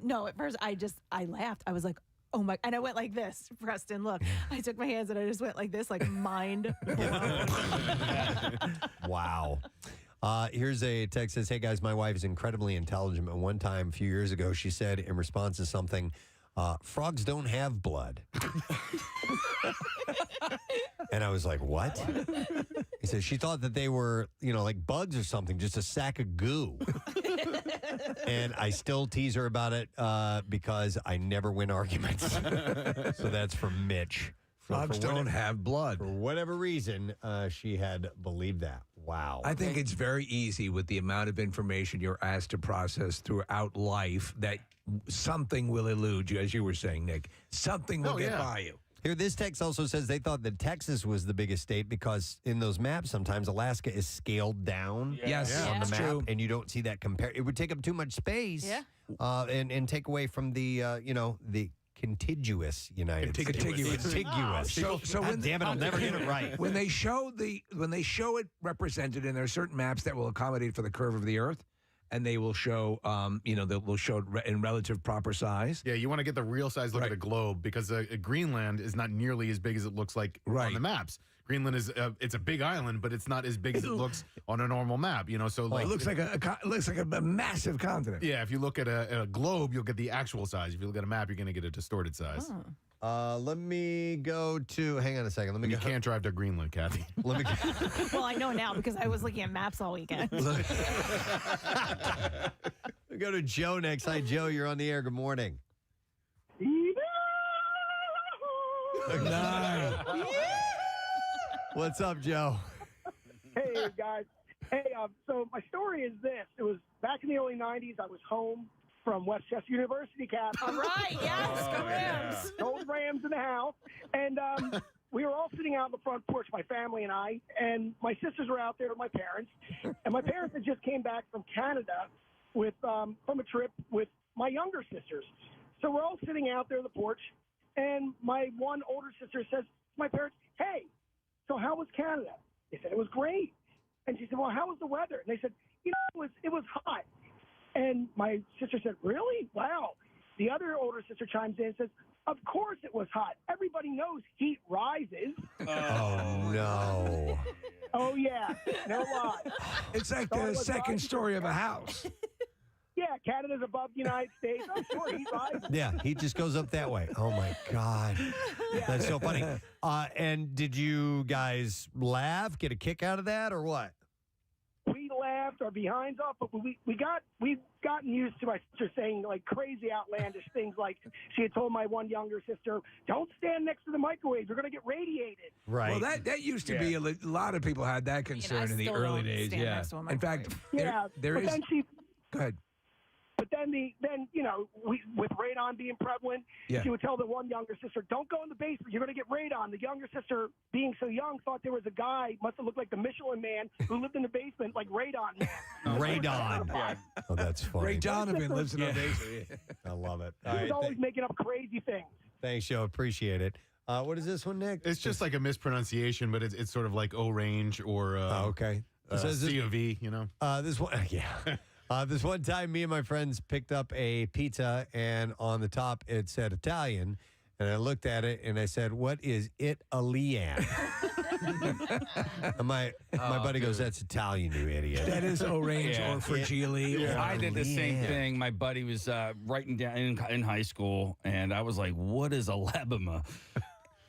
no, at first I laughed. I was like, oh my, and I went like this, Preston, look. I took my hands and I just went like this, like mind blown. Wow. Here's a text that says, hey guys, my wife is incredibly intelligent, but one time a few years ago, she said in response to something, frogs don't have blood. And I was like, what? He said she thought that they were, like bugs or something, just a sack of goo. And I still tease her about it because I never win arguments. So that's from Mitch. Frogs don't have blood. For whatever reason, she had believed that. Wow. I think it's very easy with the amount of information you're asked to process throughout life that something will elude you, as you were saying, Nick. Something will get by you. Here, this text also says they thought that Texas was the biggest state because in those maps, sometimes Alaska is scaled down on the map, true. and you don't see that compared. It would take up too much space and take away from the, the contiguous United States. Contiguous. So God damn it, I'll never get it right. When they show it represented, and there are certain maps that will accommodate for the curve of the Earth, and they will show, they will show it in relative proper size. Yeah, you want to get the real size look at the globe because Greenland is not nearly as big as it looks like on the maps. Greenland is it's a big island, but it's not as big as it looks on a normal map. So like it looks like a massive continent. Yeah, if you look at a globe, you'll get the actual size. If you look at a map, you're going to get a distorted size. Let me go to. Hang on a second. You can't drive to Greenland, Kathy. Let me. Well, I know now because I was looking at maps all weekend. We go to Joe next. Hi, Joe. You're on the air. Good morning. What's up, Joe? Hey, guys. Hey, so my story is this. It was back in the early 90s. I was home from Westchester University, Cap. All right, yes, go Rams. Old Rams in the house. And we were all sitting out on the front porch, my family and I, and my sisters were out there with my parents. And my parents had just came back from Canada with from a trip with my younger sisters. So we're all sitting out there on the porch, and my one older sister says to my parents, hey, so how was Canada? They said, it was great. And she said, well, how was the weather? And they said, it was hot. And my sister said, really? Wow. The other older sister chimes in and says, of course it was hot. Everybody knows heat rises. Oh, no. Oh, yeah. No lie. It's like the second story of a house. Yeah, Canada's above the United States. I'm sure heat rises. Yeah, he just goes up that way. Oh, my God. That's so funny. And did you guys laugh, get a kick out of that, or what? We laughed our behinds off, but we've gotten used to my sister saying like crazy outlandish things. Like she had told my one younger sister, "Don't stand next to the microwave; you're going to get radiated." Right. Well, that used to be a lot of people had that concern in the early days. Yeah. In fact, there is. Go ahead. But then with radon being prevalent, she would tell the one younger sister, "Don't go in the basement; you're going to get radon." The younger sister, being so young, thought there was a guy, must have looked like the Michelin Man, who lived in the basement, like Radon Man. Radon. Oh, that's funny. Ray Donovan lives in the basement. I love it. He was always making up crazy things. Thanks, Joe. Appreciate it. What is this one, Nick? It's just like a mispronunciation, but it's sort of like O-range or okay. C of E, This one, yeah. This one time, me and my friends picked up a pizza, and on the top it said Italian, and I looked at it and I said, "What is Italian?" My buddy goes, "That's Italian, you idiot." That is orange or fragile. Yeah. I did the same thing. My buddy was writing down in high school, and I was like, "What is Alabama?"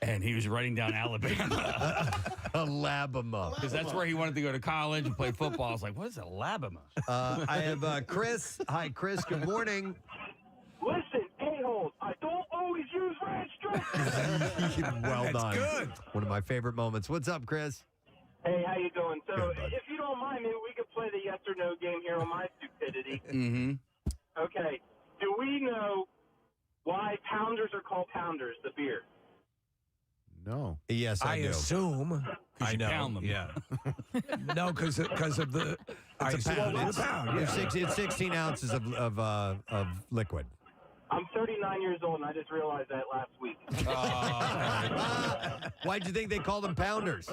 And he was writing down Alabama. Alabama. Because that's where he wanted to go to college and play football. I was like, what is Alabama? I have Chris. Hi, Chris. Good morning. Listen, a-holes, I don't always use ranch dressing. Well done. Good. One of my favorite moments. What's up, Chris? Hey, how you doing? So, if you don't mind, maybe we could play the yes or no game here on my stupidity. Mm-hmm. Okay. Do we know why Pounders are called Pounders, the beer? No. Yes, I do. assume. I you know. pound them. Yeah. No, because of the. It's a pound. It's a pound. It's, Yeah. it's 16 ounces of liquid. I'm 39 years old, and I just realized that last week. Why'd you think they called them pounders?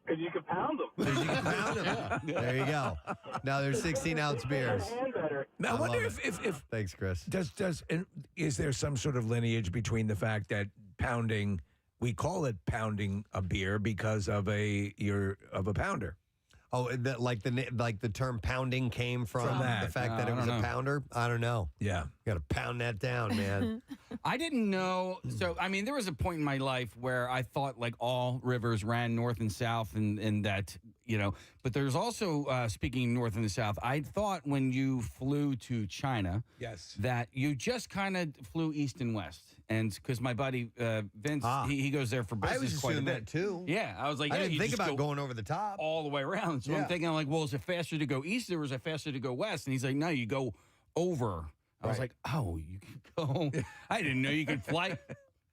Because you can pound them. Because you can pound them. There you go. Now there's 16-ounce beers. And better. Now, I wonder love if Thanks, Chris. is there some sort of lineage between the fact that pounding, we call it pounding a beer because of a pounder. Oh, like the term pounding came from that. the fact that it I was don't a know. pounder? I don't know. Yeah. You got to pound that down, man. I didn't know. So, I mean, there was a point in my life where I thought like all rivers ran north and south and that, but there's also, speaking north and the south, I thought when you flew to China, Yes. that you just kind of flew east and west. And because my buddy Vince, he goes there for business I was quite a assuming bit. that too. Yeah, I was like, I yeah, didn't you think just about go going over the top. all the way around. So Yeah. I'm thinking, like, well, is it faster to go east or is it faster to go west? And he's like, no, you go over. I was Right. like, oh, you can go. I didn't know you could fly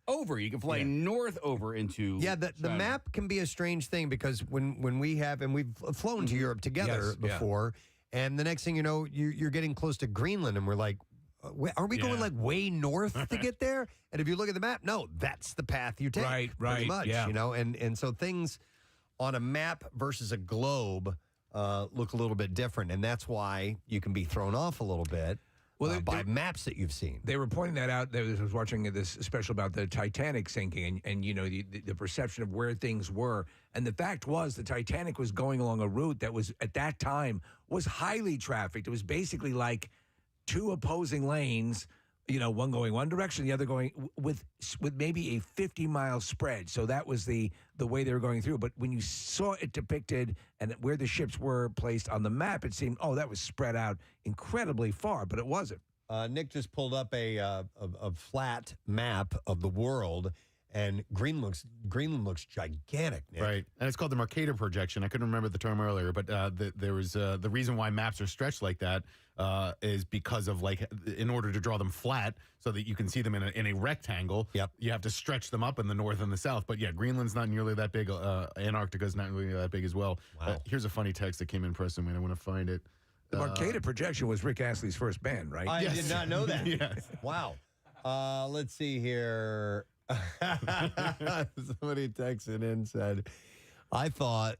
over. You can fly north over into. Yeah, the China. map can be a strange thing because when we have, and we've flown to Europe together Yes, yeah. before, and the next thing you know, you're getting close to Greenland, and we're like, are we going like way north to get there? And if you look at the map, no, that's the path you take. Right, pretty much, yeah. and so things on a map versus a globe look a little bit different, and that's why you can be thrown off a little bit. By maps that you've seen. They were pointing that out. I was watching this special about the Titanic sinking and the perception of where things were. And the fact was the Titanic was going along a route that was, at that time, was highly trafficked. It was basically like two opposing lanes, one going one direction, the other going with maybe a 50-mile spread. So that was the way they were going through. But when you saw it depicted and where the ships were placed on the map, it seemed, that was spread out incredibly far, but it wasn't. Nick just pulled up a flat map of the world, and Greenland looks gigantic, Nick. Right. And it's called the Mercator projection. I couldn't remember the term earlier, but there was the reason why maps are stretched like that is because of in order to draw them flat so that you can see them in a rectangle. Yep. You have to stretch them up in the north and the south. But yeah, Greenland's not nearly that big. Antarctica's not nearly that big as well. Wow. Here's a funny text that came in, Preston. I want to find it. The Mercator projection was Rick Astley's first band, right? I did not know that. Yes. Wow. Let's see here. Somebody texted in and said, I thought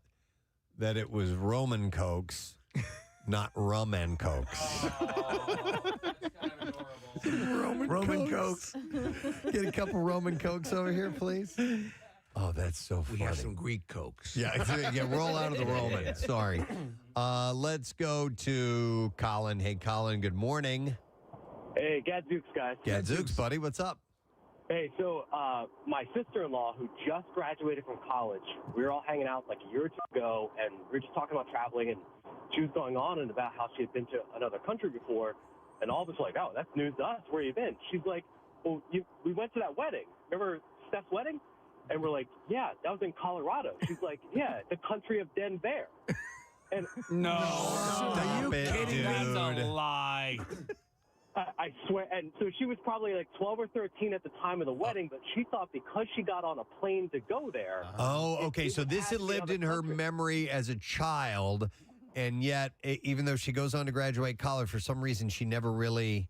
that it was Roman Cokes, not rum and Cokes. Roman Cokes. Get a couple Roman Cokes over here, please. Oh, that's so funny. We have some Greek Cokes. Yeah, roll out of the Roman. Yeah. Sorry. Let's go to Colin. Hey, Colin, good morning. Hey, Gadzooks, guys. Gadzooks, buddy. What's up? Hey, so my sister-in-law, who just graduated from college, we were all hanging out like a year or two ago, and we were just talking about traveling, and she was going on and about how she had been to another country before, and all of us like, oh, that's news to us. Where you been? She's like, well, we went to that wedding. Remember Steph's wedding? And we're like, yeah, that was in Colorado. She's like, yeah, the country of Denver. And No. Are you kidding? That's a lie. I swear. And so she was probably like 12 or 13 at the time of the wedding, but she thought because she got on a plane to go there. Oh, okay. So this had lived in her memory as a child, and yet, even though she goes on to graduate college, for some reason, she never really.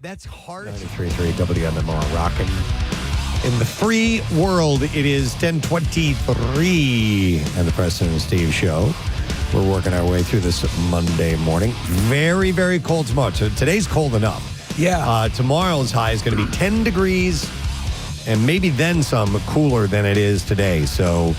That's hard. 93.3 WMMR rocking. In the free world, it is 10:23, and the Preston and Steve Show. We're working our way through this Monday morning. Very, very cold tomorrow. So today's cold enough. Yeah. Tomorrow's high is going to be 10 degrees, and maybe then some cooler than it is today. So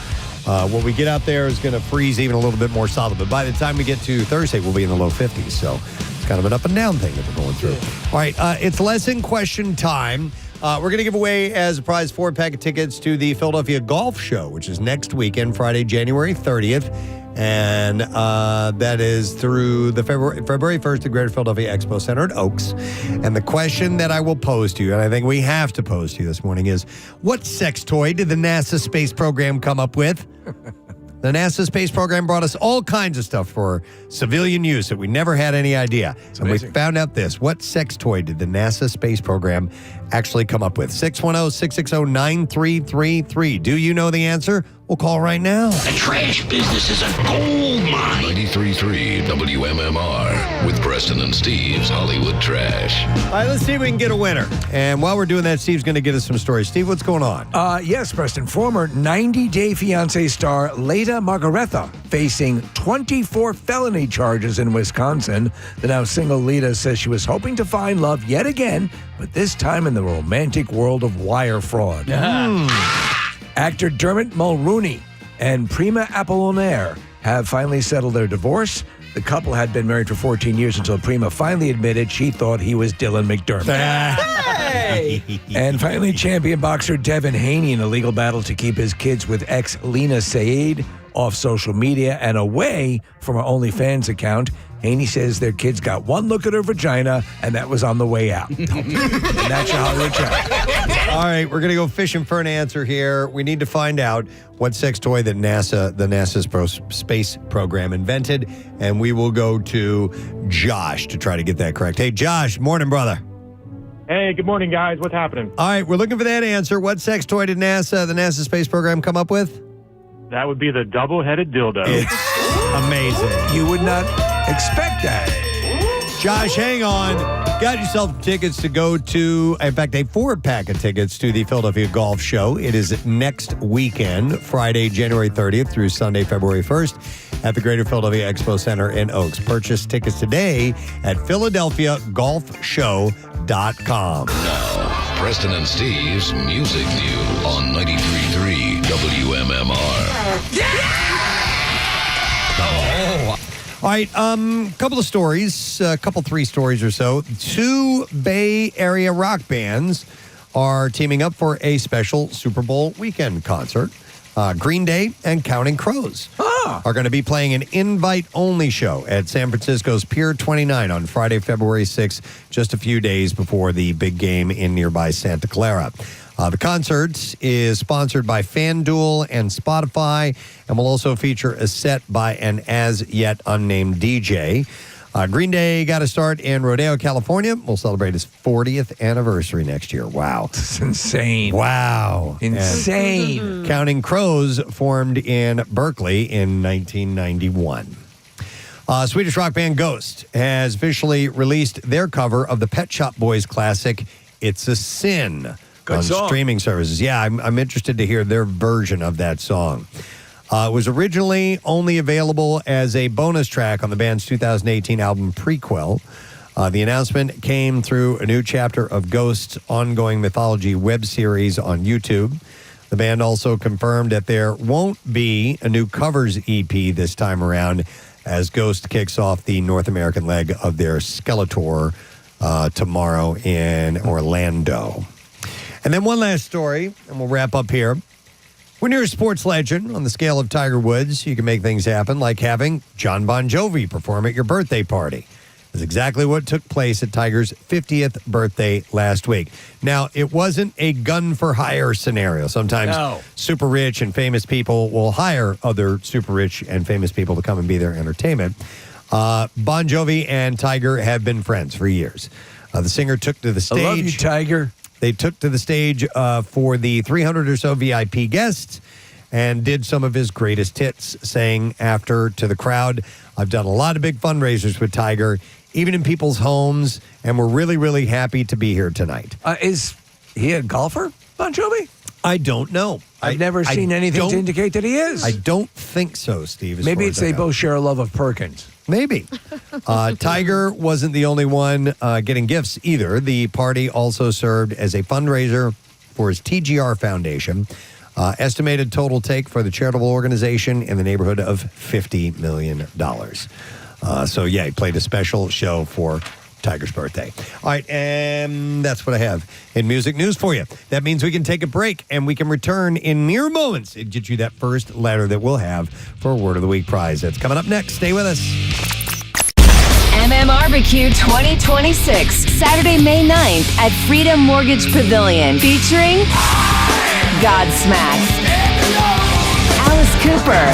What we get out there is going to freeze even a little bit more solid. But by the time we get to Thursday, we'll be in the low 50s. So it's kind of an up and down thing that we're going through. All right, it's lesson question time. We're going to give away as a prize 4-pack of tickets to the Philadelphia Golf Show, which is next weekend, Friday, January 30th. And that is through the February 1st, the Greater Philadelphia Expo Center at Oaks. And the question that I will pose to you, and I think we have to pose to you this morning, is what sex toy did the NASA space program come up with? The NASA space program brought us all kinds of stuff for civilian use that we never had any idea. And we found out this. What sex toy did the NASA space program actually come up with? 610-660-9333. Do you know the answer? We'll call right now. The trash business is a gold mine. 93.3 WMMR with Preston and Steve's Hollywood Trash. All right, let's see if we can get a winner. And while we're doing that, Steve's going to get us some stories. Steve, what's going on? Yes, Preston. Former 90-Day Fiancé star Leda Margaretha facing 24 felony charges in Wisconsin. The now single Leda says she was hoping to find love yet again, but this time in the romantic world of wire fraud. Actor Dermot Mulrooney and Prima Apollinaire have finally settled their divorce. The couple had been married for 14 years until Prima finally admitted she thought he was Dylan McDermott. And finally, champion boxer Devin Haney in a legal battle to keep his kids with ex Lena Said off social media and away from her OnlyFans account. Haney says their kids got one look at her vagina, and that was on the way out. And that's your Hollywood Trash. All right, we're going to go fishing for an answer here. We need to find out what sex toy that NASA's space program invented, and we will go to Josh to try to get that correct. Hey, Josh, morning, brother. Hey, good morning, guys. What's happening? All right, we're looking for that answer. What sex toy did the NASA space program come up with? That would be the double-headed dildo. It's amazing. You would not expect that. Josh, hang on. Got yourself tickets to go to, in fact, a 4-pack of tickets to the Philadelphia Golf Show. It is next weekend, Friday, January 30th through Sunday, February 1st at the Greater Philadelphia Expo Center in Oaks. Purchase tickets today at PhiladelphiaGolfShow.com. Now, Preston and Steve's Music News on 93.3 WMMR. All right, couple of stories, three stories or so. 2 Bay Area rock bands are teaming up for a special Super Bowl weekend concert. Green Day and Counting Crows are going to be playing an invite-only show at San Francisco's Pier 29 on Friday, February 6th, just a few days before the big game in nearby Santa Clara. The concert is sponsored by FanDuel and Spotify and will also feature a set by an as-yet unnamed DJ. Green Day got a start in Rodeo, California. We'll celebrate its 40th anniversary next year. Wow. It's insane. Wow. Insane. And Counting Crows formed in Berkeley in 1991. Swedish rock band Ghost has officially released their cover of the Pet Shop Boys classic, It's a Sin. Good on song. Streaming services. Yeah, I'm interested to hear their version of that song. It was originally only available as a bonus track on the band's 2018 album Prequel. The announcement came through a new chapter of Ghost's ongoing mythology web series on YouTube. The band also confirmed that there won't be a new covers EP this time around as Ghost kicks off the North American leg of their Skeletor tomorrow in Orlando. And then one last story, and we'll wrap up here. When you're a sports legend on the scale of Tiger Woods, you can make things happen, like having John Bon Jovi perform at your birthday party. That's exactly what took place at Tiger's 50th birthday last week. Now, it wasn't a gun-for-hire scenario. Sometimes super rich and famous people will hire other super rich and famous people to come and be their entertainment. Bon Jovi and Tiger have been friends for years. The singer took to the stage. I love you, Tiger. They took to the stage for the 300 or so VIP guests and did some of his greatest hits, saying after to the crowd, I've done a lot of big fundraisers with Tiger, even in people's homes, and we're really, really happy to be here tonight. Is he a golfer, Bon Jovi? I don't know. I've never seen anything to indicate that he is. I don't think so, Steve. Maybe it's they both share a love of Perkins. Maybe. Tiger wasn't the only one getting gifts either. The party also served as a fundraiser for his TGR Foundation. Estimated total take for the charitable organization in the neighborhood of $50 million. So, yeah, he played a special show for Tiger's birthday. All right, and that's what I have in music news for you. That means we can take a break, and we can return in mere moments and get you that first letter that we'll have for a Word of the Week prize. That's coming up next. Stay with us. Barbecue 2026, Saturday, May 9th at Freedom Mortgage Pavilion, featuring Godsmack, Alice Cooper,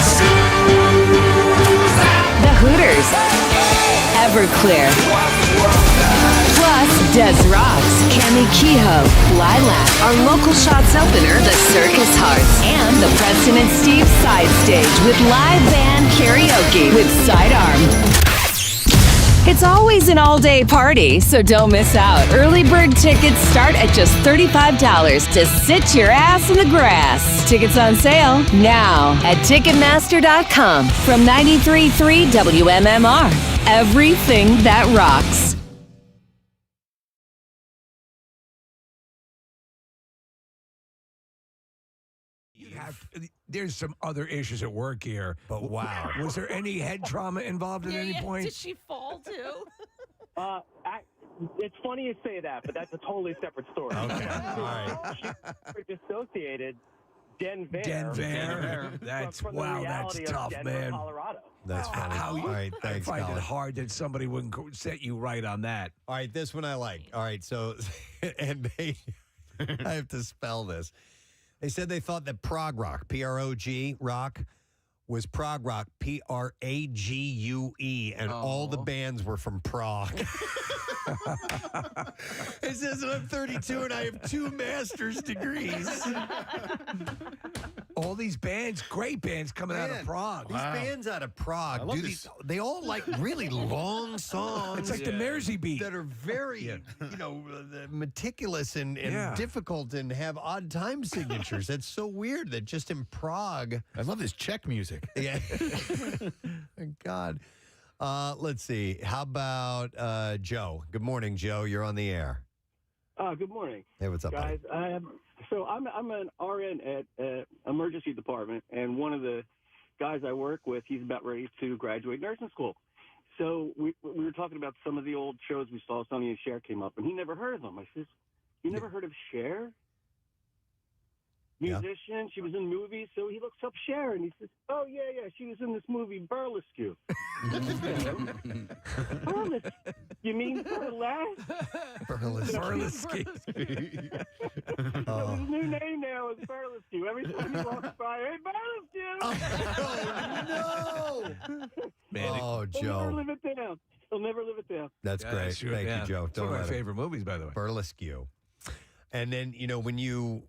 The Hooters, Everclear, plus Des Rocks, Cami Kehoe, Lilac, our local shots opener, The Circus Hearts, and the Preston and Steve side stage with live band karaoke with Sidearm. It's always an all-day party, so don't miss out. Early bird tickets start at just $35 to sit your ass in the grass. Tickets on sale now at Ticketmaster.com. From 93.3 WMMR. Everything that rocks. There's some other issues at work here. But wow. Was there any head trauma involved at any point? Did she fall too? It's funny you say that, but that's a totally separate story. Okay, all right. She's dissociated Denver. That's from the wow. That's reality of tough, Denver, man. Colorado. That's funny. All right, thanks, I find Colin. it hard that somebody wouldn't set you right on that. All right, this one I like. All right, so, and they, I have to spell this. They said they thought that prog rock, P-R-O-G, rock, was prog rock, P-R-A-G-U-E, and all the bands were from Prague. It says that I'm 32 and I have 2 master's degrees. All these bands, great bands coming out of Prague. These bands out of Prague, they all like really long songs. It's like the Mersey beat. That are very, meticulous and difficult and have odd time signatures. That's so weird that just in Prague. I love this Czech music. Yeah. Thank God. Let's see. How about Joe? Good morning, Joe. You're on the air. Good morning. Hey, what's up, guys? So I'm an RN at emergency department, and one of the guys I work with, he's about ready to graduate nursing school. So we were talking about some of the old shows we saw. Sonny and Cher came up, and he never heard of them. I says, "You never heard of Cher? Musician. She was in movies." So he looks up Cher, and he says, "Oh yeah, she was in this movie Burlesque." Burlesque? You mean burlesque? Burlesque. So his new name now is Burlesque. Every time he walks by, "Hey, Burlesque!" Man, oh, He'll Joe. never live it down. He'll never live it down. That's great. sure, Thank yeah. you, Joe. It's one of my favorite movies, by the way. Burlesque. And then, when you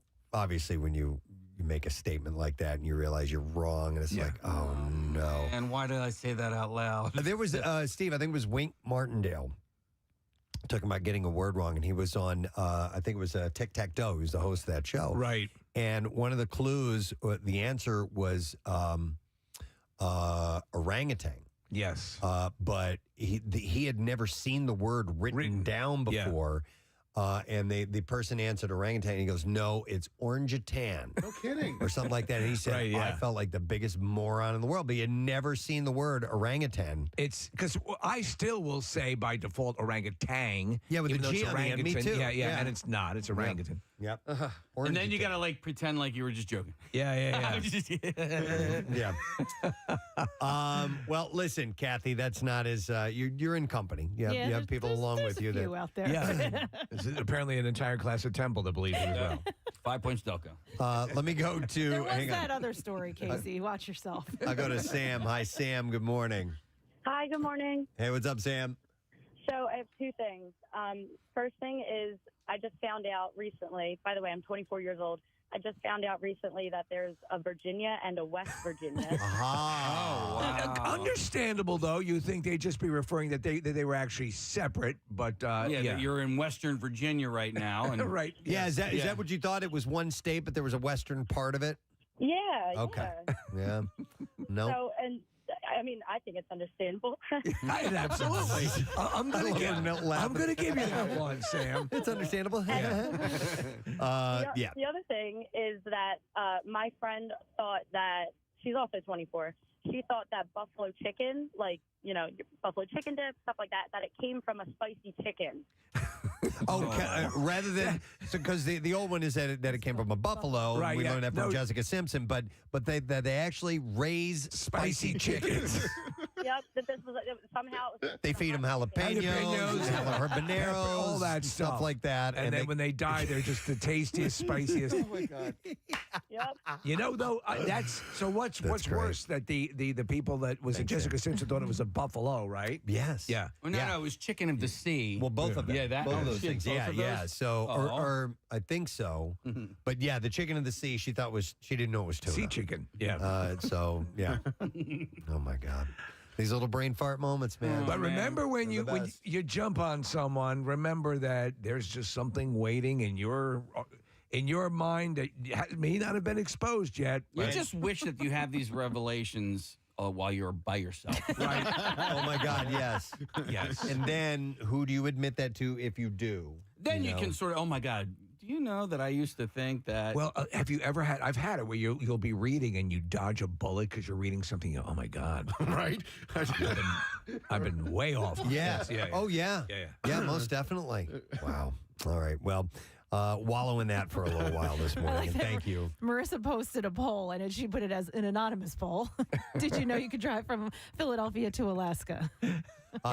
make a statement like that and you realize you're wrong, and it's like, oh, no. And why did I say that out loud? There was, Steve, I think it was Wink Martindale talking about getting a word wrong, and he was on, I think it was Tic Tac Toe. He was the host of that show. Right. And one of the clues, the answer was orangutan. Yes. But he had never seen the word written down before. And the person answered orangutan. And he goes, "No, it's orangutan." No kidding. Or something like that. And he said, Right, yeah. I felt like the biggest moron in the world. But he had never seen the word orangutan. It's because I still will say by default orangutan. Yeah, with even the though G it's on the end, me orangutan. too. Yeah, Yeah. and it's not. It's orangutan. Yep. And then you got to pretend like you were just joking. Yeah. Yeah. Well, listen, Kathy, that's not as you're in company. You have people along with you few out there. Yeah. This is apparently an entire class of Temple that believes it as well. 5 points, Delco. Let me go to. There was hang that on. other story, Casey. Watch yourself. I'll go to Sam. Hi, Sam. Good morning. Hi, good morning. Hey, what's up, Sam? So I have 2 things. First thing is I just found out recently, by the way, I'm 24 years old. I just found out recently that there's a Virginia and a West Virginia. Understandable, though. You think they'd just be referring that they were actually separate, but that you're in Western Virginia right now. And right. Yeah, is that what you thought? It was one state, but there was a western part of it? Yeah. Okay. Yeah. No. So, and I mean, I think it's understandable. Absolutely. I'm going to give you that one, Sam. It's understandable. Yeah. The other thing is that my friend thought that she's also 24. She thought that buffalo chicken, like, you know, buffalo chicken dip, stuff like that, that it came from a spicy chicken. Rather than because the old one is that it came from a buffalo. Right, We yeah. learned that from Jessica Simpson, but they actually raise spicy chickens. Yep, that this was somehow. They feed them jalapenos, habaneros, all that stuff like that, and then when they die, they're just the tastiest, spiciest. Oh my god! Yep. You know, though, that's so. What's worse that the people that was it Jessica Simpson thought it was a buffalo, right? Yes. Yeah. Well, no, it was chicken of the sea. Well, both of them. Yeah, that. both of those things. Both Yeah, of yeah. those? So, Oh. or I think so. But yeah, the chicken of the sea. She didn't know it was tuna. Sea chicken. Yeah. So yeah. Oh my god. These little brain fart moments, man. But remember when you jump on someone, remember that there's just something waiting in your mind that may not have been exposed yet. You just wish that you have these revelations while you're by yourself. Right. Oh my God, yes. Yes. And then who do you admit that to if you do? Then you can sort of, oh my God, do you know that I used to think that? Well, have you ever had? I've had it where you'll be reading and you dodge a bullet because you're reading something. Oh my God! Right? I've been way off. Yeah. Yeah. Oh yeah. Yeah, most definitely. Wow. All right. Well, wallow in that for a little while this morning. And thank you. Marissa posted a poll, and she put it as an anonymous poll. Did you know you could drive from Philadelphia to Alaska?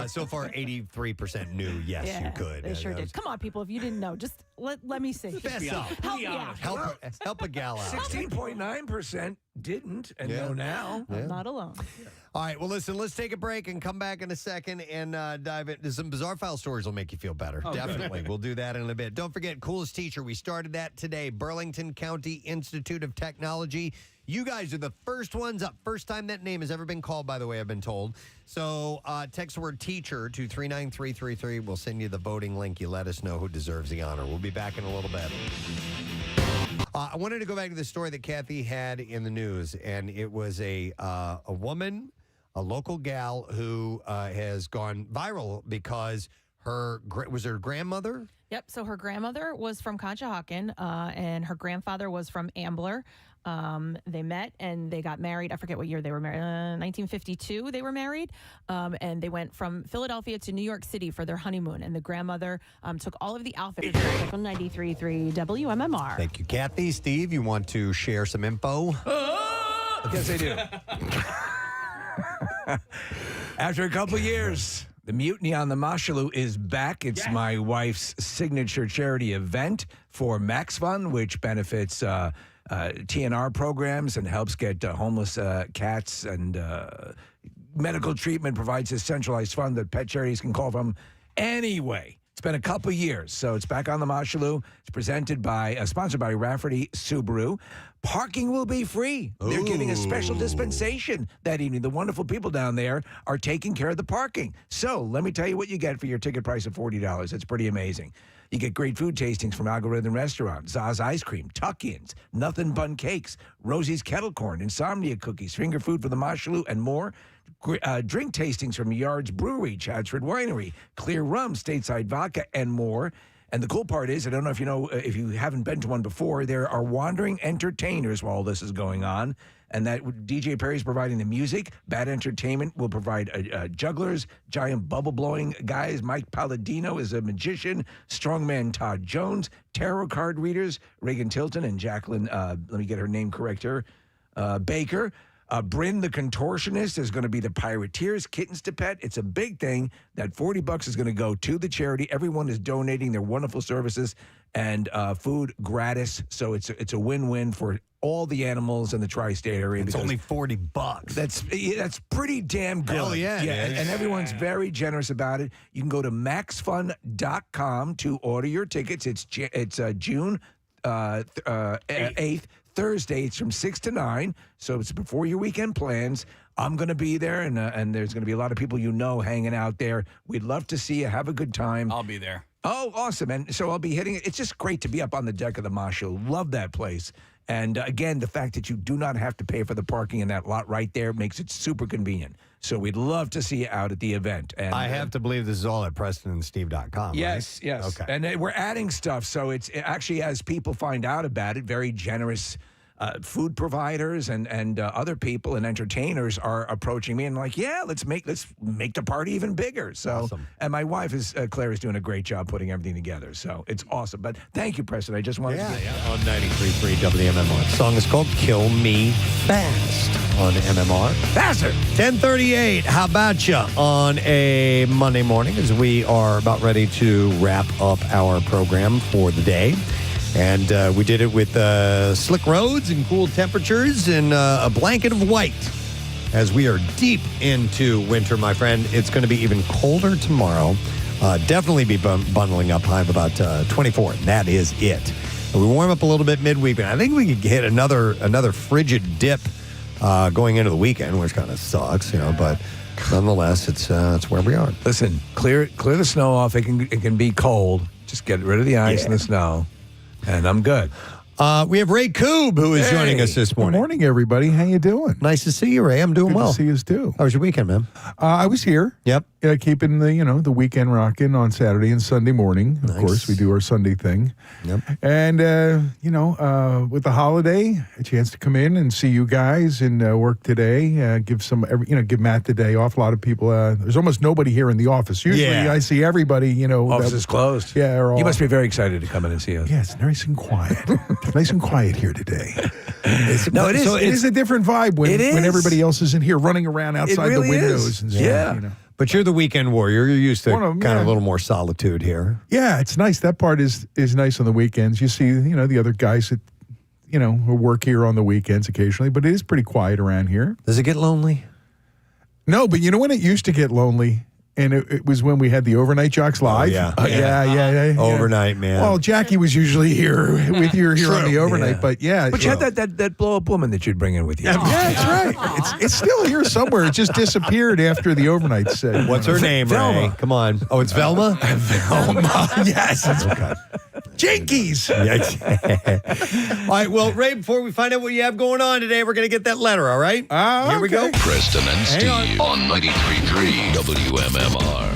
So far, 83% knew yes, Yeah, you could. They sure did. Come on, people. If you didn't know, just let me see. Fess up. Help me out. Help a gal out. 16.9% didn't, and know now. I'm not alone. All right. Well, listen, let's take a break and come back in a second and dive into some bizarre file stories will make you feel better. Definitely. We'll do that in a bit. Don't forget, Coolest Teacher. We started that today. Burlington County Institute of Technology. You guys are the first ones up. First time that name has ever been called, by the way, I've been told. So text the word teacher to 39333. We'll send you the voting link. You let us know who deserves the honor. We'll be back in a little bit. I wanted to go back to the story that Kathy had in the news, and it was a woman, a local gal who has gone viral because her grandmother? Yep. So her grandmother was from Conshohocken, and her grandfather was from Ambler. They met and they got married. I forget what year they were married. 1952 they were married. And they went from Philadelphia to New York City for their honeymoon. And the grandmother took all of the outfits. 93.3 WMMR. Thank you, Kathy. Steve, you want to share some info? Yes, I do. After a couple years, the Mutiny on the Mashalou is back. It's my wife's signature charity event for Max Fund, which benefits TNR programs and helps get homeless cats and medical treatment, provides a centralized fund that pet charities can call from anyway. It's been a couple years, so it's back on the Mashalou. It's sponsored by Rafferty Subaru. Parking will be free. They're giving a special dispensation that evening. The wonderful people down there are taking care of the parking. So let me tell you what you get for your ticket price of $40. It's pretty amazing. You get great food tastings from Algorithm Restaurant, Zaz Ice Cream, Tuck-Ins, Nothing Bun Cakes, Rosie's Kettle Corn, Insomnia Cookies, Finger Food for the Mashalou, and more. Drink tastings from Yard's Brewery, Chadsford Winery, Clear Rum, Stateside Vodka, and more. And the cool part is, I don't know if you know, if you haven't been to one before, there are wandering entertainers while this is going on. And that DJ Perry's providing the music. Bad Entertainment will provide jugglers, giant bubble blowing guys. Mike Palladino is a magician. Strongman Todd Jones, tarot card readers, Reagan Tilton and Jacqueline, let me get her name correct here, Baker. Bryn the Contortionist is going to be the Pirateers, Kittens to Pet. It's a big thing. That $40 is going to go to the charity. Everyone is donating their wonderful services and food gratis. So it's a win-win for all the animals in the tri-state area. It's only $40. That's pretty damn good. Hell yeah. And everyone's very generous about it. You can go to maxfund.com to order your tickets. It's June 8th. Thursday, it's from 6 to 9, so it's before your weekend plans. I'm going to be there, and there's going to be a lot of people hanging out there. We'd love to see you. Have a good time. I'll be there. Oh, awesome. And so I'll be hitting it. It's just great to be up on the deck of the Marshall. Love that place. And again, the fact that you do not have to pay for the parking in that lot right there makes it super convenient. So we'd love to see you out at the event. And I have to believe this is all at PrestonandSteve.com. Yes, right? yes. Okay. And we're adding stuff. So it actually, as people find out about it, very generous food providers and other people and entertainers are approaching me and like, yeah, let's make the party even bigger. So, Awesome. And my wife Claire is doing a great job putting everything together. So it's awesome. But thank you, Preston. I just wanted to say on 93.3 WMMR. The song is called "Kill Me Fast" on MMR. Faster. 10:38. How about you on a Monday morning as we are about ready to wrap up our program for the day. And we did it with slick roads and cool temperatures and a blanket of white. As we are deep into winter, my friend, it's going to be even colder tomorrow. Definitely be bundling up, high of about 24. And that is it. And we warm up a little bit midweek, and I think we could hit another frigid dip going into the weekend, which kind of sucks, but nonetheless, it's where we are. Listen, clear the snow off. It can be cold. Just get rid of the ice and the snow. And I'm good. We have Ray Koob, who is joining us this morning. Good morning, everybody. How you doing? Nice to see you, Ray. I'm doing well. Good to see you too. How was your weekend, man? I was here. Yep. Keeping the weekend rocking on Saturday and Sunday morning. Of course, we do our Sunday thing. Yep. And with the holiday, a chance to come in and see you guys and work today. Give Matt the day off. A lot of people. There's almost nobody here in the office. Usually, I see everybody. Office is closed. Yeah. You must be very excited to come in and see us. Yeah, it's nice and quiet. It's nice and quiet here today. It is a different vibe when everybody else isn't here running around outside the windows and stuff. Yeah. But you're the weekend warrior. You're used to kind of a little more solitude here. Yeah, it's nice. That part is nice on the weekends. You see, the other guys that, who work here on the weekends occasionally, but it is pretty quiet around here. Does it get lonely? No, but you know when it used to get lonely? And it was when we had the Overnight Jocks live. Yeah. Overnight, man. Well, Jackie was usually here with you here on the overnight, but yeah. But you had that blow-up woman that you'd bring in with you. Yeah, that's right. It's still here somewhere. It just disappeared after the overnight set. What's her name, Velma. Ray? Come on. Oh, it's Velma? Velma. Yes. Okay. Jinkies. All right, well, Ray, before we find out what you have going on today, we're going to get that letter, all right? Here we go. Preston and Steve on 93.3 WMMR.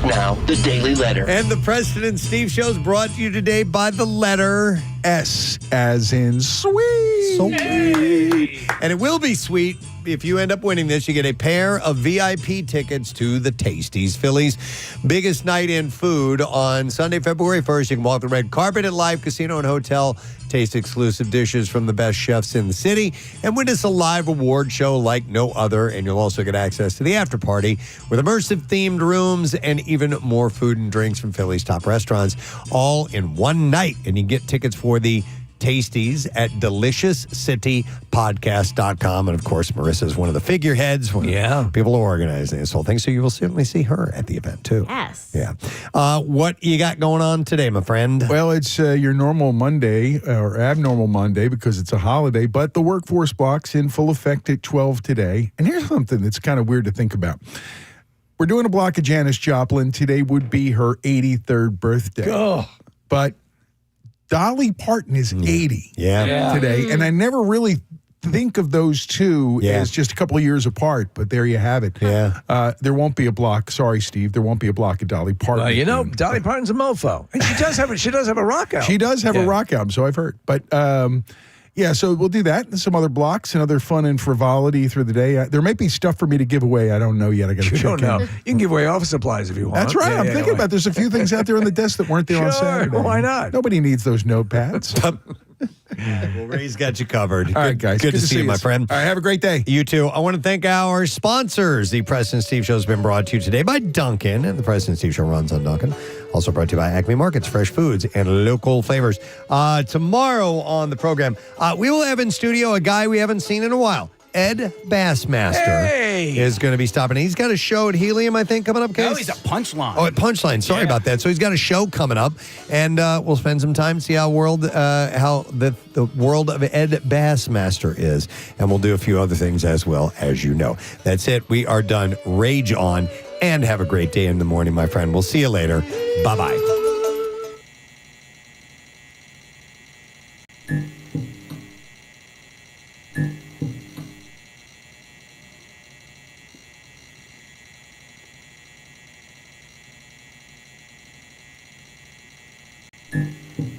Now, the Daily Letter. And the Preston and Steve show is brought to you today by the letter S, as in sweet. Sweet. And it will be sweet. If you end up winning this, you get a pair of VIP tickets to the Tasties, Philly's biggest night in food on Sunday, February 1st. You can walk the red carpet at Live Casino and Hotel, taste exclusive dishes from the best chefs in the city, and witness a live award show like no other. And you'll also get access to the after party with immersive themed rooms and even more food and drinks from Philly's top restaurants, all in one night. And you can get tickets for the Tasties at deliciouscitypodcast.com. And of course, Marissa is one of the figureheads. People are organizing this whole thing. So you will certainly see her at the event too. Yes. Yeah. What you got going on today, my friend? Well, it's your normal Monday or abnormal Monday because it's a holiday, but the workforce block's in full effect at 12 today. And here's something that's kind of weird to think about. We're doing a block of Janis Joplin. Today would be her 83rd birthday. Oh. But Dolly Parton is 80 Yeah. today, and I never really think of those two as just a couple of years apart, but there you have it. Yeah. There won't be a block. Sorry, Steve. There won't be a block of Dolly Parton. Dolly Parton's a mofo. And she does have a rock album. She does have a rock album, so I've heard. But so we'll do that and some other blocks and other fun and frivolity through the day. There may be stuff for me to give away. I don't know yet. I got to check in. You don't know. You can give away office supplies if you want. That's right. I'm thinking about there's a few things out there on the desk that weren't there on Saturday. Why not? Nobody needs those notepads. Well, Ray's got you covered. All right, guys. Good to see you, my friend. All right, have a great day. You too. I want to thank our sponsors. The Preston and Steve Show has been brought to you today by Dunkin', and the Preston and Steve Show runs on Dunkin'. Also brought to you by Acme Markets, fresh foods and local flavors. Tomorrow on the program, we will have in studio a guy we haven't seen in a while. Ed Bassmaster is going to be stopping. He's got a show at Helium, I think, coming up. No, he's at Punchline. Oh, at Punchline. Sorry about that. So he's got a show coming up, and we'll spend some time see how the world of Ed Bassmaster is, and we'll do a few other things as well, as you know. That's it. We are done. Rage on, and have a great day in the morning, my friend. We'll see you later. Bye-bye.